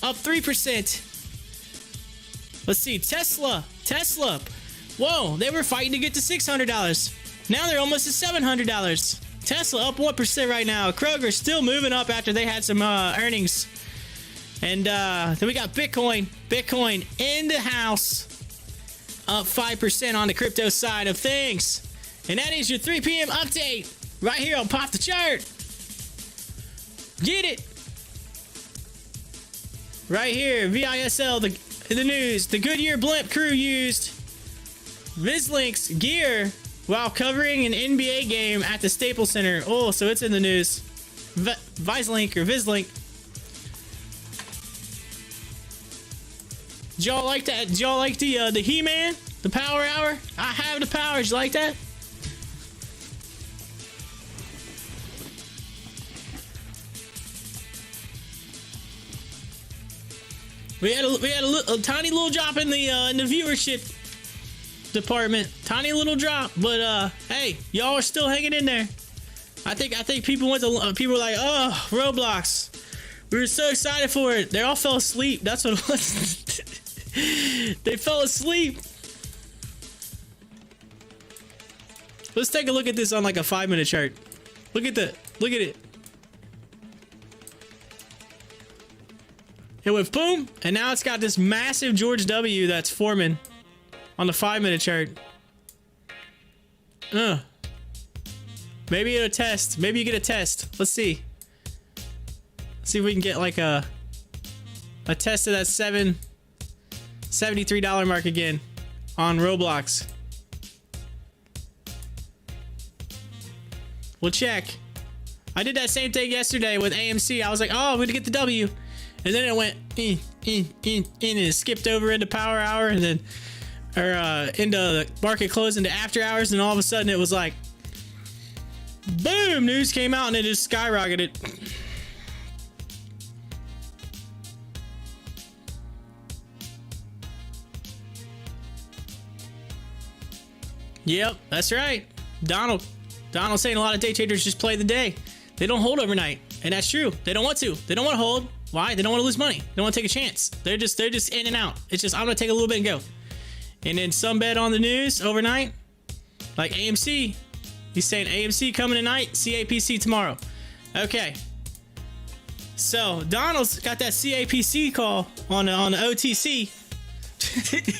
up 3%. Let's see, Tesla. Whoa, they were fighting to get to $600. Now they're almost at $700. Tesla up 1% right now. Kroger still moving up after they had some earnings. And then we got Bitcoin in the house, up 5% on the crypto side of things. And that is your 3 p.m. update right here on Pop the Chart. Get it. Right here, VISL, the news. The Goodyear blimp crew used Vizlink's gear while covering an NBA game at the Staples Center. Oh, so it's in the news. Vizlink. Did y'all like that? Did y'all like the He-Man? The Power Hour? I have the power. Did you like that? We had a tiny little drop in the viewership department. Tiny little drop, but hey, y'all are still hanging in there. I think people were like, oh, Roblox. We were so excited for it. They all fell asleep. That's what it was. They fell asleep. Let's take a look at this on like a 5-minute chart. Look at it. It went boom, and now it's got this massive George W that's forming on the 5-minute chart. Maybe it'll test. Maybe you get a test. Let's see. See if we can get like a test of that $73 mark again on Roblox. We'll check. I did that same thing yesterday with AMC. I was like, oh, I'm gonna get the W. And then it went in and it skipped over into power hour and then into the market close into after hours, and all of a sudden it was like boom, news came out and it just skyrocketed. Yep, that's right. Donald saying a lot of day traders just play the day. They don't hold overnight, and that's true. They don't want to. They don't want to hold. Why? They don't want to lose money. They don't want to take a chance. They're just in and out. It's just, I'm gonna take a little bit and go. And then some bet on the news overnight, like AMC. He's saying AMC coming tonight, CAPC tomorrow. Okay. So Donald's got that CAPC call on the OTC.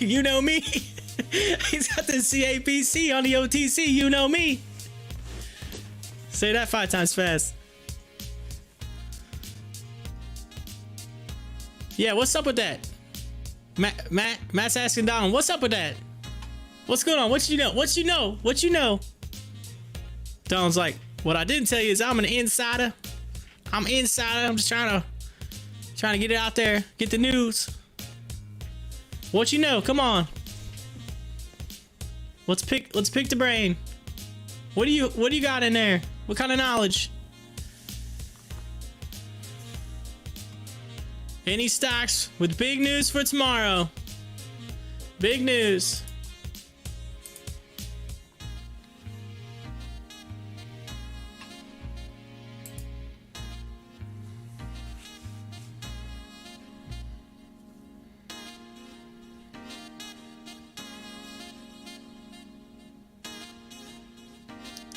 You know me. He's got the CAPC on the OTC. You know me. Say that 5 times fast. Yeah, what's up with that? Matt's asking Donald, what's up with that? What's going on? What you know? Donald's like, what I didn't tell you is I'm an insider. I'm just trying to get it out there, get the news. What you know? Come on. Let's pick the brain. What do you got in there? What kind of knowledge? Any stocks with big news for tomorrow? Big news.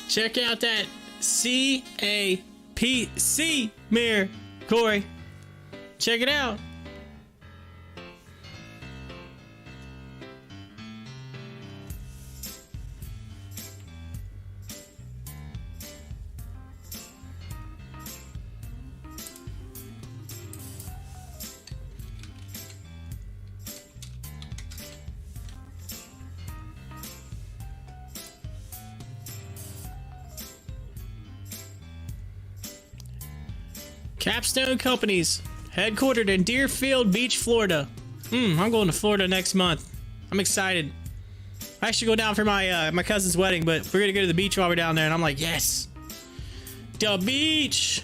Check out that CAPC mirror, Corey. Check it out. Capstone Companies, headquartered in Deerfield Beach, Florida. I'm going to Florida next month. I'm excited. I should go down for my my cousin's wedding, but we're gonna go to the beach while we're down there, and I'm like, yes, the beach.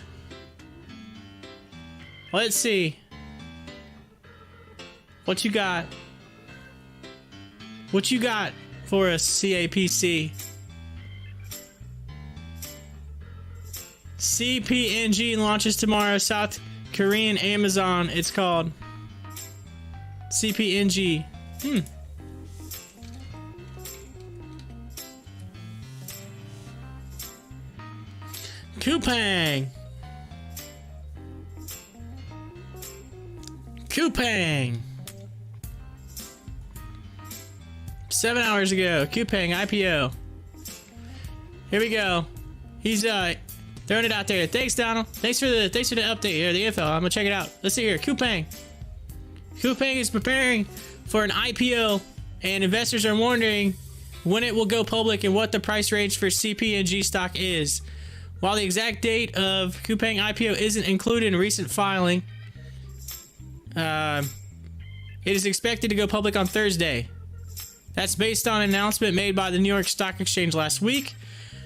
Let's see. What you got? What you got for us, CAPC? CPNG launches tomorrow. South Korean Amazon, it's called. CPNG. Coupang. 7 hours ago. Coupang IPO. Here we go. He's Throwing it out there. Thanks, Donald. Thanks for the update or the info. I'm gonna check it out. Let's see here. Coupang. Coupang is preparing for an IPO, and investors are wondering when it will go public and what the price range for CPNG stock is. While the exact date of Coupang IPO isn't included in recent filing, it is expected to go public on Thursday. That's based on an announcement made by the New York Stock Exchange last week.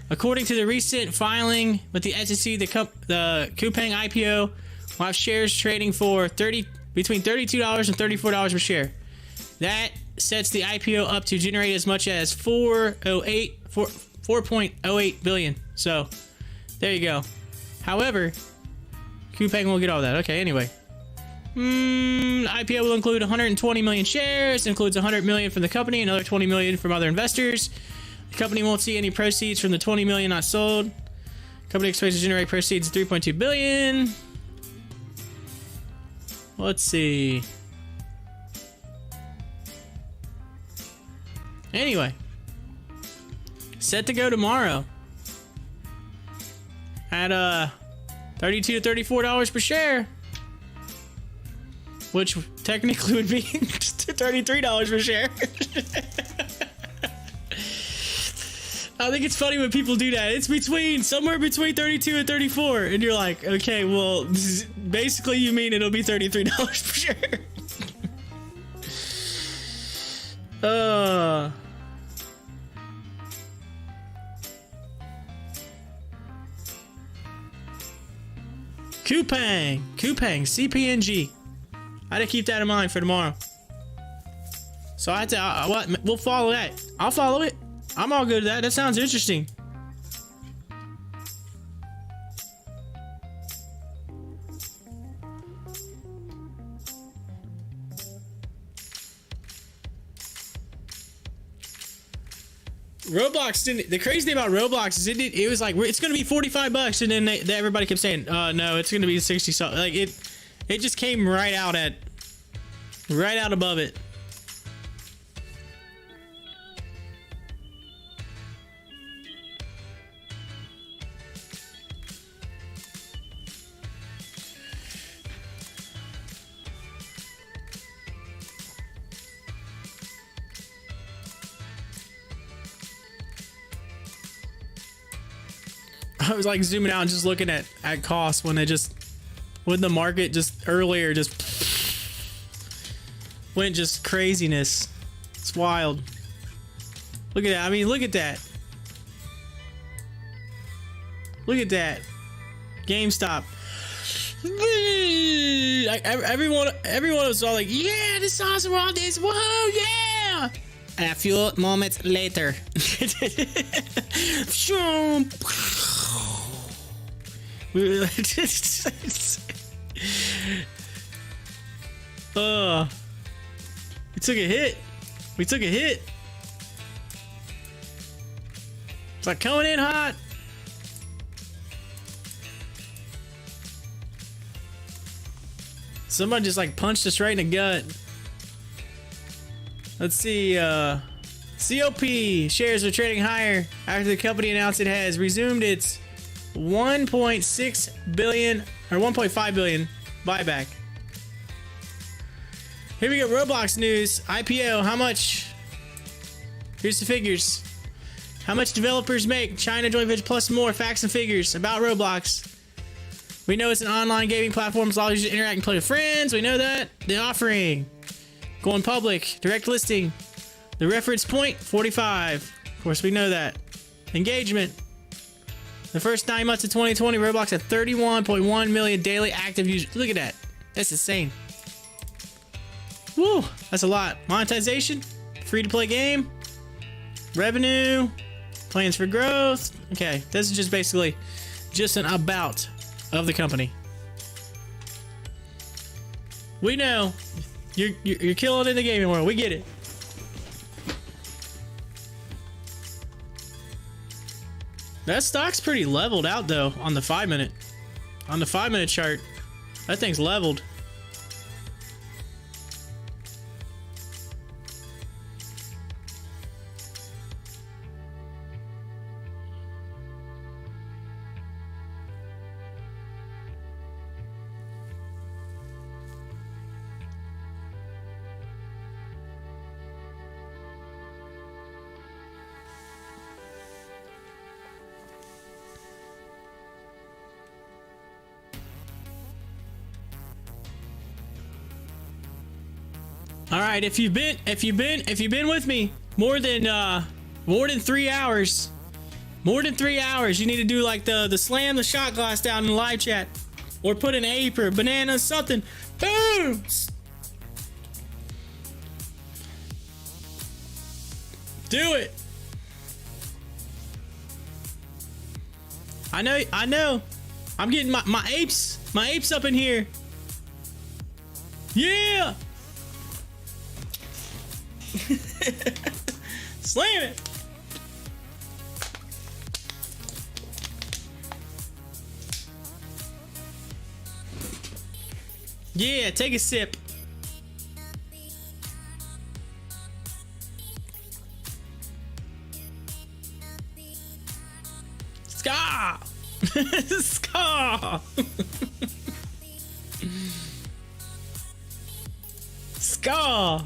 According to the recent filing with the SEC, the Coupang IPO will have shares trading for between $32 and $34 per share. That sets the IPO up to generate as much as 4.08 billion. So there you go. However, Coupang will get all that. Okay, anyway. IPO will include 120 million shares, includes 100 million from the company, another 20 million from other investors. The company won't see any proceeds from the 20 million not sold. The company expects to generate proceeds of 3.2 billion. Let's see. Anyway, set to go tomorrow at $32 to $34 per share, which technically would be $33 per share. I think it's funny when people do that. It's somewhere between 32 and 34, and you're like, okay, well, basically you mean it'll be $33 per share. Coupang, CPNG. I had to keep that in mind for tomorrow. So I had to, we'll follow that. I'll follow it. I'm all good with that. That sounds interesting. Roblox didn't. The crazy thing about Roblox is it was like it's gonna be $45, and then everybody kept saying, no, it's gonna be 60 something. Like it just came right out above it. I was like zooming out and just looking at costs when the market just earlier just went just craziness. It's wild. Look at that. I mean, look at that. Look at that. GameStop. Everyone was all like, yeah, this is awesome. We're all this. Whoa, yeah. And a few moments later. We took a hit. It's like coming in hot. Someone just like punched us right in the gut. Let's see. COP shares are trading higher after the company announced it has resumed its 1.6 billion or 1.5 billion buyback. Here we go. Roblox news. IPO. How much? Here's the figures. How much developers make? China joint venture plus more. Facts and figures about Roblox. We know it's an online gaming platform. As long as you interact and play with friends. We know that. The offering. Going public. Direct listing. The reference point, 45. Of course, we know that. Engagement. The first 9 months of 2020, Roblox had 31.1 million daily active users. Look at that. That's insane. Woo, that's a lot. Monetization, free to play game, revenue, plans for growth. Okay, this is just basically just an about of the company. We know you're killing in the gaming world. We get it. That stock's pretty leveled out though on the 5 minute. On the 5 minute chart, that thing's leveled. All right, if you've been with me more than 3 hours, you need to do like the slam the shot glass down in the live chat, or put an ape or a banana, something. Boom. Do it. I know. I'm getting my apes up in here. Yeah. Slam it. Yeah, take a sip. Ska! Ska! Ska!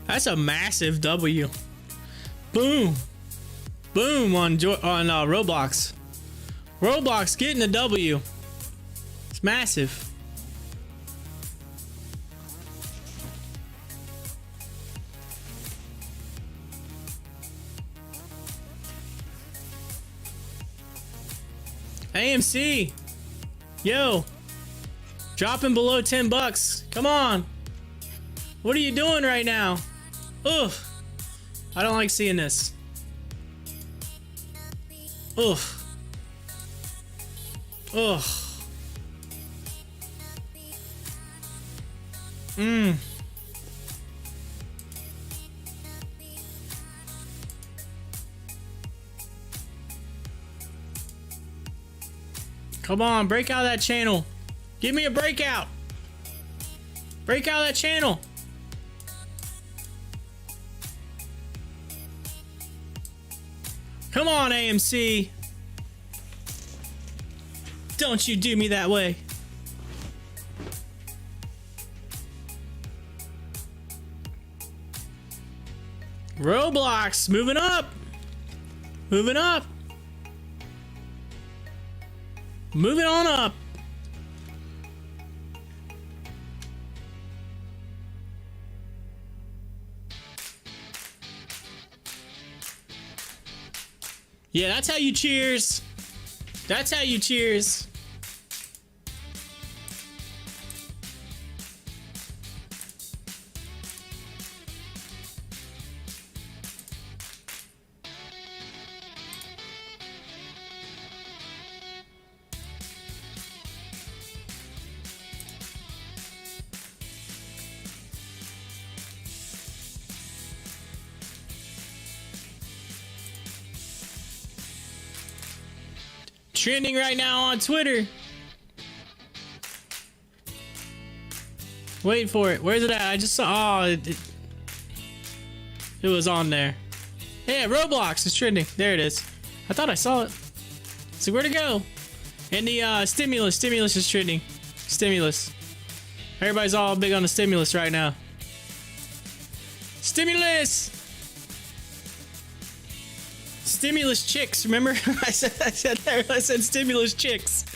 That's a massive W. Boom. Boom on Roblox. Roblox getting a W. It's massive. AMC. Yo. Dropping below 10 bucks. Come on. What are you doing right now? Ugh. I don't like seeing this. Ugh. Ugh. Come on, break out that channel. Give me a breakout. Break out that channel. Come on, AMC. Don't you do me that way. Roblox, moving up. Moving up. Moving on up. Yeah, that's how you cheers. That's how you cheers. Trending right now on Twitter. Waiting for it. Where's it at? I just saw. Oh, it was on there. Yeah, Roblox is trending. There it is. I thought I saw it. So where'd it go? And the stimulus is trending. Stimulus. Everybody's all big on the stimulus right now. Stimulus. Stimulus chicks, remember? I said stimulus chicks.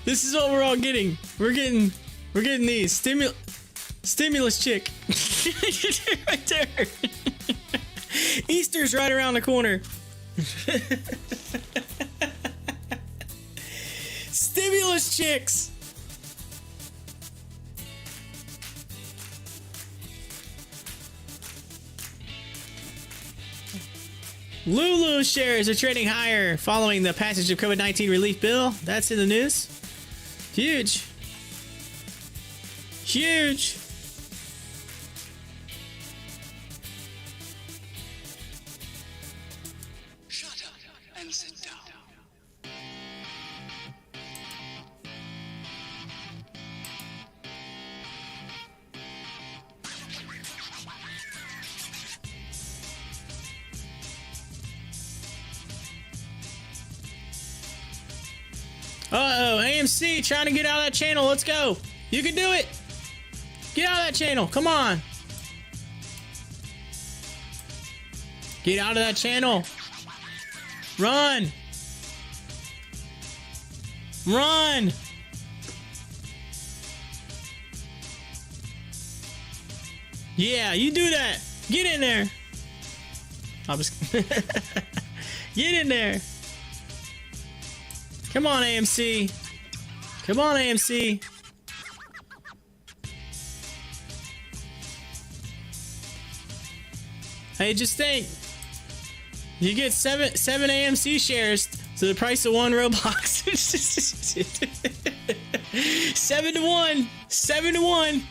This is what we're all getting. We're getting these stimulus chick. Right there. Easter's right around the corner. Stimulus chicks. Lulu shares are trading higher following the passage of COVID-19 relief bill. That's in the news. Huge. Huge. Shut up and sit down. AMC trying to get out of that channel. Let's go. You can do it. Get out of that channel. Come on. Get out of that channel. Run. Run. Yeah, you do that. Get in there. I was get in there. Come on, AMC. Come on, AMC. Hey, just think. You get seven AMC shares to the price of one Roblox. 7 to 1. 7 to 1.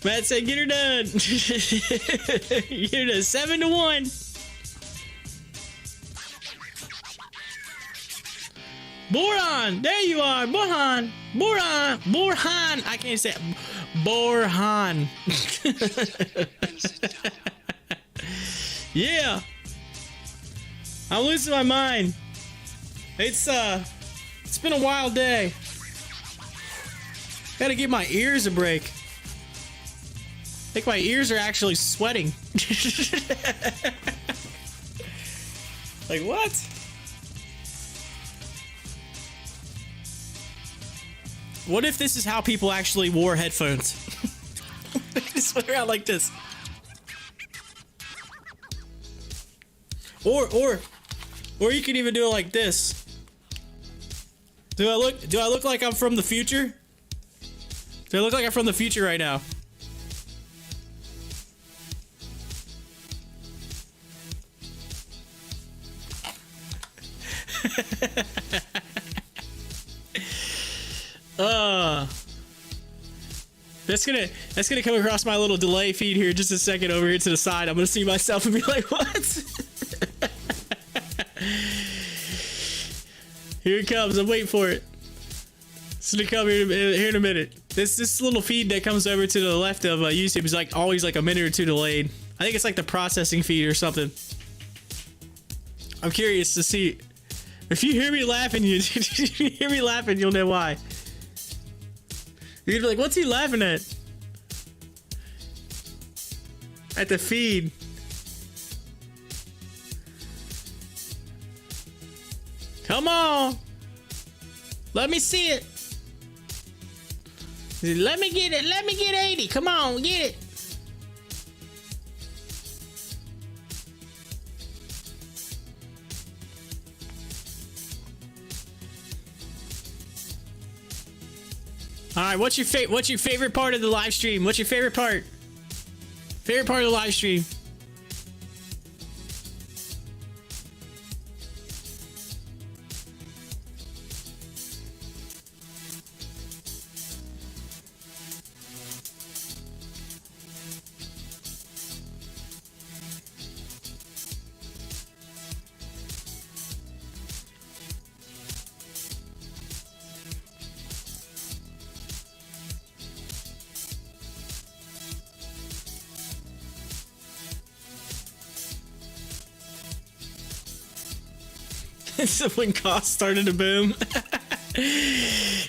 Matt said, get her done. Get her done. 7 to 1. Boron, there you are, Boron. I can't say it. Borhan. Yeah. I'm losing my mind. It's been a wild day. Gotta give my ears a break. I think my ears are actually sweating. Like what? What if this is how people actually wore headphones? Just went around like this. Or you can even do it like this. Do I look like I'm from the future? Do I look like I'm from the future right now? That's gonna come across my little delay feed here just a second over here to the side. I'm gonna see myself and be like, what? Here it comes. I'm waiting for it. It's gonna come here in a minute. This little feed that comes over to the left of YouTube is like always like a minute or two delayed. I think it's like the processing feed or something. I'm curious to see. If you hear me laughing, you'll know why. You're gonna be like, what's he laughing at? At the feed. Come on. Let me see it. Let me get it. Let me get 80. Come on, get it. All right, what's your favorite part of the live stream? What's your favorite part? Favorite part of the live stream? So when costs started to boom.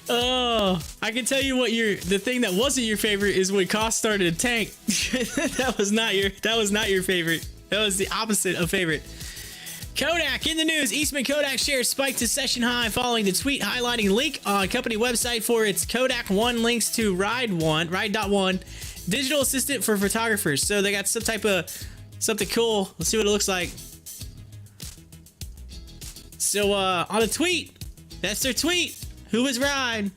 Oh, I can tell you what the thing that wasn't your favorite is when costs started to tank. that was not your favorite. That was the opposite of favorite. Kodak in the news. Eastman Kodak shares spiked to session high following the tweet highlighting link on company website for its Kodak One links to Ride.1 digital assistant for photographers. So they got some type of something cool. Let's see what it looks like. So, on a tweet, that's their tweet. Who is Ride?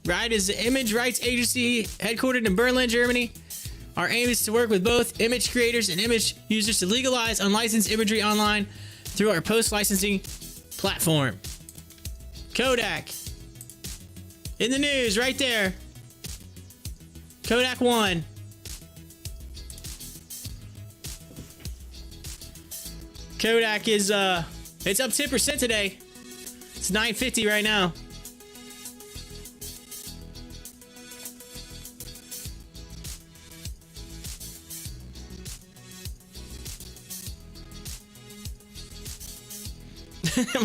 Ride is the image rights agency headquartered in Berlin, Germany. Our aim is to work with both image creators and image users to legalize unlicensed imagery online through our post-licensing platform. Kodak. In the news, right there. Kodak One. Kodak is it's up 10% today. It's 950 right now.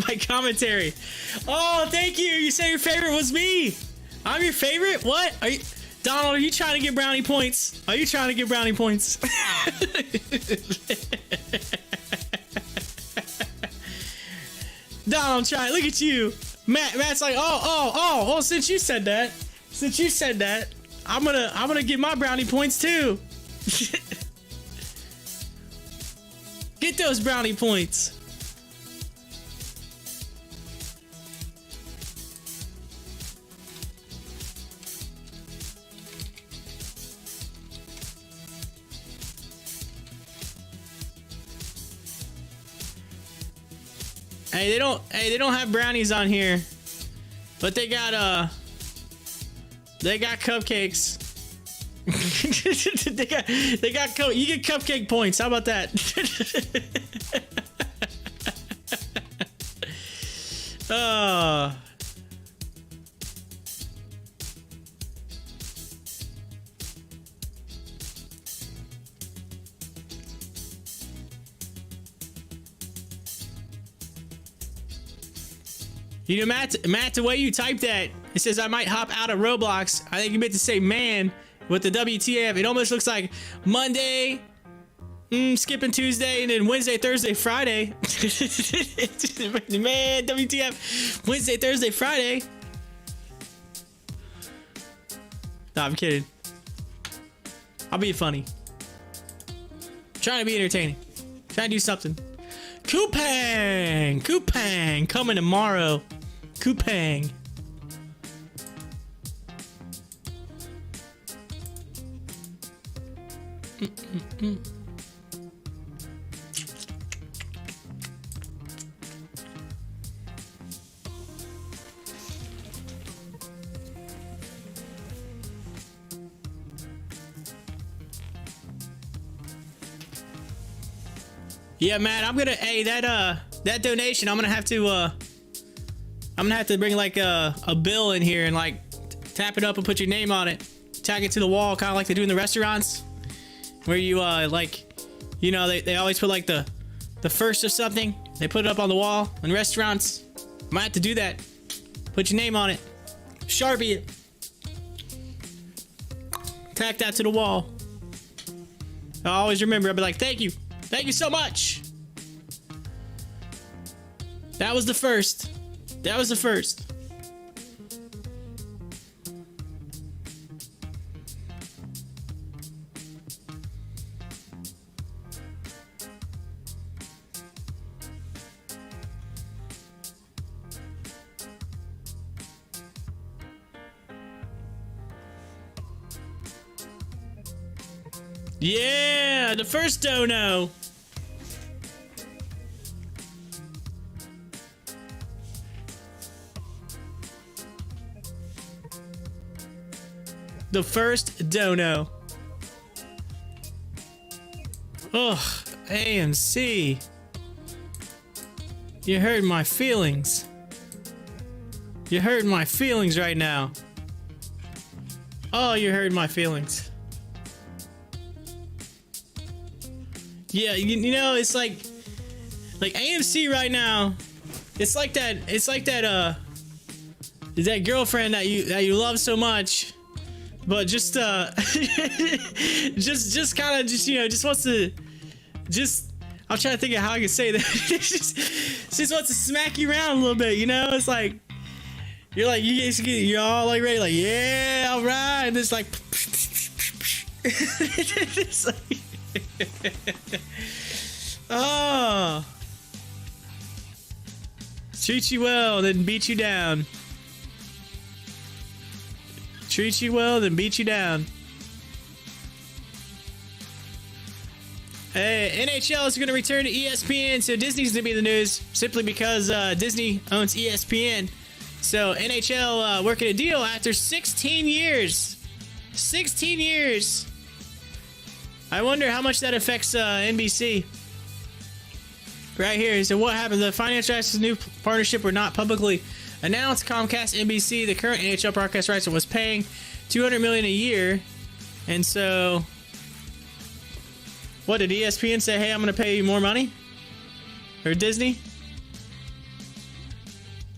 My commentary. Oh, thank you. You said your favorite was me. I'm your favorite? What? Are you, Donald, are you trying to get brownie points? Are you trying to get brownie points? Donald, try. Look at you. Matt's like, oh, since you said that, I'm gonna get my brownie points too. Get those brownie points. Hey, they don't have brownies on here, but they got cupcakes. they got you get cupcake points. How about that? Oh. You know, Matt, the way you typed that, it says I might hop out of Roblox. I think you meant to say man with the WTF. It almost looks like Monday, skipping Tuesday, and then Wednesday, Thursday, Friday. Man, WTF. Wednesday, Thursday, Friday. No, I'm kidding. I'll be funny. I'm trying to be entertaining. Trying to do something. Coupang coming tomorrow. Coupang. Yeah, Matt, I'm gonna that donation. I'm gonna have to bring like a bill in here and like tap it up and put your name on it, tag it to the wall, kind of like they do in the restaurants, where you like, you know, they always put like the first of something. They put it up on the wall in restaurants. Might have to do that. Put your name on it, Sharpie it, tack that to the wall. I always remember. I'll be like, thank you so much. That was the first. Yeah, the first dono. The first dono. Ugh, AMC. You hurt my feelings. You're hurting my feelings right now. Oh, you're hurting my feelings. Yeah, you know, it's like AMC right now. It's like that that girlfriend that you love so much, but just kind of just, you know, just wants to just. I'm trying to think of how I can say that. just wants to smack you around a little bit, you know. It's like you're all like ready, like, yeah, all right, and it's like, it's like oh, treat you well, then beat you down. Treat you well, then beat you down. Hey, NHL is going to return to ESPN, so Disney's going to be in the news simply because Disney owns ESPN. So NHL working a deal after 16 years. 16 years. I wonder how much that affects NBC. Right here. So what happened? The financial assets new partnership were not publicly announced. Comcast, NBC, the current NHL broadcast rights, was paying $200 million a year, and so what did ESPN say? Hey, I'm going to pay you more money, or Disney?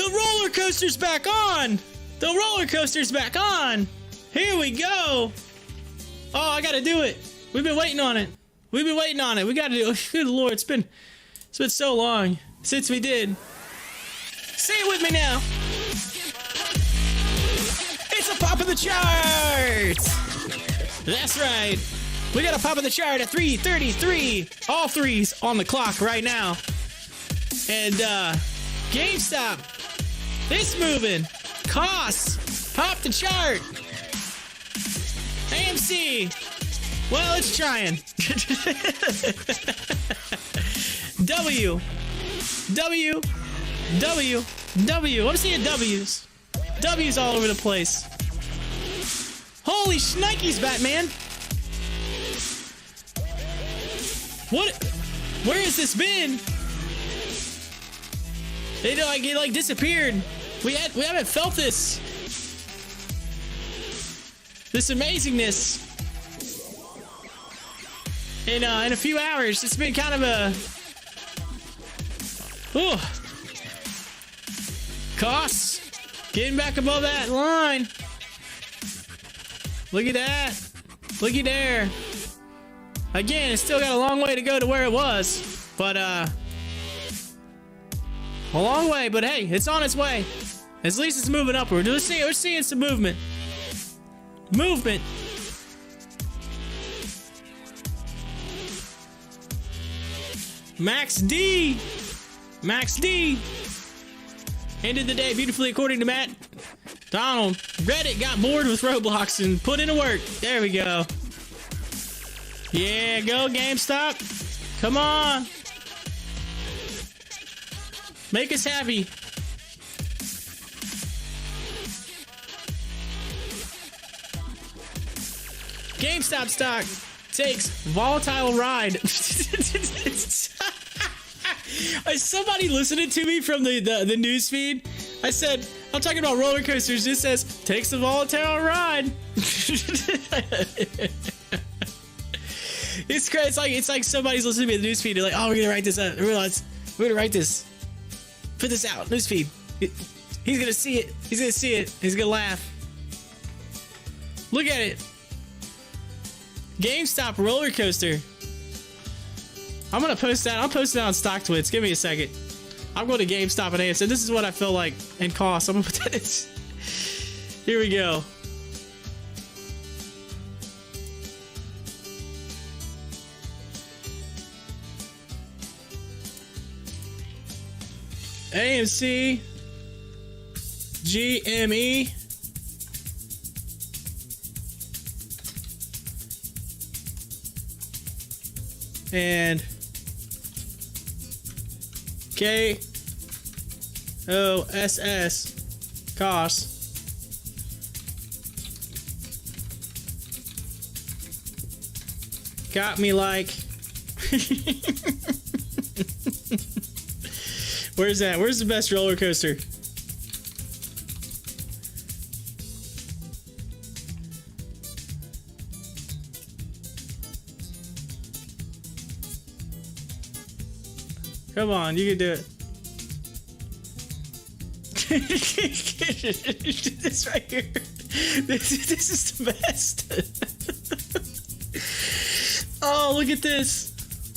The roller coaster's back on. The roller coaster's back on. Here we go. Oh, I gotta do it. We've been waiting on it. We gotta do it. Good Lord, it's been so long since we did. Say it with me now. It's a pop of the chart. That's right. We got a pop of the chart at 3:33. All threes on the clock right now. And GameStop, it's moving. Costs, pop the chart. AMC, well, it's trying. W. I'm seeing W's. W's all over the place. Holy shnikes, Batman. What? Where has this been? It like disappeared. We haven't felt this amazingness in a few hours. It's been kind of a costs getting back above that line. Look at that. Looky there. Again, it's still got a long way to go to where it was, but a long way. But hey, it's on its way. At least it's moving upward. We're seeing some movement. Max D. Ended the day beautifully, according to Matt. Donald, Reddit got bored with Roblox and put into work. There we go. Yeah, go GameStop. Come on. Make us happy. GameStop stock takes volatile ride. Is somebody listening to me from the news feed? I said, I'm talking about roller coasters. It says, takes a volatile ride. It's crazy. It's like somebody's listening to me in the news feed. They're like, oh, we're gonna write this up. We're gonna write this. Put this out. News feed. He's gonna see it. He's gonna laugh. Look at it. GameStop roller coaster. I'm gonna post that. I'm posting that on Stocktwits. Give me a second. I'm going to GameStop and AMC. This is what I feel like in cost. I'm gonna put that in. Here we go. AMC GME and KOSS costs got me like where's that? Where's the best roller coaster? Come on, you can do it. This right here. This is the best. Oh, look at this.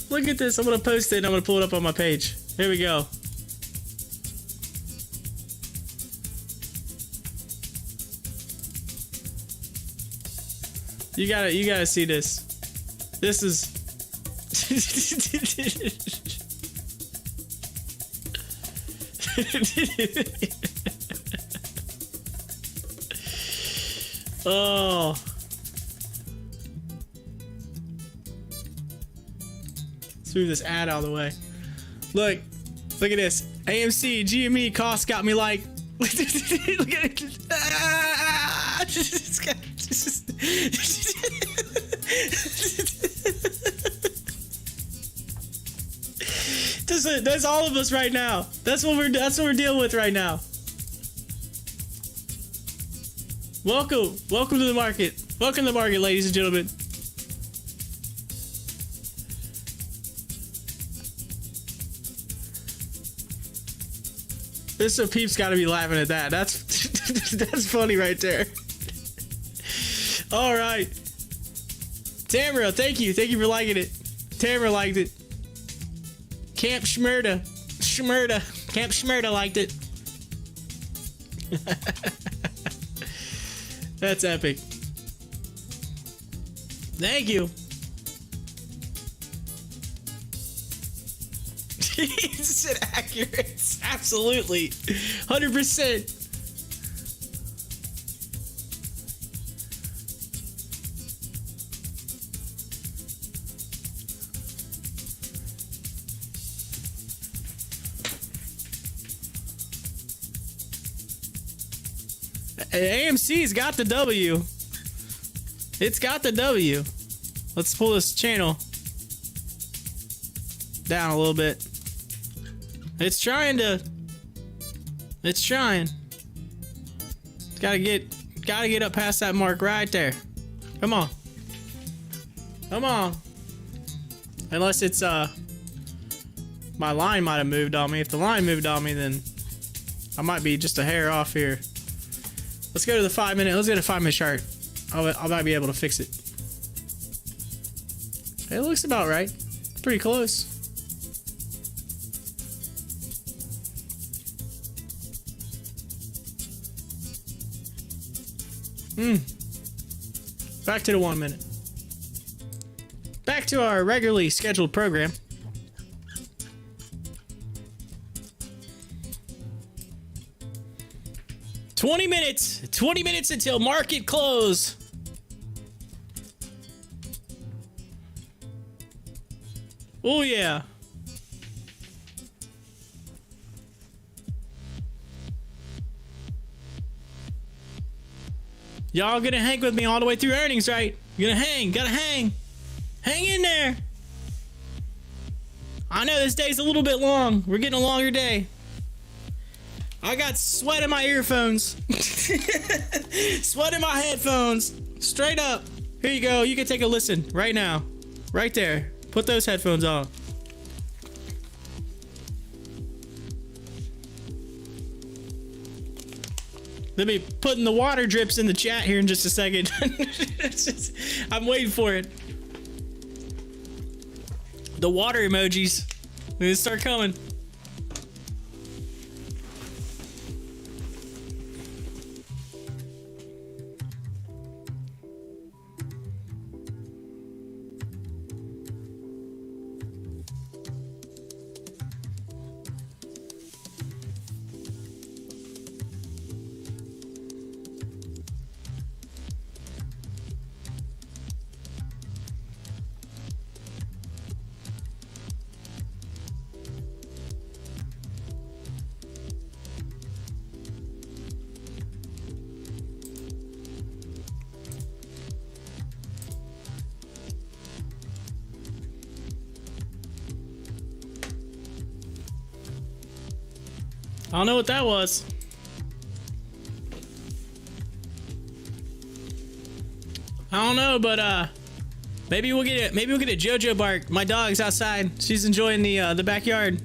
Look at this. I'm going to post it and I'm going to pull it up on my page. Here we go. You gotta see this. This is oh. Let's move this ad out of the way. Look at this. AMC GME cost got me like. Look at it. That's all of us right now. That's what we're dealing with right now. Welcome to the market. Welcome to the market, ladies and gentlemen. Mr. Peeps got to be laughing at that. That's that's funny right there. All right. Tamara, thank you. Thank you for liking it. Tamara liked it. Camp Schmurda. Camp Schmurda liked it. That's epic. Thank you. Is it accurate? Absolutely. 100%. AMC's got the W. It's got the W. Let's pull this channel down a little bit. It's trying. It's gotta get up past that mark right there. Come on. Come on. Unless it's my line might have moved on me. If the line moved on me, then I might be just a hair off here. Let's go to the 5 minute. Let's get a 5 minute chart. I might be able to fix it. It looks about right. Pretty close. Back to the 1 minute. Back to our regularly scheduled program. $20 minutes. 20 minutes until market close. Oh yeah. Y'all gonna hang with me all the way through earnings, right? You're gonna hang, gotta hang. Hang in there. I know this day's a little bit long. We're getting a longer day. I got sweat in my earphones. Sweat in my headphones. Straight up. Here you go. You can take a listen right now. Right there. Put those headphones on. Let me putting the water drips in the chat here in just a second. I'm waiting for it. The water emojis. They start coming. I don't know what that was. I don't know, but maybe we'll get a JoJo bark. My dog's outside. She's enjoying the backyard.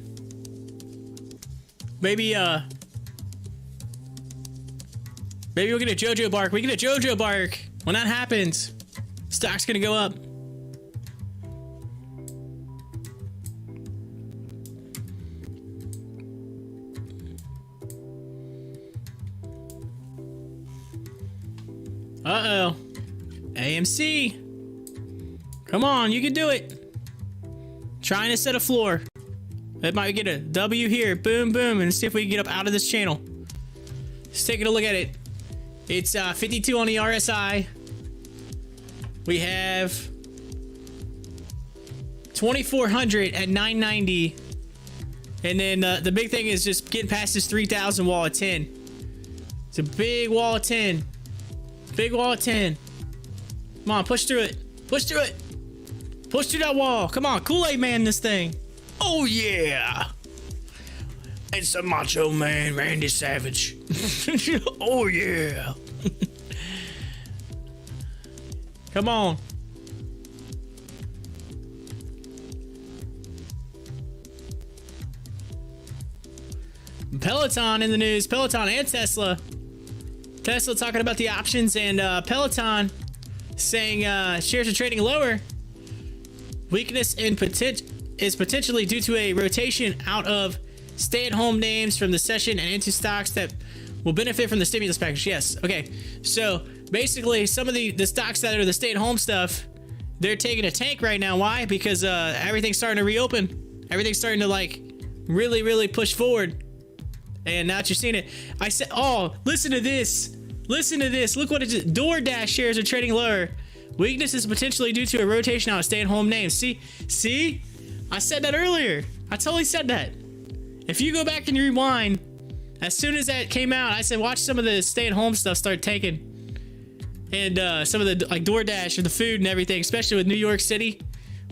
Maybe we'll get a JoJo bark. We get a JoJo bark. When that happens, stock's gonna go up. Uh-oh. AMC. Come on, you can do it. Trying to set a floor. It might get a W here. Boom, boom. And see if we can get up out of this channel. Just taking a look at it. It's 52 on the RSI. We have 2,400 at 990. And then the big thing is just getting past this 3,000 wall at 10. It's a big wall of 10. Big wall of 10. Come on, push through it. Push through it. Push through that wall. Come on, Kool-Aid Man this thing. Oh, yeah. It's the Macho Man, Randy Savage. Oh, yeah. Come on. Peloton in the news. Peloton and Tesla. Tesla talking about the options, and Peloton saying shares are trading lower. Weakness is potentially due to a rotation out of stay-at-home names from the session and into stocks that will benefit from the stimulus package. Yes. Okay. So basically, some of the stocks that are the stay-at-home stuff, they're taking a tank right now. Why? Because everything's starting to reopen. Everything's starting to like really push forward. And now that you're seeing it, I said, oh, listen to this. Listen to this. Look what it is. DoorDash shares are trading lower. Weakness is potentially due to a rotation out of stay-at-home names. See? I said that earlier. I totally said that. If you go back and rewind, as soon as that came out, I said, watch some of the stay-at-home stuff start taking. And some of the, like, DoorDash or the food and everything, especially with New York City,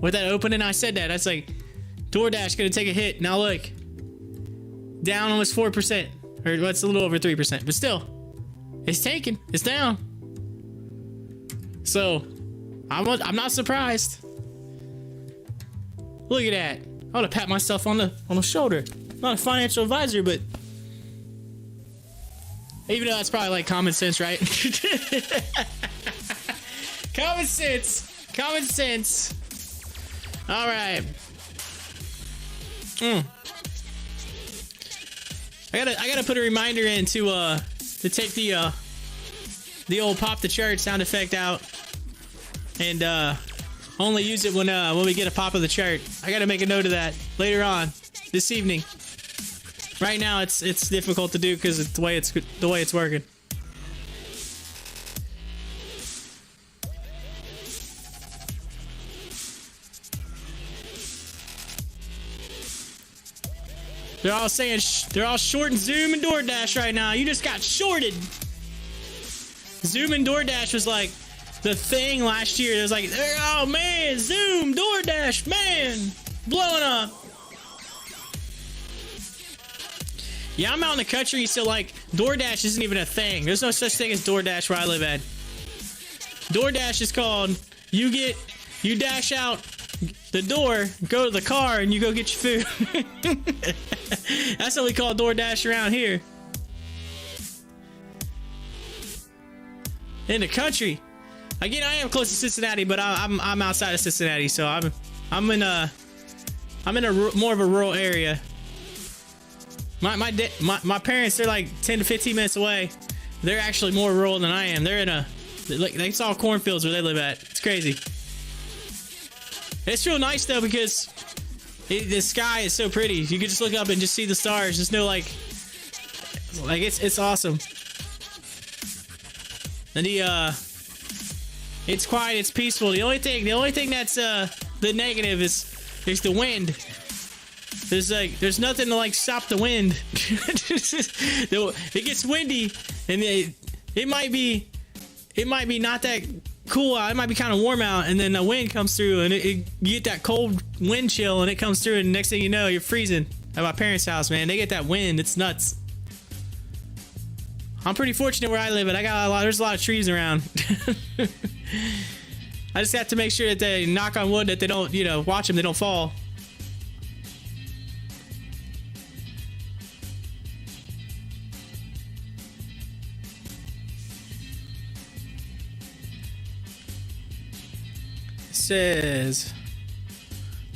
with that opening, I said that. I was like, DoorDash gonna take a hit. Now look, down almost 4%. Or it's a little over 3%. But still, it's taking. It's down. So, I'm not surprised. Look at that. I want to pat myself on the shoulder. I'm not a financial advisor, but even though that's probably like common sense, right? Common sense. All right. I gotta put a reminder in to take the old pop the chart sound effect out, and only use it when we get a pop of the chart. I gotta make a note of that later on this evening. Right now it's difficult to do because it's the way it's working. They're all saying they're all shorting Zoom and DoorDash right now. You just got shorted. Zoom and DoorDash was like the thing last year. It was like, oh man, Zoom, DoorDash, man, blowing up. Yeah, I'm out in the country, so like DoorDash isn't even a thing. There's no such thing as DoorDash where I live at. DoorDash is called you dash out the door, go to the car, and you go get your food. That's what we call DoorDash around here. In the country. Again, I am close to Cincinnati, but I'm outside of Cincinnati, so I'm in a more of a rural area. My parents, they're like 10 to 15 minutes away. They're actually more rural than I am. They're in it's all cornfields where they live at. It's crazy. It's real nice though because the sky is so pretty. You can just look up and just see the stars. There's no like it's awesome. And it's quiet, it's peaceful. The only thing that's the negative is the wind. There's nothing to like stop the wind. It gets windy, and it might be not that cool out. It might be kind of warm out, and then the wind comes through, and you get that cold wind chill, and it comes through, and next thing you know, you're freezing. At my parents' house, man, they get that wind. It's nuts. I'm pretty fortunate where I live, and there's a lot of trees around. I just have to make sure that they knock on wood that they don't, watch them, they don't fall. Says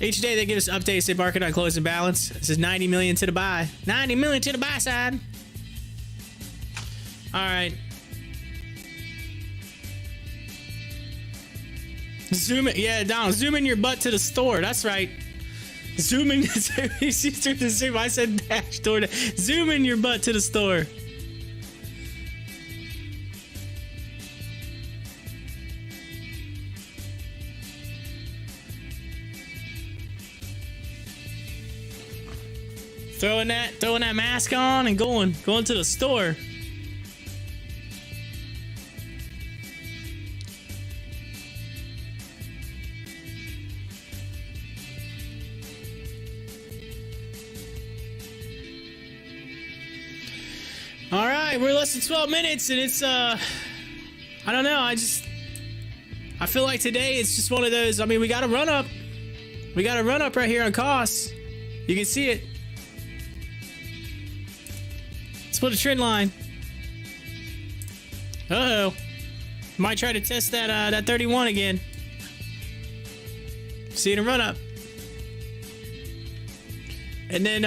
each day they give us updates. They market on closing balance. This is 90 million to the buy. 90 million to the buy side. All right. Zoom it. Yeah, Donald. Zoom in your butt to the store. That's right. Zoom in. Zoom. I said dash door. Zoom in your butt to the store. Throwing that mask on and going to the store. All right, we're less than 12 minutes, and it's I don't know. I feel like today it's just one of those. I mean, we got a run up. right here on costs. You can see it. Split a trend line. Uh-oh. Might try to test that 31 again. See it in run up. And then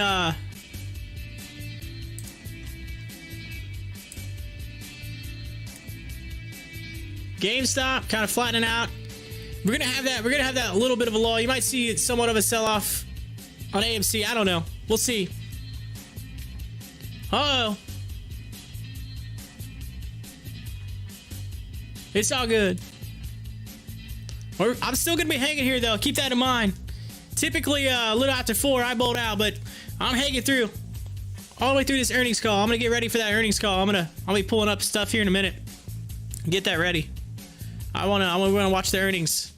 GameStop kind of flattening out. We're gonna have that little bit of a lull. You might see somewhat of a sell-off on AMC. I don't know. We'll see. Uh-oh. It's all good. I'm still gonna be hanging here though. Keep that in mind. Typically a little after 4 I bowled out, but I'm hanging through all the way through this earnings call. I'm gonna get ready for that earnings call. I'll be pulling up stuff here in a minute. Get that ready. I wanna watch the earnings,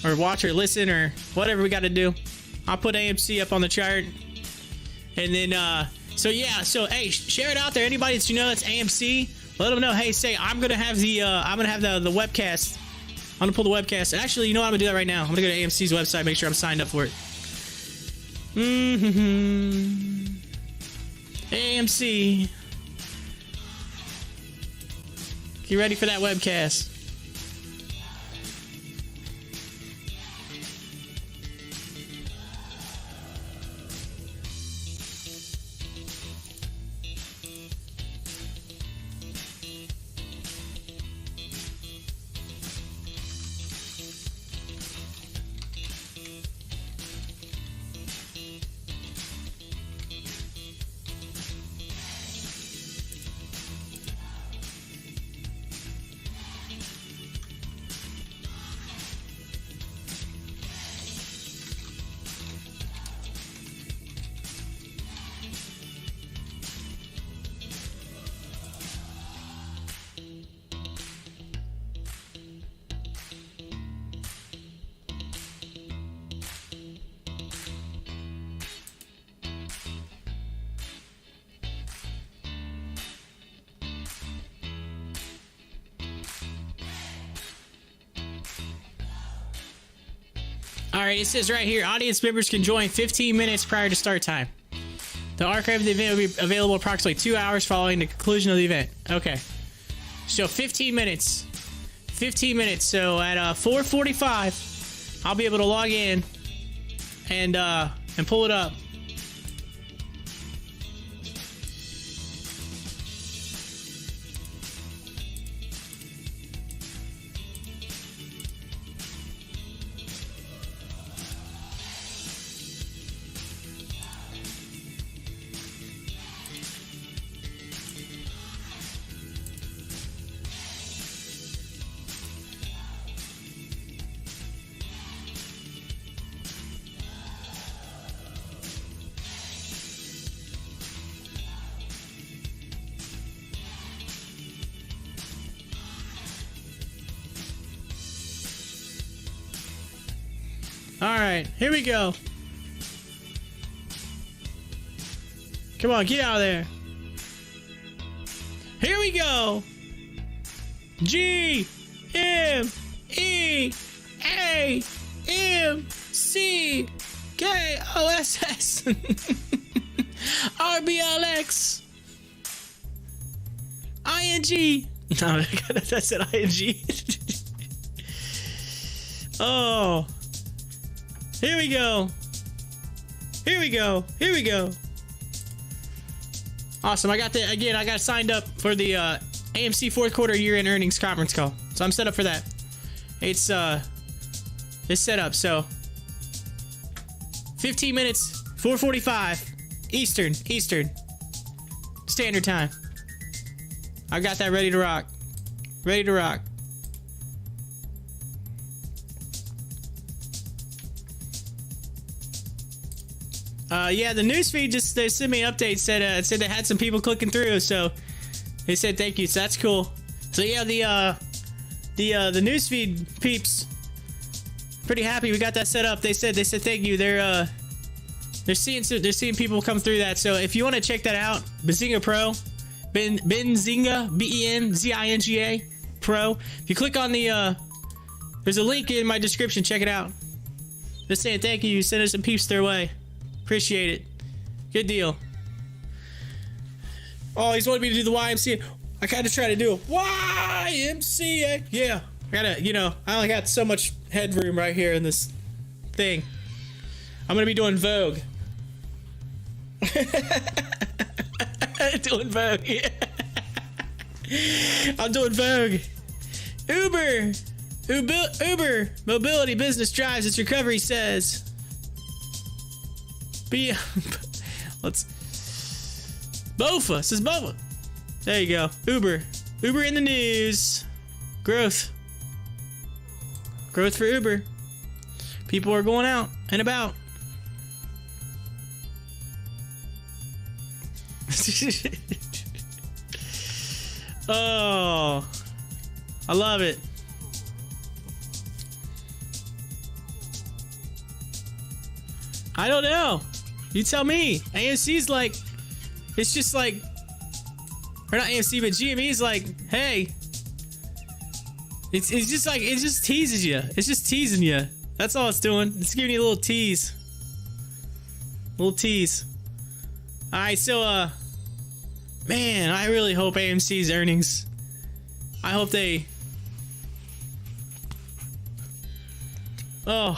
or watch or listen or whatever we got to do. I'll put AMC up on the chart, and then so hey, share it out there. Anybody that you know that's AMC, let them know. Hey, say I'm gonna have the webcast. I'm gonna pull the webcast. Actually, you know what? I'm gonna do that right now. I'm gonna go to AMC's website, make sure I'm signed up for it. AMC. Get ready for that webcast. All right, it says right here, audience members can join 15 minutes prior to start time. The archive of the event will be available approximately 2 hours following the conclusion of the event. Okay. So 15 minutes. 15 minutes. So at 4:45, I'll be able to log in and pull it up. All right, here we go. Come on, get out of there. Here we go. GME AMC KOSS RBLX ING. No, that's an ING. Oh. Here we go. Here we go. Here we go. Awesome. I got signed up for the AMC fourth quarter year-end earnings conference call. So I'm set up for that. It's set up. So 15 minutes, 4:45 Eastern Standard Time. I got that ready to rock. Ready to rock. Yeah, the newsfeed just they sent me an update. Said they had some people clicking through, so they said thank you. So that's cool. So yeah, the newsfeed peeps pretty happy we got that set up. They said thank you. They're seeing people come through that. So if you want to check that out, Benzinga Pro, Benzinga BENZINGA Pro. If you click on the there's a link in my description. Check it out. Just saying thank you. Send us some peeps their way. Appreciate it. Good deal. Oh, he's wanted me to do the YMCA. I kind of try to do a YMCA. Yeah, I gotta, I only got so much headroom right here in this thing. I'm gonna be doing Vogue. Doing Vogue, yeah. I'm doing Vogue. Uber mobility business drives its recovery, says. Let's. BOFA says BOFA. There you go. Uber in the news. Growth for Uber. People are going out and about. Oh, I love it. I don't know. You tell me. AMC's like, it's just like, or not AMC, but GME's like, hey, it's just like, it just teases you. It's just teasing you. That's all it's doing. It's giving you a little tease. All right, so, man, I really hope AMC's earnings, I hope they, I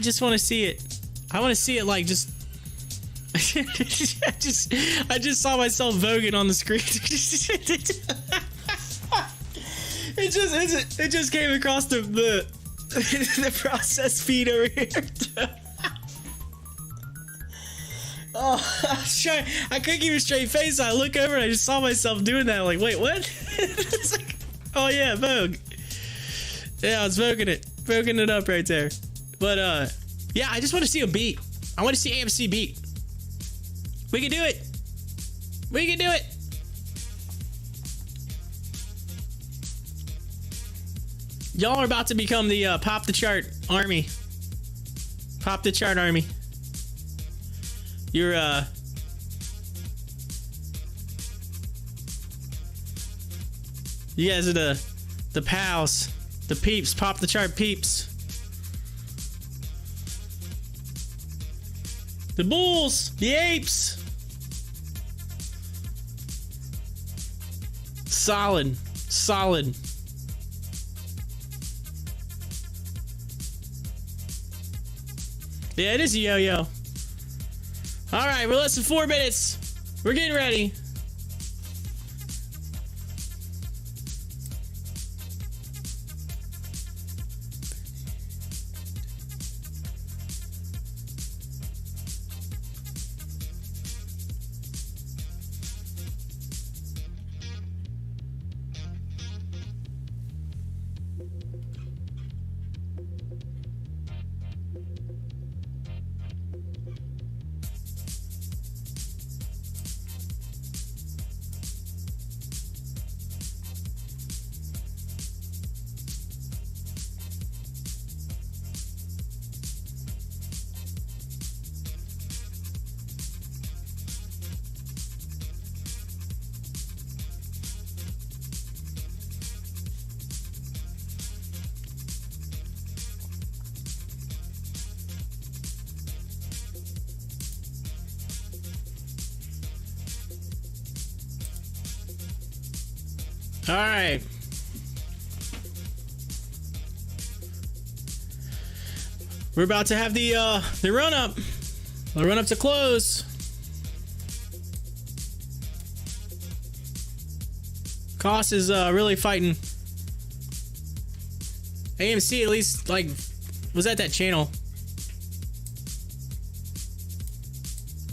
just want to see it. I want to see it like just, I just saw myself voguing on the screen. It just came across the process feed over here. Oh, I couldn't keep a straight face. So I look over and I just saw myself doing that. I'm like, wait, what? It's like, oh yeah, Vogue. Yeah, I was voguing it up right there. But yeah, I just want to see a beat. I want to see AMC beat. We can do it. We can do it. Y'all are about to become the pop the chart army. Pop the chart army. You're you guys are the pals, the peeps, pop the chart peeps. The bulls, the apes. Solid. Yeah, it is a yo-yo. All right, we're less than 4 minutes. We're getting ready. All right. We're about to have the run up. The run up to close. Cost is really fighting. AMC at least like was at that channel.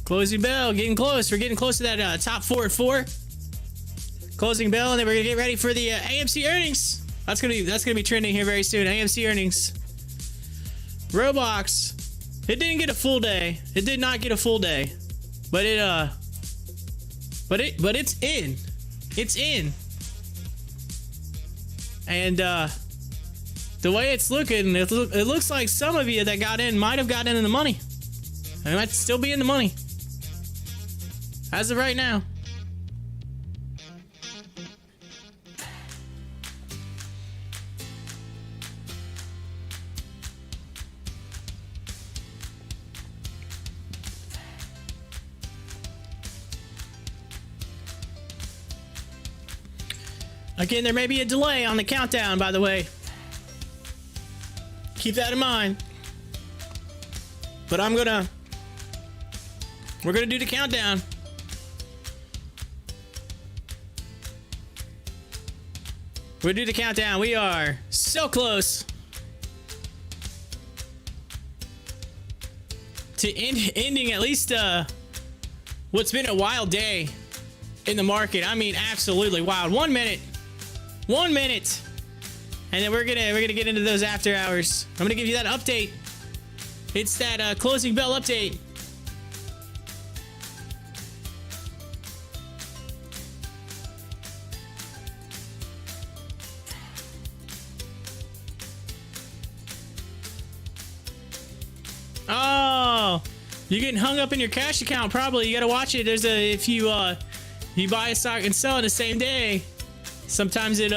Closing bell, getting close. We're getting close to that top 4 at 4. Closing bell, and then we're gonna get ready for the AMC earnings. That's gonna be trending here very soon. AMC earnings. Roblox. It didn't get a full day. It did not get a full day, but it's in. It's in. And the way it's looking, it looks like some of you that got in might have gotten in the money. They might still be in the money as of right now. Again, there may be a delay on the countdown, by the way. Keep that in mind. But we're gonna do the countdown. We'll do the countdown. We are so close to ending at least what's been a wild day in the market. I mean, absolutely wild. 1 minute, and then we're gonna get into those after hours. I'm gonna give you that update. It's that closing bell update. Oh, you're getting hung up in your cash account. Probably you gotta watch it. If you buy a stock and sell it the same day, sometimes it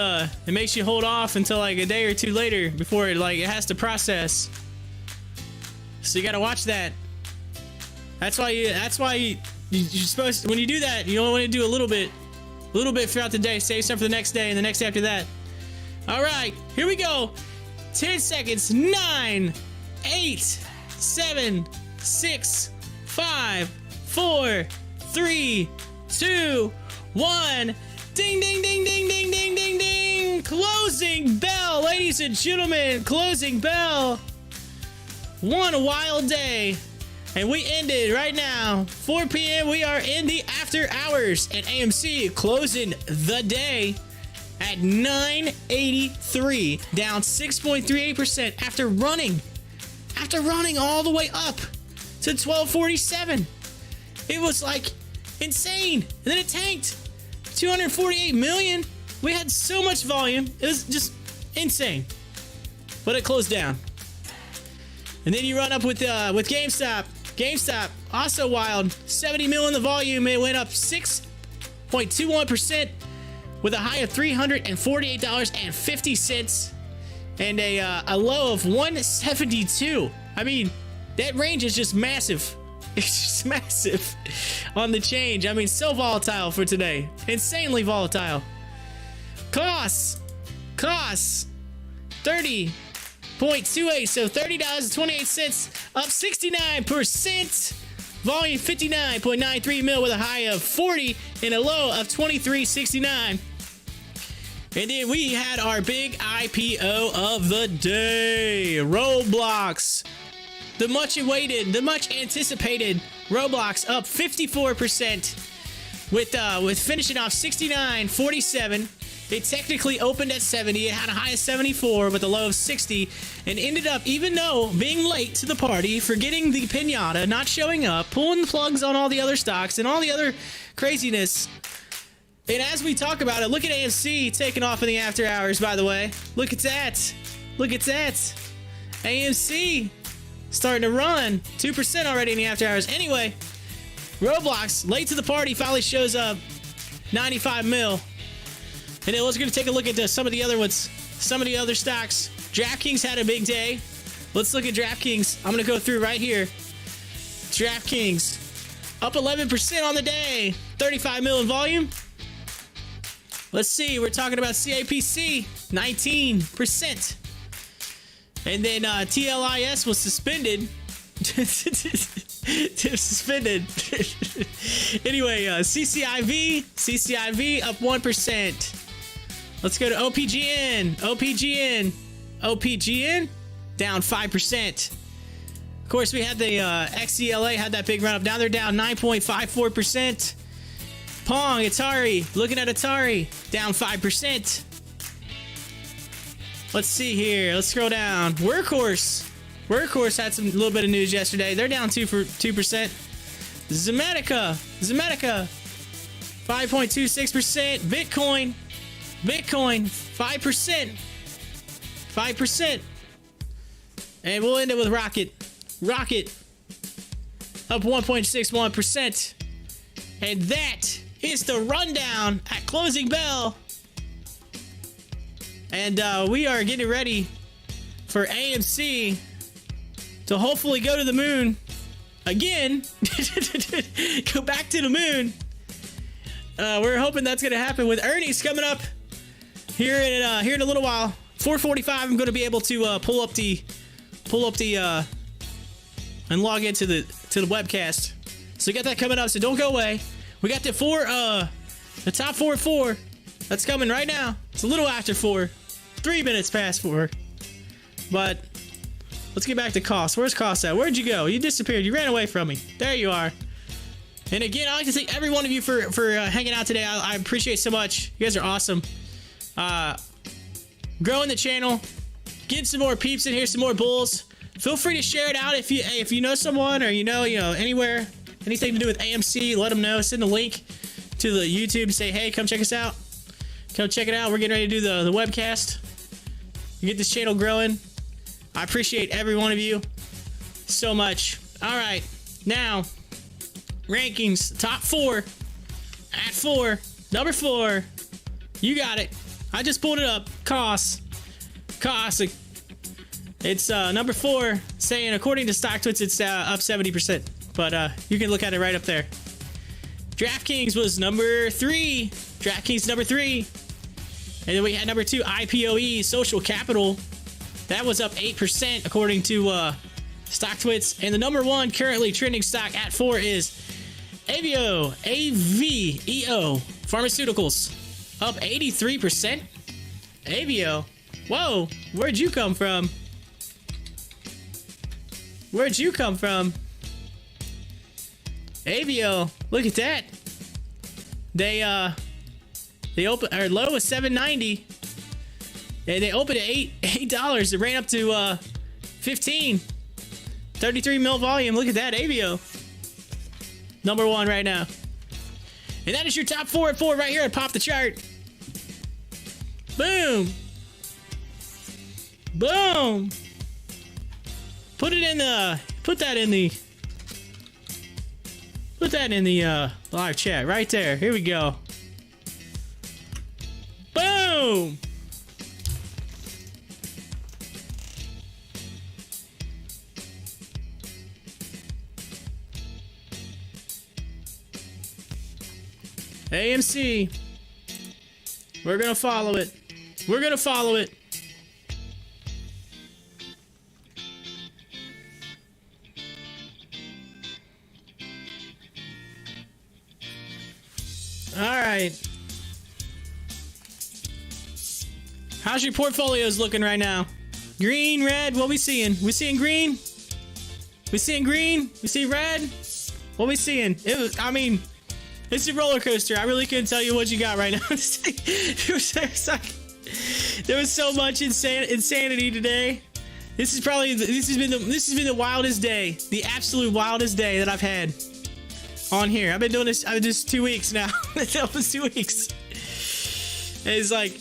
makes you hold off until like a day or two later before it has to process. So you gotta watch that. That's why you're supposed to, when you do that, you only want to do a little bit throughout the day. Save some for the next day and the next day after that. All right, here we go. 10 seconds. 9, 8, 7, 6, 5, 4, 3, 2, 1. Ding, ding, ding, ding, ding, ding, ding, ding. Closing bell, ladies and gentlemen. Closing bell. One wild day. And we ended right now, 4 p.m. We are in the after hours. And AMC closing the day at 983, down 6.38% after running all the way up to 1247. It was like insane. And then it tanked 248 million. We had so much volume. It was just insane. But it closed down. And then you run up with GameStop. GameStop, also wild. 70 mil in the volume. It went up 6.21% with a high of $348.50 and a low of 172. I mean, that range is just massive. It's just massive on the change. I mean, so volatile for today. Insanely volatile. Costs 30.28, so $30.28, up 69%. Volume 59.93 mil with a high of 40 and a low of 23.69. And then we had our big IPO of the day, Roblox. The much awaited, the much anticipated Roblox up 54% with finishing off 69.47. It technically opened at 70. It had a high of 74 with a low of 60 and ended up, even though being late to the party, forgetting the pinata, not showing up, pulling the plugs on all the other stocks and all the other craziness. And as we talk about it, look at AMC taking off in the after hours, by the way. Look at that. Look at that. AMC starting to run 2% already in the after hours. Anyway, Roblox, late to the party, finally shows up. 95 mil. And then let's go take a look at some of the other ones, some of the other stocks. DraftKings had a big day. Let's look at DraftKings. I'm going to go through right here. DraftKings up 11% on the day, 35 mil in volume. Let's see, we're talking about CAPC, 19%. And then TLIS was suspended. Suspended. Anyway, CCIV up 1%. Let's go to OPGN. OPGN down 5%. Of course, we had the XCLA had that big run up. Now they're down 9.54%. Pong, Atari, looking at Atari, down 5%. Let's see here. Let's scroll down. Workhorse had some little bit of news yesterday. They're down 2%. Zomedica, 5.26%. Bitcoin, 5%. And we'll end it with Rocket, up 1.61%. And that is the rundown at closing bell. And we are getting ready for AMC to hopefully go to the moon again. Go back to the moon. We're hoping that's going to happen with earnings coming up here in a little while, 4:45, I'm going to be able to pull up the and log into the webcast. So we got that coming up. So don't go away. We got the top 4 at 4. That's coming right now. It's a little after 4, 3 minutes past 4. But let's get back to Cost. Where's Cost at? Where'd you go? You disappeared. You ran away from me. There you are. And again, I'd like to thank every one of you for hanging out today. I appreciate so much. You guys are awesome. Growing the channel. Get some more peeps in here, some more bulls. Feel free to share it out if you know someone, or you know anywhere, anything to do with AMC. Let them know. Send a link to the YouTube. Say, hey, come check us out. Come check it out. We're getting ready to do the webcast. You get this channel growing. I appreciate every one of you so much. All right, now rankings. Top 4 at 4. Number 4. You got it. I just pulled it up. Cost. It's number 4, saying according to Stocktwits it's up 70%. But you can look at it right up there. DraftKings was number 3. DraftKings number 3. And then we had number 2, IPOE, Social Capital. That was up 8% according to Stocktwits. And the number 1 currently trending stock at 4 is AVEO, AVEO, Pharmaceuticals. Up 83%. AVEO. Whoa, where'd you come from? Where'd you come from? AVEO, look at that. They open, or low was $7.90. And they opened at $8. It ran up to 15. 33 mil volume. Look at that, AVEO. Number 1 right now. And that is your top 4 at 4 right here at Pop the Chart. Boom. Boom. Put that in the live chat right there. Here we go. Boom. AMC. We're gonna follow it. We're gonna follow it. All right. How's your portfolios looking right now? Green, red, what we seeing? We seeing green? We seeing green? We see red? What we seeing? It's a roller coaster. I really couldn't tell you what you got right now. There was so much insanity today. This has been the wildest day, the absolute wildest day that I've had on here. I've been doing this 2 weeks now. It's almost 2 weeks. It's like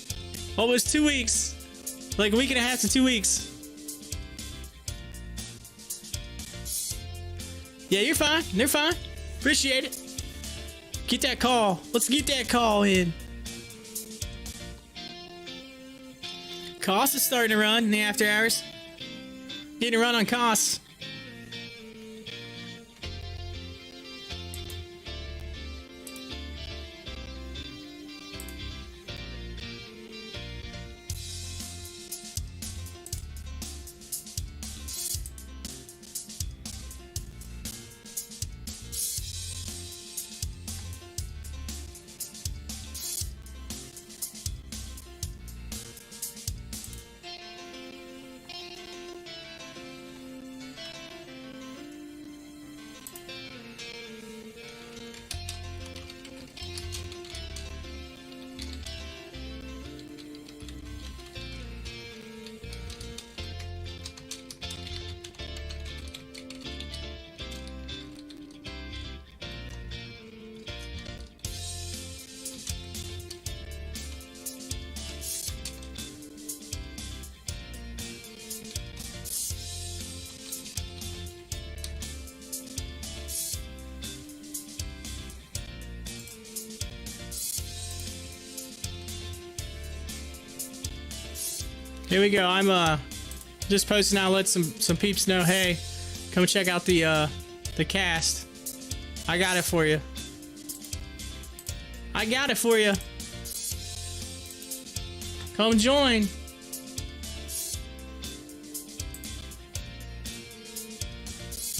almost 2 weeks, like a week and a half to 2 weeks. Yeah, you're fine. They're fine. Appreciate it. Get that call. Let's get that call in. Cost is starting to run in the after hours. Getting a run on costs. Here we go. I'm just posting now. Let some peeps know. Hey, come check out the cast. I got it for you. I got it for you. Come join.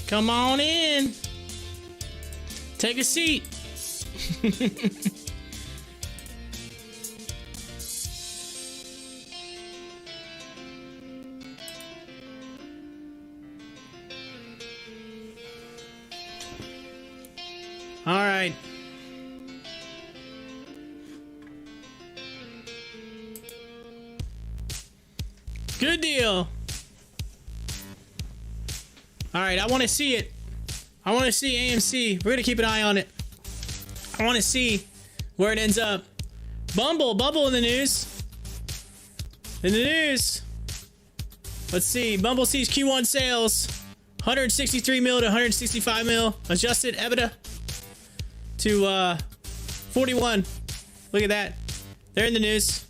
Come on in. Take a seat. All right. Good deal. All right, I want to see it. I want to see AMC. We're going to keep an eye on it. I want to see where it ends up. Bumble in the news. In the news. Let's see. Bumble sees Q1 sales 163 mil to 165 mil. Adjusted EBITDA to 41. Look at that. They're in the news.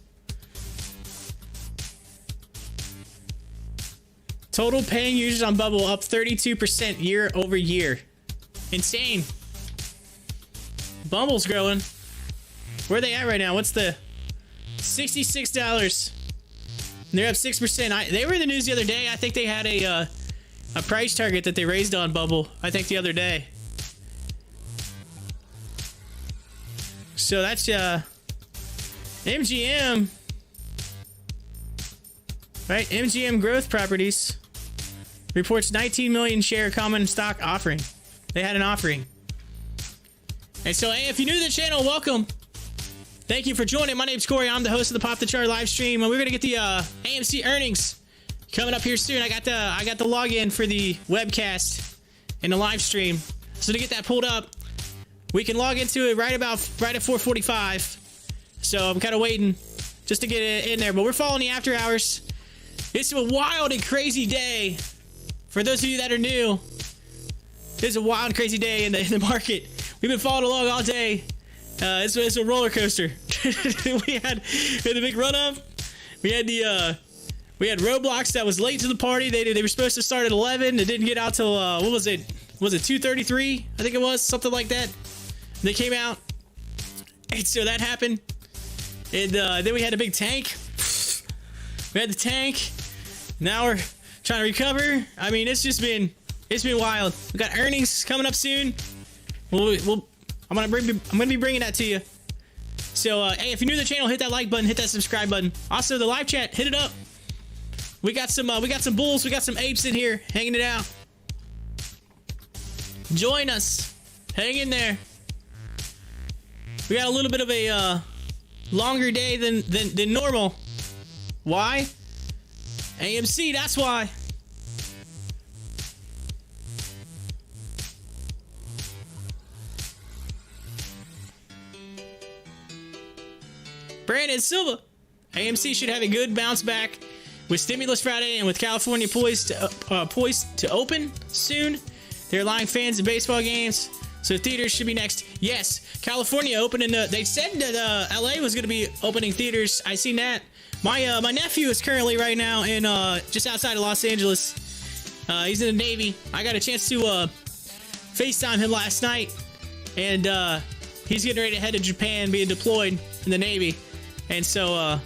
Total paying users on Bubble up 32% year over year. Insane. Bumble's growing. Where are they at right now? What's the $66? They're up 6%. They were in the news the other day. I think they had a price target that they raised on Bubble. I think the other day. So that's MGM. Right? MGM Growth Properties reports 19 million share common stock offering. They had an offering. And so, hey, if you're new to the channel, welcome. Thank you for joining. My name's Corey. I'm the host of the Pop the Chart live stream, and we're gonna get the AMC earnings coming up here soon. I got the login for the webcast and the live stream. So to get that pulled up, we can log into it right at 4:45. So I'm kind of waiting just to get it in there. But we're following the after hours. It's a wild and crazy day. For those of you that are new, it's a wild and crazy day in the market. We've been following along all day. It's a roller coaster. we had a big run up. We had Roblox that was late to the party. They were supposed to start at 11. It didn't get out till what was it? Was it 2:33? I think it was something like that. They came out, and so that happened. And then we had a big tank. We had the tank. Now we're trying to recover. I mean, it's been wild. We got earnings coming up soon. I'm gonna be bringing that to you. So hey, if you're new to the channel, hit that like button, hit that subscribe button. Also, the live chat, hit it up. We got some bulls, we got some apes in here hanging it out. Join us. Hang in there. We got a little bit of a longer day than normal. Why? AMC, that's why. Brandon Silva. AMC should have a good bounce back with Stimulus Friday and with California poised to open soon. They're allowing fans in baseball games, so theaters should be next. Yes, California opening. They said that LA was going to be opening theaters. I seen that. My nephew is currently right now in just outside of Los Angeles. He's in the Navy. I got a chance to FaceTime him last night, and he's getting ready to head to Japan, being deployed in the Navy, and so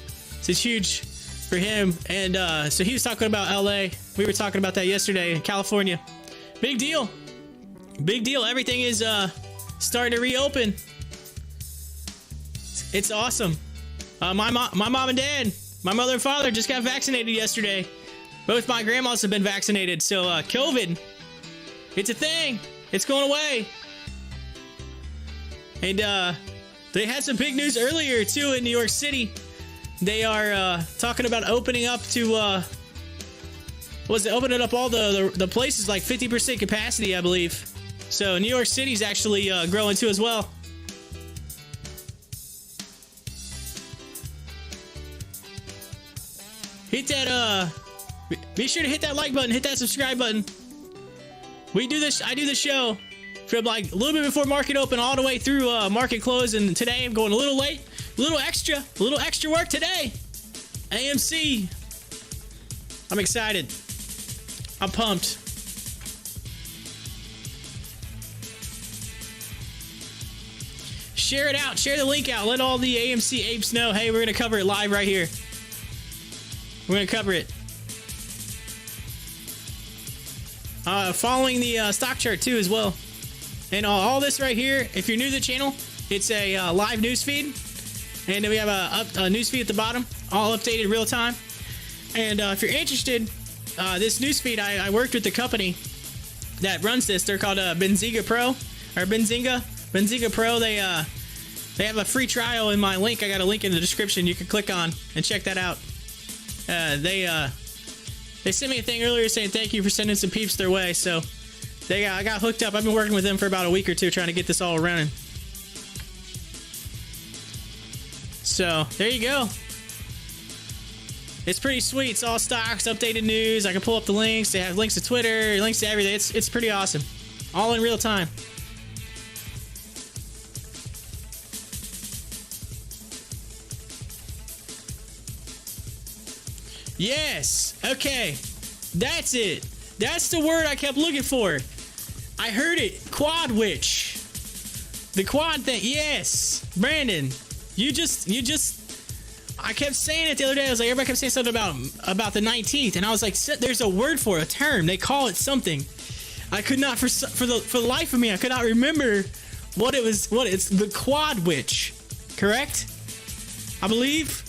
it's huge for him. And so he was talking about LA. We were talking about that yesterday in California. Big deal. Big deal. Everything is starting to reopen. It's awesome. My mom and dad, my mother and father just got vaccinated yesterday. Both my grandmas have been vaccinated. So COVID, it's a thing. It's going away. And they had some big news earlier too in New York City. They are talking about opening up to opening up all the places like 50% capacity, I believe. So New York City's actually growing too as well. Hit that be sure to hit that like button, hit that subscribe button. I do this show from like a little bit before market open all the way through market close, and today I'm going a little late, a little extra work today. AMC. I'm excited. I'm pumped. Share it out. Share the link out. Let all the AMC apes know, hey, we're going to cover it live right here. We're gonna cover it. Following the stock chart too as well. And all this right here, if you're new to the channel, it's a live news feed. And then we have a news feed at the bottom, all updated real time. And if you're interested, this news feed, I worked with the company that runs this. They're called Benzinga Pro, or Benzinga Pro. They have a free trial in my link. I got a link in the description you can click on and check that out. They sent me a thing earlier saying thank you for sending some peeps their way. So I got hooked up. I've been working with them for about a week or two trying to get this all running. So there you go. It's pretty sweet. It's all stocks, updated news. I can pull up the links. They have links to Twitter, links to everything. It's pretty awesome. All in real time. Yes. Okay. That's it. That's the word I kept looking for. I heard it. Quadwitch. The quad thing. Yes. Brandon, you just I kept saying it the other day. I was like, everybody kept saying something about the 19th, and I was like, there's a word for it, a term. They call it something. I could not for the life of me, I could not remember what it was. What it's the Quadwitch, correct? I believe.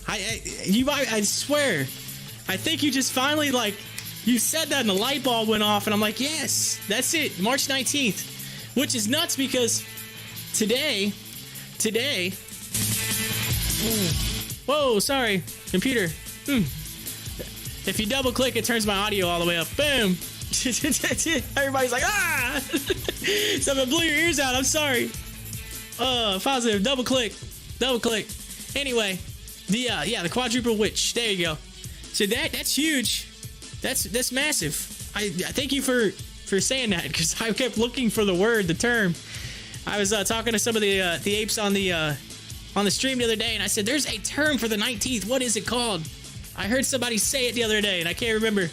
I swear, I think you just finally, like, you said that and the light bulb went off, and I'm like, yes, that's it, March 19th, which is nuts because today, whoa, sorry, computer. If you double click, it turns my audio all the way up. Boom. Everybody's like, ah! Something blew your ears out. I'm sorry. Positive. Double click. Anyway, the quadruple witch. There you go. So that's huge. That's massive. I thank you for saying that because I kept looking for the term. I was talking to some of the apes on the stream the other day, and I said, "There's a term for the 19th. What is it called?" I heard somebody say it the other day, and I can't remember.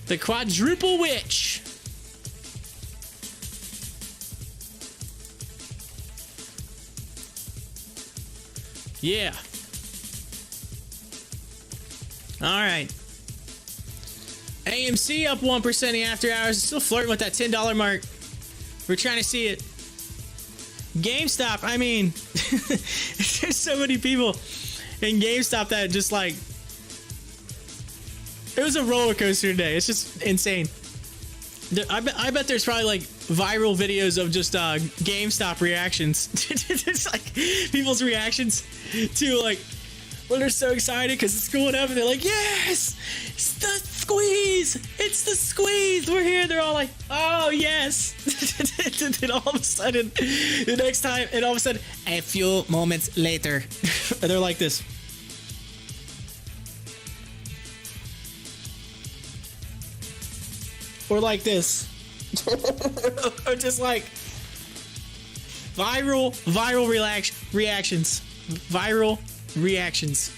The quadruple witch. Yeah. All right. AMC up 1% in the after hours. Still flirting with that $10 mark. We're trying to see it. GameStop, I mean, there's so many people in GameStop that just like, it was a roller coaster today. It's just insane. I bet there's probably like viral videos of just GameStop reactions. It's like people's reactions to like when they're so excited because it's going up and they're like, yes, it's the squeeze. It's the squeeze. We're here. They're all like, oh, yes. And all of a sudden, the next time, and all of a sudden, a few moments later, they're like this. Or like this. Or just like viral reactions. Viral reactions.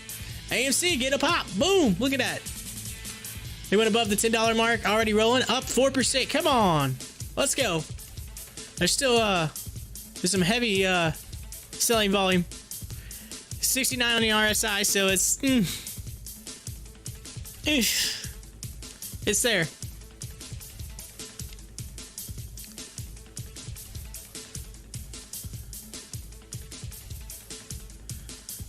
AMC, get a pop. Boom. Look at that. They went above the $10 mark. Already rolling. Up 4%. Come on. Let's go. There's still there's some heavy selling volume. 69 on the RSI, so it's it's there.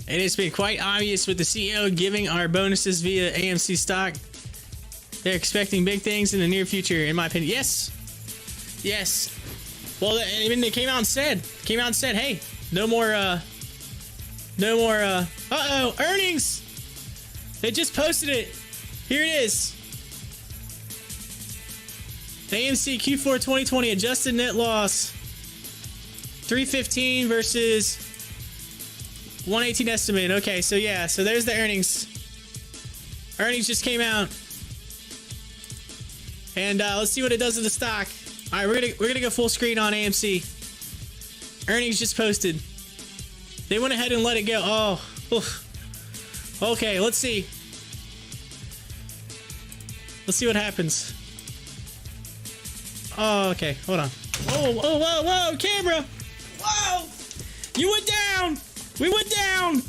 It has been quite obvious with the CEO giving our bonuses via AMC stock. They're expecting big things in the near future, in my opinion. Yes. Well, I mean, they came out and said, hey, no more, earnings. They just posted it. Here it is. AMC Q4 2020 adjusted net loss. 315 versus 118 estimate. Okay, so yeah, so there's the earnings. Earnings just came out, and let's see what it does to the stock. All right, we're gonna go full screen on AMC. Earnings just posted. They went ahead and let it go. Oh, oof. Okay. Let's see. Let's see what happens. Oh, okay. Hold on. Whoa, camera. Whoa, you went down. We went down.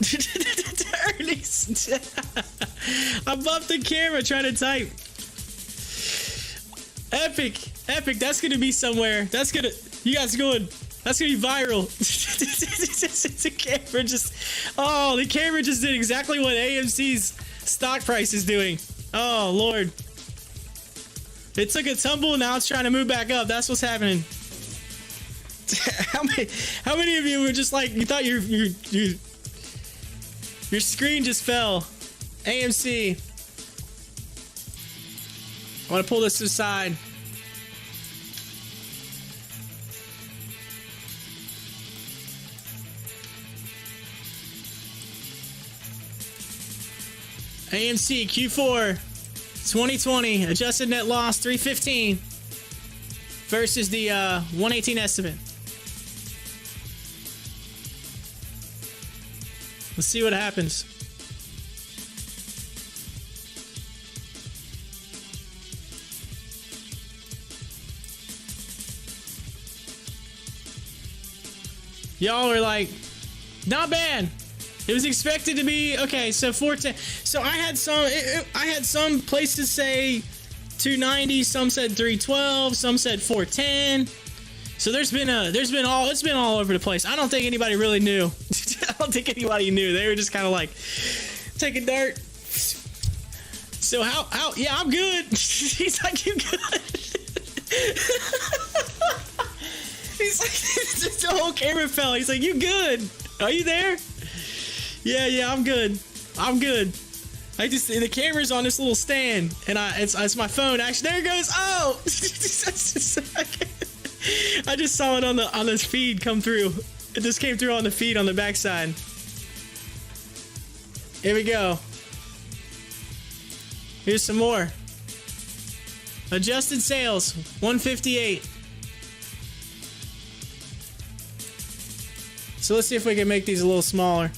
I bumped the camera trying to type. Epic. That's gonna be somewhere. You guys going? That's gonna be viral. The camera the camera just did exactly what AMC's stock price is doing. Oh Lord. It took a tumble, now it's trying to move back up. That's what's happening. How many of you were just like, you thought your screen just fell? AMC. I want to pull this to the side. AMC Q4 2020 adjusted net loss 315 versus the 118 estimate. Let's see what happens. Y'all are like, not bad. It was expected to be okay. So 410. So I had some places say 290. Some said 312. Some said 410. So it's been all over the place. I don't think anybody really knew. I don't think anybody knew. They were just kind of like taking dart. So how? Yeah, I'm good. He's like, you good? He's like, the whole camera fell. He's like, you good? Are you there? Yeah, I'm good. The camera's on this little stand, and it's my phone. Actually, there it goes. Oh, I just saw it on the feed come through. It just came through on the feed on the backside. Here we go. Here's some more. Adjusted sales 158. So let's see if we can make these a little smaller.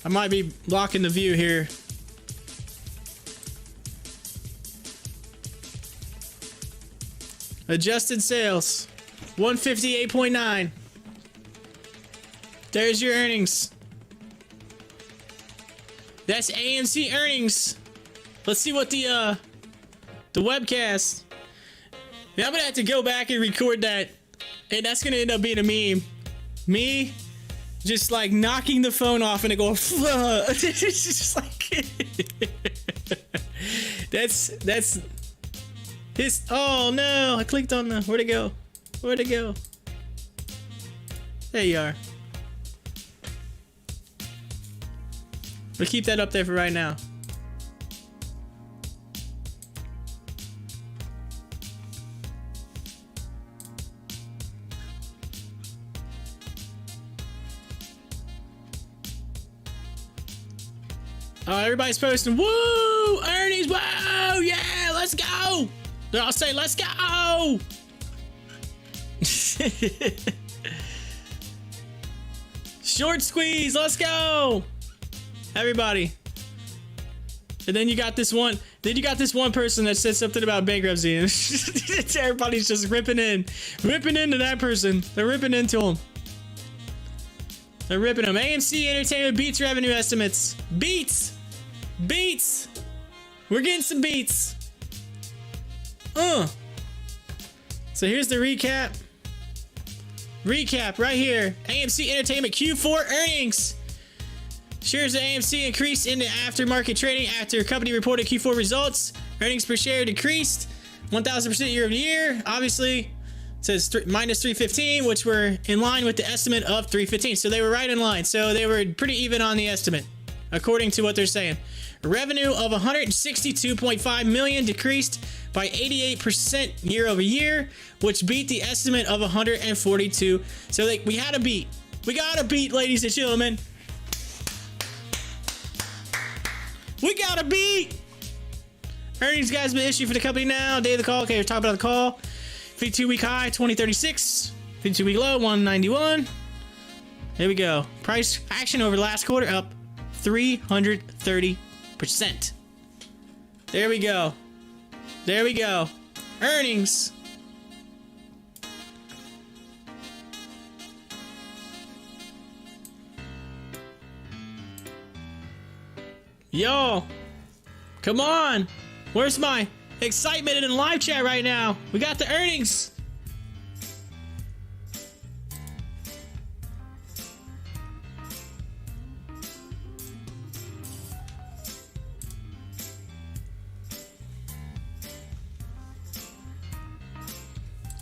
I might be blocking the view here. Adjusted sales 158.9. There's your earnings. That's AMC earnings. Let's see what the webcast. Yeah, I'm gonna have to go back and record that, and that's gonna end up being a meme. Me just like knocking the phone off and it going. It's just like that's his. Oh no! I clicked on the. Where'd it go? Where'd it go? There you are. We'll keep that up there for right now. Oh, everybody's posting, woo! Earnings, whoa! Yeah, let's go! They're all saying, let's go! Short squeeze, let's go! Everybody. And then you got this one person that said something about bankruptcy. And everybody's just ripping into that person. They're ripping into him. They're ripping them. AMC Entertainment beats revenue estimates. Beats! We're getting some beats. So here's the recap. Recap right here. AMC Entertainment Q4 earnings. Shares of AMC increased into aftermarket trading after company reported Q4 results. Earnings per share decreased 1,000% year over year. Obviously, it says minus 315, which were in line with the estimate of 315. So they were right in line. So they were pretty even on the estimate, according to what they're saying. Revenue of 162.5 million decreased by 88% year over year, which beat the estimate of 142. So we had a beat. We got a beat, ladies and gentlemen. We got a beat. Earnings guys been issued for the company now. Day of the call. Okay, we're talking about the call. 52-week high 2036. 52-week low 191. Here we go. Price action over the last quarter up 330%. There we go. There we go. Earnings. Yo, come on. Where's my excitement in the live chat right now? We got the earnings.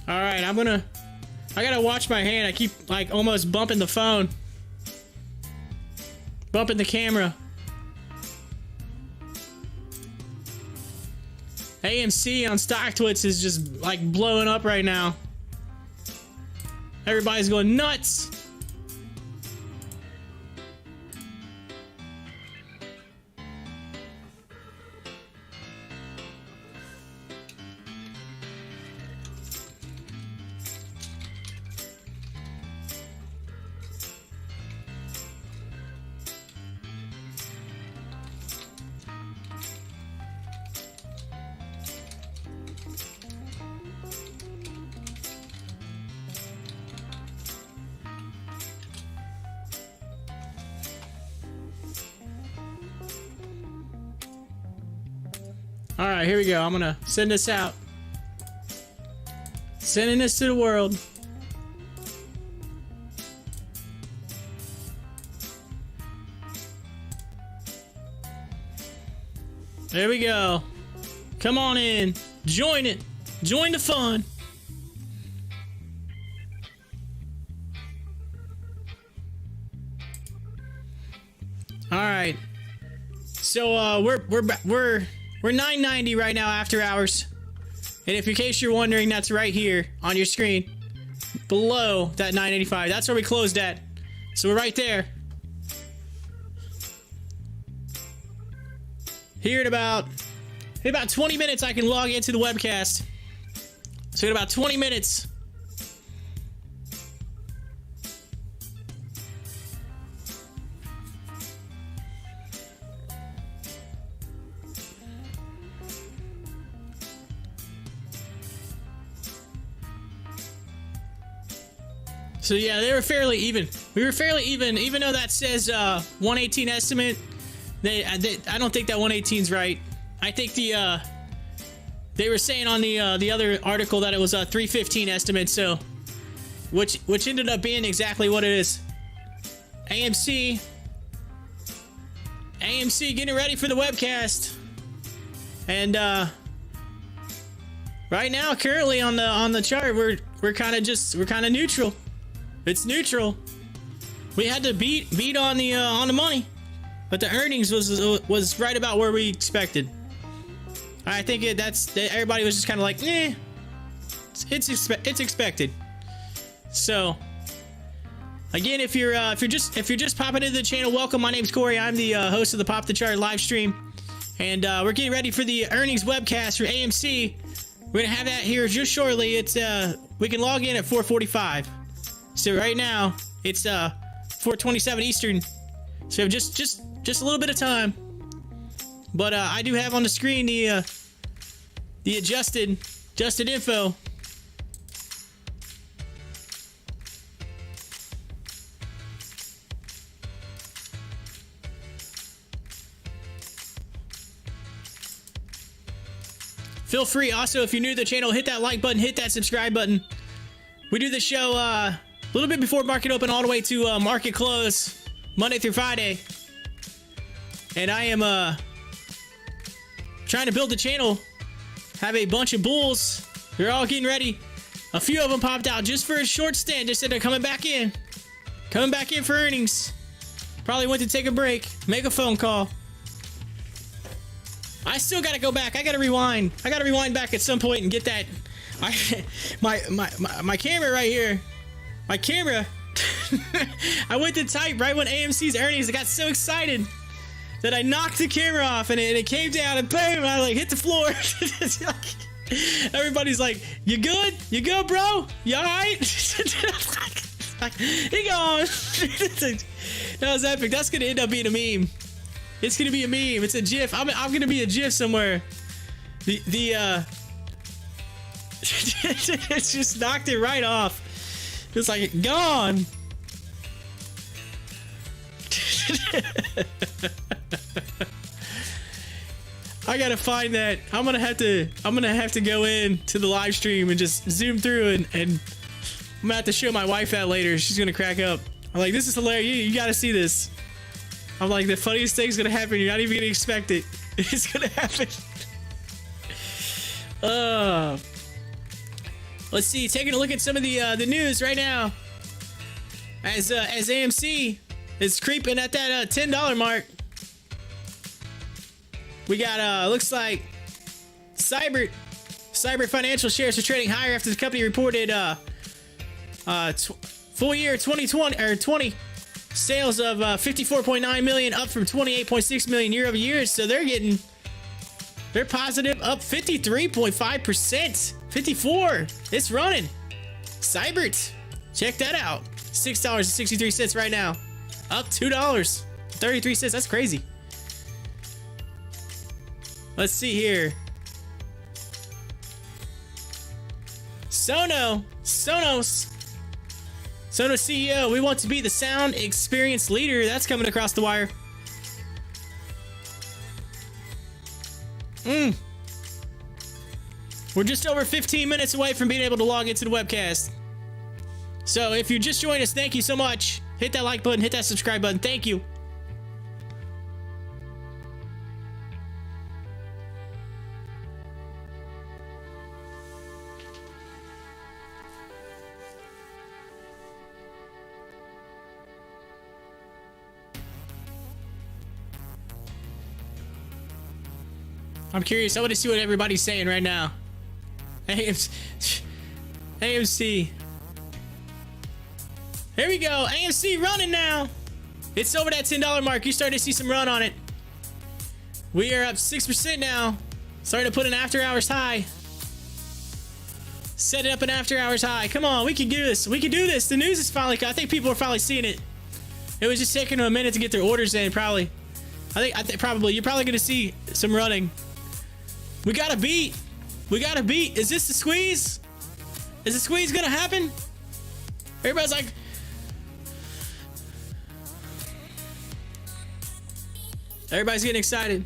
All right, I gotta watch my hand. I keep like almost bumping the phone. Bumping the camera. AMC on Stocktwits is just like blowing up right now. Everybody's going nuts. All right, here we go. I'm gonna send this out. Sending this to the world. There we go. Come on in. Join it. Join the fun. All right. So we're 990 right now after hours. And if in case you're wondering, that's right here on your screen. Below that 985. That's where we closed at. So we're right there. Here in about 20 minutes I can log into the webcast. So in about 20 minutes. So yeah, they were fairly even. We were fairly even though that says 118 estimate. I don't think that 118's right. I think they were saying on the other article that it was a 315 estimate. So which ended up being exactly what it is. AMC getting ready for the webcast. And right now, currently on the chart, we're kind of neutral. It's neutral. We had to beat on the money, but the earnings was right about where we expected. I think everybody was just kind of like, it's expected. So again, if you're just popping into the channel, welcome. My name's Corey. I'm the host of the Pop the Chart live stream, and we're getting ready for the earnings webcast for AMC. We're gonna have that here just shortly. It's we can log in at 4:45. So right now it's 4:27 Eastern. So we have just a little bit of time. But I do have on the screen the adjusted info. Feel free also, if you're new to the channel, hit that like button, hit that subscribe button. We do the show a little bit before market open all the way to market close, Monday through Friday. And I am trying to build the channel. Have a bunch of bulls. They're all getting ready. A few of them popped out just for a short stint. Just said they're coming back in. Coming back in for earnings. Probably went to take a break, make a phone call. I still gotta go back. I gotta rewind. I gotta rewind back at some point and get that. My camera right here. My camera. I went to type right when AMC's earnings. I got so excited that I knocked the camera off and it came down and boom, I like hit the floor. Everybody's like, "You good? You good, bro? You all right?" He gone. That was epic. That's gonna end up being a meme. It's gonna be a meme. It's a GIF. I'm gonna be a GIF somewhere. It's just knocked it right off. It's like gone. I gotta find that. I'm gonna have to go in to the live stream and just zoom through and I'm gonna have to show my wife that later. She's gonna crack up. I'm like, this is hilarious. You gotta see this. I'm like, the funniest thing's gonna happen. You're not even gonna expect it. It's gonna happen. Let's see. Taking a look at some of the news right now. As AMC is creeping at that $10 mark. We got looks like Cyber Financial shares are trading higher after the company reported full year 2020 sales of 54.9 million, up from 28.6 million year over year. So they're positive, up 53.5%. 54. It's running. Cybert, check that out. $6.63 right now, up $2.33. That's crazy. Let's see here. Sonos CEO, we want to be the sound experience leader. That's coming across the wire. We're just over 15 minutes away from being able to log into the webcast. So if you just joined us, thank you so much. Hit that like button, hit that subscribe button. Thank you. I'm curious. I want to see what everybody's saying right now. AMC. Here we go. AMC running now. It's over that $10 mark. You started to see some run on it. We are up 6% now. Starting to put an after hours high. Set it up an after hours high. Come on, we can do this. We can do this. The news is finally, I think people are finally seeing it. It was just taking them a minute to get their orders in, probably. I think probably you're probably gonna see some running. We got a beat. We got a beat. Is this the squeeze? Is the squeeze gonna happen? Everybody's like, everybody's getting excited.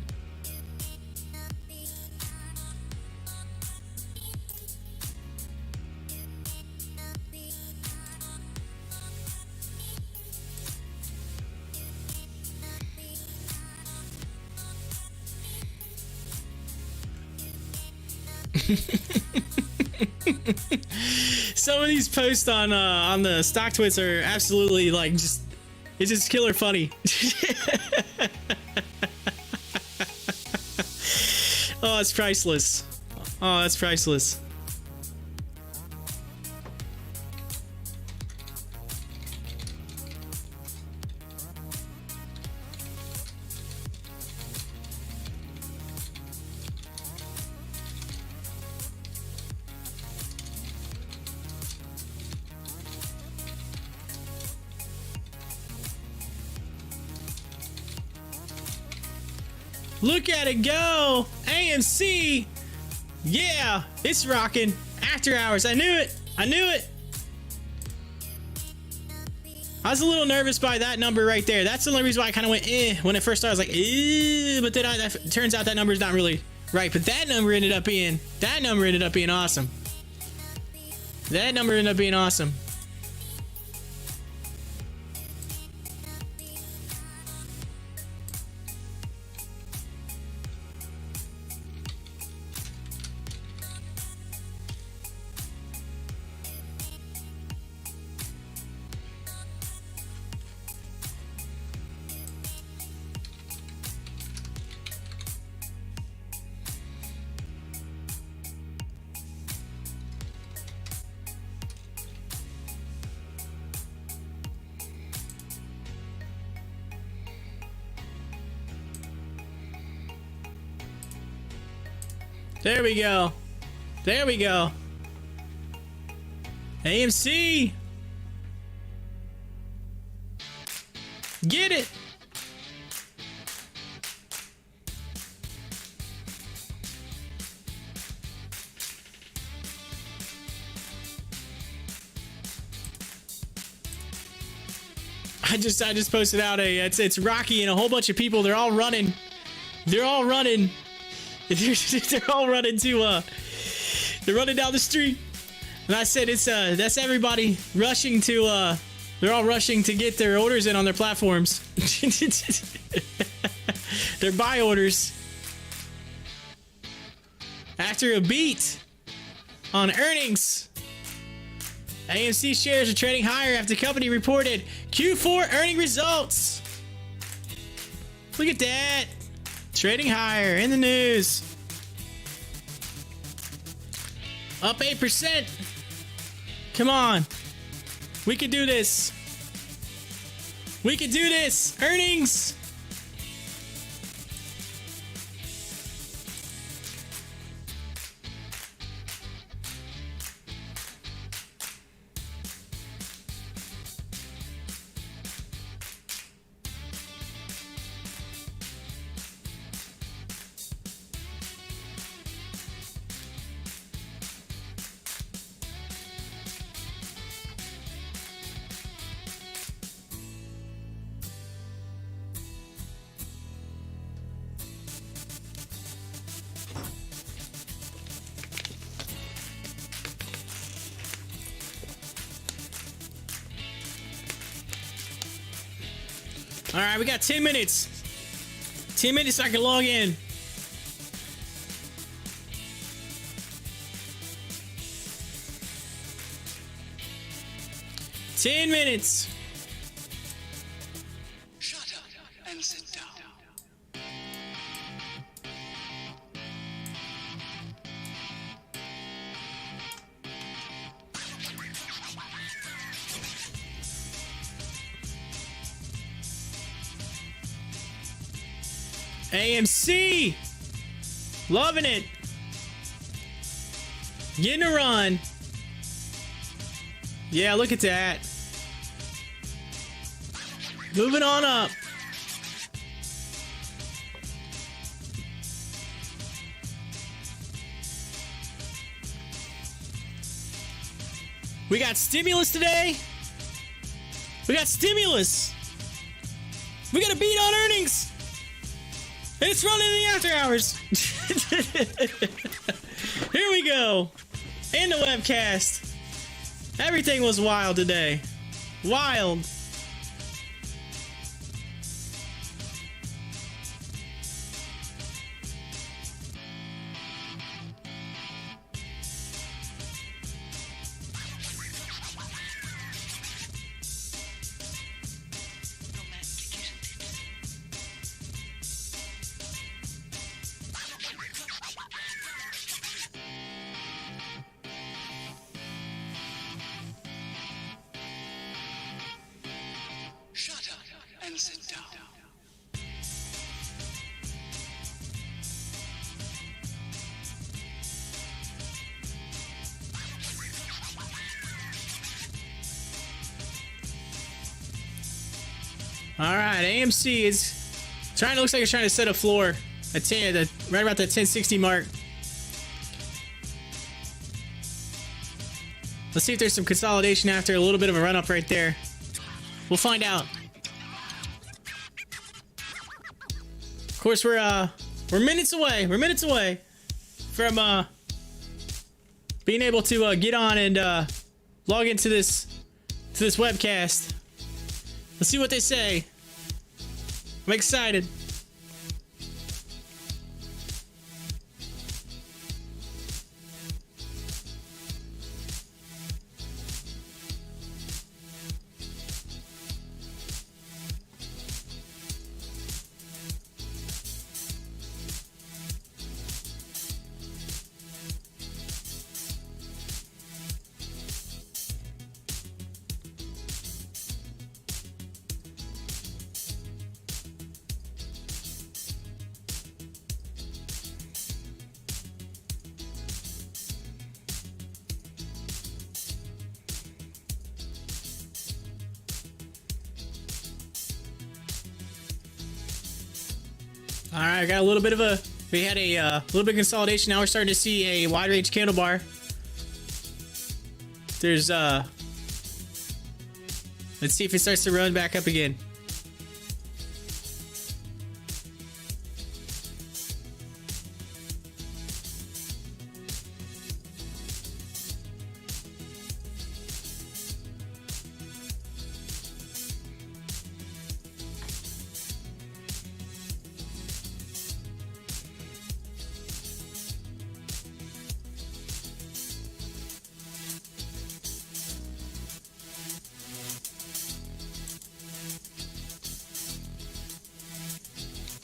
Some of these posts on the Stocktwits are absolutely like it's just killer funny. Oh, it's priceless. Oh, that's priceless. Look at it go! AMC! Yeah! It's rocking! After hours. I knew it! I knew it! I was a little nervous by that number right there. That's the only reason why I kind of went when it first started. I was like, but then it turns out that number is not really right. But that number ended up being awesome. That number ended up being awesome. There we go. There we go. AMC. Get it. I just posted out it's Rocky and a whole bunch of people. They're all running. They're all running. They're all running to they're running down the street. And I said it's that's everybody rushing to they're all rushing to get their orders in on their platforms. Their buy orders. After a beat on earnings, AMC shares are trading higher after the company reported Q4 earning results. Look at that. Trading higher in the news. Up 8%. Come on. We can do this. We can do this. Earnings. All right, we got 10 minutes. 10 minutes so I can log in. Ten minutes. Shut up and sit down. AMC. Loving it. Getting a run. Yeah, look at that. Moving on up. We got stimulus today. We got stimulus. We got a beat on earnings. And it's running in the after hours. Here we go. In the webcast. Everything was wild today. Wild. Shut up and sit down. All right, AMC is trying to, looks like it's trying to set a floor at 10, right about that 1060 mark. Let's see if there's some consolidation after a little bit of a run up right there. We'll find out. Of course, we're minutes away. We're minutes away from being able to get on and log into this webcast. Let's see what they say. I'm excited. All right, got a little bit of a, we had a little bit of consolidation. Now we're starting to see a wide range candle bar. There's let's see if it starts to run back up again.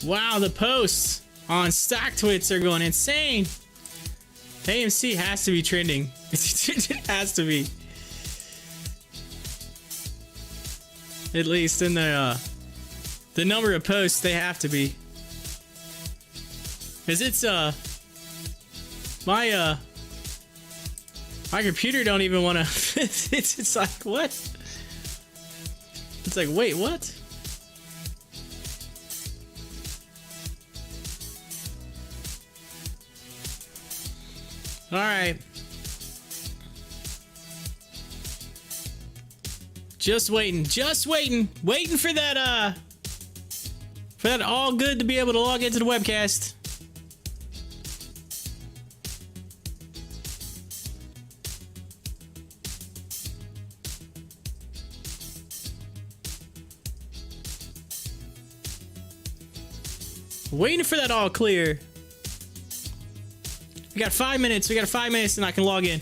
Wow, the posts on Stocktwits are going insane. AMC has to be trending. It has to be. At least in the number of posts, they have to be. Cause it's my computer don't even want to. It's like what? It's like wait, what? All right. Just waiting for that all good to be able to log into the webcast. Waiting for that all clear. We got 5 minutes. We got 5 minutes and I can log in.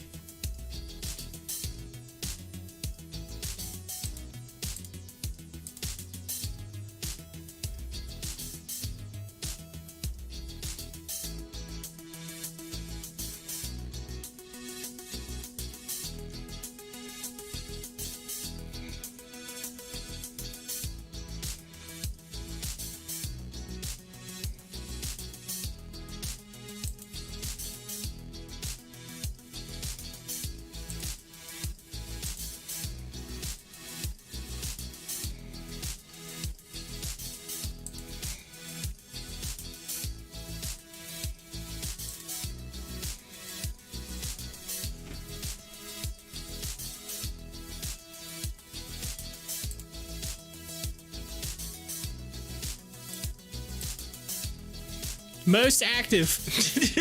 Most active.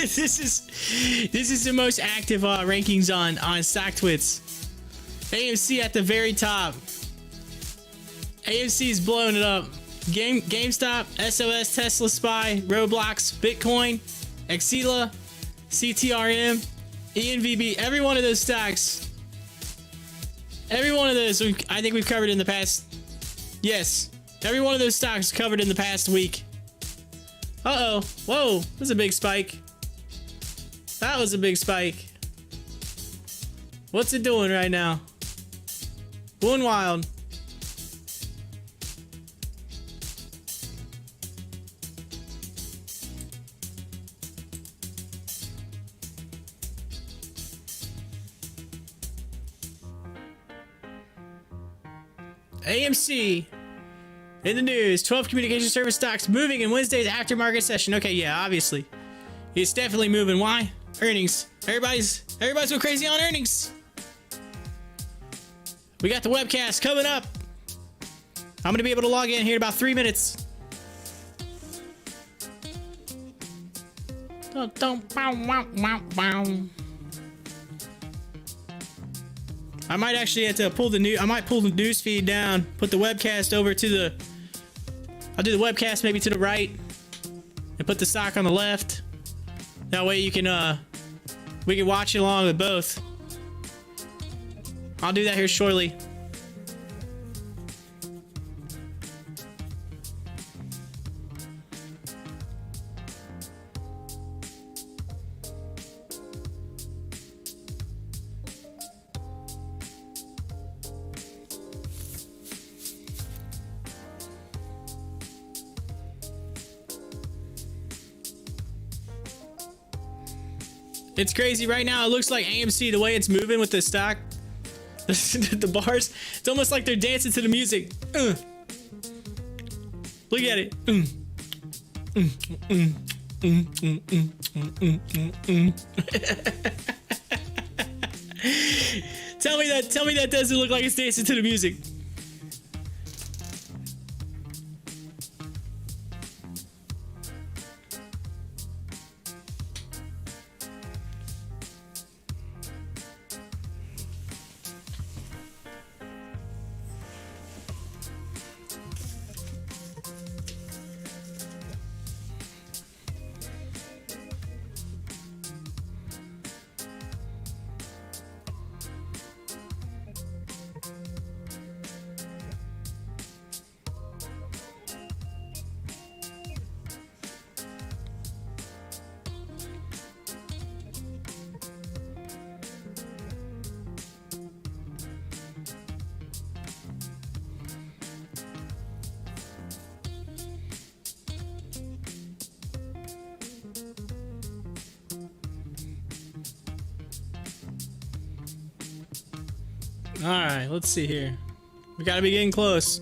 This is the most active rankings on Stocktwits. AMC at the very top. AMC is blowing it up. GameStop, SOS, Tesla Spy, Roblox, Bitcoin, Exila, CTRM, ENVB. Every one of those stocks. Every one of those I think we've covered in the past. Yes, every one of those stocks covered in the past week. Uh-oh. Whoa. That's a big spike. That was a big spike. What's it doing right now? Going wild. AMC in the news, 12 communication service stocks moving in Wednesday's aftermarket session. Okay, yeah, obviously. It's definitely moving. Why? Earnings. Everybody's going crazy on earnings. We got the webcast coming up. I'm going to be able to log in here in about 3 minutes. I might actually have to pull the news feed down, put the webcast over to the... I'll do the webcast maybe to the right and put the stock on the left. That way you can we can watch along with both. I'll do that here shortly. It's crazy right now. It looks like AMC, the way it's moving with the stock, the bars, it's almost like they're dancing to the music. Look at it. Tell me that doesn't look like it's dancing to the music. Alright, let's see here. We gotta be getting close.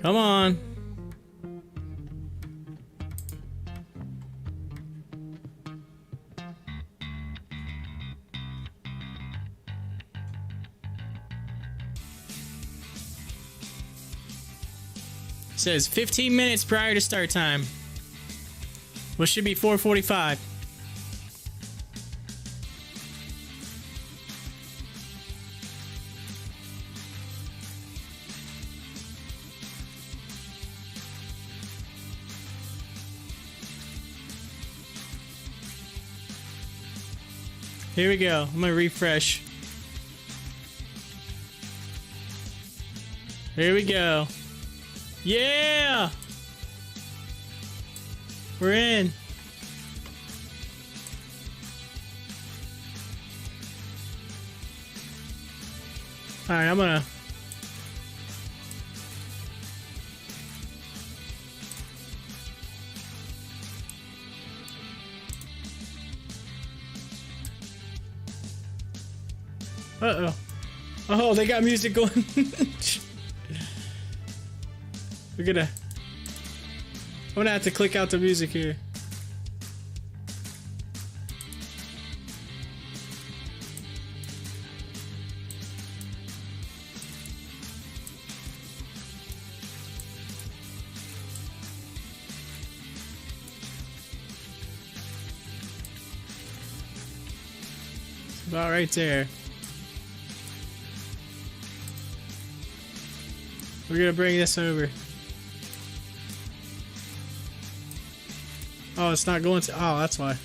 Come on. It says 15 minutes prior to start time. Which should be 4:45. Here we go. I'm gonna refresh. Here we go. Yeah! We're in. Alright, I'm gonna... Uh-oh. Oh, they got music going. I'm gonna have to click out the music here. It's about right there. We're gonna bring this over. Oh, it's not going to. Oh, that's why.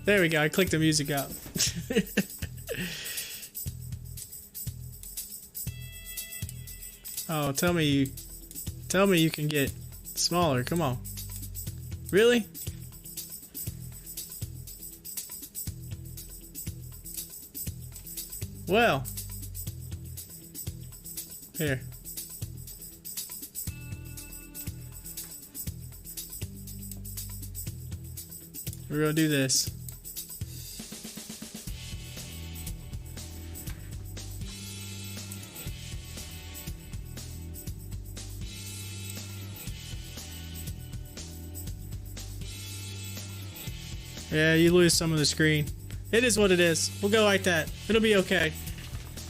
There we go. I clicked the music out. Oh, tell me you can get smaller. Come on. Really? Well, here. We're gonna do this. Yeah, you lose some of the screen. It is what it is. We'll go like that. It'll be okay.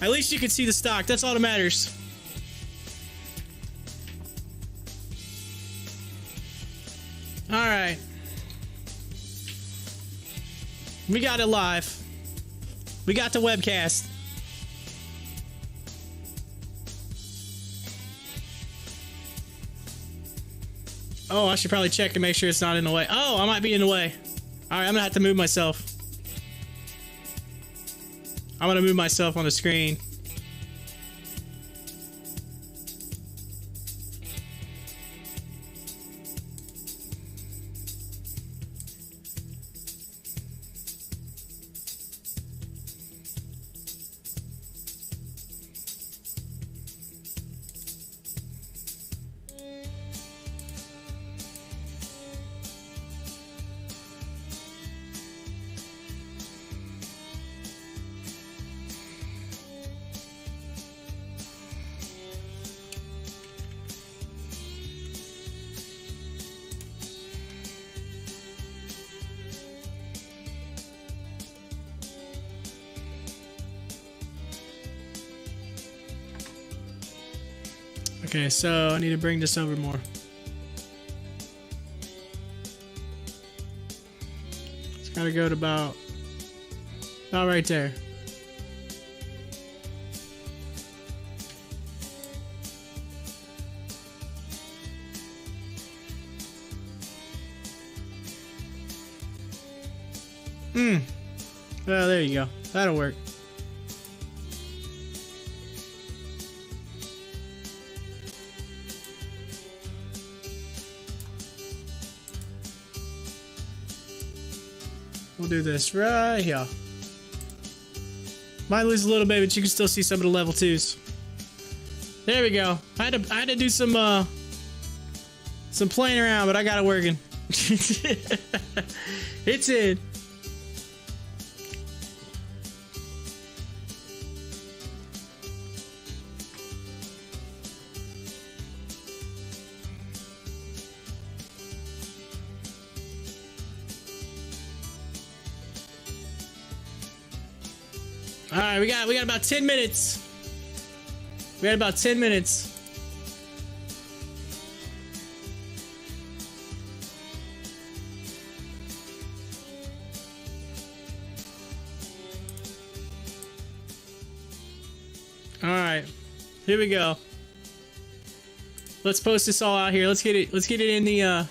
At least you can see the stock. That's all that matters. Alright. We got it live. We got the webcast. Oh, I should probably check to make sure it's not in the way. Oh, I might be in the way. Alright, I'm gonna have to move myself. I'm gonna move myself on the screen. Okay, so I need to bring this over more. It's gotta go to about right there. Well, there you go. That'll work. We'll do this right here. Might lose a little bit, but you can still see some of the level 2s. There we go. I had to do some some playing around, but I got it working. It's in. All right, we got about 10 minutes. We got about 10 minutes. All right, here we go. Let's post this all out here. Let's get it in the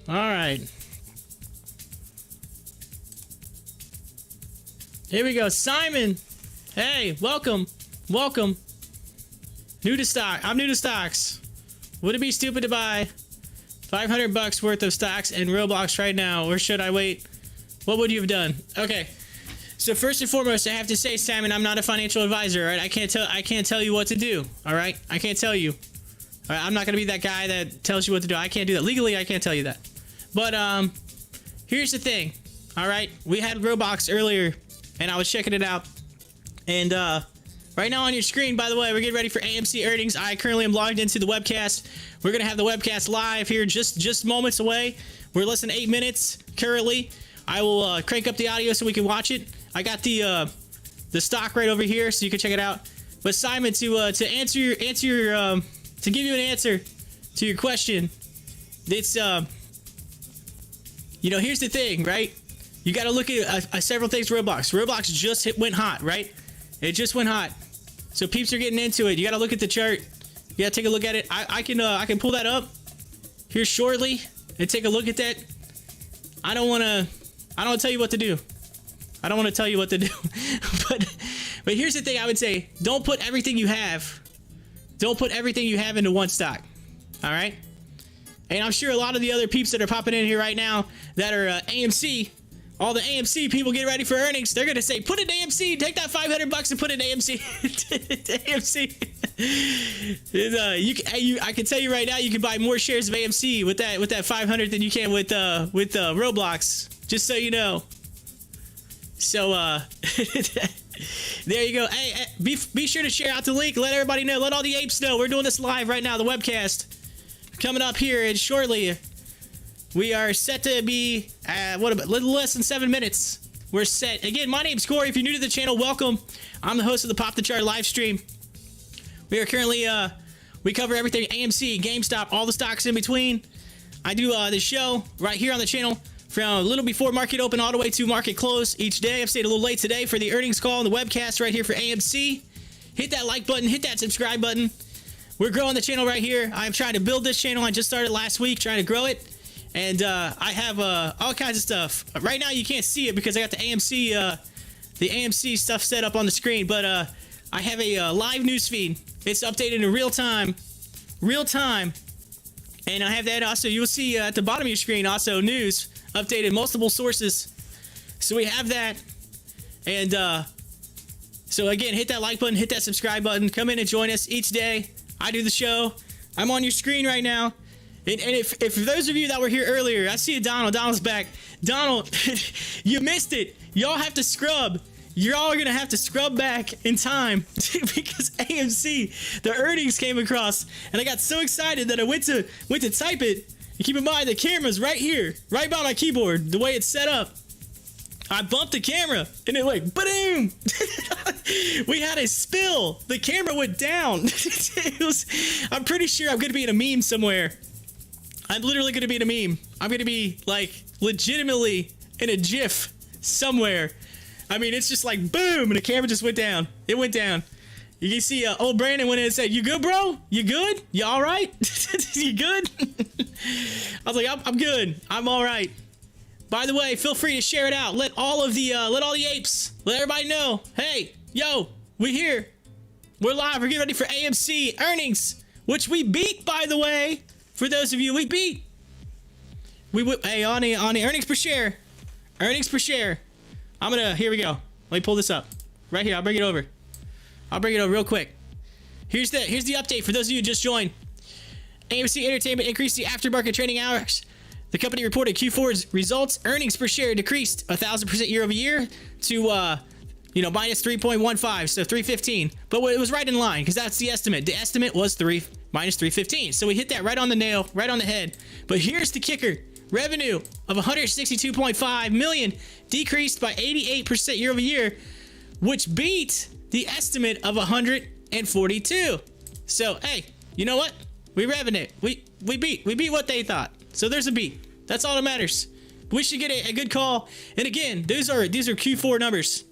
all right. Here we go. Simon. Hey, welcome. Welcome. New to stock. I'm new to stocks. Would it be stupid to buy $500 worth of stocks in Roblox right now, or should I wait? What would you have done? Okay. So first and foremost, I have to say, Simon, I'm not a financial advisor, right? I can't tell you what to do, all right? I can't tell you. All right, I'm not going to be that guy that tells you what to do. I can't do that. Legally, I can't tell you that. But here's the thing, all right? We had Roblox earlier, and I was checking it out. And right now on your screen, by the way, we're getting ready for AMC earnings. I currently am logged into the webcast. We're going to have the webcast live here just moments away. We're less than 8 minutes currently. I will crank up the audio so we can watch it. I got the stock right over here, so you can check it out. But Simon, to answer your to give you an answer to your question, it's you know, here's the thing, right? You got to look at several things. Roblox just went hot, right? It just went hot, so peeps are getting into it. You got to look at the chart. You got to take a look at it. I can pull that up here shortly and take a look at that. I don't want to tell you what to do. I don't want to tell you what to do. but here's the thing I would say. Don't put everything you have into one stock. All right? And I'm sure a lot of the other peeps that are popping in here right now that are AMC, all the AMC people get ready for earnings, they're going to say, put it in AMC, take that $500 and put it in AMC. AMC. I can tell you right now, you can buy more shares of AMC with that 500 than you can with Roblox, just so you know. So there you go. Hey, be sure to share out the link. Let everybody know. Let all the apes know. We're doing this live right now. The webcast coming up here and shortly. We are set to be a little less than 7 minutes. We're set. Again, my name's Corey. If you're new to the channel, welcome. I'm the host of the Pop the Chart live stream. We are currently we cover everything AMC, GameStop, all the stocks in between. I do the show right here on the channel from a little before market open all the way to market close each day. I've stayed a little late today for the earnings call and the webcast right here for AMC. Hit that like button, hit that subscribe button. We're growing the channel right here. I'm trying to build this channel. I just started last week trying to grow it. And I have all kinds of stuff. Right now you can't see it because I got the AMC stuff set up on the screen. But I have a live news feed. It's updated in real time. And I have that also. You'll see at the bottom of your screen also news updated multiple sources. So we have that. And So again, hit that like button, hit that subscribe button. Come in and join us each day. I do the show. I'm on your screen right now. And if for those of you that were here earlier, I see Donald. Donald's back. Donald, you missed it. Y'all have to scrub. You're all gonna have to scrub back in time because AMC, the earnings came across, and I got so excited that I went to type it. And keep in mind the camera's right here, right by my keyboard, the way it's set up. I bumped the camera and it went boom. We had a spill. The camera went down. I'm pretty sure I'm gonna be in a meme somewhere. I'm literally gonna be in a meme. I'm gonna be like legitimately in a GIF somewhere. I mean, it's just like boom, and the camera just went down. It went down. You can see old Brandon went in and said, "You good, bro? You good? You all right? You good?" I was like, "I'm good. I'm all right." By the way, feel free to share it out. Let all the apes, let everybody know. Hey, yo, we here. We're live. We're getting ready for AMC earnings, which we beat, by the way. For those of you, we beat. Hey, on the earnings per share. Earnings per share. Here we go. Let me pull this up. Right here, I'll bring it over. Real quick. Here's the update for those of you who just joined. AMC Entertainment increased the aftermarket trading hours. The company reported Q4's results. Earnings per share decreased 1,000% year over year to minus 3.15, so 315. But it was right in line because that's the estimate. The estimate was minus 315. So we hit that right on the nail, right on the head. But here's the kicker. Revenue of 162.5 million decreased by 88% year over year, which beat the estimate of 142. So hey, you know what? We revenue. We beat what they thought. So there's a beat. That's all that matters. We should get a good call. And again, these are Q4 numbers.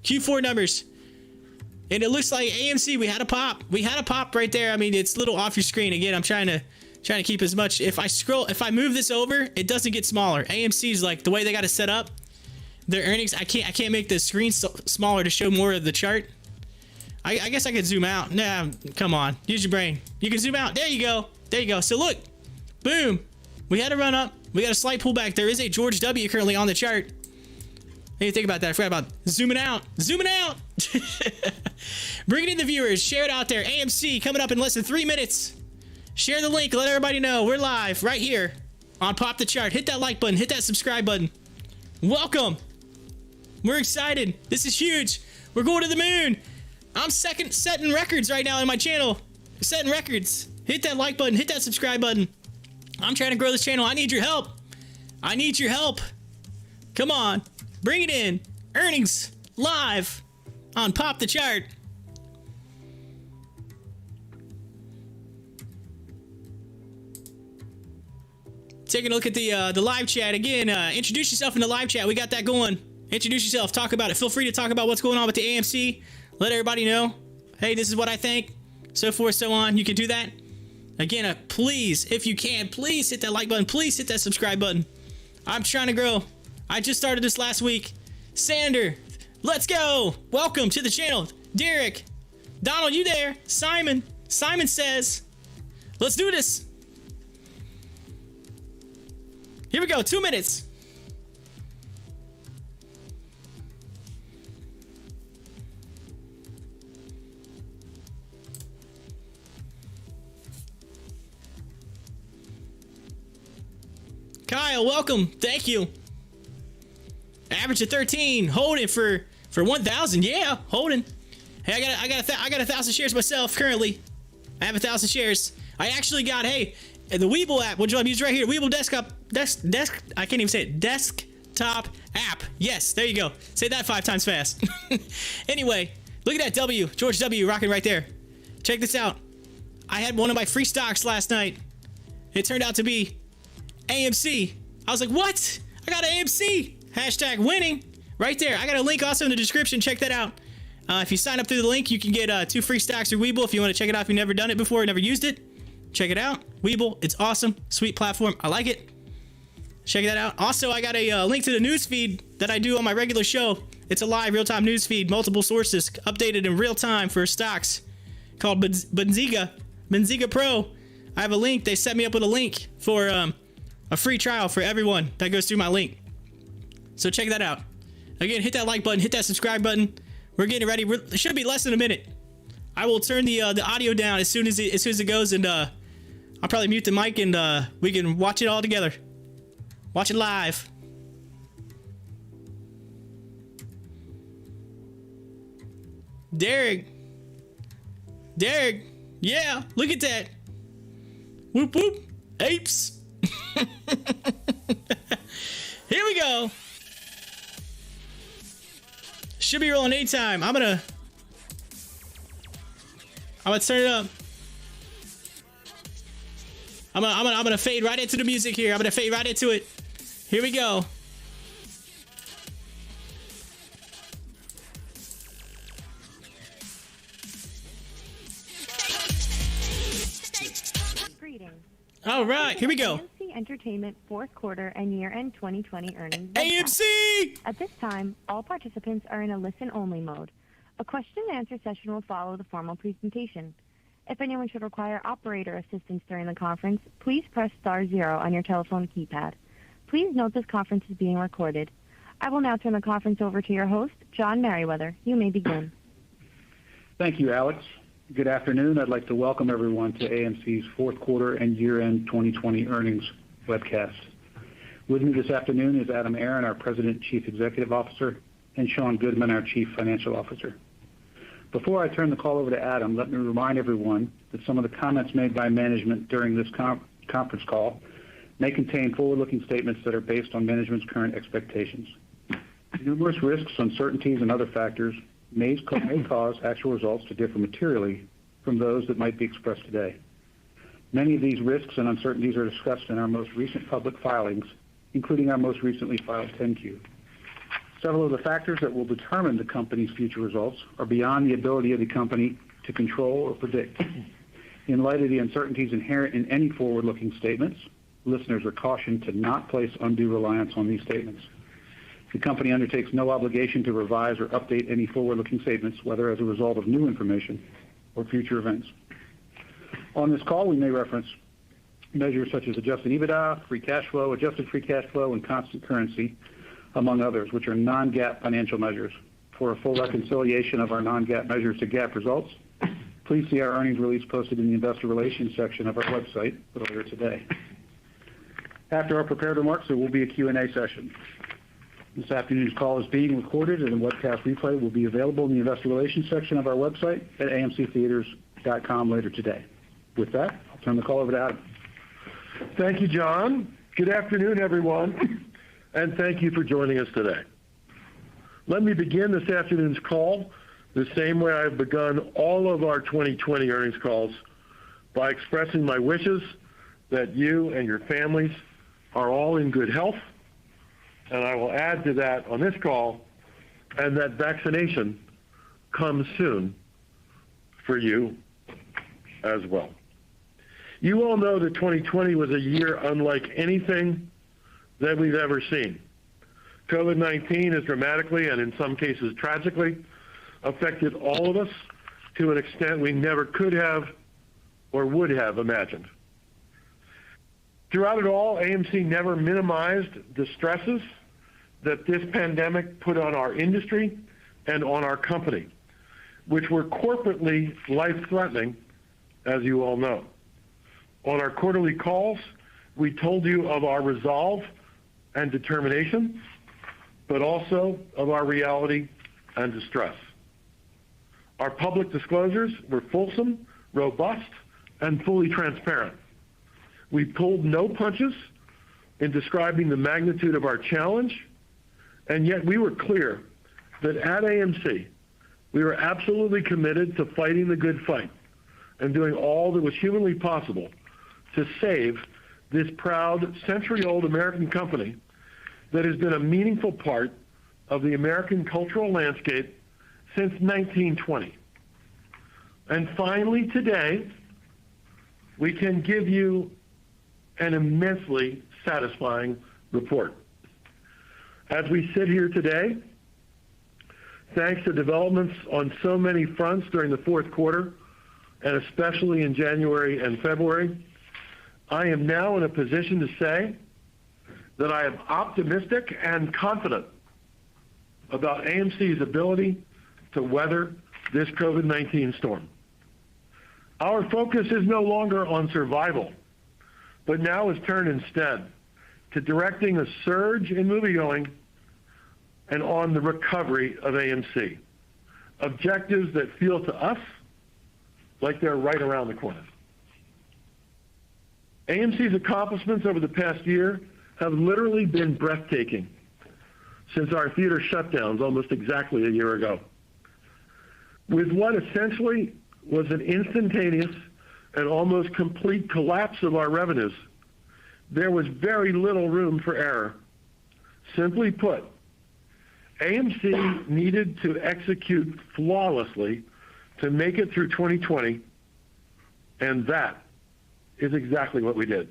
Q4 numbers. And it looks like AMC, we had a pop. We had a pop right there. I mean, it's a little off your screen. Again, I'm trying to keep as much. If I move this over, it doesn't get smaller. AMC's like the way they got it set up. Their earnings, I can't make the screen smaller to show more of the chart. I guess I could zoom out. Nah, come on. Use your brain. You can zoom out. There you go. There you go. So look. Boom. We had a run up. We got a slight pullback. There is a George W currently on the chart. Hey, you think about that. I forgot about zooming out. Zooming out. Bringing in the viewers. Share it out there. AMC coming up in less than 3 minutes. Share the link. Let everybody know. We're live right here on Pop the Chart. Hit that like button. Hit that subscribe button. Welcome. We're excited. This is huge. We're going to the moon. I'm setting records right now on my channel. Setting records. Hit that like button. Hit that subscribe button. I'm trying to grow this channel. I need your help. I need your help. Come on. Bring it in. Earnings live on Pop the Chart. Taking a look at the live chat again. Introduce yourself in the live chat. We got that going. Introduce yourself. Talk about it. Feel free to talk about what's going on with the AMC. Let everybody know. Hey, this is what I think. So forth, so on. You can do that. Again, please, if you can, please hit that like button. Please hit that subscribe button. I'm trying to grow. I just started this last week. Sander, let's go. Welcome to the channel. Derek, Donald, you there? Simon says, let's do this. Here we go. 2 minutes. Kyle, welcome. Thank you. Average of 13. Holding for 1,000. Yeah, holding. Hey, I got 1,000 shares myself currently. I have 1,000 shares. I actually got the WEBULL app, which I'm using right here. WEBULL desktop I can't even say it. Desktop app. Yes, there you go. Say that 5 times fast. Anyway, look at that W. George W. rocking right there. Check this out. I had one of my free stocks last night. It turned out to be AMC. I was like, what? I got AMC. Hashtag winning. Right there. I got a link also in the description. Check that out. If you sign up through the link, you can get 2 free stocks through WEBULL. If you want to check it out, if you've never done it before, never used it, check it out. WEBULL. It's awesome. Sweet platform. I like it. Check that out. Also, I got a link to the news feed that I do on my regular show. It's a live real-time news feed. Multiple sources updated in real time for stocks called Benzinga. Benzinga Pro. I have a link. They set me up with a link for a free trial for everyone that goes through my link. So check that out. Again, hit that like button, hit that subscribe button. We're getting ready. It should be less than a minute. I will turn the audio down as soon as it goes, and I'll probably mute the mic, and we can watch it all together. Watch it live. Derek, yeah, look at that. Whoop whoop, apes. Here we go. Should be rolling anytime. I'm gonna turn it up. I'm gonna fade right into the music here. I'm gonna fade right into it. Here we go. Greetings. All right, here we go. AMC Entertainment fourth quarter and year-end 2020 earnings. AMC! At this time, all participants are in a listen-only mode. A question-and-answer session will follow the formal presentation. If anyone should require operator assistance during the conference, please press *0 on your telephone keypad. Please note this conference is being recorded. I will now turn the conference over to your host, John Merriweather. You may begin. Thank you, Alex. Good afternoon. I'd like to welcome everyone to AMC's fourth quarter and year-end 2020 earnings webcast. With me this afternoon is Adam Aron, our President and Chief Executive Officer, and Sean Goodman, our Chief Financial Officer. Before I turn the call over to Adam, let me remind everyone that some of the comments made by management during this conference call may contain forward-looking statements that are based on management's current expectations. Numerous risks, uncertainties, and other factors may cause actual results to differ materially from those that might be expressed today. Many of these risks and uncertainties are discussed in our most recent public filings, including our most recently filed 10-Q. Several of the factors that will determine the company's future results are beyond the ability of the company to control or predict. In light of the uncertainties inherent in any forward-looking statements, listeners are cautioned to not place undue reliance on these statements. The company undertakes no obligation to revise or update any forward-looking statements, whether as a result of new information or future events. On this call, we may reference measures such as adjusted EBITDA, free cash flow, adjusted free cash flow, and constant currency, among others, which are non-GAAP financial measures. For a full reconciliation of our non-GAAP measures to GAAP results, please see our earnings release posted in the Investor Relations section of our website earlier today. After our prepared remarks, there will be a Q&A session. This afternoon's call is being recorded, and a webcast replay will be available in the Investor Relations section of our website at amctheaters.com later today. With that, I'll turn the call over to Adam. Thank you, John. Good afternoon, everyone, and thank you for joining us today. Let me begin this afternoon's call the same way I've begun all of our 2020 earnings calls, by expressing my wishes that you and your families are all in good health. And I will add to that on this call, and that vaccination comes soon for you as well. You all know that 2020 was a year unlike anything that we've ever seen. COVID-19 has dramatically, and in some cases tragically, affected all of us to an extent we never could have or would have imagined. Throughout it all, AMC never minimized the stresses that this pandemic put on our industry and on our company, which were corporately life-threatening, as you all know. On our quarterly calls, we told you of our resolve and determination, but also of our reality and distress. Our public disclosures were fulsome, robust, and fully transparent. We pulled no punches in describing the magnitude of our challenge, and yet we were clear that at AMC, we were absolutely committed to fighting the good fight and doing all that was humanly possible to save this proud century-old American company that has been a meaningful part of the American cultural landscape since 1920. And finally today, we can give you an immensely satisfying report. As we sit here today, thanks to developments on so many fronts during the fourth quarter, and especially in January and February, I am now in a position to say that I am optimistic and confident about AMC's ability to weather this COVID-19 storm. Our focus is no longer on survival, but now is turned instead to directing a surge in moviegoing and on the recovery of AMC. Objectives that feel to us like they're right around the corner. AMC's accomplishments over the past year have literally been breathtaking since our theater shutdowns almost exactly a year ago. With what essentially was an instantaneous and almost complete collapse of our revenues, there was very little room for error. Simply put, AMC needed to execute flawlessly to make it through 2020, and that is exactly what we did.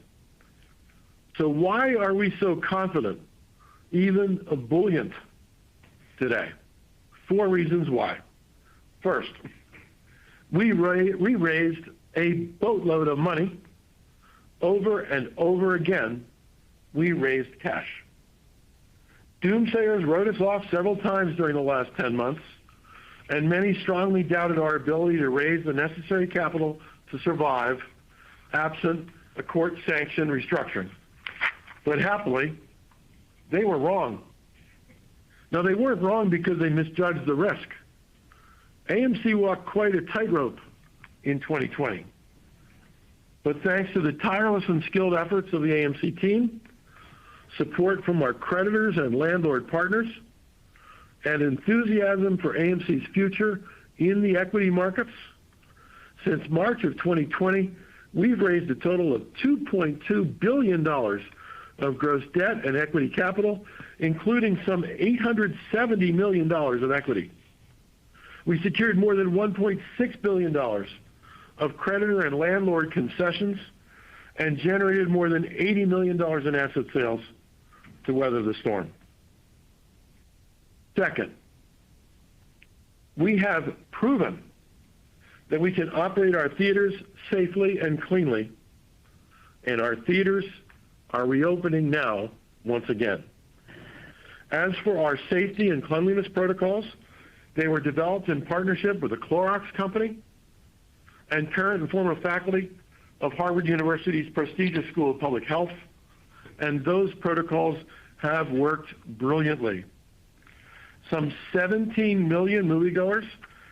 So why are we so confident, even ebullient today? 4 reasons why. First, we raised a boatload of money. Over and over again, we raised cash. Doomsayers wrote us off several times during the last 10 months, and many strongly doubted our ability to raise the necessary capital to survive absent a court-sanctioned restructuring. But happily, they were wrong. Now, they weren't wrong because they misjudged the risk. AMC walked quite a tightrope in 2020. But thanks to the tireless and skilled efforts of the AMC team, support from our creditors and landlord partners, and enthusiasm for AMC's future in the equity markets, since March of 2020, we've raised a total of $2.2 billion of gross debt and equity capital, including some $870 million of equity. We secured more than $1.6 billion of creditor and landlord concessions and generated more than $80 million in asset sales to weather the storm. Second, we have proven that we can operate our theaters safely and cleanly, and our theaters are reopening now once again. As for our safety and cleanliness protocols, they were developed in partnership with the Clorox Company and current and former faculty of Harvard University's prestigious School of Public Health, and those protocols have worked brilliantly. Some 17 million moviegoers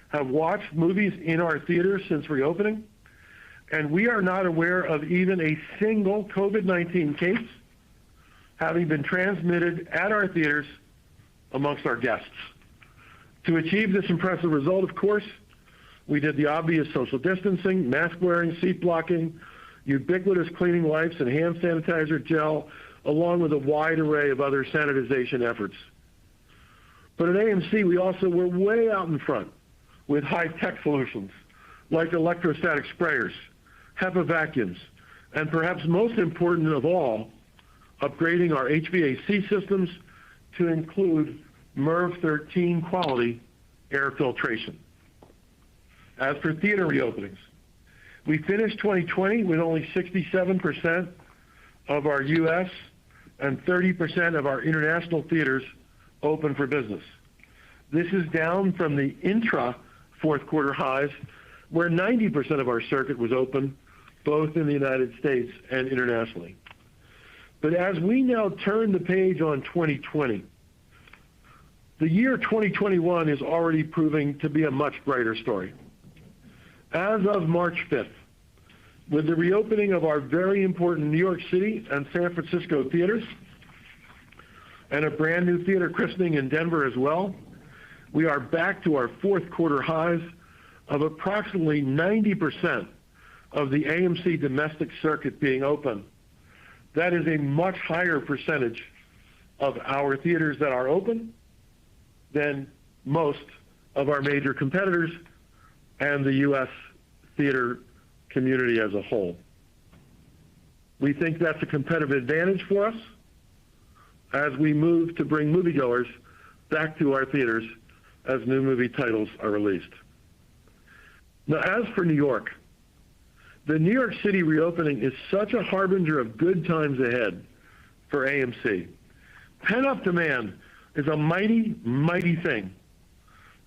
have watched movies in our theaters since reopening, and we are not aware of even a single COVID-19 case having been transmitted at our theaters amongst our guests. To achieve this impressive result, of course, we did the obvious social distancing, mask wearing, seat blocking, ubiquitous cleaning wipes and hand sanitizer gel, along with a wide array of other sanitization efforts. But at AMC, we also were way out in front with high-tech solutions like electrostatic sprayers, HEPA vacuums, and perhaps most important of all, upgrading our HVAC systems to include MERV 13 quality air filtration. As for theater reopenings, we finished 2020 with only 67% of our U.S. and 30% of our international theaters open for business. This is down from the fourth quarter highs, where 90% of our circuit was open, both in the United States and internationally. But as we now turn the page on 2020, the year 2021 is already proving to be a much brighter story. As of March 5th, with the reopening of our very important New York City and San Francisco theaters, and a brand new theater christening in Denver as well, we are back to our fourth quarter highs of approximately 90% of the AMC domestic circuit being open. That is a much higher percentage of our theaters that are open than most of our major competitors and the U.S. theater community as a whole. We think that's a competitive advantage for us as we move to bring moviegoers back to our theaters as new movie titles are released. Now, as for New York, the New York City reopening is such a harbinger of good times ahead for AMC. Pent-up demand is a mighty, mighty thing.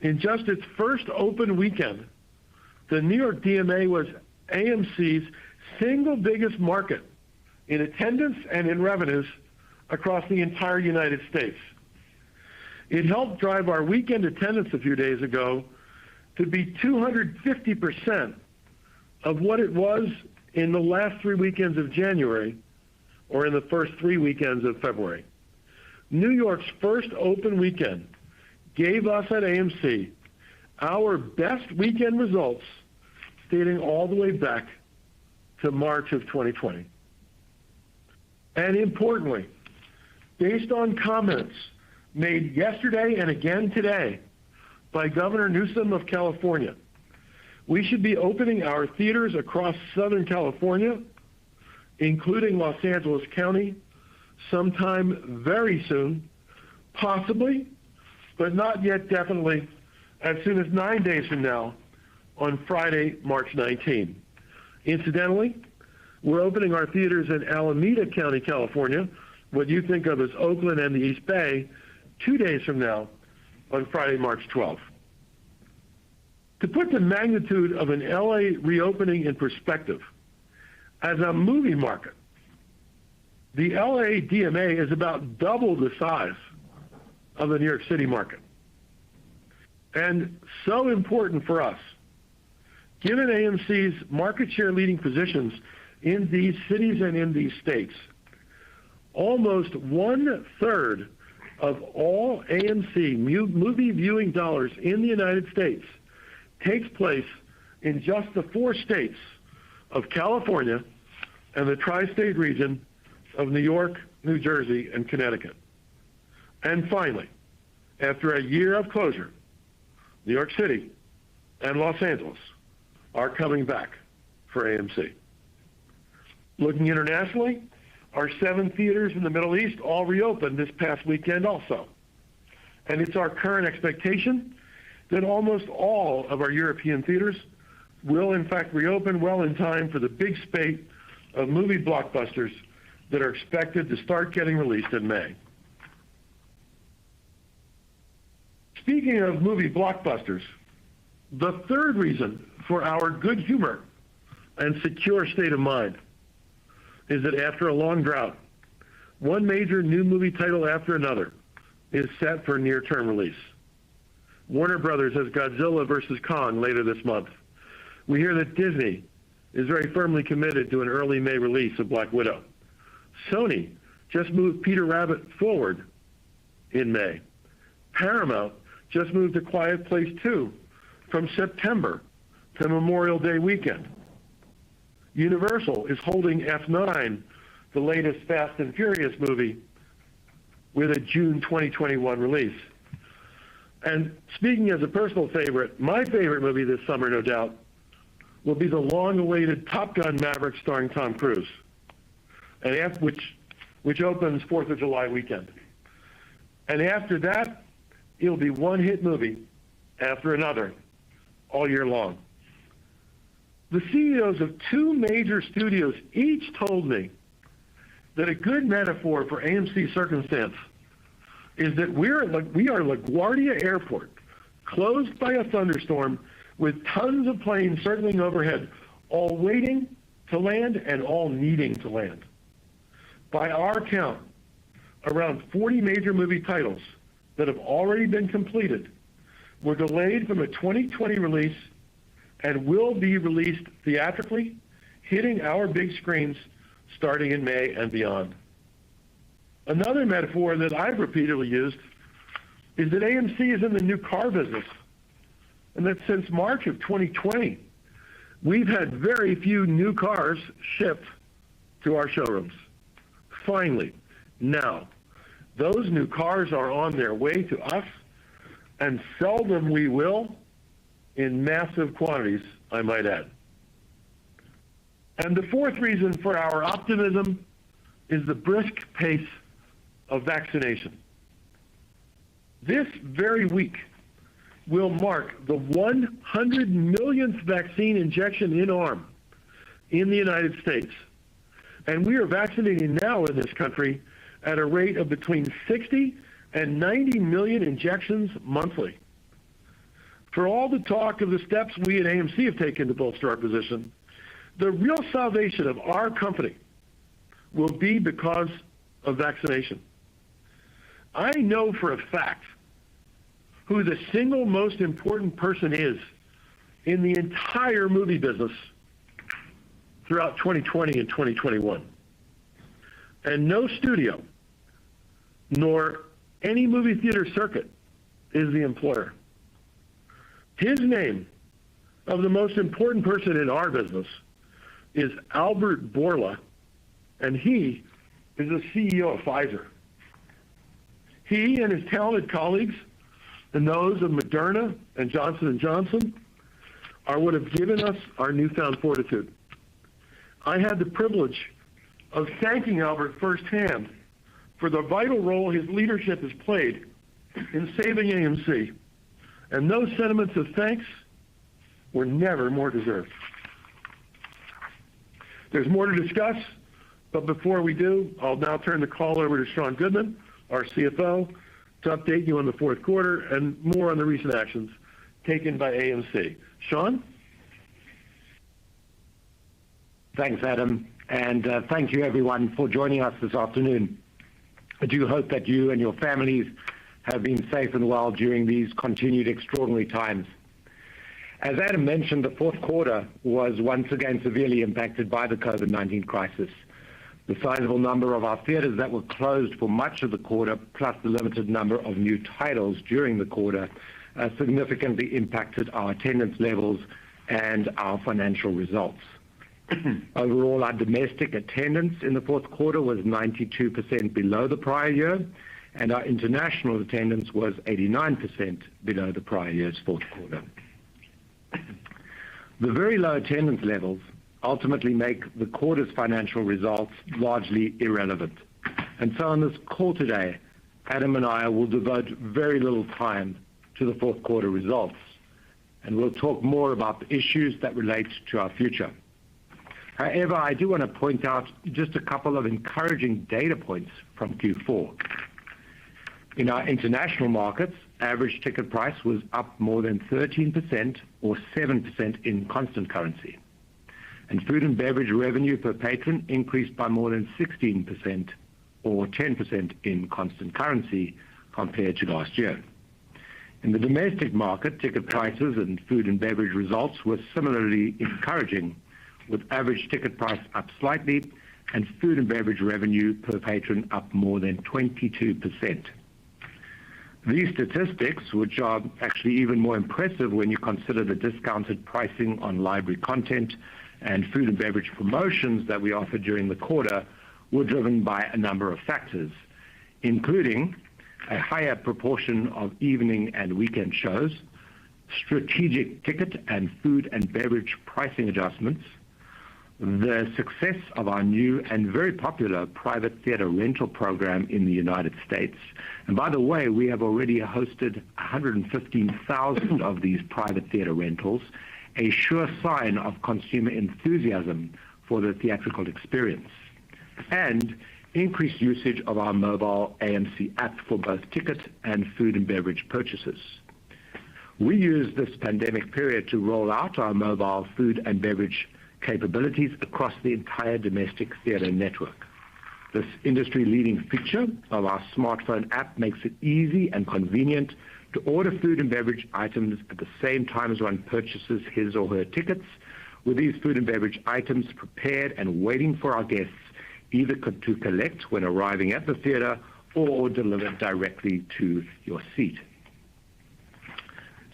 In just its first open weekend, the New York DMA was AMC's single biggest market in attendance and in revenues across the entire United States. It helped drive our weekend attendance a few days ago to be 250% of what it was in the last 3 weekends of January or in the first 3 weekends of February. New York's first open weekend gave us at AMC our best weekend results dating all the way back to March of 2020. And importantly, based on comments made yesterday and again today by Governor Newsom of California, we should be opening our theaters across Southern California, including Los Angeles County, sometime very soon, possibly, but not yet definitely, as soon as 9 days from now, on Friday, March 19. Incidentally, we're opening our theaters in Alameda County, California, what you think of as Oakland and the East Bay, 2 days from now, on Friday, March 12th. To put the magnitude of an LA reopening in perspective, as a movie market, the LA DMA is about double the size of the New York City market. And so important for us, given AMC's market share leading positions in these cities and in these states, almost 1/3 of all AMC movie viewing dollars in the United States takes place in just the 4 states of California and the tri-state region of New York, New Jersey, and Connecticut. And finally, after a year of closure, New York City and Los Angeles are coming back for AMC. Looking internationally, our 7 theaters in the Middle East all reopened this past weekend also. And it's our current expectation that almost all of our European theaters will in fact reopen well in time for the big spate of movie blockbusters that are expected to start getting released in May. Speaking of movie blockbusters, the third reason for our good humor and secure state of mind is that after a long drought, one major new movie title after another is set for near-term release. Warner Brothers has Godzilla vs. Kong later this month. We hear that Disney is very firmly committed to an early May release of Black Widow. Sony just moved Peter Rabbit forward in May. Paramount just moved A Quiet Place 2 from September to Memorial Day weekend. Universal is holding F9, the latest Fast and Furious movie, with a June 2021 release. And speaking as a personal favorite, my favorite movie this summer, no doubt, will be the long-awaited Top Gun Maverick starring Tom Cruise, and which opens 4th of July weekend. And after that, it'll be one hit movie after another all year long. The CEOs of 2 major studios each told me that a good metaphor for AMC's circumstance is that we are LaGuardia Airport, closed by a thunderstorm with tons of planes circling overhead, all waiting to land and all needing to land. By our count, around 40 major movie titles that have already been completed were delayed from a 2020 release and will be released theatrically, hitting our big screens starting in May and beyond. Another metaphor that I've repeatedly used is that AMC is in the new car business, and that since March of 2020, we've had very few new cars shipped to our showrooms. Finally, now, those new cars are on their way to us, and seldom we will, in massive quantities, I might add. And the fourth reason for our optimism is the brisk pace of vaccination. This very week will mark the 100 millionth vaccine injection in arm in the United States. And we are vaccinating now in this country at a rate of between 60 and 90 million injections monthly. For all the talk of the steps we at AMC have taken to bolster our position, the real salvation of our company will be because of vaccination. I know for a fact who the single most important person is in the entire movie business throughout 2020 and 2021. And no studio, nor any movie theater circuit is the employer. His name of the most important person in our business is Albert Bourla, and he is the CEO of Pfizer. He and his talented colleagues, and those of Moderna and Johnson & Johnson, are what have given us our newfound fortitude. I had the privilege of thanking Albert firsthand for the vital role his leadership has played in saving AMC, and those sentiments of thanks were never more deserved. There's more to discuss, but before we do, I'll now turn the call over to Sean Goodman, our CFO, to update you on the fourth quarter and more on the recent actions taken by AMC. Sean? Thanks, Adam, and thank you everyone for joining us this afternoon. I do hope that you and your families have been safe and well during these continued extraordinary times. As Adam mentioned, the fourth quarter was once again severely impacted by the COVID-19 crisis. The sizable number of our theaters that were closed for much of the quarter, plus the limited number of new titles during the quarter, significantly impacted our attendance levels and our financial results. Overall, our domestic attendance in the fourth quarter was 92% below the prior year, and our international attendance was 89% below the prior year's fourth quarter. The very low attendance levels ultimately make the quarter's financial results largely irrelevant. And so on this call today, Adam and I will devote very little time to the fourth quarter results, and we'll talk more about the issues that relate to our future. However, I do want to point out just a couple of encouraging data points from Q4. In our international markets, average ticket price was up more than 13% or 7% in constant currency. And food and beverage revenue per patron increased by more than 16% or 10% in constant currency compared to last year. In the domestic market, ticket prices and food and beverage results were similarly encouraging, with average ticket price up slightly and food and beverage revenue per patron up more than 22%. These statistics, which are actually even more impressive when you consider the discounted pricing on library content and food and beverage promotions that we offered during the quarter, were driven by a number of factors, including a higher proportion of evening and weekend shows, strategic ticket and food and beverage pricing adjustments, the success of our new and very popular private theater rental program in the United States. And by the way, we have already hosted 115,000 of these private theater rentals, a sure sign of consumer enthusiasm for the theatrical experience, and increased usage of our mobile AMC app for both ticket and food and beverage purchases. We used this pandemic period to roll out our mobile food and beverage capabilities across the entire domestic theater network. This industry-leading feature of our smartphone app makes it easy and convenient to order food and beverage items at the same time as one purchases his or her tickets, with these food and beverage items prepared and waiting for our guests, either to collect when arriving at the theater or delivered directly to your seat.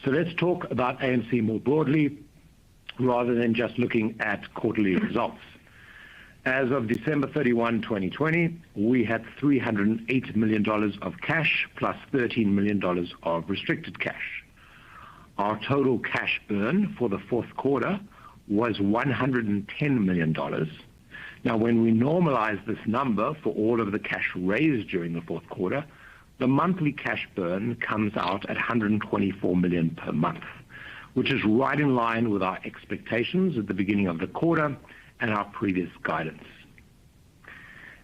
So let's talk about AMC more broadly, rather than just looking at quarterly results. As of December 31, 2020, we had $308 million of cash plus $13 million of restricted cash. Our total cash burn for the fourth quarter was $110 million. Now, when we normalize this number for all of the cash raised during the fourth quarter, the monthly cash burn comes out at $124 million per month, which is right in line with our expectations at the beginning of the quarter and our previous guidance.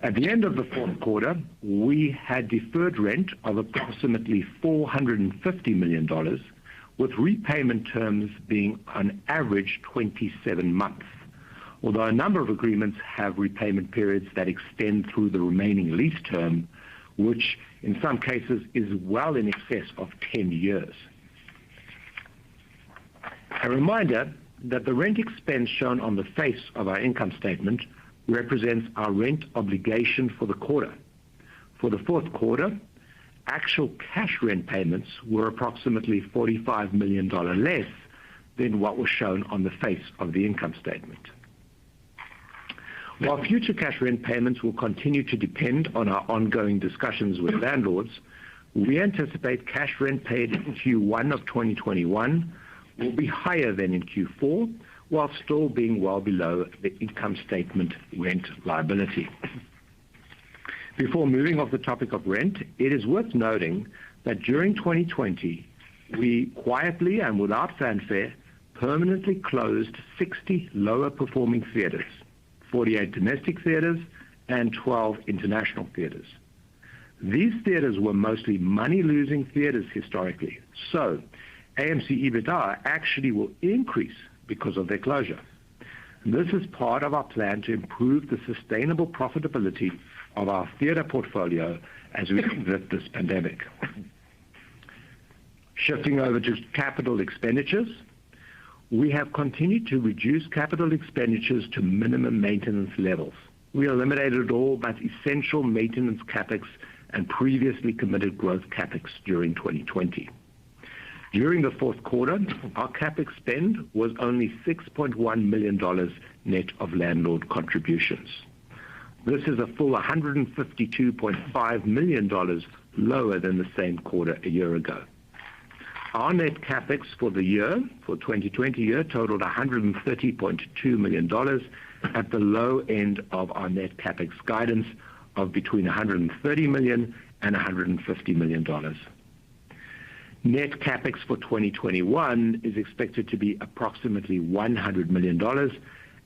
At the end of the fourth quarter, we had deferred rent of approximately $450 million, with repayment terms being on average 27 months. Although a number of agreements have repayment periods that extend through the remaining lease term, which in some cases is well in excess of 10 years. A reminder that the rent expense shown on the face of our income statement represents our rent obligation for the quarter. For the fourth quarter, actual cash rent payments were approximately $45 million less than what was shown on the face of the income statement. While future cash rent payments will continue to depend on our ongoing discussions with landlords, we anticipate cash rent paid in Q1 of 2021 will be higher than in Q4, while still being well below the income statement rent liability. Before moving off the topic of rent, it is worth noting that during 2020, we quietly and without fanfare permanently closed 60 lower performing theaters, 48 domestic theaters, and 12 international theaters. These theaters were mostly money-losing theaters historically, so AMC EBITDA actually will increase because of their closure. This is part of our plan to improve the sustainable profitability of our theater portfolio as we exit this pandemic. Shifting over to capital expenditures, we have continued to reduce capital expenditures to minimum maintenance levels. We eliminated all but essential maintenance capex and previously committed growth capex during 2020. During the fourth quarter, our capex spend was only $6.1 million net of landlord contributions. This is a full $152.5 million lower than the same quarter a year ago. Our net capex for the year, for 2020 year, totaled $130.2 million at the low end of our net capex guidance of between $130 million and $150 million. Net capex for 2021 is expected to be approximately $100 million,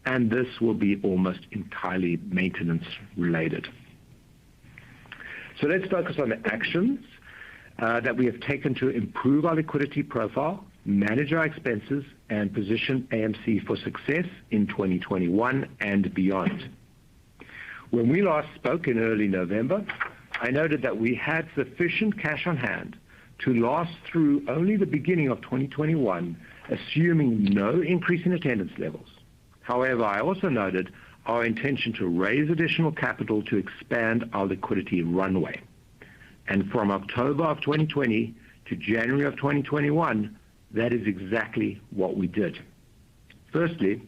and this will be almost entirely maintenance related. So let's focus on the actions that we have taken to improve our liquidity profile, manage our expenses, and position AMC for success in 2021 and beyond. When we last spoke in early November, I noted that we had sufficient cash on hand to last through only the beginning of 2021, assuming no increase in attendance levels. However, I also noted our intention to raise additional capital to expand our liquidity runway. And from October of 2020 to January of 2021, that is exactly what we did. Firstly,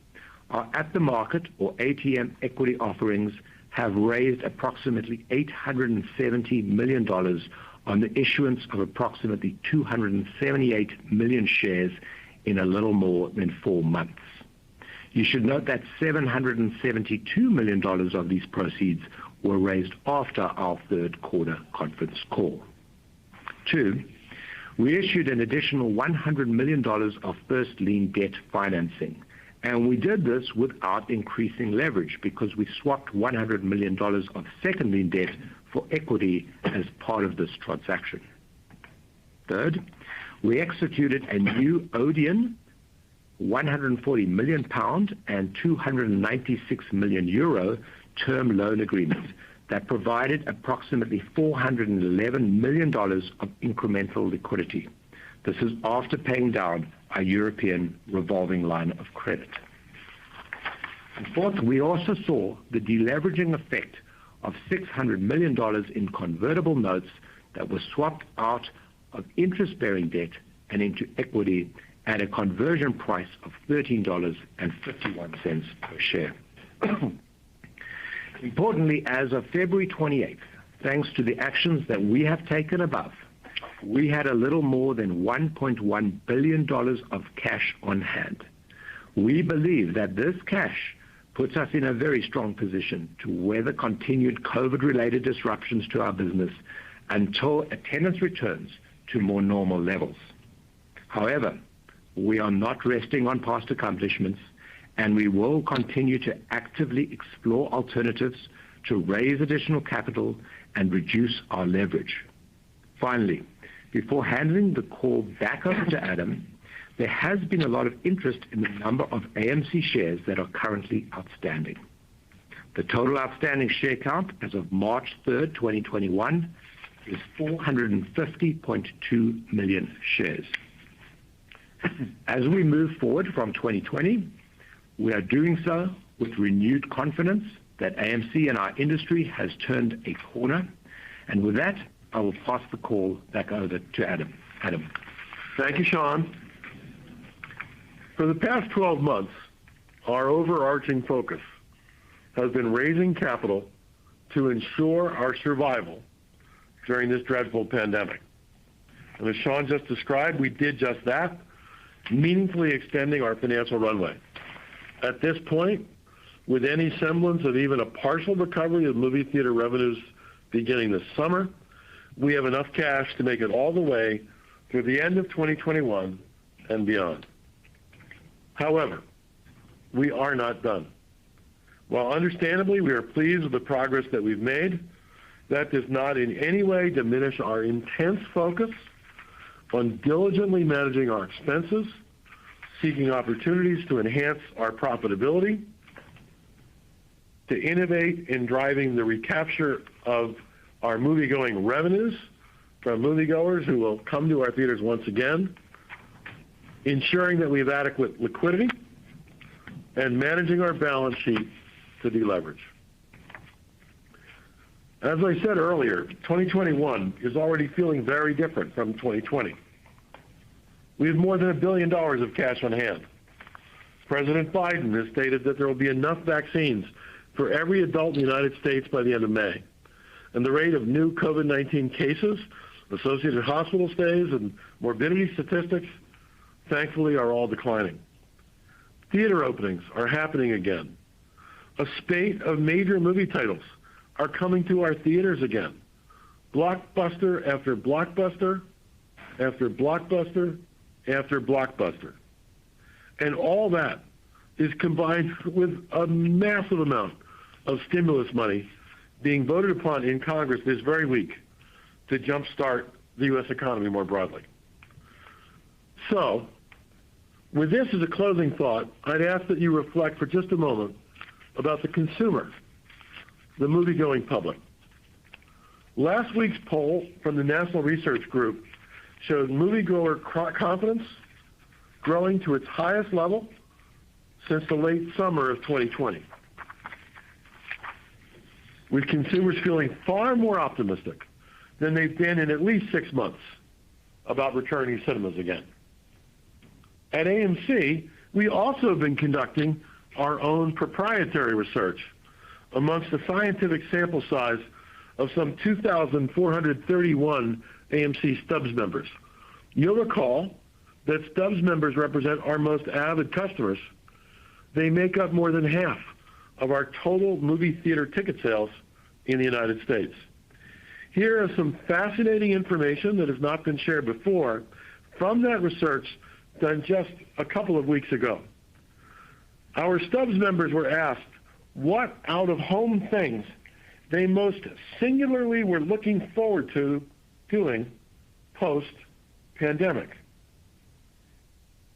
our at-the-market or ATM equity offerings have raised approximately $870 million on the issuance of approximately 278 million shares in a little more than 4 months. You should note that $772 million of these proceeds were raised after our third quarter conference call. 2, we issued an additional $100 million of first lien debt financing, and we did this without increasing leverage because we swapped $100 million of second lien debt for equity as part of this transaction. Third, we executed a new Odeon 140 million pound and 296 million euro term loan agreement that provided approximately $411 million of incremental liquidity. This is after paying down our European revolving line of credit. And fourth, we also saw the deleveraging effect of $600 million in convertible notes that were swapped out of interest-bearing debt and into equity at a conversion price of $13.51 per share. Importantly, as of February 28th, thanks to the actions that we have taken above, we had a little more than $1.1 billion of cash on hand. We believe that this cash puts us in a very strong position to weather continued COVID-related disruptions to our business until attendance returns to more normal levels. However, we are not resting on past accomplishments, and we will continue to actively explore alternatives to raise additional capital and reduce our leverage. Finally, Before handing the call back over to Adam, there has been a lot of interest in the number of AMC shares that are currently outstanding. The total outstanding share count as of March 3rd, 2021 is 450.2 million shares. As we move forward from 2020, we are doing so with renewed confidence that AMC and our industry has turned a corner. And with that, I will pass the call back over to Adam. Adam. Thank you, Sean. For the past 12 months, our overarching focus has been raising capital to ensure our survival during this dreadful pandemic. And as Sean just described, we did just that, meaningfully extending our financial runway. At this point, with any semblance of even a partial recovery of movie theater revenues beginning this summer, we have enough cash to make it all the way through the end of 2021 and beyond. However, we are not done. While understandably we are pleased with the progress that we've made, that does not in any way diminish our intense focus on diligently managing our expenses, seeking opportunities to enhance our profitability, to innovate in driving the recapture of our movie-going revenues from moviegoers who will come to our theaters once again, ensuring that we have adequate liquidity, and managing our balance sheet to deleverage. As I said earlier, 2021 is already feeling very different from 2020. We have more than $1 billion of cash on hand. President Biden has stated that there will be enough vaccines for every adult in the United States by the end of May. And the rate of new COVID-19 cases, associated hospital stays, and morbidity statistics, thankfully, are all declining. Theater openings are happening again. A spate of major movie titles are coming to our theaters again. Blockbuster after blockbuster after blockbuster after blockbuster. And all that is combined with a massive amount of stimulus money being voted upon in Congress this very week to jumpstart the U.S. economy more broadly. So, with this as a closing thought, I'd ask that you reflect for just a moment about the consumer, the movie-going public. Last week's poll from the National Research Group showed moviegoer confidence growing to its highest level since the late summer of 2020, with consumers feeling far more optimistic than they've been in at least 6 months about returning to cinemas again. At AMC, we also have been conducting our own proprietary research amongst a scientific sample size of some 2,431 AMC Stubs members. You'll recall that Stubs members represent our most avid customers. They make up more than half of our total movie theater ticket sales in the United States. Here is some fascinating information that has not been shared before from that research done just a couple of weeks ago. Our Stubs members were asked what out-of-home things they most singularly were looking forward to doing post-pandemic.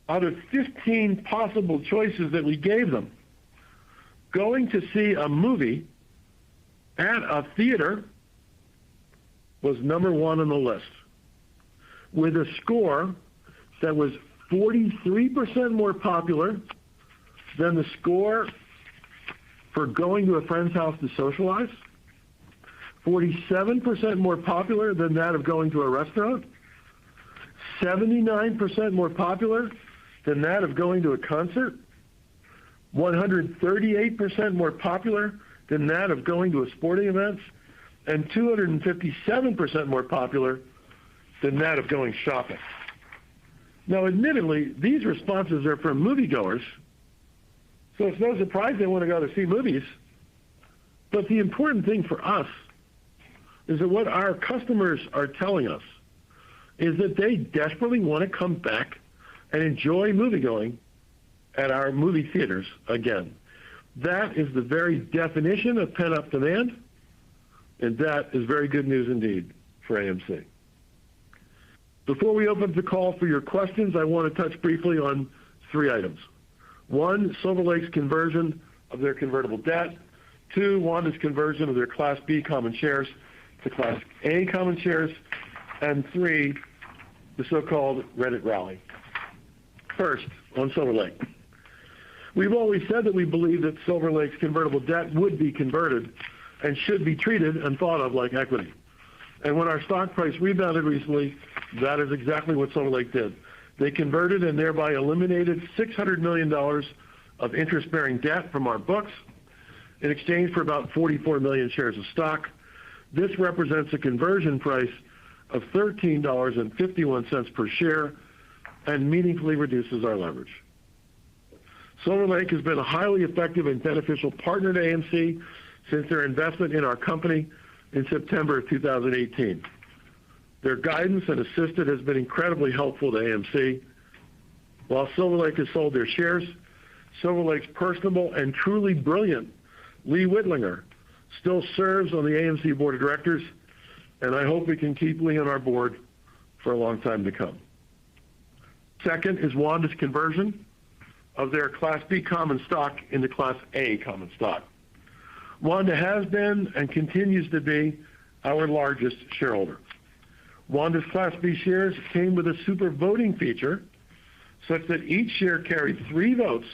Out of 15 possible choices that we gave them, going to see a movie at a theater was number one on the list, with a score that was 43% more popular than the score for going to a friend's house to socialize, 47% more popular than that of going to a restaurant, 79% more popular than that of going to a concert, 138% more popular than that of going to a sporting event, and 257% more popular than that of going shopping. Now, admittedly, these responses are from moviegoers, so it's no surprise they want to go to see movies. But the important thing for us is that what our customers are telling us is that they desperately want to come back and enjoy moviegoing at our movie theaters again. That is the very definition of pent-up demand, and that is very good news indeed for AMC. Before we open the call for your questions, I want to touch briefly on 3 items. 1, Silver Lake's conversion of their convertible debt. 2, Wanda's conversion of their Class B common shares to Class A common shares. And 3, the so-called Reddit rally. First, on Silver Lake. We've always said that we believe that Silver Lake's convertible debt would be converted and should be treated and thought of like equity. And when our stock price rebounded recently, that is exactly what Silver Lake did. They converted and thereby eliminated $600 million of interest-bearing debt from our books in exchange for about 44 million shares of stock. This represents a conversion price of $13.51 per share and meaningfully reduces our leverage. Silver Lake has been a highly effective and beneficial partner to AMC since their investment in our company in September of 2018. Their guidance and assistance has been incredibly helpful to AMC. While Silver Lake has sold their shares, Silver Lake's personable and truly brilliant Lee Whitlinger still serves on the AMC board of directors, and I hope we can keep Lee on our board for a long time to come. Second is Wanda's conversion of their Class B common stock into Class A common stock. Wanda has been and continues to be our largest shareholder. Wanda's Class B shares came with a super voting feature such that each share carried 3 votes,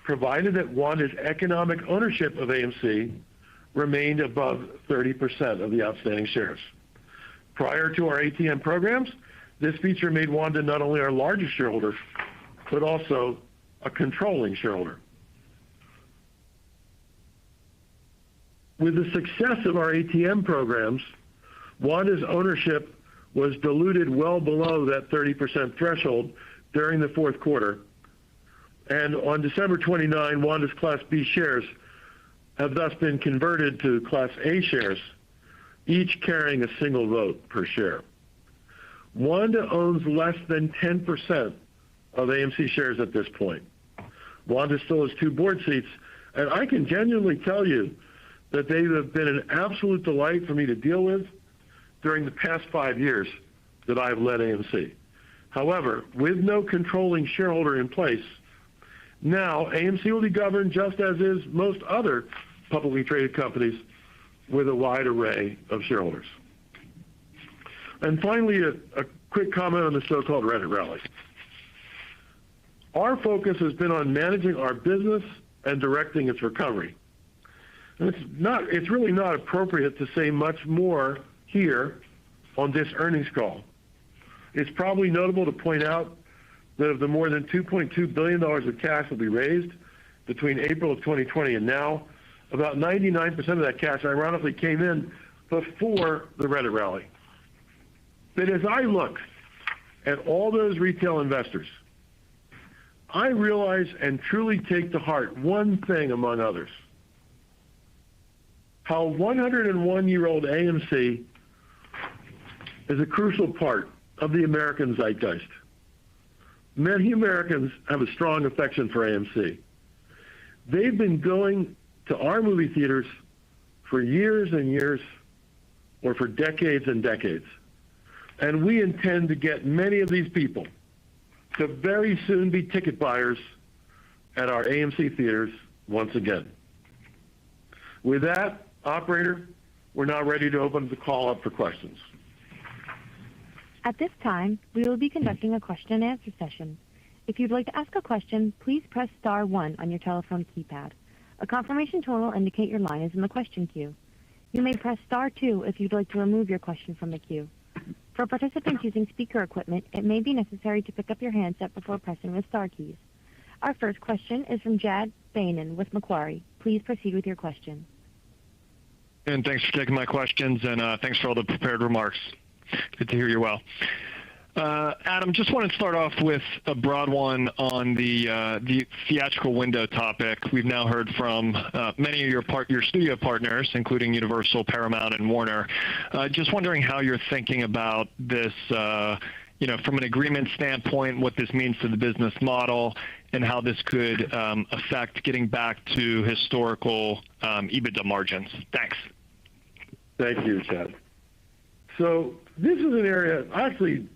provided that Wanda's economic ownership of AMC remained above 30% of the outstanding shares. Prior to our ATM programs, this feature made Wanda not only our largest shareholder, but also a controlling shareholder. With the success of our ATM programs, Wanda's ownership was diluted well below that 30% threshold during the 4th quarter. And on December 29, Wanda's Class B shares have thus been converted to Class A shares, each carrying a single vote per share. Wanda owns less than 10% of AMC shares at this point. Wanda still has 2 board seats, and I can genuinely tell you that they have been an absolute delight for me to deal with during the past 5 years that I've led AMC. However, with no controlling shareholder in place, now AMC will be governed just as is most other publicly traded companies with a wide array of shareholders. And finally, a quick comment on the so-called Reddit rally. Our focus has been on managing our business and directing its recovery. And it's really not appropriate to say much more here on this earnings call. It's probably notable to point out that of the more than $2.2 billion of cash that we raised between April of 2020 and now, about 99% of that cash ironically came in before the Reddit rally. But as I look at all those retail investors, I realize and truly take to heart one thing among others: how 101-year-old AMC is a crucial part of the American zeitgeist. Many Americans have a strong affection for AMC. They've been going to our movie theaters for years and years, or for decades and decades. And we intend to get many of these people to very soon be ticket buyers at our AMC theaters once again. With that, operator, we're now ready to open the call up for questions. At this time, we will be conducting a question and answer session. If you'd like to ask a question, please press star 1 on your telephone keypad. A confirmation tone will indicate your line is in the question queue. You may press star 2 if you'd like to remove your question from the queue. For participants using speaker equipment, it may be necessary to pick up your handset before pressing the star keys. Our first question is from Jad Beynon with Macquarie. Please proceed with your question. And thanks for taking my questions, and thanks for all the prepared remarks. Good to hear you well. Adam, just want to start off with a broad one on the theatrical window topic. We've now heard from many of your studio partners, including Universal, Paramount, and Warner. Just wondering how you're thinking about this, from an agreement standpoint, what this means to the business model, and how this could affect getting back to historical EBITDA margins. Thanks. Thank you, Chad. So this is an area, actually,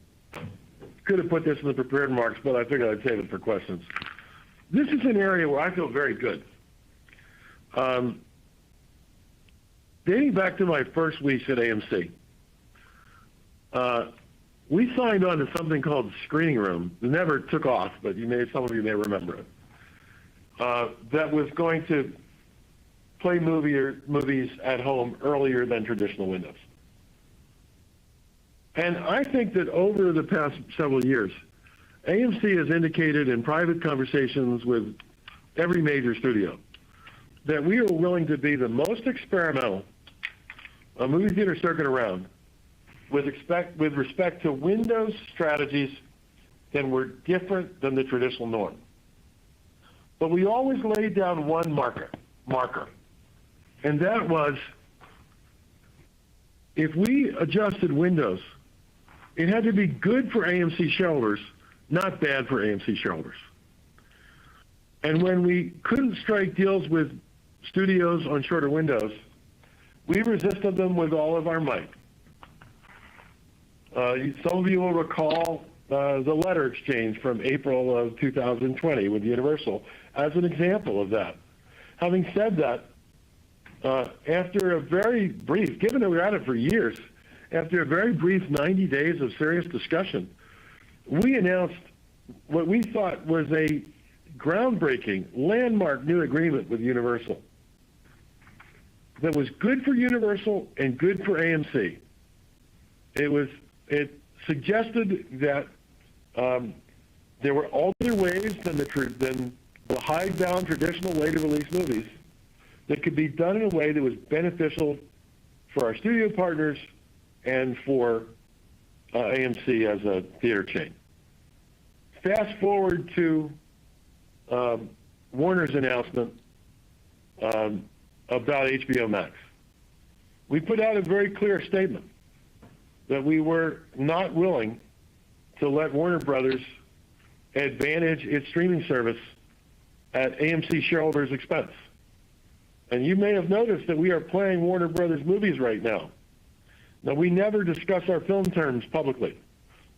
could have put this in the prepared remarks, but I figured I'd save it for questions. This is an area where I feel very good. Dating back to my first weeks at AMC, we signed on to something called Screening Room. It never took off, but some of you may remember it. That was going to play movies at home earlier than traditional windows. And I think that over the past several years, AMC has indicated in private conversations with every major studio that we are willing to be the most experimental movie theater circuit around with respect to Windows strategies that were different than the traditional norm. But we always laid down one marker, and that was if we adjusted Windows, it had to be good for AMC shareholders, not bad for AMC shareholders. And when we couldn't strike deals with studios on shorter windows, we resisted them with all of our might. Some of you will recall the letter exchange from April of 2020 with Universal as an example of that. Having said that, after a very brief, given that we were at it for years, after a very brief 90 days of serious discussion, we announced what we thought was a groundbreaking, landmark new agreement with Universal that was good for Universal and good for AMC. It suggested that there were other ways than the hidebound traditional way to release movies that could be done in a way that was beneficial for our studio partners and for AMC as a theater chain. Fast forward to Warner's announcement about HBO Max. We put out a very clear statement that we were not willing to let Warner Brothers advantage its streaming service at AMC shareholders' expense. And you may have noticed that we are playing Warner Brothers movies right now. Now, we never discuss our film terms publicly,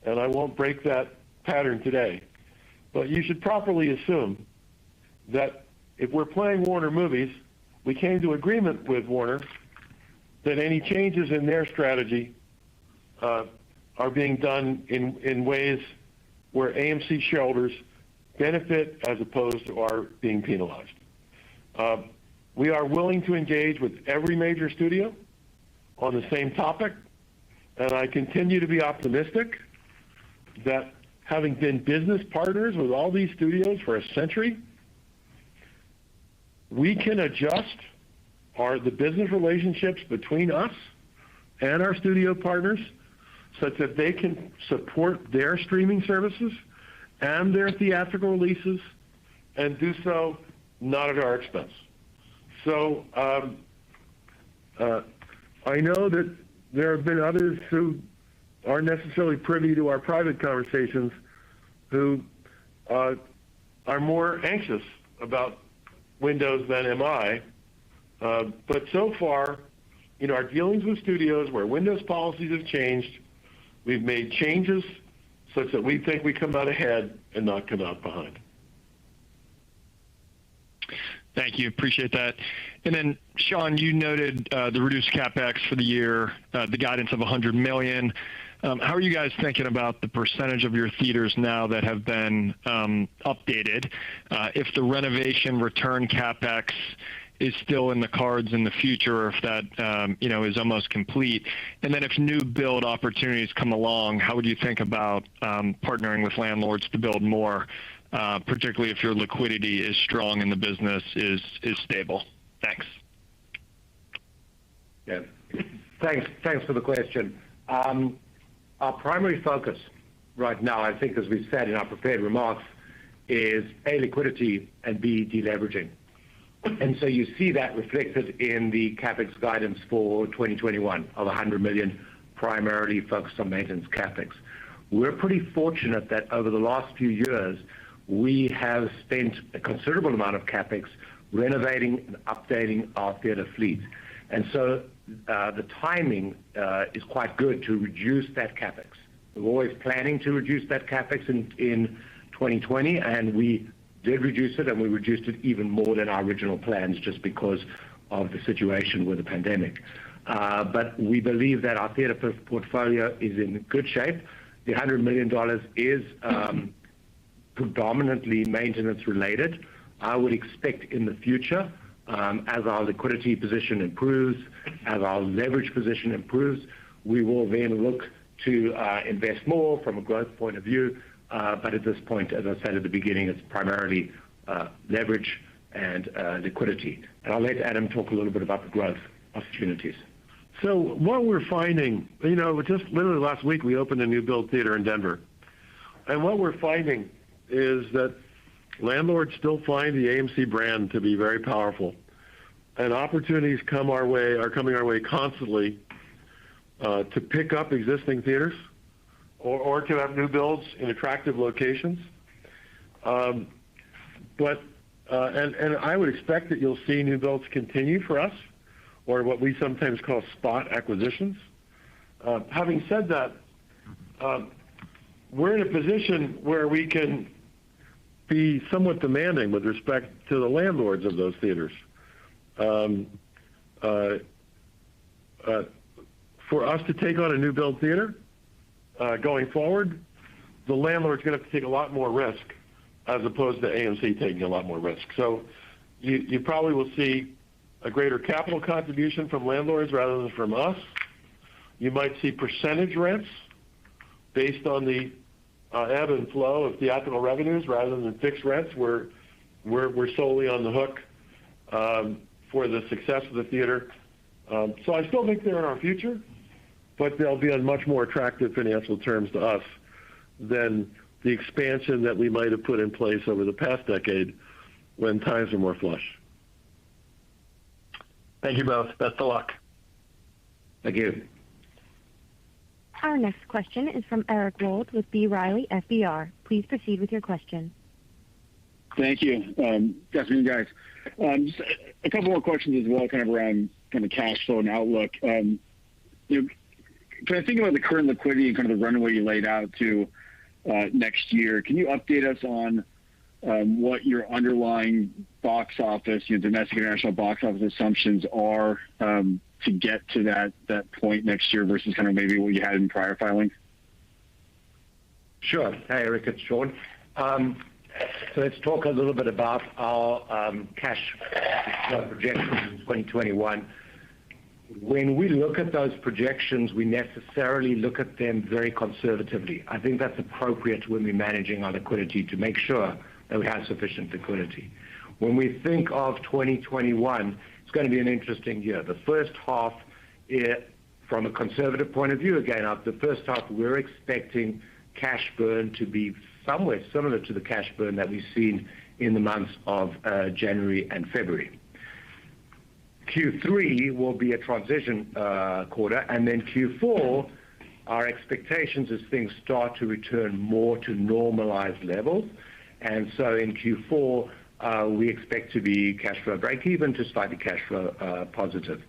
and I won't break that pattern today. But you should properly assume that if we're playing Warner movies, we came to agreement with Warner that any changes in their strategy are being done in ways where AMC shareholders benefit as opposed to are being penalized. We are willing to engage with every major studio on the same topic, and I continue to be optimistic that having been business partners with all these studios for a century, we can adjust the business relationships between us and our studio partners such that they can support their streaming services and their theatrical releases and do so not at our expense. So I know that there have been others who aren't necessarily privy to our private conversations who are more anxious about Windows than am I. But so far, in our dealings with studios where Windows policies have changed, we've made changes such that we think we come out ahead and not come out behind. Thank you. Appreciate that. And then, Sean, you noted the reduced CapEx for the year, the guidance of $100 million. How are you guys thinking about the percentage of your theaters now that have been updated? If the renovation return CapEx is still in the cards in the future, or if that is almost complete, and then if new build opportunities come along, how would you think about partnering with landlords to build more, particularly if your liquidity is strong and the business is stable? Thanks. Yeah, thanks for the question. Our primary focus right now, I think, as we said in our prepared remarks, is A, liquidity, and B, deleveraging. And so you see that reflected in the CapEx guidance for 2021 of $100 million, primarily focused on maintenance CapEx. We're pretty fortunate that over the last few years, we have spent a considerable amount of CapEx renovating and updating our theater fleet. And so the timing is quite good to reduce that CapEx We're always planning to reduce that CapEx in 2020, and we did reduce it, and we reduced it even more than our original plans just because of the situation with the pandemic. But we believe that our theater portfolio is in good shape. The $100 million is predominantly maintenance related. I would expect in the future, as our liquidity position improves, as our leverage position improves, we will then look to invest more from a growth point of view. But at this point, as I said at the beginning, it's primarily leverage and liquidity. And I'll let Adam talk a little bit about the growth opportunities. So what we're finding, just literally last week we opened a new build theater in Denver. And what we're finding is that landlords still find the AMC brand to be very powerful. And opportunities are coming our way constantly to pick up existing theaters or to have new builds in attractive locations. And I would expect that you'll see new builds continue for us, or what we sometimes call spot acquisitions. Having said that, we're in a position where we can be somewhat demanding with respect to the landlords of those theaters. For us to take on a new build theater going forward, the landlord's going to have to take a lot more risk as opposed to AMC taking a lot more risk. So you probably will see a greater capital contribution from landlords rather than from us. You might see percentage rents based on the ebb and flow of theatrical revenues rather than fixed rents. We're solely on the hook for the success of the theater. So I still think they're in our future, but they'll be on much more attractive financial terms to us than the expansion that we might have put in place over the past decade when times were more flush. Thank you both. Best of luck. Thank you. Our next question is from Eric Wold with B. Riley FBR. Please proceed with your question. Thank you. Good afternoon, guys. Just a couple more questions as well, kind of around kind of cash flow and outlook. Can I think about the current liquidity and kind of the runway you laid out to next year? Can you update us on what your underlying box office, domestic and international box office assumptions are to get to that point next year versus kind of maybe what you had in prior filings? Sure. Hey, Eric, it's Sean. So let's talk a little bit about our cash flow projections in 2021. When we look at those projections, we necessarily look at them very conservatively. I think that's appropriate when we're managing our liquidity to make sure that we have sufficient liquidity. When we think of 2021, it's going to be an interesting year. The first half, from a conservative point of view, again, the first half, we're expecting cash burn to be somewhere similar to the cash burn that we've seen in the months of January and February. Q3 will be a transition quarter, and then Q4, our expectations as things start to return more to normalized levels. And so in Q4, we expect to be cash flow break even to slightly cash flow positive.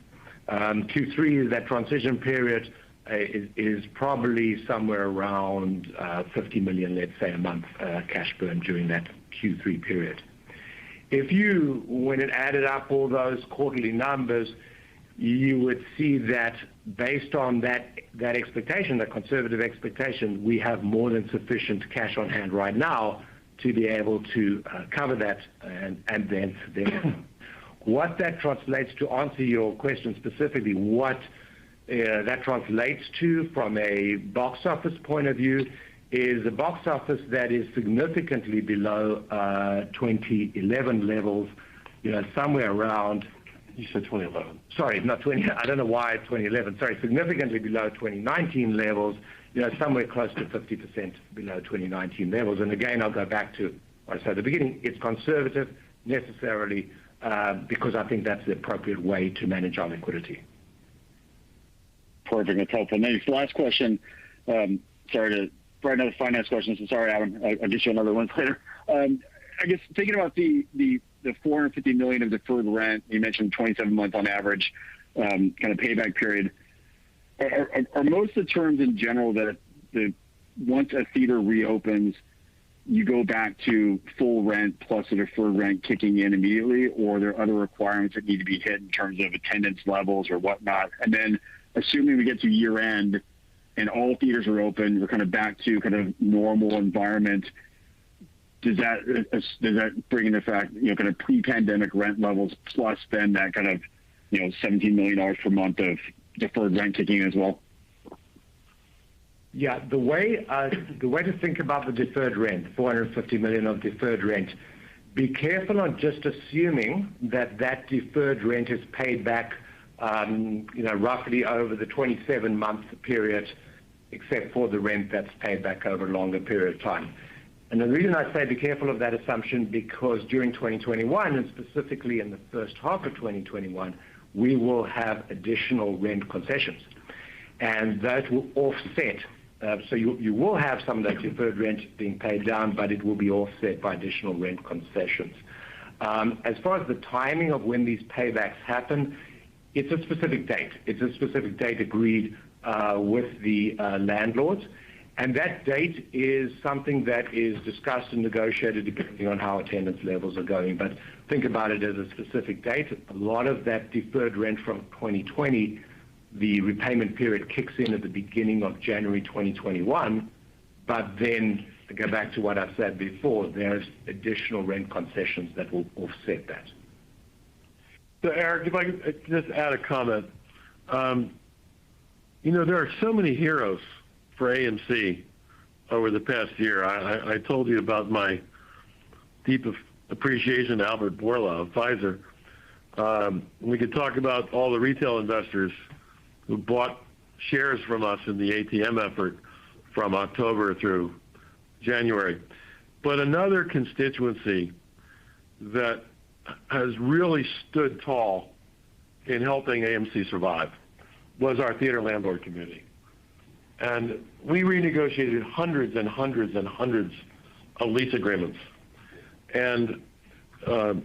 Q3, that transition period, is probably somewhere around $50 million, let's say, a month cash burn during that Q3 period. When it added up all those quarterly numbers, you would see that based on that expectation, that conservative expectation, we have more than sufficient cash on hand right now to be able to cover that and then what that translates to, answer your question specifically, what that translates to from a box office point of view is a box office that is significantly below 2011 levels, somewhere around. You said 2011. Sorry, not 20. I don't know why 2011. Sorry, significantly below 2019 levels. Somewhere close to 50% below 2019 levels. And again, I'll go back to what I said at the beginning. It's conservative necessarily because I think that's the appropriate way to manage our liquidity. Perfect. That's helpful. Next, last question. Sorry to write another finance question. So sorry, Adam. I'll get you another one later. I guess thinking about the $450 million of deferred rent, you mentioned 27 months on average, kind of payback period. Are most of the terms in general that the once a theater reopens, you go back to full rent plus a deferred rent kicking in immediately, or are there other requirements that need to be hit in terms of attendance levels or whatnot? And then assuming we get to year end and all theaters are open, we're kind of back to kind of normal environment, does that bring into fact, kind of pre-pandemic rent levels plus then that kind of, $17 million per month of deferred rent kicking in as well? Yeah, the way to think about the deferred rent, $450 million of deferred rent, be careful on just assuming that deferred rent is paid back, roughly over the 27-month period, except for the rent that's paid back over a longer period of time. And the reason I say be careful of that assumption, because during 2021, and specifically in the first half of 2021, we will have additional rent concessions. And that will offset. So you will have some of that deferred rent being paid down, but it will be offset by additional rent concessions. As far as the timing of when these paybacks happen, it's a specific date. It's a specific date agreed with the landlords. And that date is something that is discussed and negotiated depending on how attendance levels are going. But think about it as a specific date. A lot of that deferred rent from 2020, the repayment period kicks in at the beginning of January 2021. But then, to go back to what I've said before, there's additional rent concessions that will offset that. So Eric, if I could just add a comment. There are so many heroes for AMC over the past year. I told you about my deep appreciation to Albert Bourla of Pfizer. We could talk about all the retail investors who bought shares from us in the ATM effort from October through January. But another constituency that has really stood tall in helping AMC survive was our theater landlord community. And we renegotiated hundreds and hundreds and hundreds of lease agreements. And our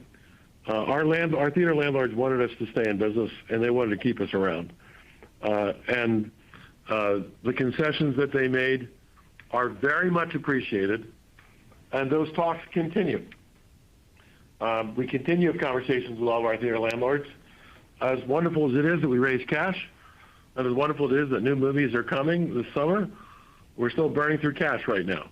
theater landlords wanted us to stay in business, and they wanted to keep us around. And the concessions that they made are very much appreciated, and those talks continue. We continue conversations with all of our theater landlords. As wonderful as it is that we raise cash, and as wonderful it is that new movies are coming this summer, we're still burning through cash right now.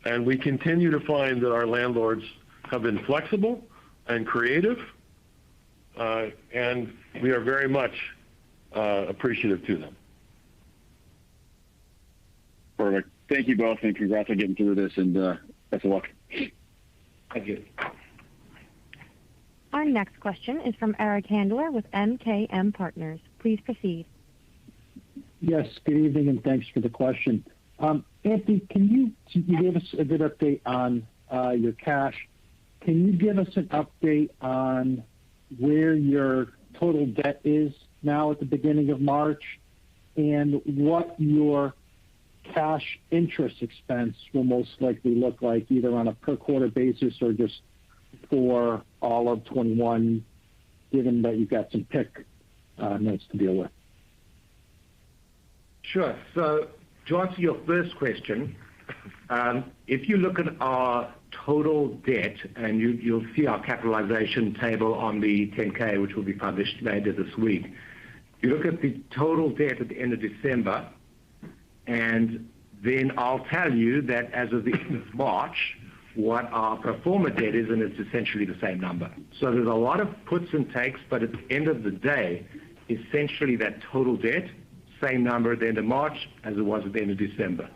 And we continue to find that our landlords have been flexible and creative, and we are very much appreciative to them. Perfect. Thank you both, and congrats on getting through this, and best of luck. Thank you. Our next question is from Eric Handler with MKM Partners. Please proceed. Yes, good evening, and thanks for the question. Anthony, you gave us a good update on your cash. Can you give us an update on where your total debt is now at the beginning of March, and what your cash interest expense will most likely look like, either on a per quarter basis or just for all of 21, given that you've got some PIK notes to deal with? Sure. So to answer your first question, if you look at our total debt, and you'll see our capitalization table on the 10K, which will be published later this week. You look at the total debt at the end of December, and then I'll tell you that as of the end of March, what our pro forma debt is, and it's essentially the same number. So there's a lot of puts and takes, but at the end of the day, essentially that total debt, same number at the end of March as it was at the end of December.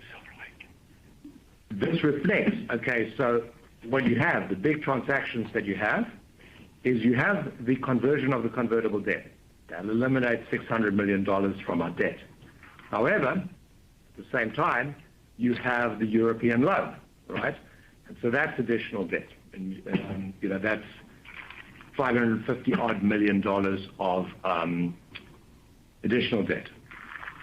This reflects, so what you have, the big transactions that you have, is you have the conversion of the convertible debt. That eliminates $600 million from our debt. However, at the same time, you have the European loan, right? And so that's additional debt. And that's $550 odd million of additional debt.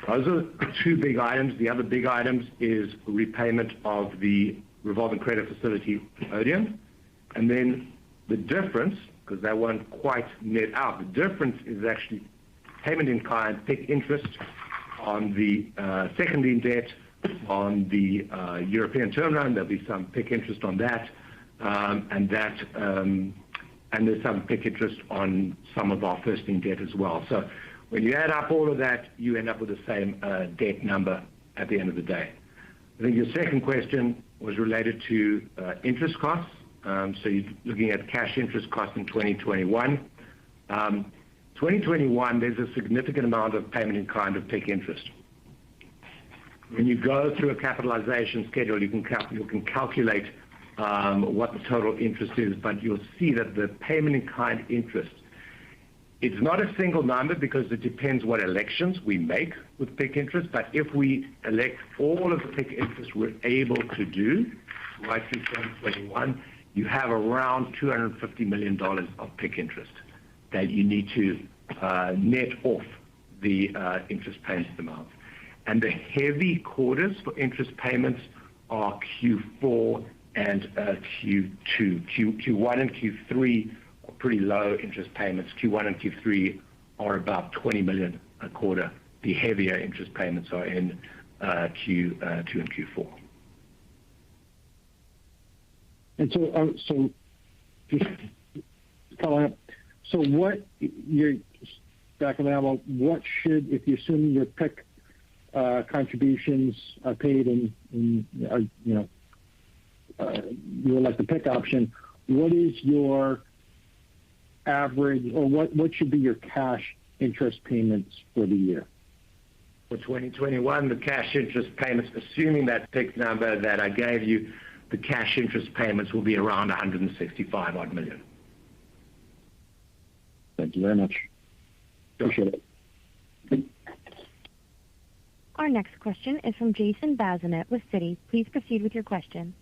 Those are the two big items. The other big items is repayment of the revolving credit facility Odeon. And then the difference, because that won't quite net out, the difference is actually payment in kind, PIK interest on the second lien debt, on the European term loan. There'll be some PIK interest on that, and there's some PIK interest on some of our first lien debt as well. So when you add up all of that, you end up with the same debt number at the end of the day. I think your second question was related to interest costs. So you're looking at cash interest costs in 2021. 2021, there's a significant amount of payment in kind of PIK interest. When you go through a capitalization schedule, you can calculate what the total interest is, but you'll see that the payment in kind interest, it's not a single number because it depends what elections we make with PIK interest, but if we elect all of the PIK interest we're able to do right through 2021, you have around $250 million of PIK interest that you need to net off the interest payments amount. And the heavy quarters for interest payments are Q4 and Q2. Q1 and Q3 are pretty low interest payments. Q1 and Q3 are about $20 million a quarter. The heavier interest payments are in Q2 and Q4. And so just following up, so what you're back on that, what should, if you assume your PIK contributions are paid and you elect the PIK option, what is your average, or what should be your cash interest payments for the year? For 2021, the cash interest payments, assuming that PIK number that I gave you, the cash interest payments will be around $165 odd million. Thank you very much. Appreciate it. Our next question is from Jason Bazinet with Citi. Please proceed with your question.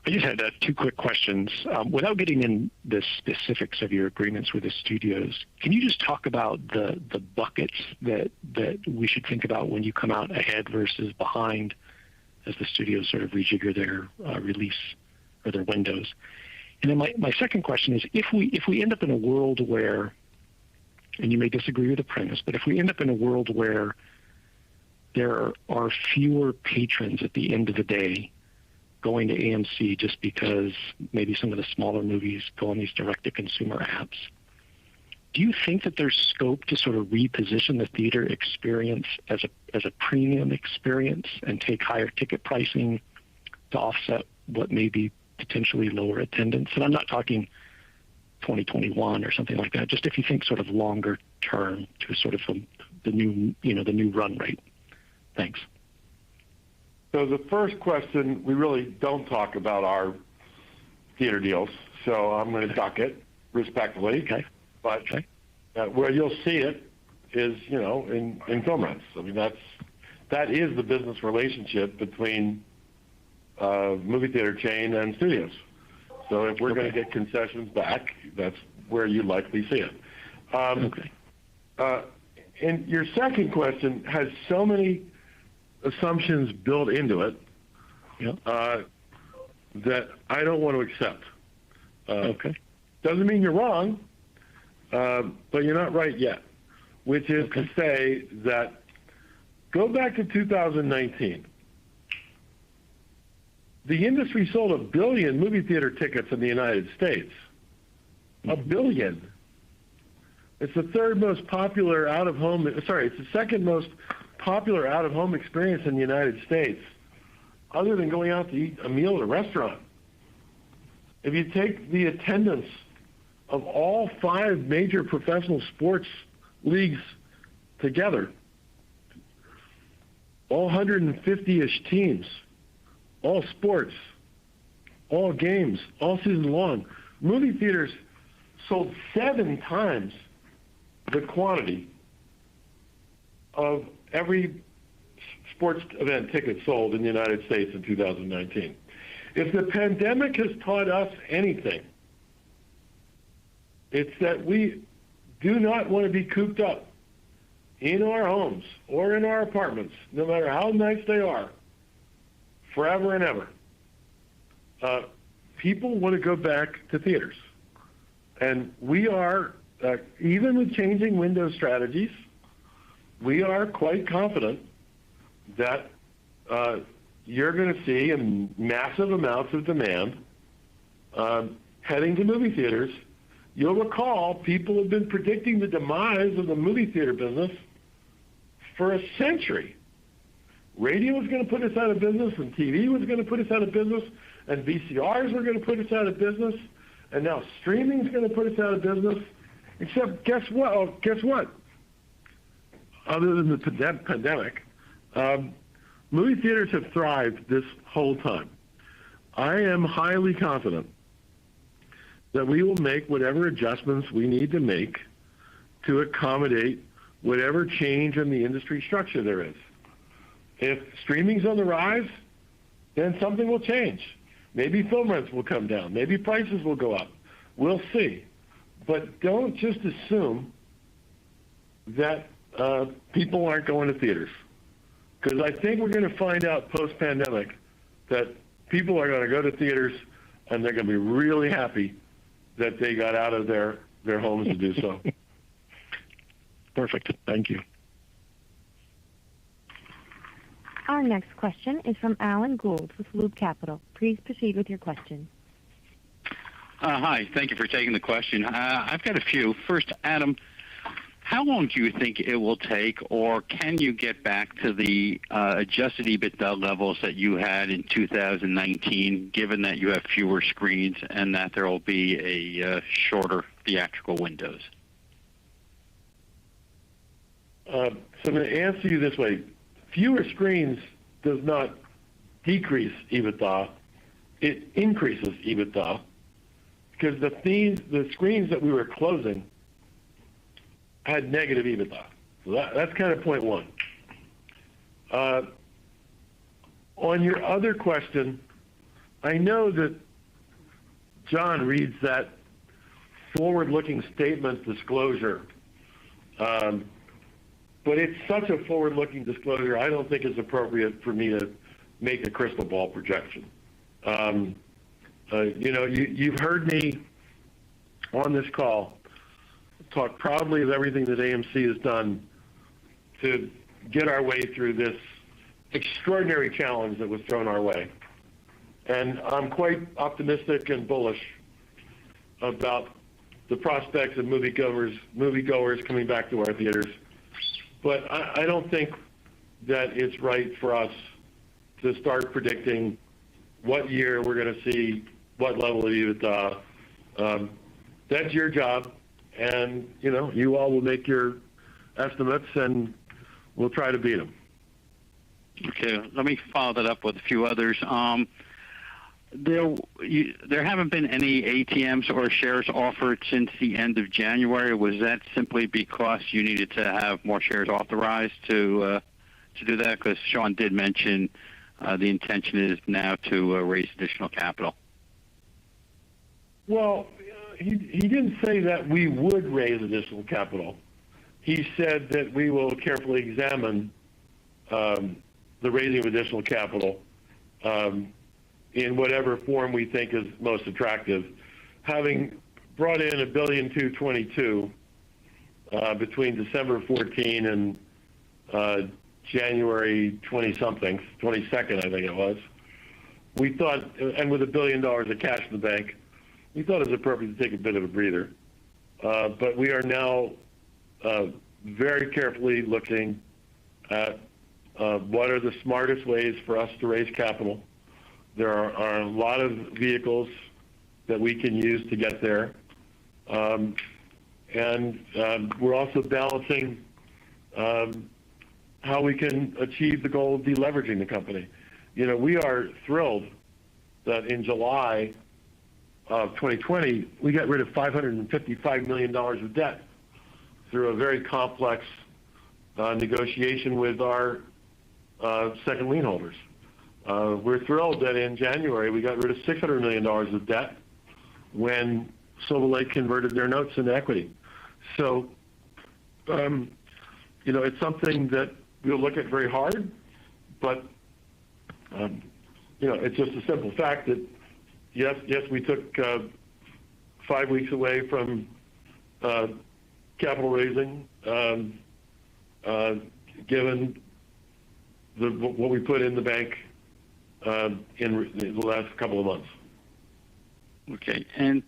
I just had two quick questions. Without getting in the specifics of your agreements with the studios, can you just talk about the buckets that we should think about when you come out ahead versus behind as the studios sort of rejigger their release or their windows? And then my second question is, if we end up in a world where, and you may disagree with the premise, but if we end up in a world where there are fewer patrons at the end of the day going to AMC just because maybe some of the smaller movies go on these direct-to-consumer apps, do you think that there's scope to sort of reposition the theater experience as a premium experience and take higher ticket pricing to offset what may be potentially lower attendance? And I'm not talking 2021 or something like that. Just if you think sort of longer term to sort of the new run rate. Thanks. So the first question, we really don't talk about our theater deals, so I'm going to duck it respectfully. Okay. But where you'll see it is, in film rents. I mean, that is the business relationship between movie theater chain and studios. So if we're going to get concessions back, that's where you likely see it. Okay. And your second question has so many assumptions built into it that I don't want to accept. Okay. Doesn't mean you're wrong, but you're not right yet, which is to say that go back to 2019. The industry sold 1 billion movie theater tickets in the United States. 1 billion. It's the third most popular it's the second most popular out-of-home experience in the United States, other than going out to eat a meal at a restaurant. If you take the attendance of all 5 major professional sports leagues together, all 150-ish teams, all sports, all games, all season long, movie theaters sold 7 times the quantity of every sports event ticket sold in the United States in 2019. If the pandemic has taught us anything, it's that we do not want to be cooped up in our homes or in our apartments, no matter how nice they are, forever and ever. People want to go back to theaters. And we are, even with changing window strategies, we are quite confident that you're going to see massive amounts of demand heading to movie theaters. You'll recall people have been predicting the demise of the movie theater business for a century. Radio was going to put us out of business, and TV was going to put us out of business, and VCRs were going to put us out of business, and now streaming is going to put us out of business. Except, guess what? Oh, guess what? Other than the pandemic, movie theaters have thrived this whole time. I am highly confident that we will make whatever adjustments we need to make to accommodate whatever change in the industry structure there is. If streaming's on the rise, then something will change. Maybe film rents will come down. Maybe prices will go up. We'll see. But don't just assume that people aren't going to theaters. Because I think we're going to find out post-pandemic that people are going to go to theaters and they're going to be really happy that they got out of their homes to do so. Perfect. Thank you. Our next question is from Alan Gould with Loop Capital. Please proceed with your question. Hi. Thank you for taking the question. I've got a few. First, Adam, how long do you think it will take, or can you get back to the adjusted EBITDA levels that you had in 2019, given that you have fewer screens and that there will be a shorter theatrical windows? So I'm going to answer you this way. Fewer screens does not decrease EBITDA. It increases EBITDA because the screens that we were closing had negative EBITDA. So that's kind of point one. On your other question, I know that John reads that forward-looking statement disclosure, but it's such a forward-looking disclosure, I don't think it's appropriate for me to make a crystal ball projection. You've heard me on this call talk proudly of everything that AMC has done to get our way through this extraordinary challenge that was thrown our way. And I'm quite optimistic and bullish about the prospects of moviegoers coming back to our theaters. But I don't think that it's right for us to start predicting what year we're going to see what level of EBITDA. That's your job, and you all will make your estimates, and we'll try to beat them. Okay, let me follow that up with a few others. There haven't been any ATMs or shares offered since the end of January. Was that simply because you needed to have more shares authorized to do that? Because Sean did mention the intention is now to raise additional capital. Well, he didn't say that we would raise additional capital. He said that we will carefully examine the raising of additional capital in whatever form we think is most attractive. Having brought in $1.222 billion between December 14 and January 20-something, 22nd, I think it was, we thought, and with $1 billion of cash in the bank, we thought it was appropriate to take a bit of a breather. But we are now very carefully looking at what are the smartest ways for us to raise capital. There are a lot of vehicles that we can use to get there. And we're also balancing how we can achieve the goal of deleveraging the company. We are thrilled that in July of 2020, we got rid of $555 million of debt through a very complex negotiation with our second lien holders. We're thrilled that in January we got rid of $600 million of debt when Silver Lake converted their notes into equity. So, it's something that we'll look at very hard, but, it's just a simple fact that, yes, we took 5 weeks away from capital raising, given what we put in the bank in the last couple of months. Okay. And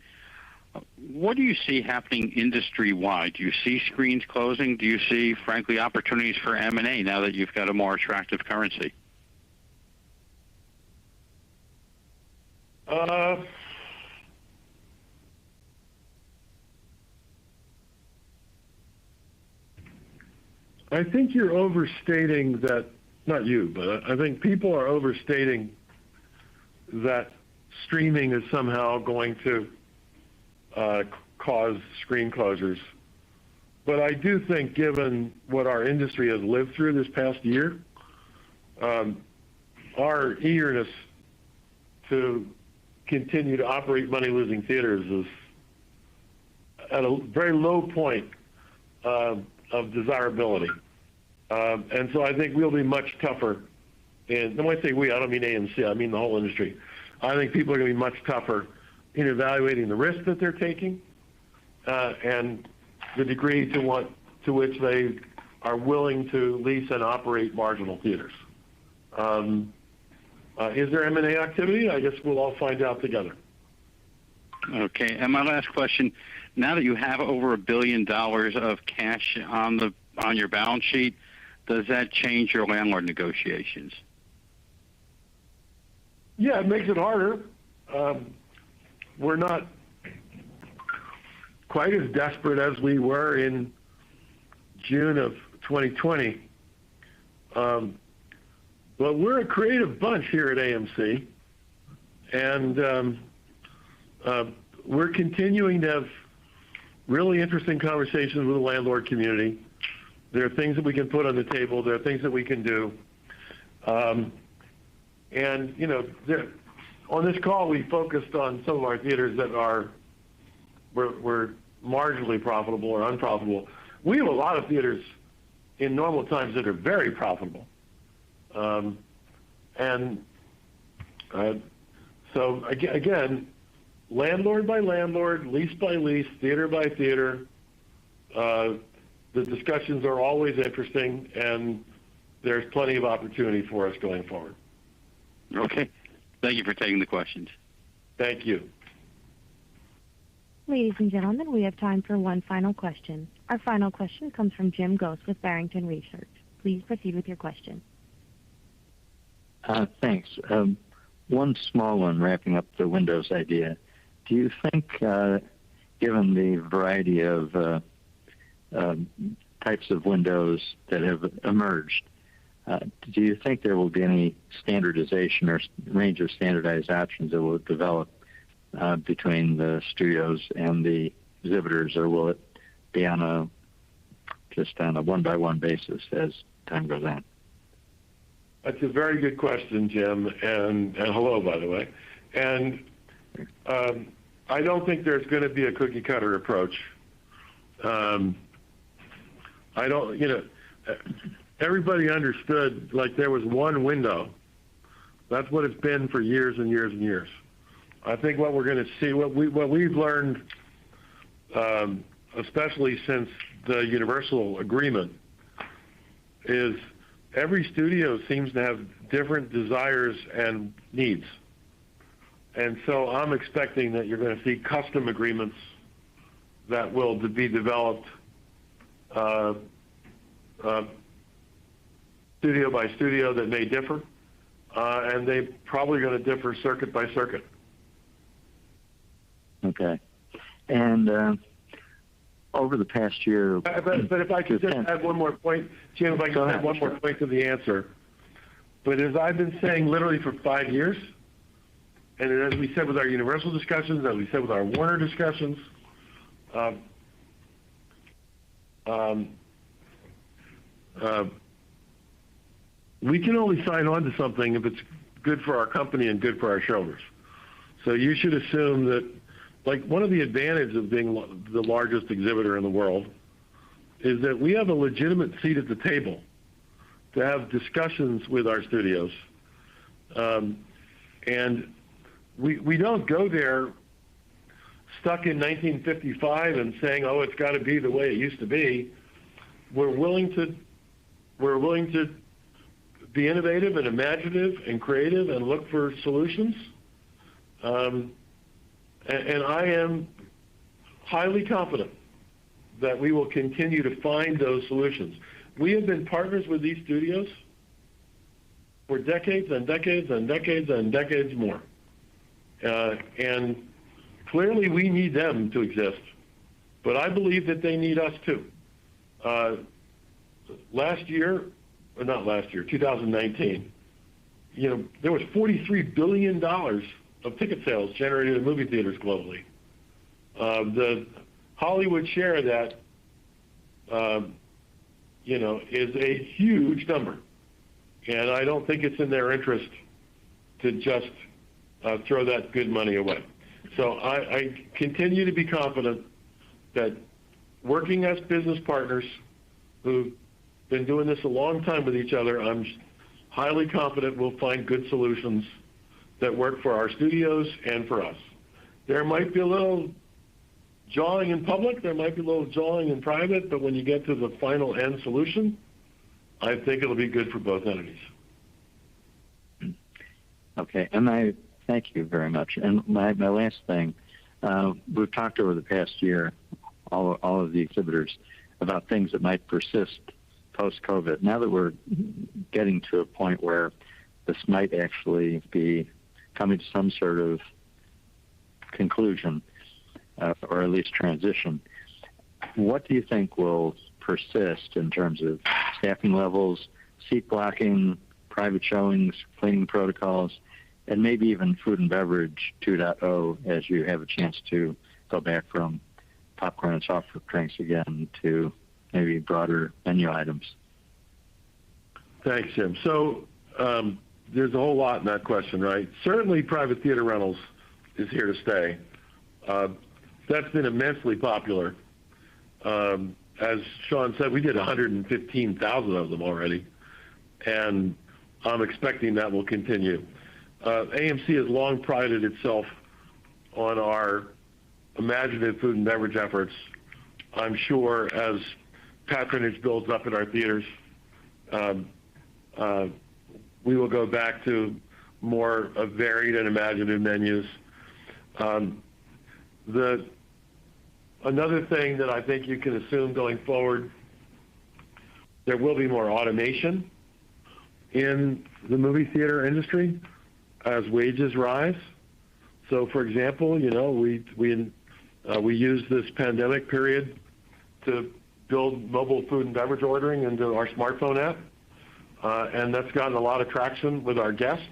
what do you see happening industry-wide? Do you see screens closing? Do you see, frankly, opportunities for M&A now that you've got a more attractive currency? I think you're overstating that, not you, but I think people are overstating that streaming is somehow going to cause screen closures. But I do think, given what our industry has lived through this past year, our eagerness to continue to operate money-losing theaters is at a very low point of desirability. And so I think we'll be much tougher. And when I say we, I don't mean AMC, I mean the whole industry. I think people are going to be much tougher in evaluating the risk that they're taking and the degree to which they are willing to lease and operate marginal theaters. Is there M&A activity? I guess we'll all find out together. Okay. And my last question, now that you have over $1 billion of cash on your balance sheet, does that change your landlord negotiations? Yeah, it makes it harder. We're not quite as desperate as we were in June of 2020. But we're a creative bunch here at AMC, and we're continuing to have really interesting conversations with the landlord community. There are things that we can put on the table. There are things that we can do. And, you know, on this call, we focused on some of our theaters that were marginally profitable or unprofitable. We have a lot of theaters in normal times that are very profitable. So again, landlord by landlord, lease by lease, theater by theater, the discussions are always interesting, and there's plenty of opportunity for us going forward. Okay. Thank you for taking the questions. Thank you. Ladies and gentlemen, we have time for one final question. Our final question comes from Jim Ghost with Barrington Research. Please proceed with your question. Thanks. One small one, wrapping up the Windows idea. Do you think, given the variety of types of windows that have emerged, do you think there will be any standardization or range of standardized options that will develop between the studios and the exhibitors, or will it be just on a one-by-one basis as time goes on? That's a very good question, Jim, and hello, by the way. And I don't think there's going to be a cookie-cutter approach. I don't, you know, everybody understood like there was one window. That's what it's been for years and years and years. I think what we're going to see, what we've learned, especially since the Universal agreement, is every studio seems to have different desires and needs. And so I'm expecting that you're going to see custom agreements that will be developed studio by studio that may differ, and they're probably going to differ circuit by circuit. Okay. And over the past year... But if I could just add one more point, Jim, if I could add one more point to the answer. But as I've been saying literally for 5 years, and as we said with our Universal discussions, as we said with our Warner discussions, we can only sign on to something if it's good for our company and good for our shareholders. So you should assume that, like, one of the advantages of being the largest exhibitor in the world is that we have a legitimate seat at the table to have discussions with our studios. And we don't go there stuck in 1955 and saying, oh, it's got to be the way it used to be. We're willing to be innovative and imaginative and creative and look for solutions. And I am highly confident that we will continue to find those solutions. We have been partners with these studios for decades and decades and decades and decades more. And clearly we need them to exist, but I believe that they need us too. 2019, there was $43 billion of ticket sales generated in movie theaters globally. The Hollywood share of that, is a huge number. And I don't think it's in their interest to just throw that good money away. So I continue to be confident that working as business partners who've been doing this a long time with each other, I'm highly confident we'll find good solutions that work for our studios and for us. There might be a little jawing in public, there might be a little jawing in private, but when you get to the final end solution, I think it'll be good for both entities. Okay, and thank you very much. And my last thing, we've talked over the past year, all of the exhibitors, about things that might persist post-COVID. Now that we're getting to a point where this might actually be coming to some sort of conclusion, or at least transition, what do you think will persist in terms of staffing levels, seat blocking, private showings, cleaning protocols, and maybe even food and beverage 2.0 as you have a chance to go back from popcorn and soft drinks again to maybe broader menu items? Thanks, Jim. So there's a whole lot in that question, right? Certainly private theater rentals is here to stay. That's been immensely popular. As Sean said, we did 115,000 of them already, and I'm expecting that will continue. AMC has long prided itself on our imaginative food and beverage efforts. I'm sure as patronage builds up in our theaters, we will go back to more varied and imaginative menus. Another thing that I think you can assume going forward, there will be more automation in the movie theater industry as wages rise. So, for example, we used this pandemic period to build mobile food and beverage ordering into our smartphone app, and that's gotten a lot of traction with our guests,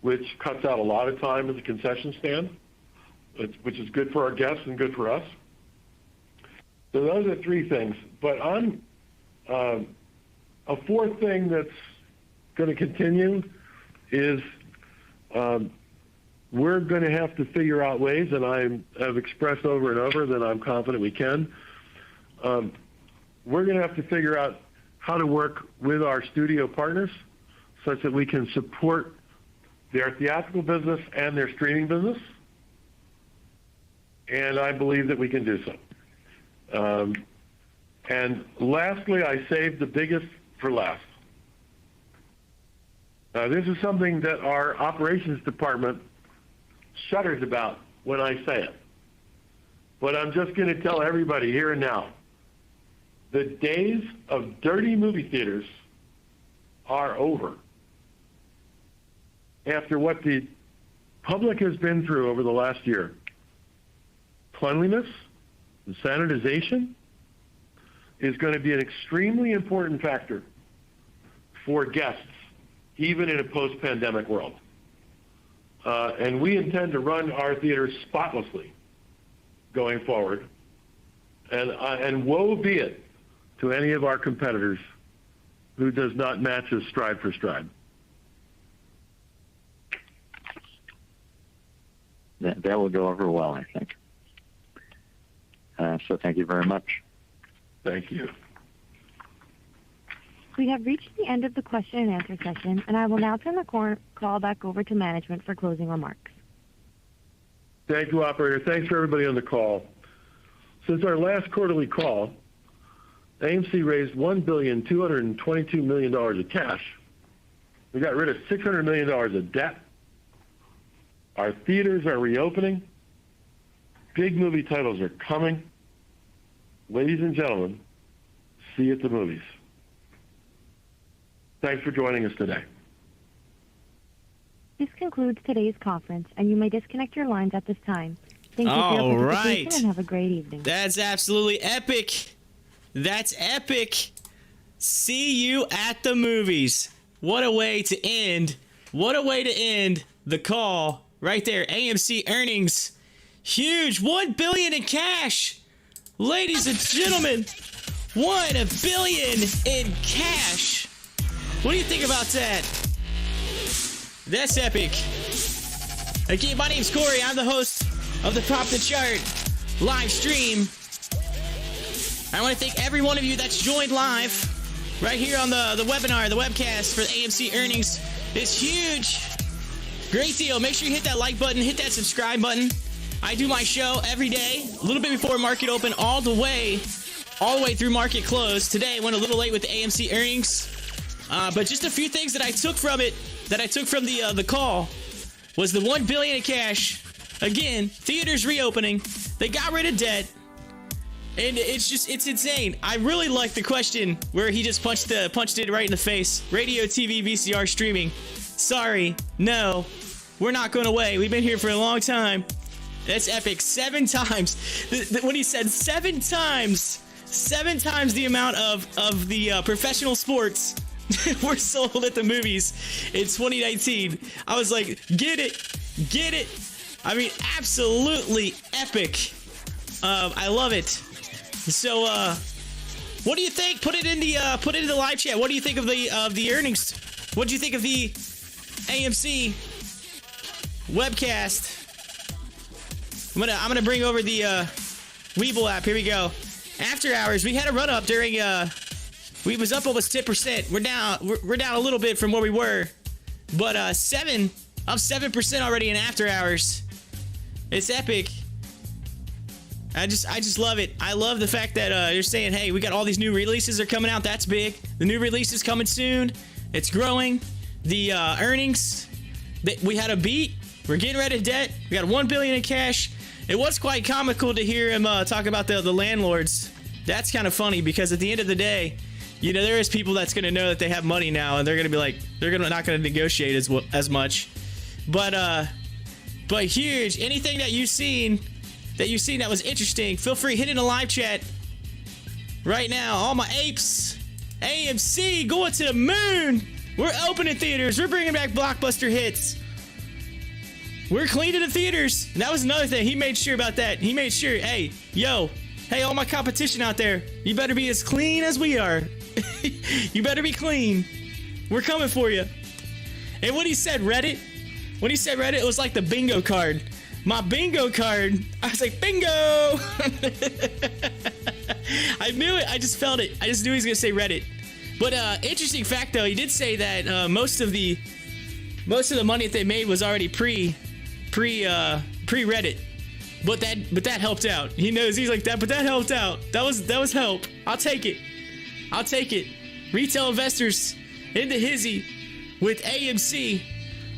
which cuts out a lot of time at the concession stand, which is good for our guests and good for us. So those are three things. But on a fourth thing that's going to continue is we're going to have to figure out ways, and I have expressed over and over that I'm confident we can. We're going to have to figure out how to work with our studio partners such that we can support their theatrical business and their streaming business. And I believe that we can do so. And lastly, I saved the biggest for last. This is something that our operations department shudders about when I say it. But I'm just going to tell everybody here and now, the days of dirty movie theaters are over. After what the public has been through over the last year, cleanliness and sanitization is going to be an extremely important factor for guests, even in a post-pandemic world. And we intend to run our theaters spotlessly going forward. And woe be it to any of our competitors who does not match us stride for stride. That will go over well, I think. So thank you very much. Thank you. We have reached the end of the question and answer session, and I will now turn the call back over to management for closing remarks. Thank you, operator. Thanks for everybody on the call. Since our last quarterly call, AMC raised $1,222 million of cash We got rid of $600 million of debt. Our theaters are reopening. Big movie titles are coming. Ladies and gentlemen, see you at the movies. Thanks for joining us today. This concludes today's conference, and you may disconnect your lines at this time. Thank you for your participation and have a great evening. That's absolutely epic. That's epic. See you at the movies. What a way to end. What a way to end the call right there. AMC earnings. Huge. $1 billion in cash. Ladies and gentlemen, $1 billion in cash. What do you think about that? That's epic. Again, my name's Corey. I'm the host of the Pop the Chart live stream. I want to thank every one of you that's joined live right here on the webinar, the webcast for the AMC earnings. It's huge. Great deal. Make sure you hit that like button, hit that subscribe button. I do my show every day, a little bit before market open, all the way through market close. Today, I went a little late with the AMC earnings. But just a few things that I took from it, that I took from the call, was the $1 billion in cash. Again, theaters reopening. They got rid of debt. And it's insane. I really like the question where he just punched it right in the face. Radio, TV, VCR, streaming. Sorry, no, we're not going away. We've been here for a long time. That's epic. 7 times. When he said 7 times the amount of the professional sports were sold at the movies in 2019. I was like, get it. I mean, absolutely epic. I love it. So, what do you think? Put it in the live chat. What do you think of the earnings? What do you think of the AMC webcast? I'm gonna bring over the WEBULL app. Here we go. After hours, we had a run up during. We was up almost 10%. We're down a little bit from where we were, but up 7% already in after hours. It's epic. I just love it. I love the fact that you're saying, hey, we got all these new releases are coming out. That's big. The new release is coming soon. It's growing. The earnings that we had a beat. We're getting rid of debt. We got $1 billion in cash. It was quite comical to hear him talk about the landlords. That's kind of funny because at the end of the day, you know, there is people that's going to know that they have money now, and they're going to be like, not going to negotiate as much. But huge. Anything that you've seen that was interesting, feel free, hit it in the live chat right now. All my apes, AMC going to the moon. We're opening theaters. We're bringing back blockbuster hits. We're cleaning the theaters. And that was another thing. He made sure about that. He made sure, hey, all my competition out there, you better be as clean as we are. You better be clean. We're coming for you. And when he said Reddit, it was like the bingo card. My bingo card. I was like, bingo. I knew it. I just felt it. I just knew he was going to say Reddit. But interesting fact, though, he did say that most of the money that they made was already pre-Reddit. But that helped out. He knows. He's like that. But that helped out. That was help. I'll take it. Retail investors into hizzy with AMC.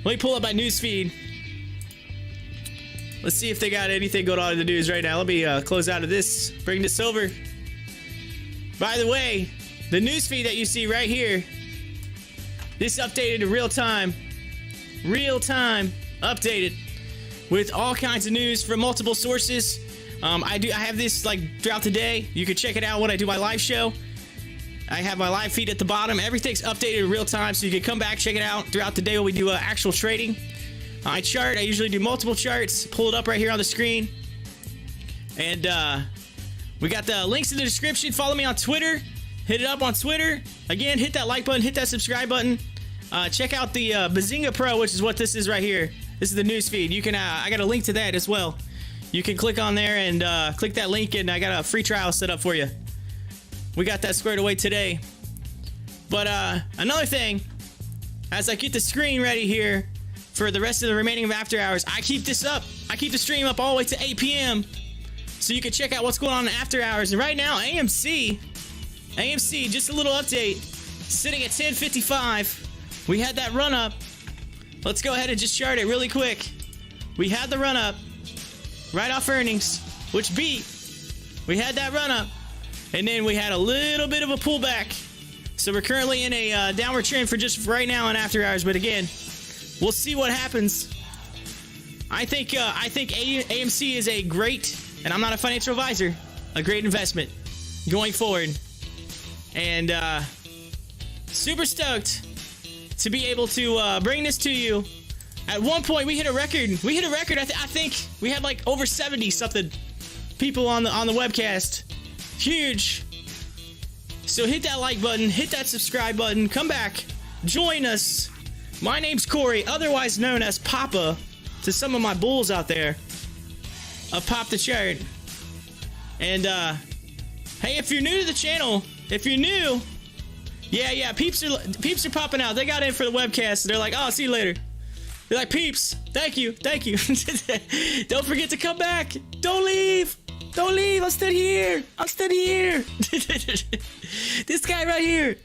Let me pull up my news feed. Let's see if they got anything going on in the news right now. Let me close out of this. Bring this over. By the way, the news feed that you see right here, this updated in real time updated with all kinds of news from multiple sources. I have this like throughout the day. You can check it out when I do my live show. I have my live feed at the bottom. Everything's updated in real time, so you can come back, check it out throughout the day when we do actual trading. I chart. I usually do multiple charts. Pull it up right here on the screen. And we got the links in the description. Follow me on Twitter. Hit it up on Twitter. Again, hit that like button. Hit that subscribe button. Check out the Benzinga Pro, which is what this is right here. This is the news feed. You can. I got a link to that as well. You can click on there and click that link, and I got a free trial set up for you. We got that squared away today. But another thing, as I get the screen ready here for the rest of the remaining of after hours, I keep this up. I keep the stream up all the way to 8 p.m. so you can check out what's going on in after hours. And right now, AMC, just a little update, sitting at 10.55. we had that run up. Let's go ahead and just chart it really quick. We had the run up right off earnings, which beat. We had that run up, and then we had a little bit of a pullback. So we're currently in a downward trend for just right now on after hours. But again, we'll see what happens. I think AMC is a great, and I'm not a financial advisor, a great investment going forward. And super stoked to be able to bring this to you. At one point, we hit a record. I think we had like over 70 something people on the webcast. Huge. So hit that like button, hit that subscribe button, come back, join us. My name's Corey, otherwise known as Papa to some of my bulls out there of Pop the Chart. And hey, if you're new to the channel, if you're new, yeah, peeps are popping out. They got in for the webcast. They're like, oh, see you later. They're like, peeps, thank you. Don't forget to come back. Don't leave. I'm still here. This guy right here.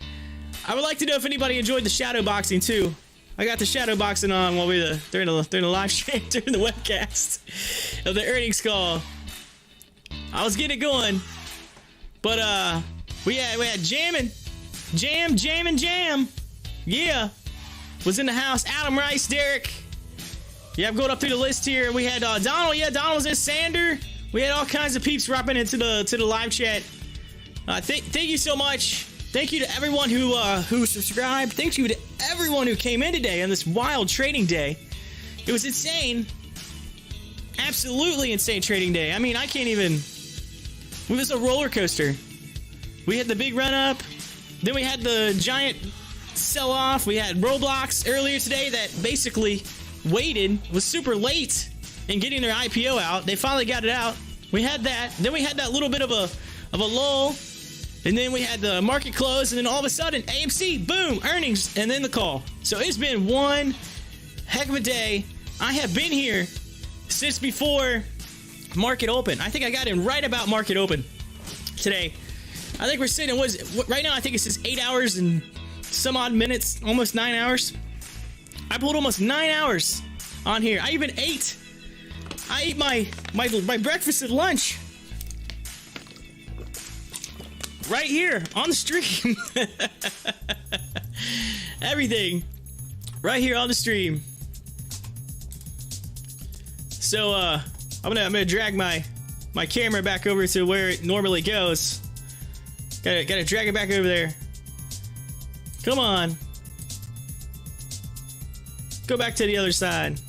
I would like to know if anybody enjoyed the shadow boxing too. I got the shadow boxing on while during the live stream, during the webcast of the earnings call. I was getting it going, but we had jam. Yeah, was in the house. Adam Rice, Derek. Yeah, I'm going up through the list here. We had Donald. Yeah, Donald was in. Sander. We had all kinds of peeps dropping into the live chat. Thank you so much. Thank you to everyone who subscribed. Thank you to everyone who came in today on this wild trading day. It was insane. Absolutely insane trading day. I mean, I can't even... It was a roller coaster. We had the big run up. Then we had the giant sell off. We had Roblox earlier today that basically was super late in getting their IPO out. They finally got it out. We had that. Then we had that little bit of a lull. And then we had the market close, and then all of a sudden, AMC, boom, earnings, and then the call. So it's been one heck of a day. I have been here since before market open. I think I got in right about market open today. I think we're sitting, right now I think it's just 8 hours and some odd minutes, almost 9 hours. I pulled almost 9 hours on here. I even ate my breakfast and lunch right here on the stream. Everything right here on the stream. So I'm gonna drag my camera back over to where it normally goes. Gotta drag it back over there. Come on. Go back to the other side.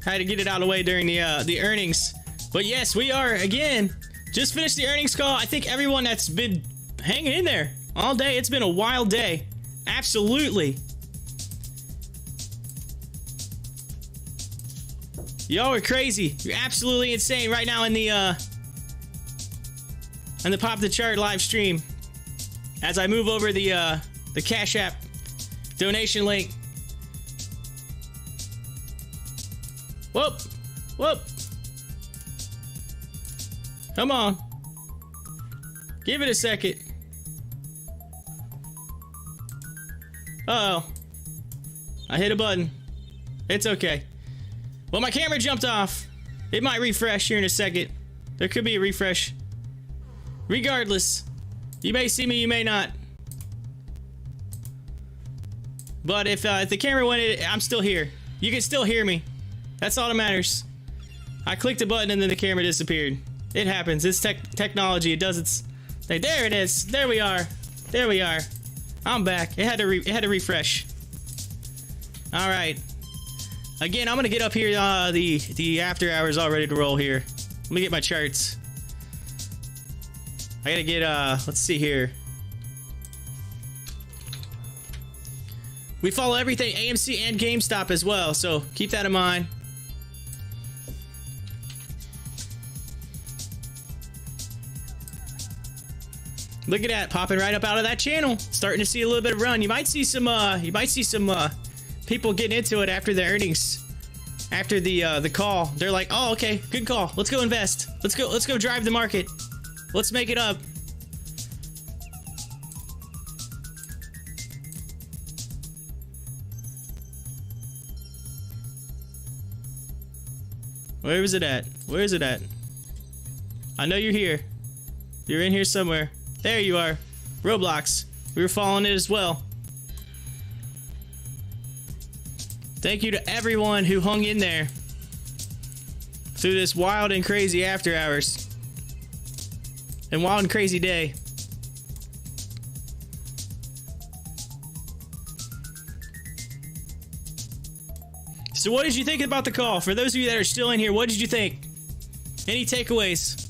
Had to get it out of the way during the earnings. But yes, we are, again, just finished the earnings call. I think everyone that's been hanging in there all day, it's been a wild day. Absolutely. Y'all are crazy. You're absolutely insane right now in the Pop the Chart live stream. As I move over the Cash App donation link. Whoop! Come on. Give it a second. Uh-oh. I hit a button. It's okay. Well, my camera jumped off. It might refresh here in a second. There could be a refresh. Regardless, you may see me, you may not. But if the camera went, I'm still here. You can still hear me. That's all that matters. I clicked a button and then the camera disappeared. It happens. It's technology. It does its thing. There it is. There we are. I'm back. It had to refresh. All right. Again, I'm gonna get up here. The after hours all ready to roll here. Let me get my charts. I gotta get let's see here. We follow everything AMC and GameStop as well, so keep that in mind. Look at that, popping right up out of that channel. Starting to see a little bit of run. You might see some people getting into it after the earnings, after the call. They're like, oh, okay, good call. Let's go invest. Let's go drive the market. Let's make it up. Where is it at? Where is it at? I know you're here. You're in here somewhere. There you are. Roblox. We were following it as well. Thank you to everyone who hung in there through this wild and crazy after hours and wild and crazy day. So what did you think about the call? For those of you that are still in here, what did you think? Any takeaways?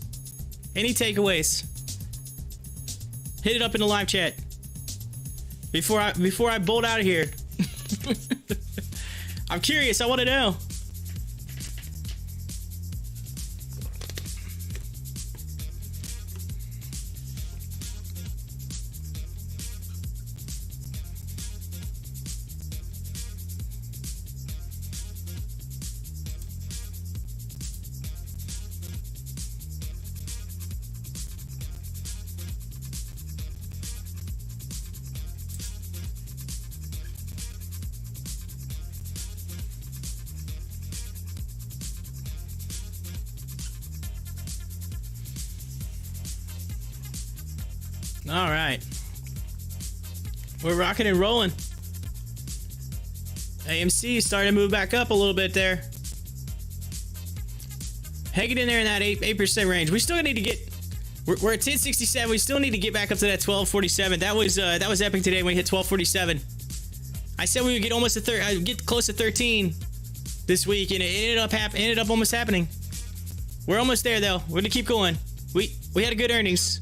Any takeaways? Hit it up in the live chat before I bolt out of here. I'm curious. I want to know. All right. We're rocking and rolling. AMC starting to move back up a little bit there. Hanging in there in that 8% range. We still need to get... We're at 1067. We still need to get back up to that 1247. That was epic today when we hit 1247. I said we would get almost get close to 13 this week, and it ended up almost happening. We're almost there though. We're gonna keep going. We had a good earnings.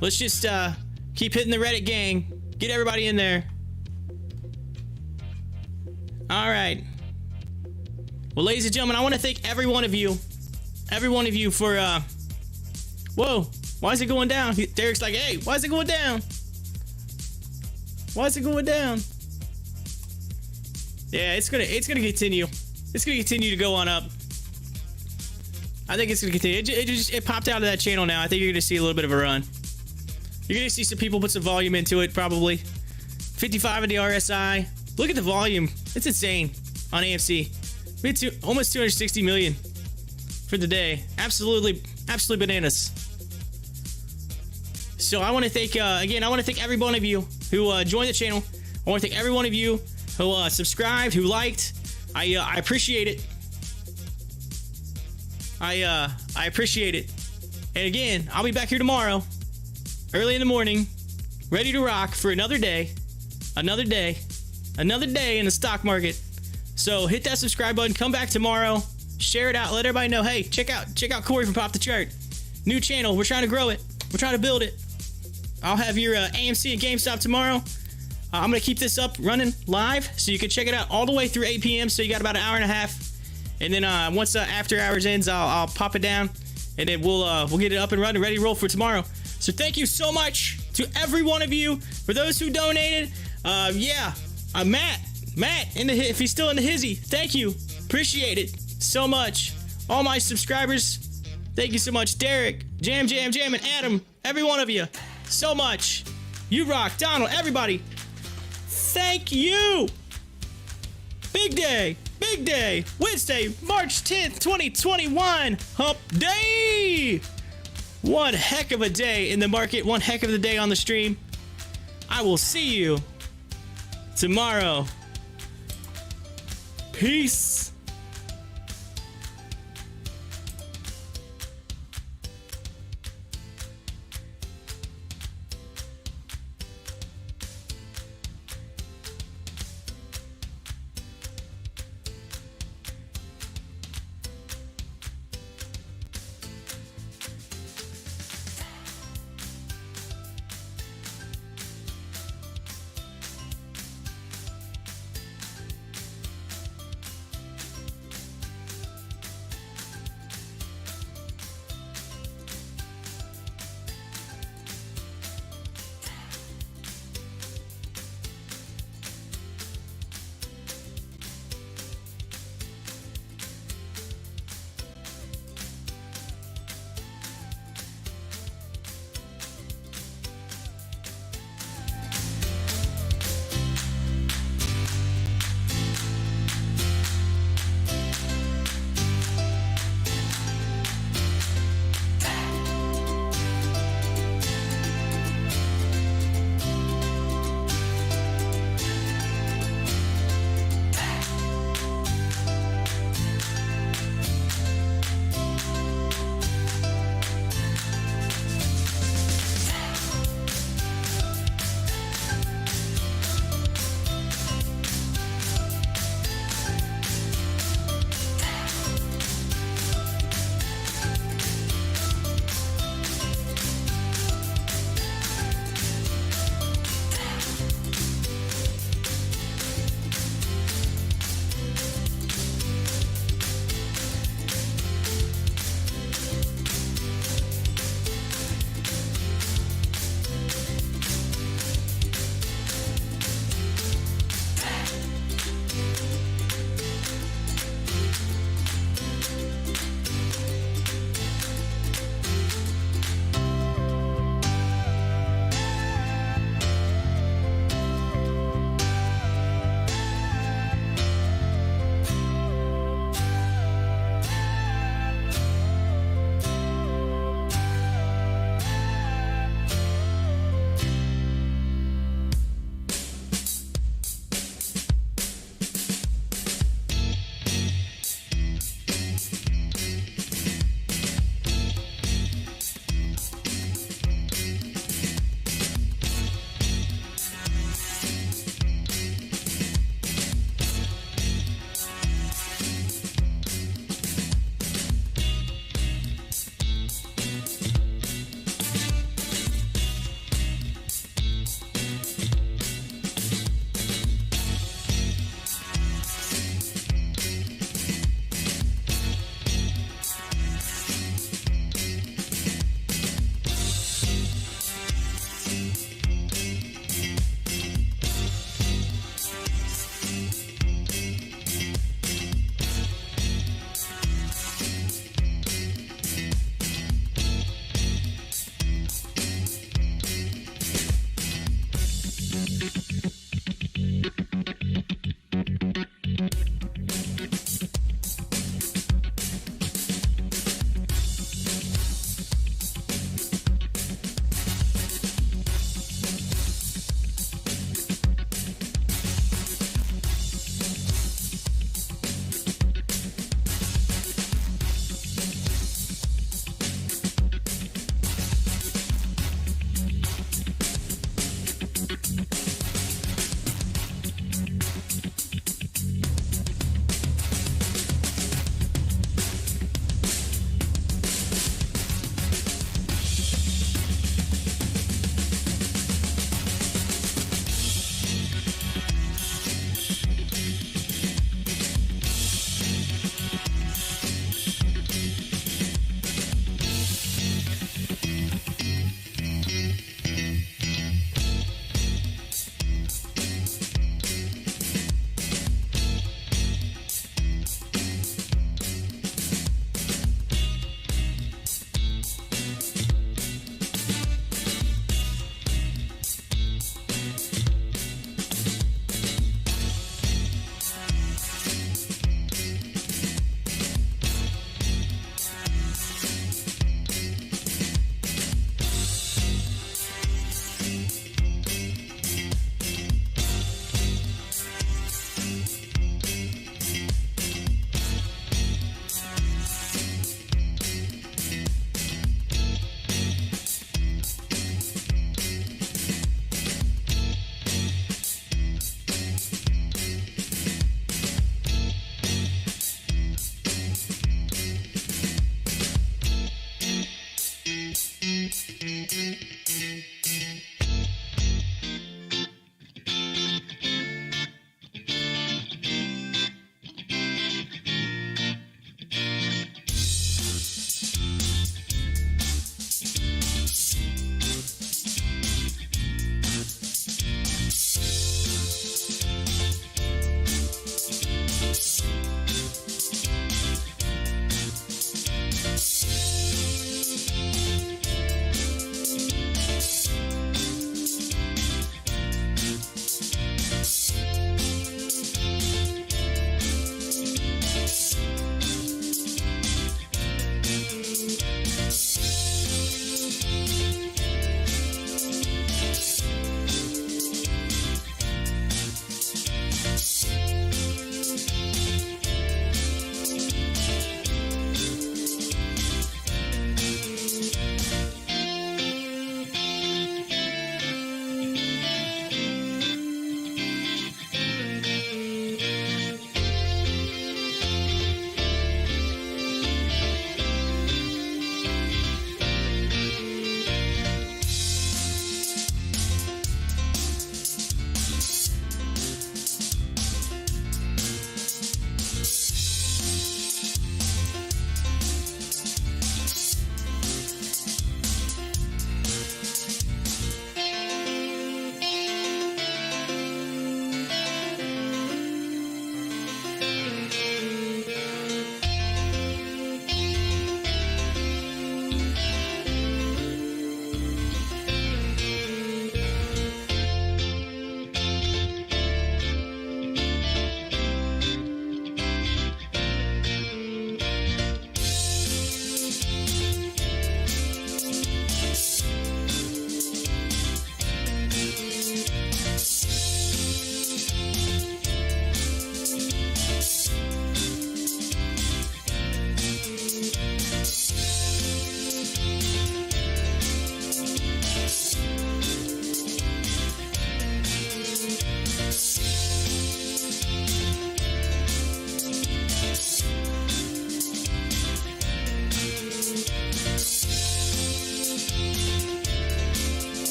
Let's just keep hitting the Reddit gang. Get everybody in there. All right. Well, ladies and gentlemen, I want to thank every one of you for whoa, why is it going down? Derek's like, hey, why is it going down? Why is it going down? Yeah, it's gonna continue. It's gonna continue to go on up. I think it's gonna continue. It popped out of that channel now. I think you're gonna see a little bit of a run. You're gonna see some people put some volume into it, probably. 55 in the RSI. Look at the volume. It's insane on AMC. We had almost 260 million for the day. Absolutely bananas. So I want to thank again. I want to thank every one of you who joined the channel. I want to thank every one of you who subscribed, who liked. I appreciate it. I appreciate it. And again, I'll be back here tomorrow, early in the morning, ready to rock for another day in the stock market. So hit that subscribe button, come back tomorrow, share it out, let everybody know, hey, check out Corey from Pop the Chart. New channel, we're trying to grow it, we're trying to build it. I'll have your AMC and GameStop tomorrow. I'm gonna keep this up running live, so you can check it out all the way through 8 p.m. So you got about an hour and a half, and then once after hours ends, I'll pop it down, and then we'll get it up and running, ready to roll for tomorrow. So thank you so much to every one of you. For those who donated, Matt, if he's still in the hizzy, thank you, appreciate it so much. All my subscribers, thank you so much. Derek, Jam, and Adam, every one of you, so much. You rock, Donald, everybody. Thank you. Big day, Wednesday, March 10th, 2021, hump day. One heck of a day in the market, one heck of a day on the stream. I will see you tomorrow. Peace.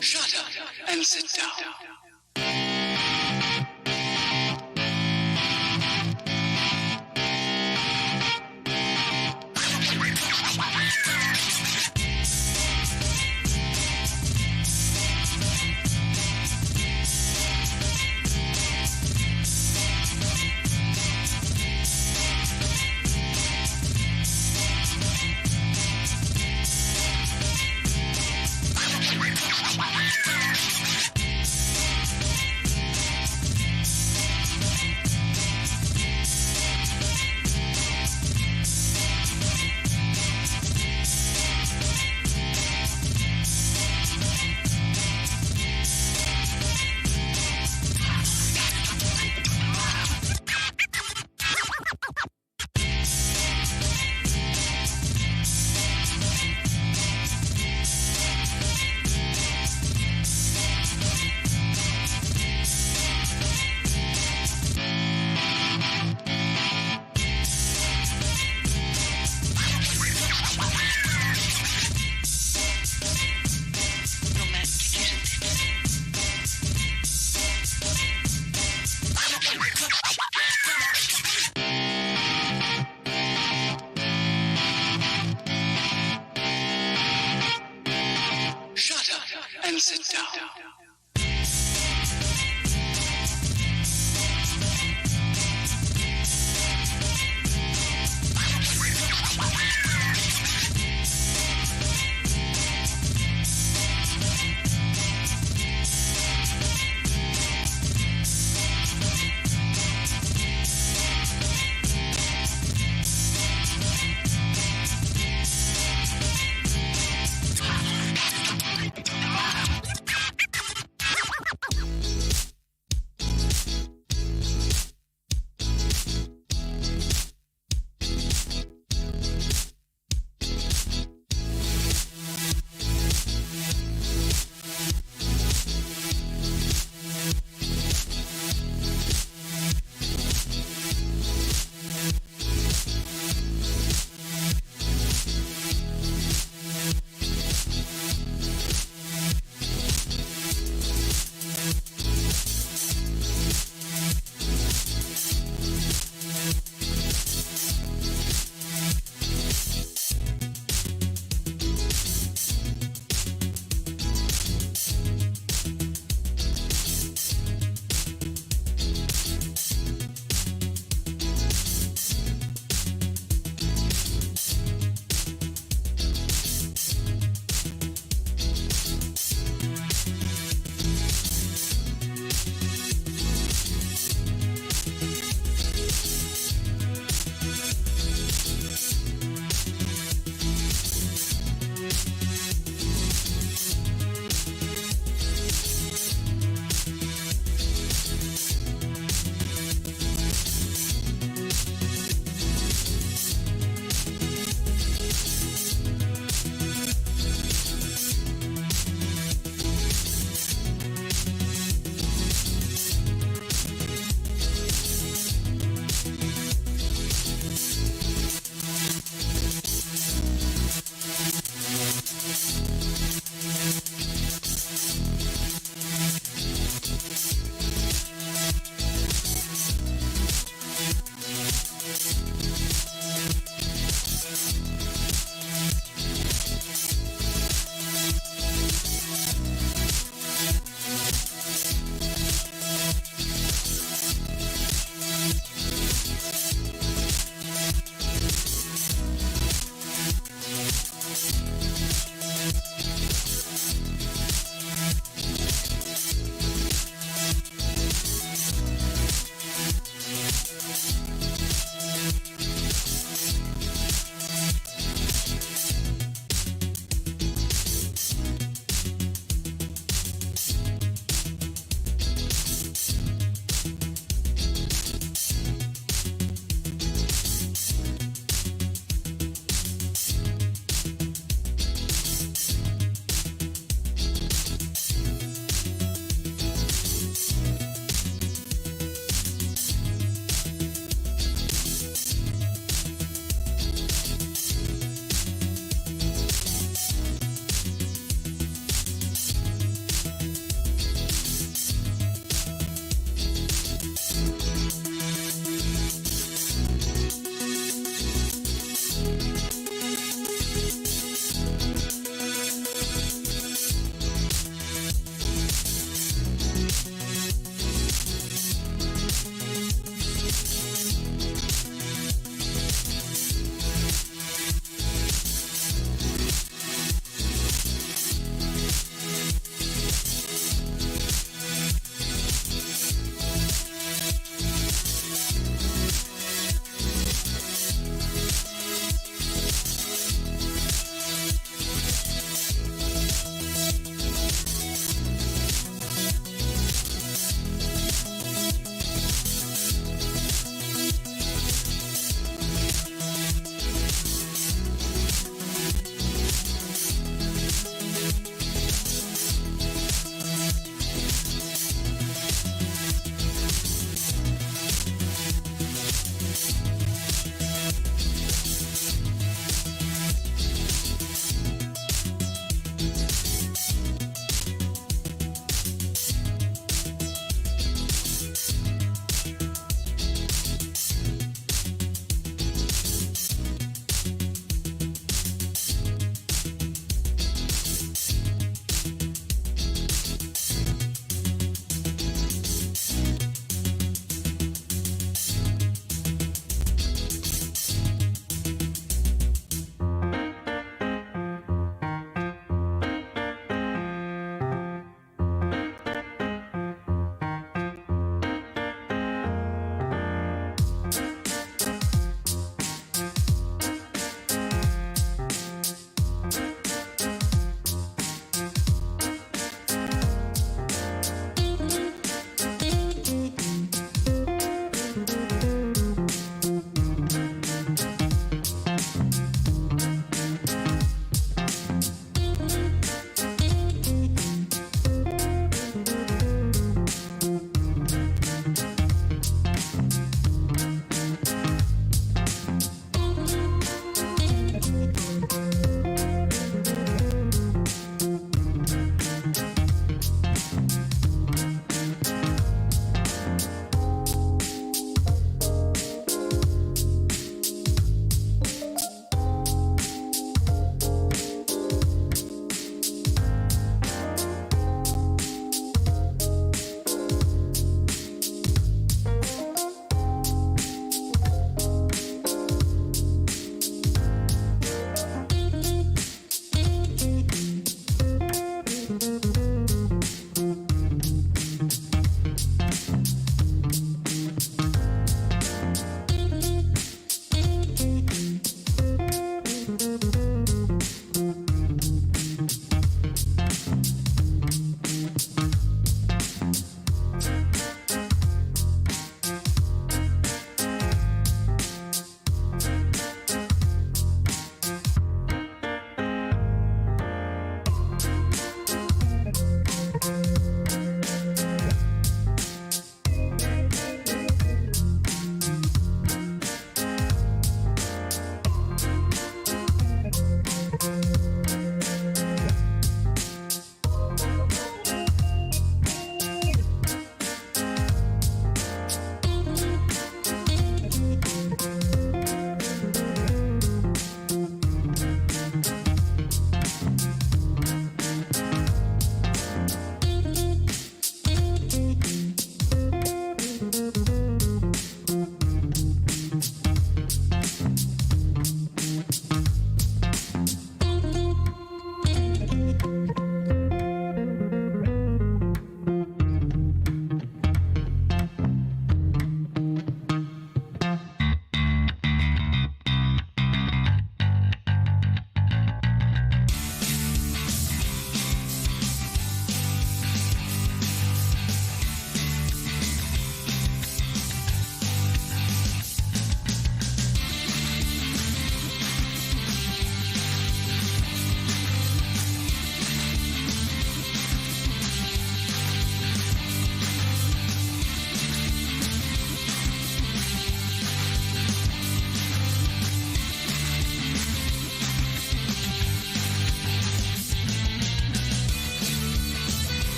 Shut up and sit down. and sit down.